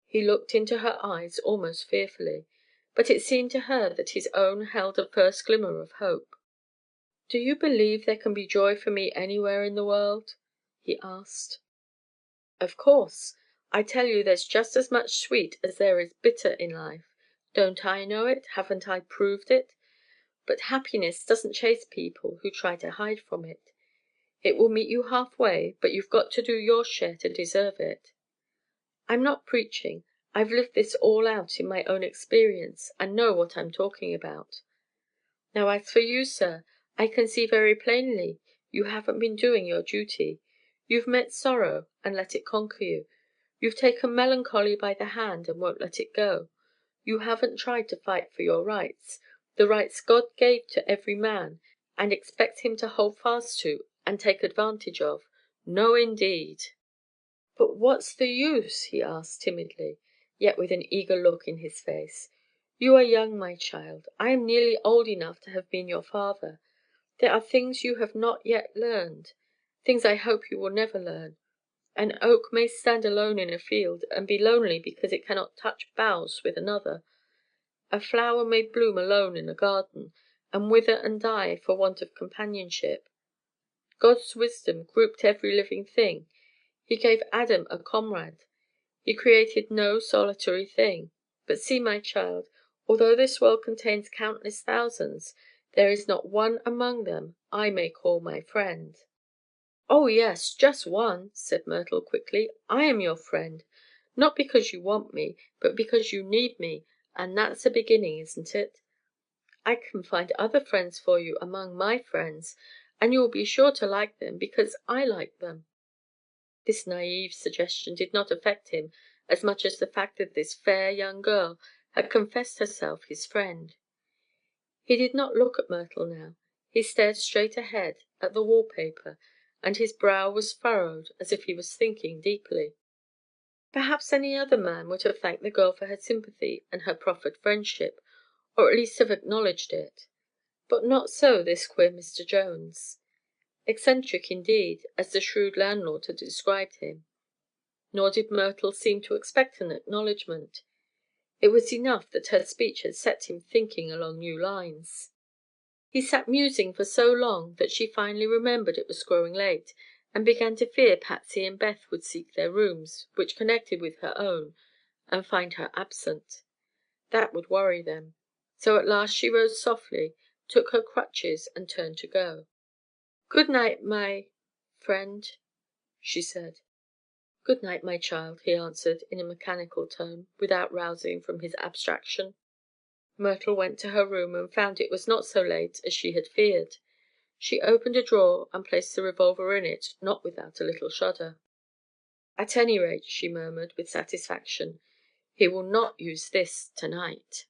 He looked into her eyes almost fearfully, but it seemed to her that his own held a first glimmer of hope. "Do you believe there can be joy for me anywhere in the world?" he asked. "Of course. I tell you there's just as much sweet as there is bitter in life. Don't I know it? Haven't I proved it? But happiness doesn't chase people who try to hide from it. It will meet you halfway, but you've got to do your share to deserve it. I'm not preaching. I've lived this all out in my own experience, and know what I'm talking about. Now as for you, sir, I can see very plainly you haven't been doing your duty. You've met sorrow and let it conquer you. You've taken melancholy by the hand and won't let it go. You haven't tried to fight for your rights, the rights God gave to every man and expects him to hold fast to and take advantage of. No, indeed." "But what's the use?" he asked timidly, yet with an eager look in his face. "You are young, my child. I am nearly old enough to have been your father. There are things you have not yet learned, things I hope you will never learn. An oak may stand alone in a field and be lonely because it cannot touch boughs with another. A flower may bloom alone in a garden, and wither and die for want of companionship. God's wisdom grouped every living thing. He gave Adam a comrade. He created no solitary thing. But see, my child, although this world contains countless thousands, there is not one among them I may call my friend." "Oh, yes, just one," said Myrtle quickly. "I am your friend. Not because you want me, but because you need me, and that's a beginning, isn't it? I can find other friends for you among my friends, and you will be sure to like them because I like them." This naive suggestion did not affect him as much as the fact that this fair young girl had confessed herself his friend. He did not look at Myrtle now. He stared straight ahead at the wall paper, and his brow was furrowed as if he was thinking deeply. Perhaps any other man would have thanked the girl for her sympathy and her proffered friendship, or at least have acknowledged it. But not so this queer Mr. Jones. Eccentric indeed, as the shrewd landlord had described him. Nor did Myrtle seem to expect an acknowledgment. It was enough that her speech had set him thinking along new lines. He sat musing for so long that she finally remembered it was growing late, and began to fear Patsy and Beth would seek their rooms, which connected with her own, and find her absent. That would worry them. So at last she rose softly, took her crutches, and turned to go. "Good night, my friend," she said. "Good night, my child," he answered, in a mechanical tone, without rousing from his abstraction. Myrtle went to her room and found it was not so late as she had feared. She opened a drawer and placed the revolver in it, not without a little shudder. "At any rate," she murmured, with satisfaction, "he will not use this to night."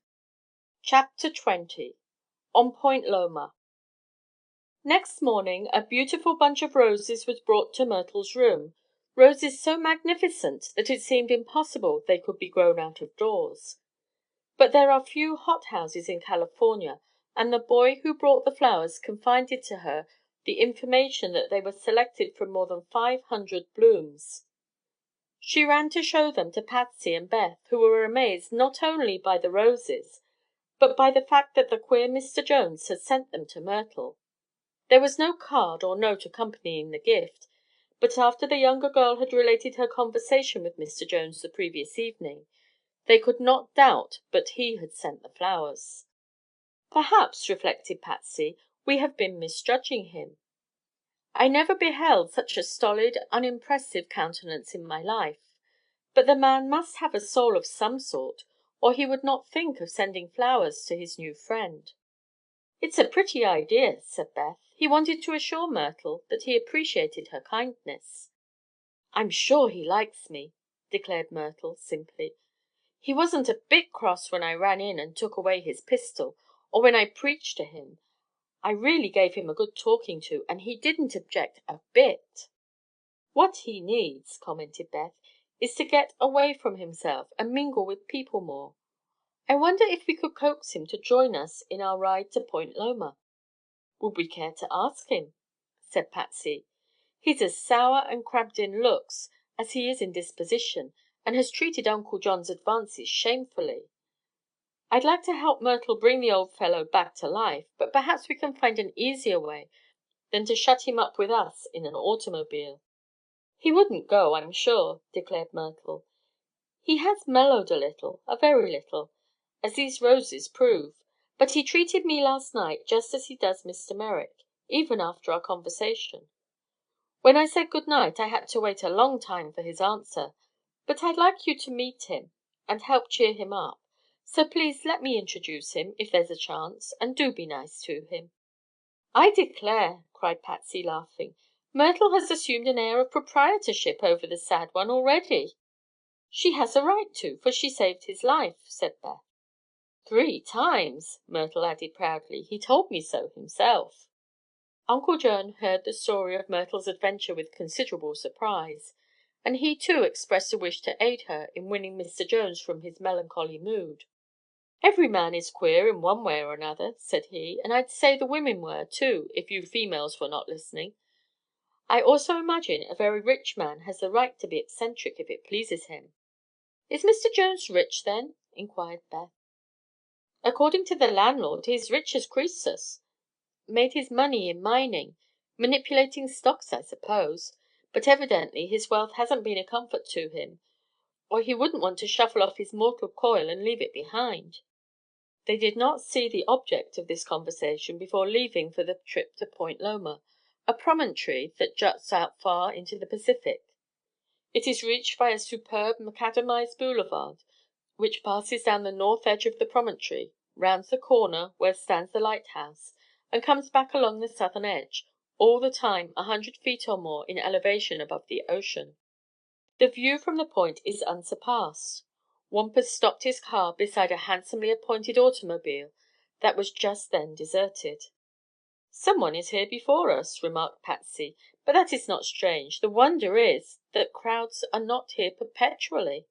Chapter 20 On Point Loma Next morning a beautiful bunch of roses was brought to Myrtle's room, roses so magnificent that it seemed impossible they could be grown out of doors. But there are few hothouses in California, and the boy who brought the flowers confided to her the information that they were selected from more than 500 blooms. She ran to show them to Patsy and Beth, who were amazed not only by the roses, but by the fact that the queer Mr. Jones had sent them to Myrtle. There was no card or note accompanying the gift, but after the younger girl had related her conversation with Mr. Jones the previous evening, they could not doubt but he had sent the flowers. "Perhaps," reflected Patsy, "we have been misjudging him. I never beheld such a stolid, unimpressive countenance in my life. But the man must have a soul of some sort, or he would not think of sending flowers to his new friend." "It's a pretty idea," said Beth. "He wanted to assure Myrtle that he appreciated her kindness." "I'm sure he likes me," declared Myrtle, simply. "He wasn't a bit cross when I ran in and took away his pistol, or when I preached to him. I really gave him a good talking to, and he didn't object a bit." "What he needs," commented Beth, "is to get away from himself and mingle with people more. I wonder if we could coax him to join us in our ride to Point Loma." "Would we care to ask him?" said Patsy. "He's as sour and crabbed in looks as he is in disposition, and has treated Uncle John's advances shamefully. I'd like to help Myrtle bring the old fellow back to life, but perhaps we can find an easier way than to shut him up with us in an automobile." "He wouldn't go, I'm sure," declared Myrtle. "He has mellowed a very little, as these roses prove. But he treated me last night just as he does Mr. Merrick, even after our conversation. When I said good night I had to wait a long time for his answer. But I'd like you to meet him and help cheer him up. So please let me introduce him, if there's a chance, and do be nice to him." "I declare," cried Patsy, laughing, "Myrtle has assumed an air of proprietorship over the sad one already." "She has a right to, for she saved his life," said Beth. "3 times," Myrtle added proudly. "He told me so himself." Uncle John heard the story of Myrtle's adventure with considerable surprise, and he too expressed a wish to aid her in winning Mr. Jones from his melancholy mood. "Every man is queer in one way or another," said he, "and I'd say the women were, too, if you females were not listening. I also imagine a very rich man has the right to be eccentric if it pleases him." "Is Mr. Jones rich, then?" inquired Beth. "According to the landlord, he's rich as Croesus. Made his money in mining, manipulating stocks, I suppose. But evidently his wealth hasn't been a comfort to him, or he wouldn't want to shuffle off his mortal coil and leave it behind." They did not see the object of this conversation before leaving for the trip to Point Loma, a promontory that juts out far into the Pacific. It is reached by a superb macadamized boulevard which passes down the north edge of the promontory, rounds the corner where stands the lighthouse, and comes back along the southern edge, all the time 100 feet or more in elevation above the ocean. The view from the point is unsurpassed. Wampus stopped his car beside a handsomely appointed automobile that was just then deserted. "Someone is here before us," remarked Patsy, "but that is not strange. The wonder is that crowds are not here perpetually."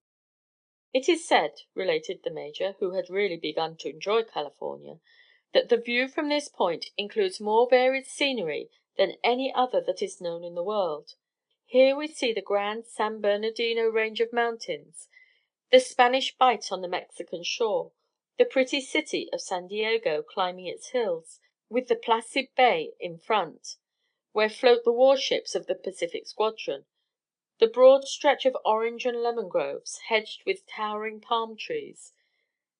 "It is said," related the Major, who had really begun to enjoy California, "that the view from this point includes more varied scenery than any other that is known in the world. Here we see the grand San Bernardino range of mountains, the Spanish Bight on the Mexican shore, the pretty city of San Diego climbing its hills, with the placid bay in front, where float the warships of the Pacific Squadron, the broad stretch of orange and lemon groves, hedged with towering palm trees,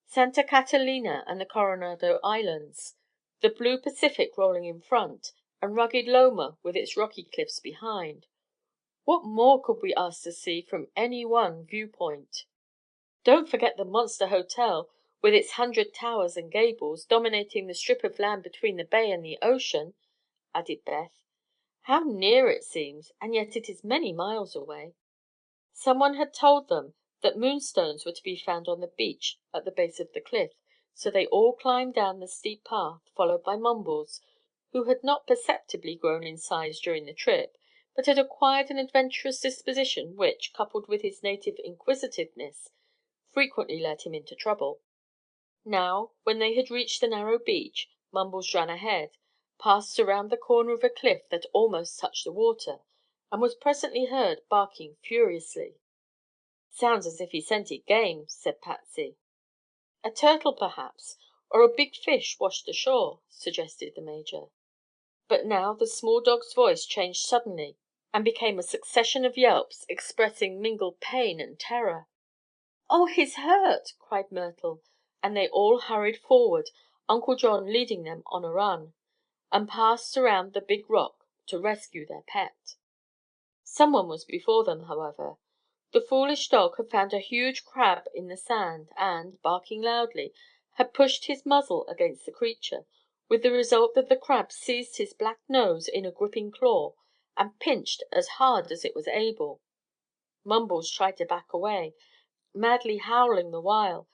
Santa Catalina and the Coronado Islands, the blue Pacific rolling in front, and rugged Loma with its rocky cliffs behind. What more could we ask to see from any one viewpoint? Don't forget the monster hotel, with its 100 towers and gables, dominating the strip of land between the bay and the ocean," added Beth. "How near it seems, and yet it is many miles away." Someone had told them that moonstones were to be found on the beach at the base of the cliff, so they all climbed down the steep path, followed by Mumbles, who had not perceptibly grown in size during the trip, but had acquired an adventurous disposition which, coupled with his native inquisitiveness, frequently led him into trouble. Now, when they had reached the narrow beach, Mumbles ran ahead, passed around the corner of a cliff that almost touched the water, and was presently heard barking furiously. "Sounds as if he scented game," said Patsy. "A turtle, perhaps, or a big fish washed ashore," suggested the Major. But now the small dog's voice changed suddenly and became a succession of yelps expressing mingled pain and terror. "Oh, he's hurt!" cried Myrtle, and they all hurried forward, Uncle John leading them on a run, and passed around the big rock to rescue their pet. Someone was before them, however. The foolish dog had found a huge crab in the sand and, barking loudly, had pushed his muzzle against the creature, with the result that the crab seized his black nose in a gripping claw and pinched as hard as it was able. Mumbles tried to back away, madly howling the while,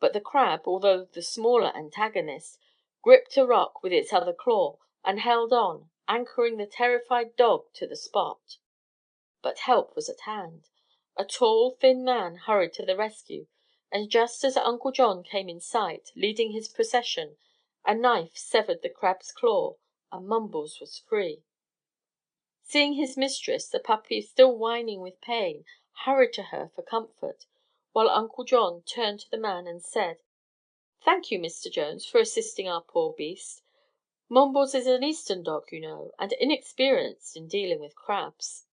but the crab, although the smaller antagonist, gripped a rock with its other claw and held on, anchoring the terrified dog to the spot. But help was at hand. A tall, thin man hurried to the rescue, and just as Uncle John came in sight, leading his procession, a knife severed the crab's claw and Mumbles was free. Seeing his mistress, the puppy still whining with pain, hurried to her for comfort, while Uncle John turned to the man and said: "Thank you, Mr. Jones, for assisting our poor beast. Mumbles is an Eastern dog, you know, and inexperienced in dealing with crabs."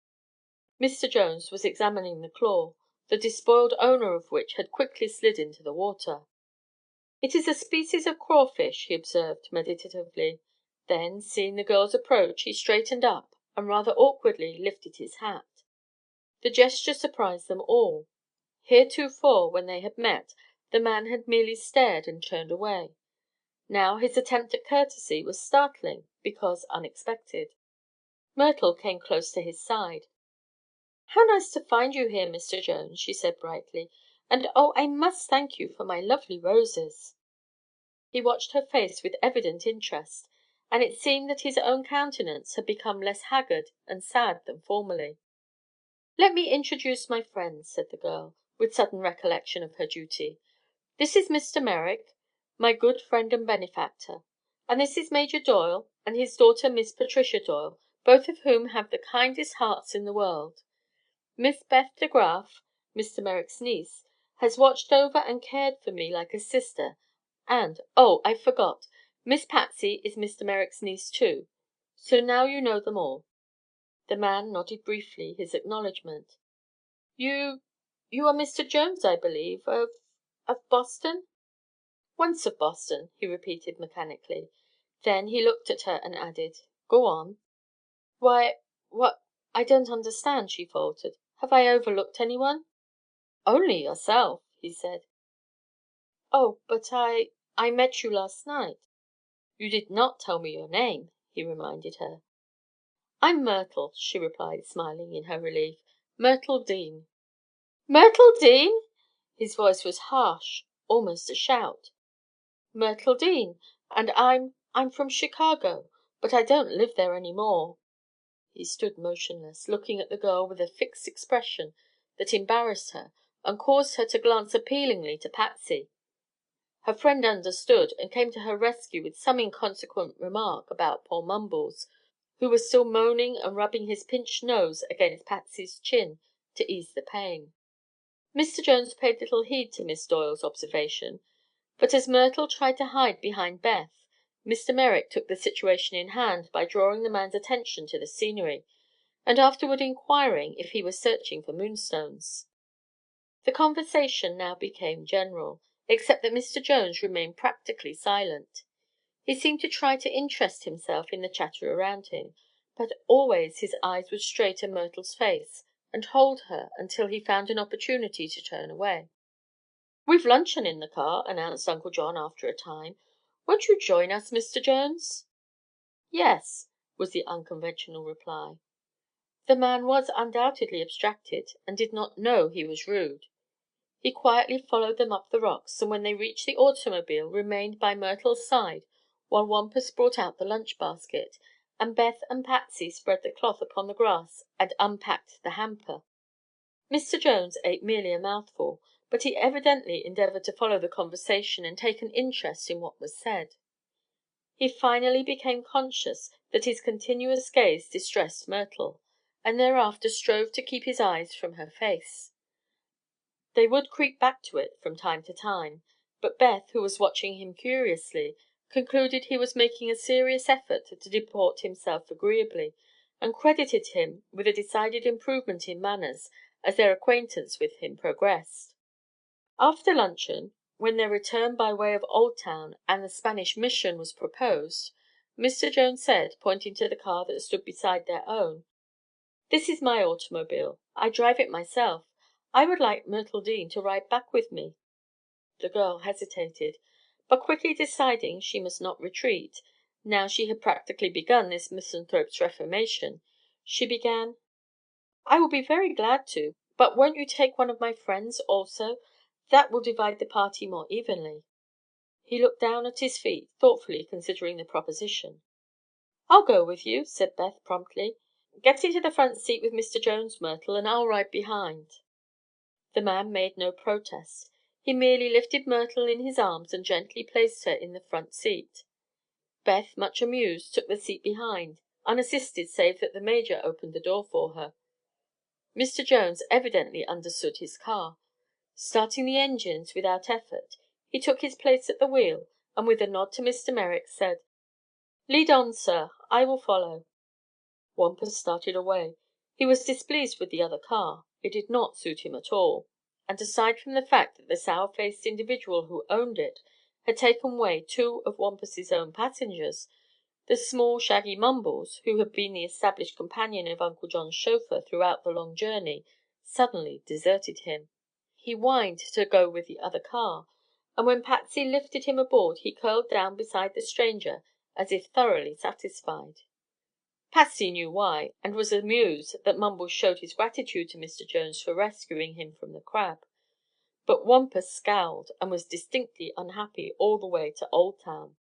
Mr. Jones was examining the claw, the despoiled owner of which had quickly slid into the water. "It is a species of crawfish," he observed meditatively. Then, seeing the girls approach, he straightened up and rather awkwardly lifted his hat. The gesture surprised them all. Heretofore, when they had met, the man had merely stared and turned away. Now his attempt at courtesy was startling because unexpected. Myrtle came close to his side. "How nice to find you here, Mr. Jones," she said brightly. "And oh, I must thank you for my lovely roses." He watched her face with evident interest, and it seemed that his own countenance had become less haggard and sad than formerly. "Let me introduce my friends," said the girl, with sudden recollection of her duty. "This is Mr. Merrick, my good friend and benefactor, and this is Major Doyle and his daughter Miss Patricia Doyle, both of whom have the kindest hearts in the world. Miss Beth De Graf, Mr. Merrick's niece, has watched over and cared for me like a sister, and oh, I forgot, Miss Patsy is Mr. Merrick's niece, too. So now you know them all." The man nodded briefly his acknowledgment. "You are Mr. Jones, I believe, of Boston?" "Once of Boston," he repeated mechanically. Then he looked at her and added: "Go on." "Why, what I don't understand," she faltered. "Have I overlooked anyone?" "Only yourself," he said. "Oh, but I met you last night." "You did not tell me your name," he reminded her. "I'm Myrtle," she replied, smiling in her relief. "Myrtle Dean." "Myrtle Dean!" His voice was harsh, almost a shout. "Myrtle Dean, and I'm from Chicago, but I don't live there any more." He stood motionless, looking at the girl with a fixed expression that embarrassed her and caused her to glance appealingly to Patsy. Her friend understood and came to her rescue with some inconsequent remark about poor Mumbles, who was still moaning and rubbing his pinched nose against Patsy's chin to ease the pain. Mr. Jones paid little heed to Miss Doyle's observation, but as Myrtle tried to hide behind Beth, Mr. Merrick took the situation in hand by drawing the man's attention to the scenery, and afterward inquiring if he was searching for moonstones. The conversation now became general, except that Mr. Jones remained practically silent. He seemed to try to interest himself in the chatter around him, but always his eyes would stray to Myrtle's face and hold her until he found an opportunity to turn away. "We've luncheon in the car," announced Uncle John after a time. "Won't you join us, Mr. Jones?" "Yes," was the unconventional reply. The man was undoubtedly abstracted and did not know he was rude. He quietly followed them up the rocks, and when they reached the automobile remained by Myrtle's side while Wampus brought out the lunch basket, and Beth and Patsy spread the cloth upon the grass and unpacked the hamper. Mr. Jones ate merely a mouthful, but he evidently endeavored to follow the conversation and take an interest in what was said. He finally became conscious that his continuous gaze distressed Myrtle, and thereafter strove to keep his eyes from her face. They would creep back to it from time to time, but Beth, who was watching him curiously, concluded he was making a serious effort to deport himself agreeably, and credited him with a decided improvement in manners as their acquaintance with him progressed. After luncheon, when their return by way of Oldtown and the Spanish Mission was proposed, Mr. Jones said, pointing to the car that stood beside their own: "This is my automobile. I drive it myself. I would like Myrtle Dean to ride back with me." The girl hesitated, but quickly deciding she must not retreat, now she had practically begun this misanthrope's reformation, she began: "I will be very glad to, but won't you take one of my friends also? That will divide the party more evenly." He looked down at his feet, thoughtfully considering the proposition. "I'll go with you," said Beth promptly. "Get into the front seat with Mr. Jones, Myrtle, and I'll ride behind." The man made no protest. He merely lifted Myrtle in his arms and gently placed her in the front seat. Beth, much amused, took the seat behind, unassisted save that the Major opened the door for her. Mr. Jones evidently understood his car. Starting the engines without effort, he took his place at the wheel and with a nod to Mr. Merrick said: "Lead on, sir. I will follow." Wampus started away. He was displeased with the other car. It did not suit him at all, and aside from the fact that the sour-faced individual who owned it had taken away two of Wampus's own passengers, the small, shaggy Mumbles, who had been the established companion of Uncle John's chauffeur throughout the long journey, suddenly deserted him. He whined to go with the other car, and when Patsy lifted him aboard he curled down beside the stranger as if thoroughly satisfied. Patsy knew why, and was amused that Mumbles showed his gratitude to Mr. Jones for rescuing him from the crab. But Wampus scowled and was distinctly unhappy all the way to Oldtown.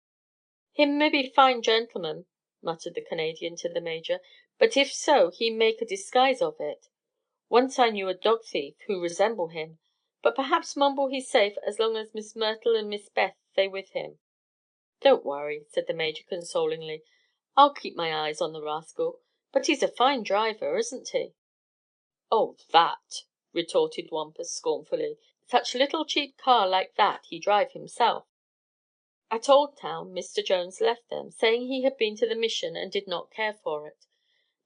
"Him mebbe fine gentleman," muttered the Canadian to the Major, "but if so he make a disguise of it. Once I knew a dog thief who resemble him. But perhaps Mumble he safe as long as Miss Myrtle and Miss Beth they with him." "Don't worry," said the Major consolingly. "I'll keep my eyes on the rascal. But he's a fine driver, isn't he?" "Oh, that!" retorted Wampus scornfully. "Such little cheap car like that he drive himself." At Oldtown Mr. Jones left them, saying he had been to the Mission and did not care for it.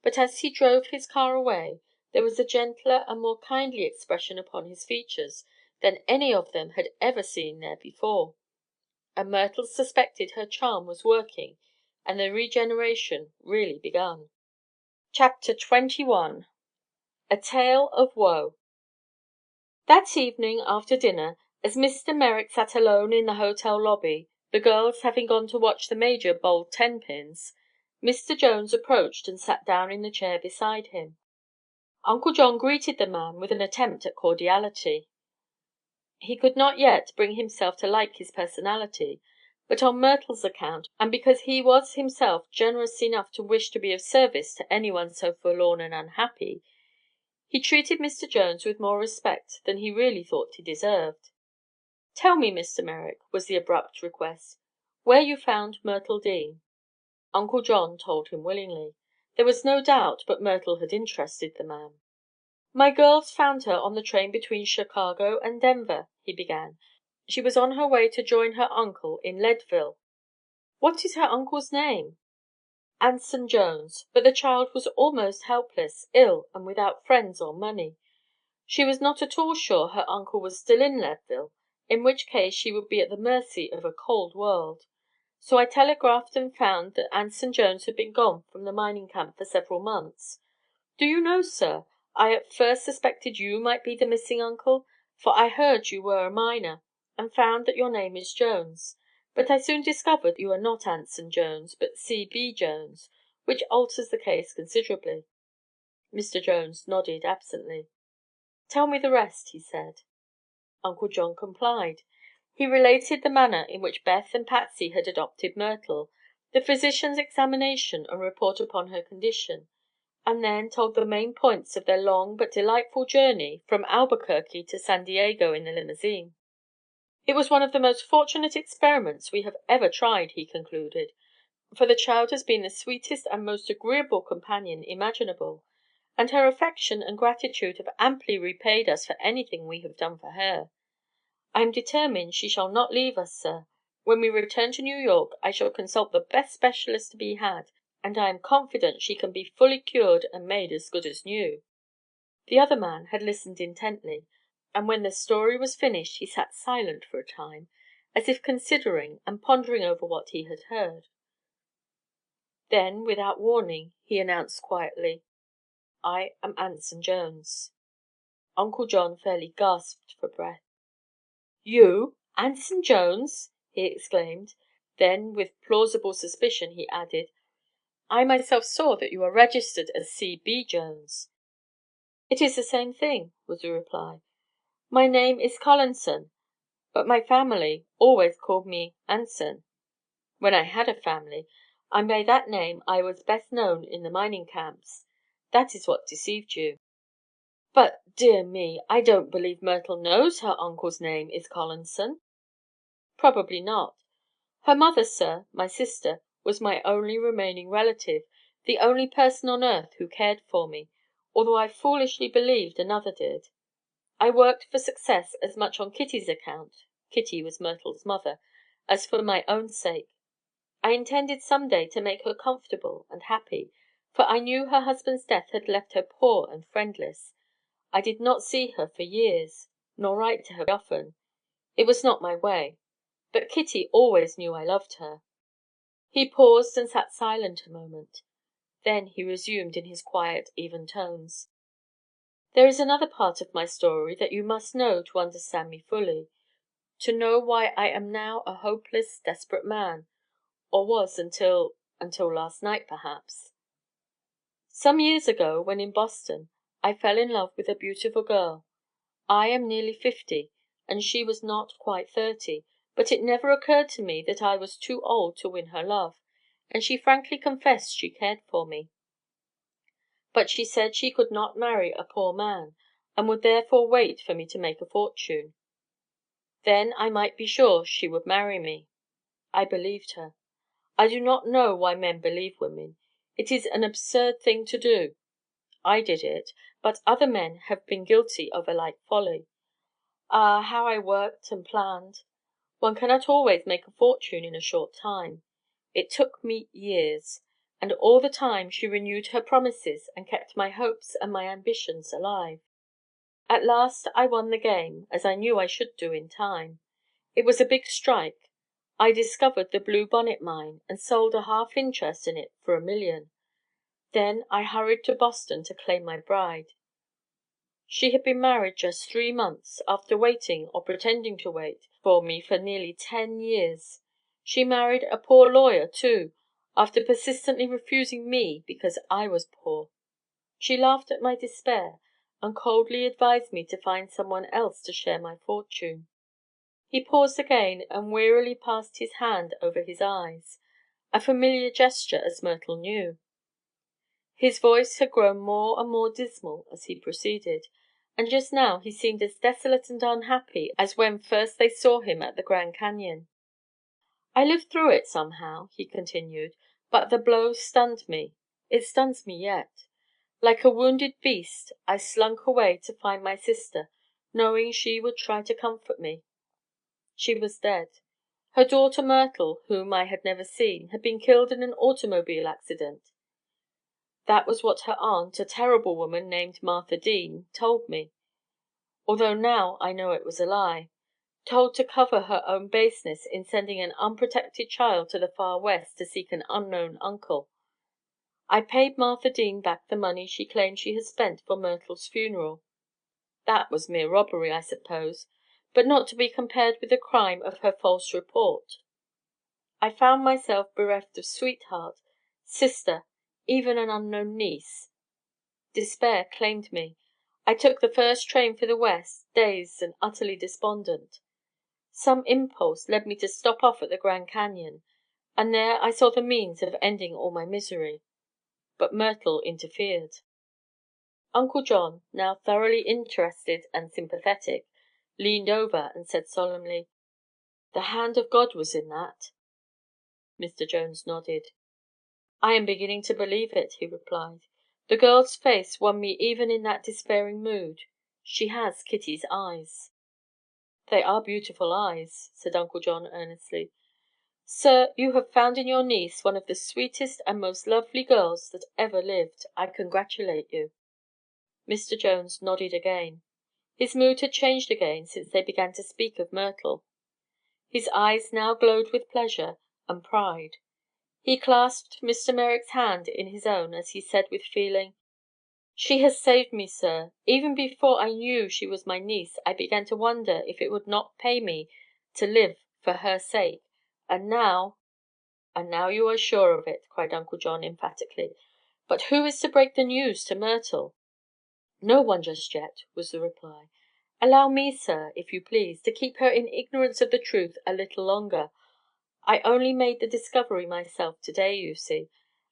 But as he drove his car away there was a gentler and more kindly expression upon his features than any of them had ever seen there before, and Myrtle suspected her charm was working and the regeneration really begun. Chapter 21 A Tale of Woe. That evening after dinner, as Mr. Merrick sat alone in the hotel lobby, the girls having gone to watch the Major bowl tenpins, Mr. Jones approached and sat down in the chair beside him. Uncle John greeted the man with an attempt at cordiality. He could not yet bring himself to like his personality, but on Myrtle's account, and because he was himself generous enough to wish to be of service to anyone so forlorn and unhappy, he treated Mr. Jones with more respect than he really thought he deserved. "Tell me, Mr. Merrick," was the abrupt request, "where you found Myrtle Dean." Uncle John told him willingly. There was no doubt but Myrtle had interested the man. "My girls found her on the train between Chicago and Denver," he began. "She was on her way to join her uncle in Leadville." "What is her uncle's name?" "Anson Jones. But the child was almost helpless, ill and without friends or money. She was not at all sure her uncle was still in Leadville, in which case she would be at the mercy of a cold world. So I telegraphed and found that Anson Jones had been gone from the mining camp for several months. Do you know, sir, I at first suspected you might be the missing uncle, for I heard you were a miner, and found that your name is Jones. But I soon discovered you are not Anson Jones, but C.B. Jones, which alters the case considerably." Mr. Jones nodded absently. "Tell me the rest," he said. Uncle John complied. He related the manner in which Beth and Patsy had adopted Myrtle, the physician's examination and report upon her condition, and then told the main points of their long but delightful journey from Albuquerque to San Diego in the limousine. "It was one of the most fortunate experiments we have ever tried," he concluded, "for the child has been the sweetest and most agreeable companion imaginable, and her affection and gratitude have amply repaid us for anything we have done for her. I am determined she shall not leave us, sir. When we return to New York I shall consult the best specialist to be had, and I am confident she can be fully cured and made as good as new." The other man had listened intently, and when the story was finished he sat silent for a time, as if considering and pondering over what he had heard. Then, without warning, he announced quietly, "I am Anson Jones." Uncle John fairly gasped for breath. "You, Anson Jones!" he exclaimed. Then, with plausible suspicion, he added, "I myself saw that you are registered as C.B. Jones." "It is the same thing," was the reply. "My name is Collinson, but my family always called me Anson when I had a family, and by that name I was best known in the mining camps. That is what deceived you." "But, dear me, I don't believe Myrtle knows her uncle's name is Collinson." "Probably not. Her mother, sir, my sister, was my only remaining relative, the only person on earth who cared for me, although I foolishly believed another did. I worked for success as much on Kitty's account" Kitty was Myrtle's mother "as for my own sake. I intended some day to make her comfortable and happy, for I knew her husband's death had left her poor and friendless. I did not see her for years, nor write to her often. It was not my way. But Kitty always knew I loved her." He paused and sat silent a moment. Then he resumed in his quiet, even tones. "There is another part of my story that you must know to understand me fully, to know why I am now a hopeless, desperate man, or was until last night, perhaps. Some years ago, when in Boston, I fell in love with a beautiful girl. I am nearly 50, and she was not quite 30, but it never occurred to me that I was too old to win her love, and she frankly confessed she cared for me. But she said she could not marry a poor man, and would therefore wait for me to make a fortune. Then I might be sure she would marry me. I believed her. I do not know why men believe women. It is an absurd thing to do. I did it, but other men have been guilty of a like folly. Ah, how I worked and planned! One cannot always make a fortune in a short time. It took me years, and all the time she renewed her promises and kept my hopes and my ambitions alive. At last I won the game, as I knew I should do in time. It was a big strike. I discovered the Blue Bonnet Mine, and sold a half interest in it for $1,000,000. Then I hurried to Boston to claim my bride. She had been married just 3 months, after waiting, or pretending to wait, for me for nearly 10 years. She married a poor lawyer, too, after persistently refusing me because I was poor. She laughed at my despair, and coldly advised me to find someone else to share my fortune." He paused again, and wearily passed his hand over his eyes, a familiar gesture, as Myrtle knew. His voice had grown more and more dismal as he proceeded, and just now he seemed as desolate and unhappy as when first they saw him at the Grand Canyon. "I lived through it somehow," he continued, "but the blow stunned me. It stuns me yet. Like a wounded beast, I slunk away to find my sister, knowing she would try to comfort me. She was dead. Her daughter Myrtle, whom I had never seen, had been killed in an automobile accident. That was what her aunt, a terrible woman named Martha Dean, told me, although now I know it was a lie. told to cover her own baseness in sending an unprotected child to the far West to seek an unknown uncle. I paid Martha Dean back the money she claimed she had spent for Myrtle's funeral. That was mere robbery, I suppose, but not to be compared with the crime of her false report. I found myself bereft of sweetheart, sister, even an unknown niece. Despair claimed me. I took the first train for the West, dazed and utterly despondent. Some impulse led me to stop off at the Grand Canyon, and there I saw the means of ending all my misery. But Myrtle interfered. Uncle John, now thoroughly interested and sympathetic, leaned over and said solemnly, "The hand of God was in that." Mr. Jones nodded. "I am beginning to believe it," he replied. "The girl's face won me even in that despairing mood. She has Kitty's eyes." "They are beautiful eyes," said Uncle John earnestly. "Sir, you have found in your niece one of the sweetest and most lovely girls that ever lived. I congratulate you." Mr. Jones nodded again. His mood had changed again since they began to speak of Myrtle. His eyes now glowed with pleasure and pride. He clasped Mr. Merrick's hand in his own as he said with feeling, "She has saved me, sir. Even before I knew she was my niece I began to wonder if it would not pay me to live for her sake. And now—" "And now you are sure of it," cried Uncle John emphatically. "But who is to break the news to Myrtle?" "No one just yet," was the reply. "Allow me, sir, if you please, to keep her in ignorance of the truth a little longer. I only made the discovery myself to day, you see,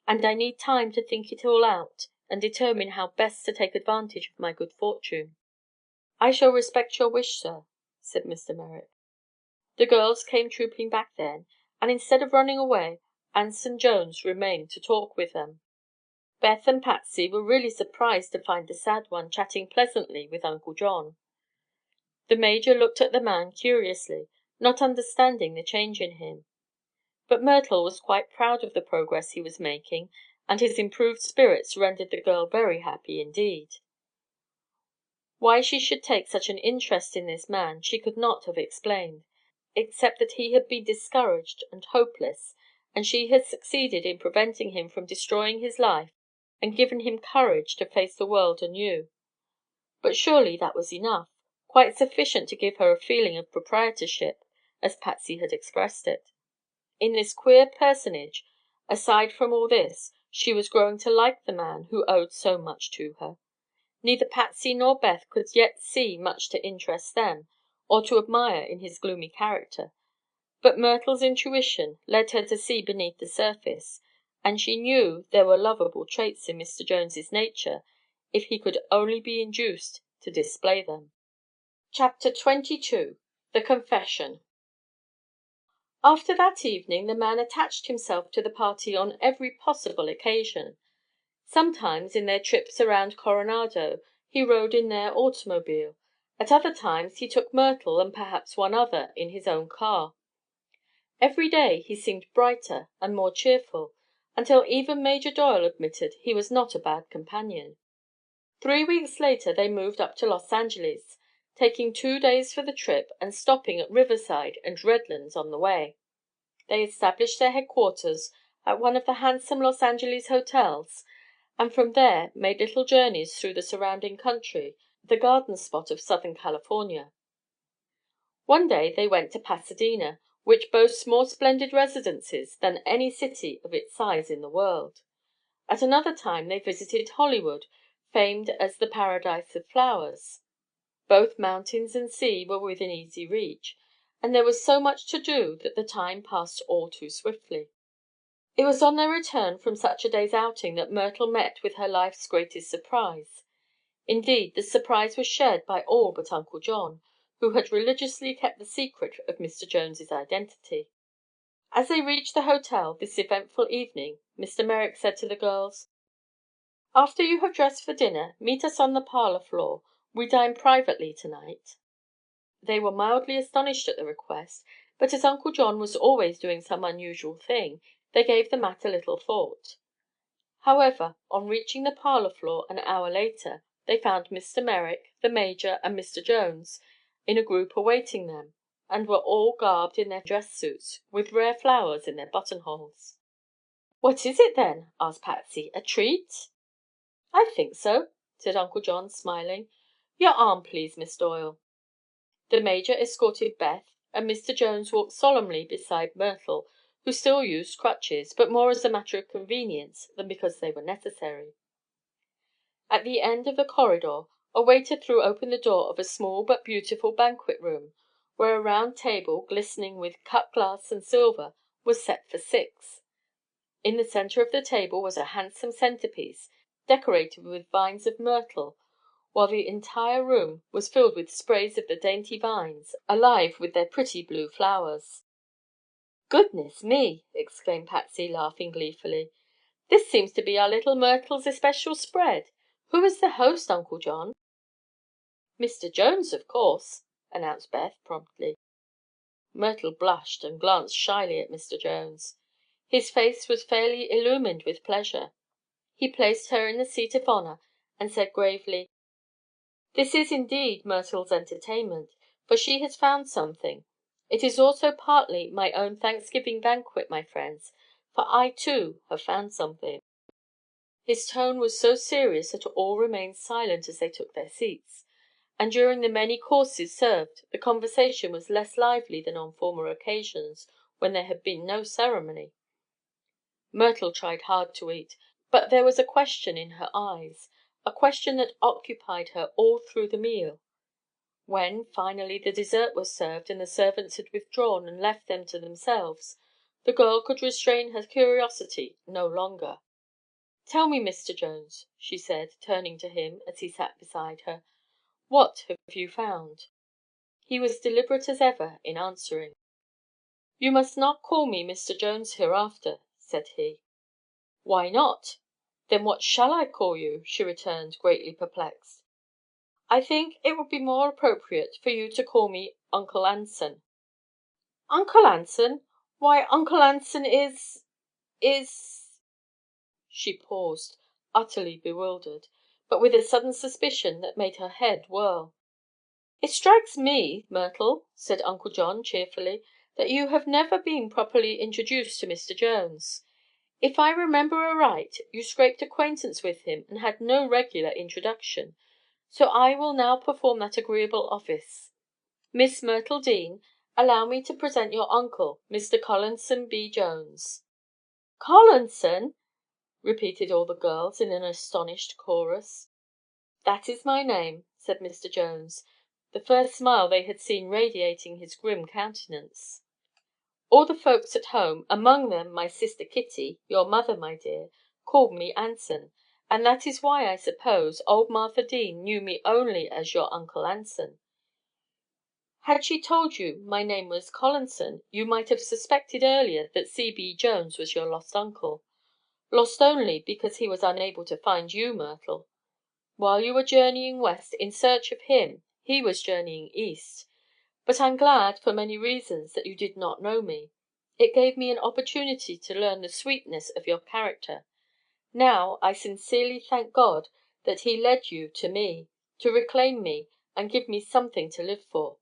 and I need time to think it all out and determine how best to take advantage of my good fortune." "I shall respect your wish, sir," said Mr. Merrick. The girls came trooping back then, and instead of running away, Anson Jones remained to talk with them. Beth and Patsy were really surprised to find the sad one chatting pleasantly with Uncle John. The Major looked at the man curiously, not understanding the change in him. But Myrtle was quite proud of the progress he was making, and his improved spirits rendered the girl very happy indeed. Why she should take such an interest in this man she could not have explained, except that he had been discouraged and hopeless, and she had succeeded in preventing him from destroying his life and given him courage to face the world anew. But surely that was enough, quite sufficient to give her a feeling of proprietorship, as Patsy had expressed it. In this queer personage, aside from all this, she was growing to like the man who owed so much to her. Neither Patsy nor Beth could yet see much to interest them, or to admire in his gloomy character, but Myrtle's intuition led her to see beneath the surface, and she knew there were lovable traits in Mr. Jones's nature if he could only be induced to display them. Chapter 22. The Confession. After that evening the man attached himself to the party on every possible occasion. Sometimes in their trips around Coronado he rode in their automobile. At other times he took Myrtle and perhaps one other in his own car. Every day he seemed brighter and more cheerful, until even Major Doyle admitted he was not a bad companion. 3 weeks later they moved up to Los Angeles, taking 2 days for the trip and stopping at Riverside and Redlands on the way. They established their headquarters at one of the handsome Los Angeles hotels, and from there made little journeys through the surrounding country, the garden spot of Southern California. One day they went to Pasadena, which boasts more splendid residences than any city of its size in the world. At another time they visited Hollywood, famed as the paradise of flowers. Both mountains and sea were within easy reach, and there was so much to do that the time passed all too swiftly. It was on their return from such a day's outing that Myrtle met with her life's greatest surprise. Indeed, the surprise was shared by all but Uncle John, who had religiously kept the secret of Mr. Jones's identity. As they reached the hotel this eventful evening, Mr. Merrick said to the girls: "After you have dressed for dinner, meet us on the parlor floor. We dine privately tonight." They were mildly astonished at the request, but as Uncle John was always doing some unusual thing, they gave the matter little thought. However, on reaching the parlor floor an hour later, they found Mr. Merrick, the Major and Mr. Jones in a group awaiting them. and were all garbed in their dress suits, with rare flowers in their buttonholes. "What is it, then?" asked Patsy. "A treat?" "I think so," said Uncle John, smiling. "Your arm, please, Miss Doyle." The Major escorted Beth, and Mr. Jones walked solemnly beside Myrtle, who still used crutches, but more as a matter of convenience than because they were necessary. At the end of the corridor a waiter threw open the door of a small but beautiful banquet room, where a round table, glistening with cut glass and silver, was set for six. In the center of the table was a handsome centerpiece, decorated with vines of myrtle, while the entire room was filled with sprays of the dainty vines, alive with their pretty blue flowers. "Goodness me!" exclaimed Patsy, laughing gleefully. "This seems to be our little Myrtle's especial spread. Who is the host, Uncle John?" "Mr. Jones, of course," announced Beth, promptly. Myrtle blushed and glanced shyly at Mr. Jones. His face was fairly illumined with pleasure. He placed her in the seat of honor and said gravely: "This is indeed Myrtle's entertainment, for she has found something. It is also partly my own Thanksgiving banquet, my friends, for I, too, have found something." His tone was so serious that all remained silent as they took their seats, and during the many courses served the conversation was less lively than on former occasions when there had been no ceremony. Myrtle tried hard to eat, but there was a question in her eyes, a question that occupied her all through the meal. When, finally, the dessert was served and the servants had withdrawn and left them to themselves, the girl could restrain her curiosity no longer. "Tell me, Mr. Jones," she said, turning to him as he sat beside her, "what have you found?" He was deliberate as ever in answering. "You must not call me Mr. Jones hereafter," said he. "Why not? Then what shall I call you?" she returned, greatly perplexed. "I think it would be more appropriate for you to call me Uncle Anson." "Uncle Anson? Why, Uncle Anson is—" She paused, utterly bewildered, but with a sudden suspicion that made her head whirl. "It strikes me, Myrtle," said Uncle John, cheerfully, "that you have never been properly introduced to Mr. Jones. If I remember aright, you scraped acquaintance with him and had no regular introduction, so I will now perform that agreeable office. Miss Myrtle Dean, allow me to present your uncle, Mr. Collinson B. Jones." "Collinson!" repeated all the girls in an astonished chorus. "That is my name," said Mr. Jones, the first smile they had seen radiating his grim countenance. "All the folks at home, among them my sister Kitty, your mother, my dear, called me Anson, and that is why, I suppose, old Martha Dean knew me only as your Uncle Anson. Had she told you my name was Collinson, you might have suspected earlier that C.B. Jones was your lost uncle. Lost only because he was unable to find you, Myrtle. While you were journeying west in search of him, he was journeying east. But I'm glad, for many reasons, that you did not know me. It gave me an opportunity to learn the sweetness of your character. Now I sincerely thank God that He led you to me, to reclaim me and give me something to live for.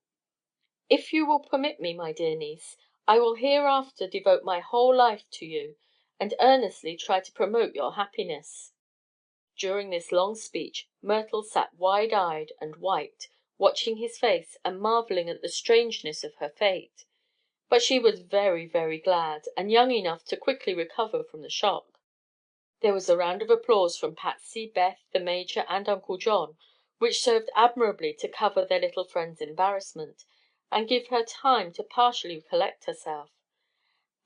If you will permit me, my dear niece, I will hereafter devote my whole life to you, and earnestly try to promote your happiness." During this long speech Myrtle sat wide-eyed and white, watching his face and marveling at the strangeness of her fate. But she was very, very glad, and young enough to quickly recover from the shock. There was a round of applause from Patsy, Beth, the Major, and Uncle John, which served admirably to cover their little friend's embarrassment, and give her time to partially collect herself.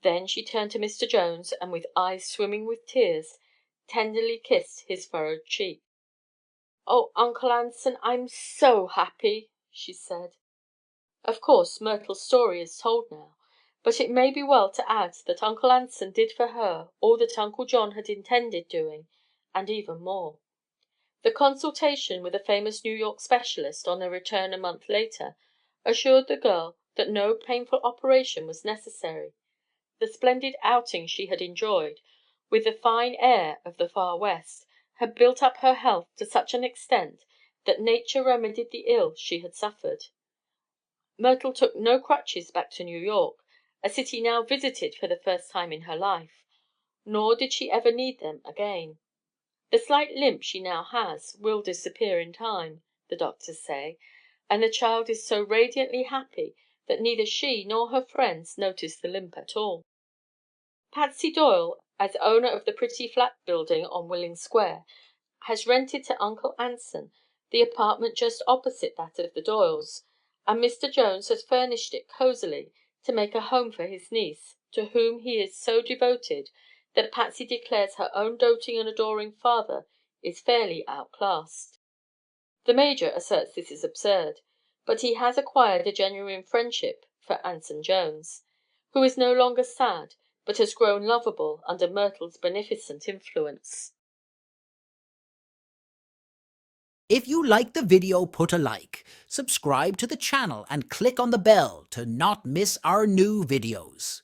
Then she turned to Mr. Jones, and with eyes swimming with tears, tenderly kissed his furrowed cheek. "Oh, Uncle Anson, I'm so happy!" she said. Of course, Myrtle's story is told now, but it may be well to add that Uncle Anson did for her all that Uncle John had intended doing, and even more. The consultation with a famous New York specialist, on their return a month later, assured the girl that no painful operation was necessary. The splendid outing she had enjoyed, with the fine air of the Far West, had built up her health to such an extent that nature remedied the ill she had suffered. Myrtle took no crutches back to New York, a city now visited for the first time in her life, nor did she ever need them again. The slight limp she now has will disappear in time, the doctors say, and the child is so radiantly happy that neither she nor her friends notice the limp at all. Patsy Doyle, as owner of the pretty flat building on Willing Square, has rented to Uncle Anson the apartment just opposite that of the Doyles, and Mr. Jones has furnished it cozily to make a home for his niece, to whom he is so devoted that Patsy declares her own doting and adoring father is fairly outclassed. The Major asserts this is absurd, but he has acquired a genuine friendship for Anson Jones, who is no longer sad, but has grown lovable under Myrtle's beneficent influence. If you liked the video, put a like, subscribe to the channel and click on the bell to not miss our new videos.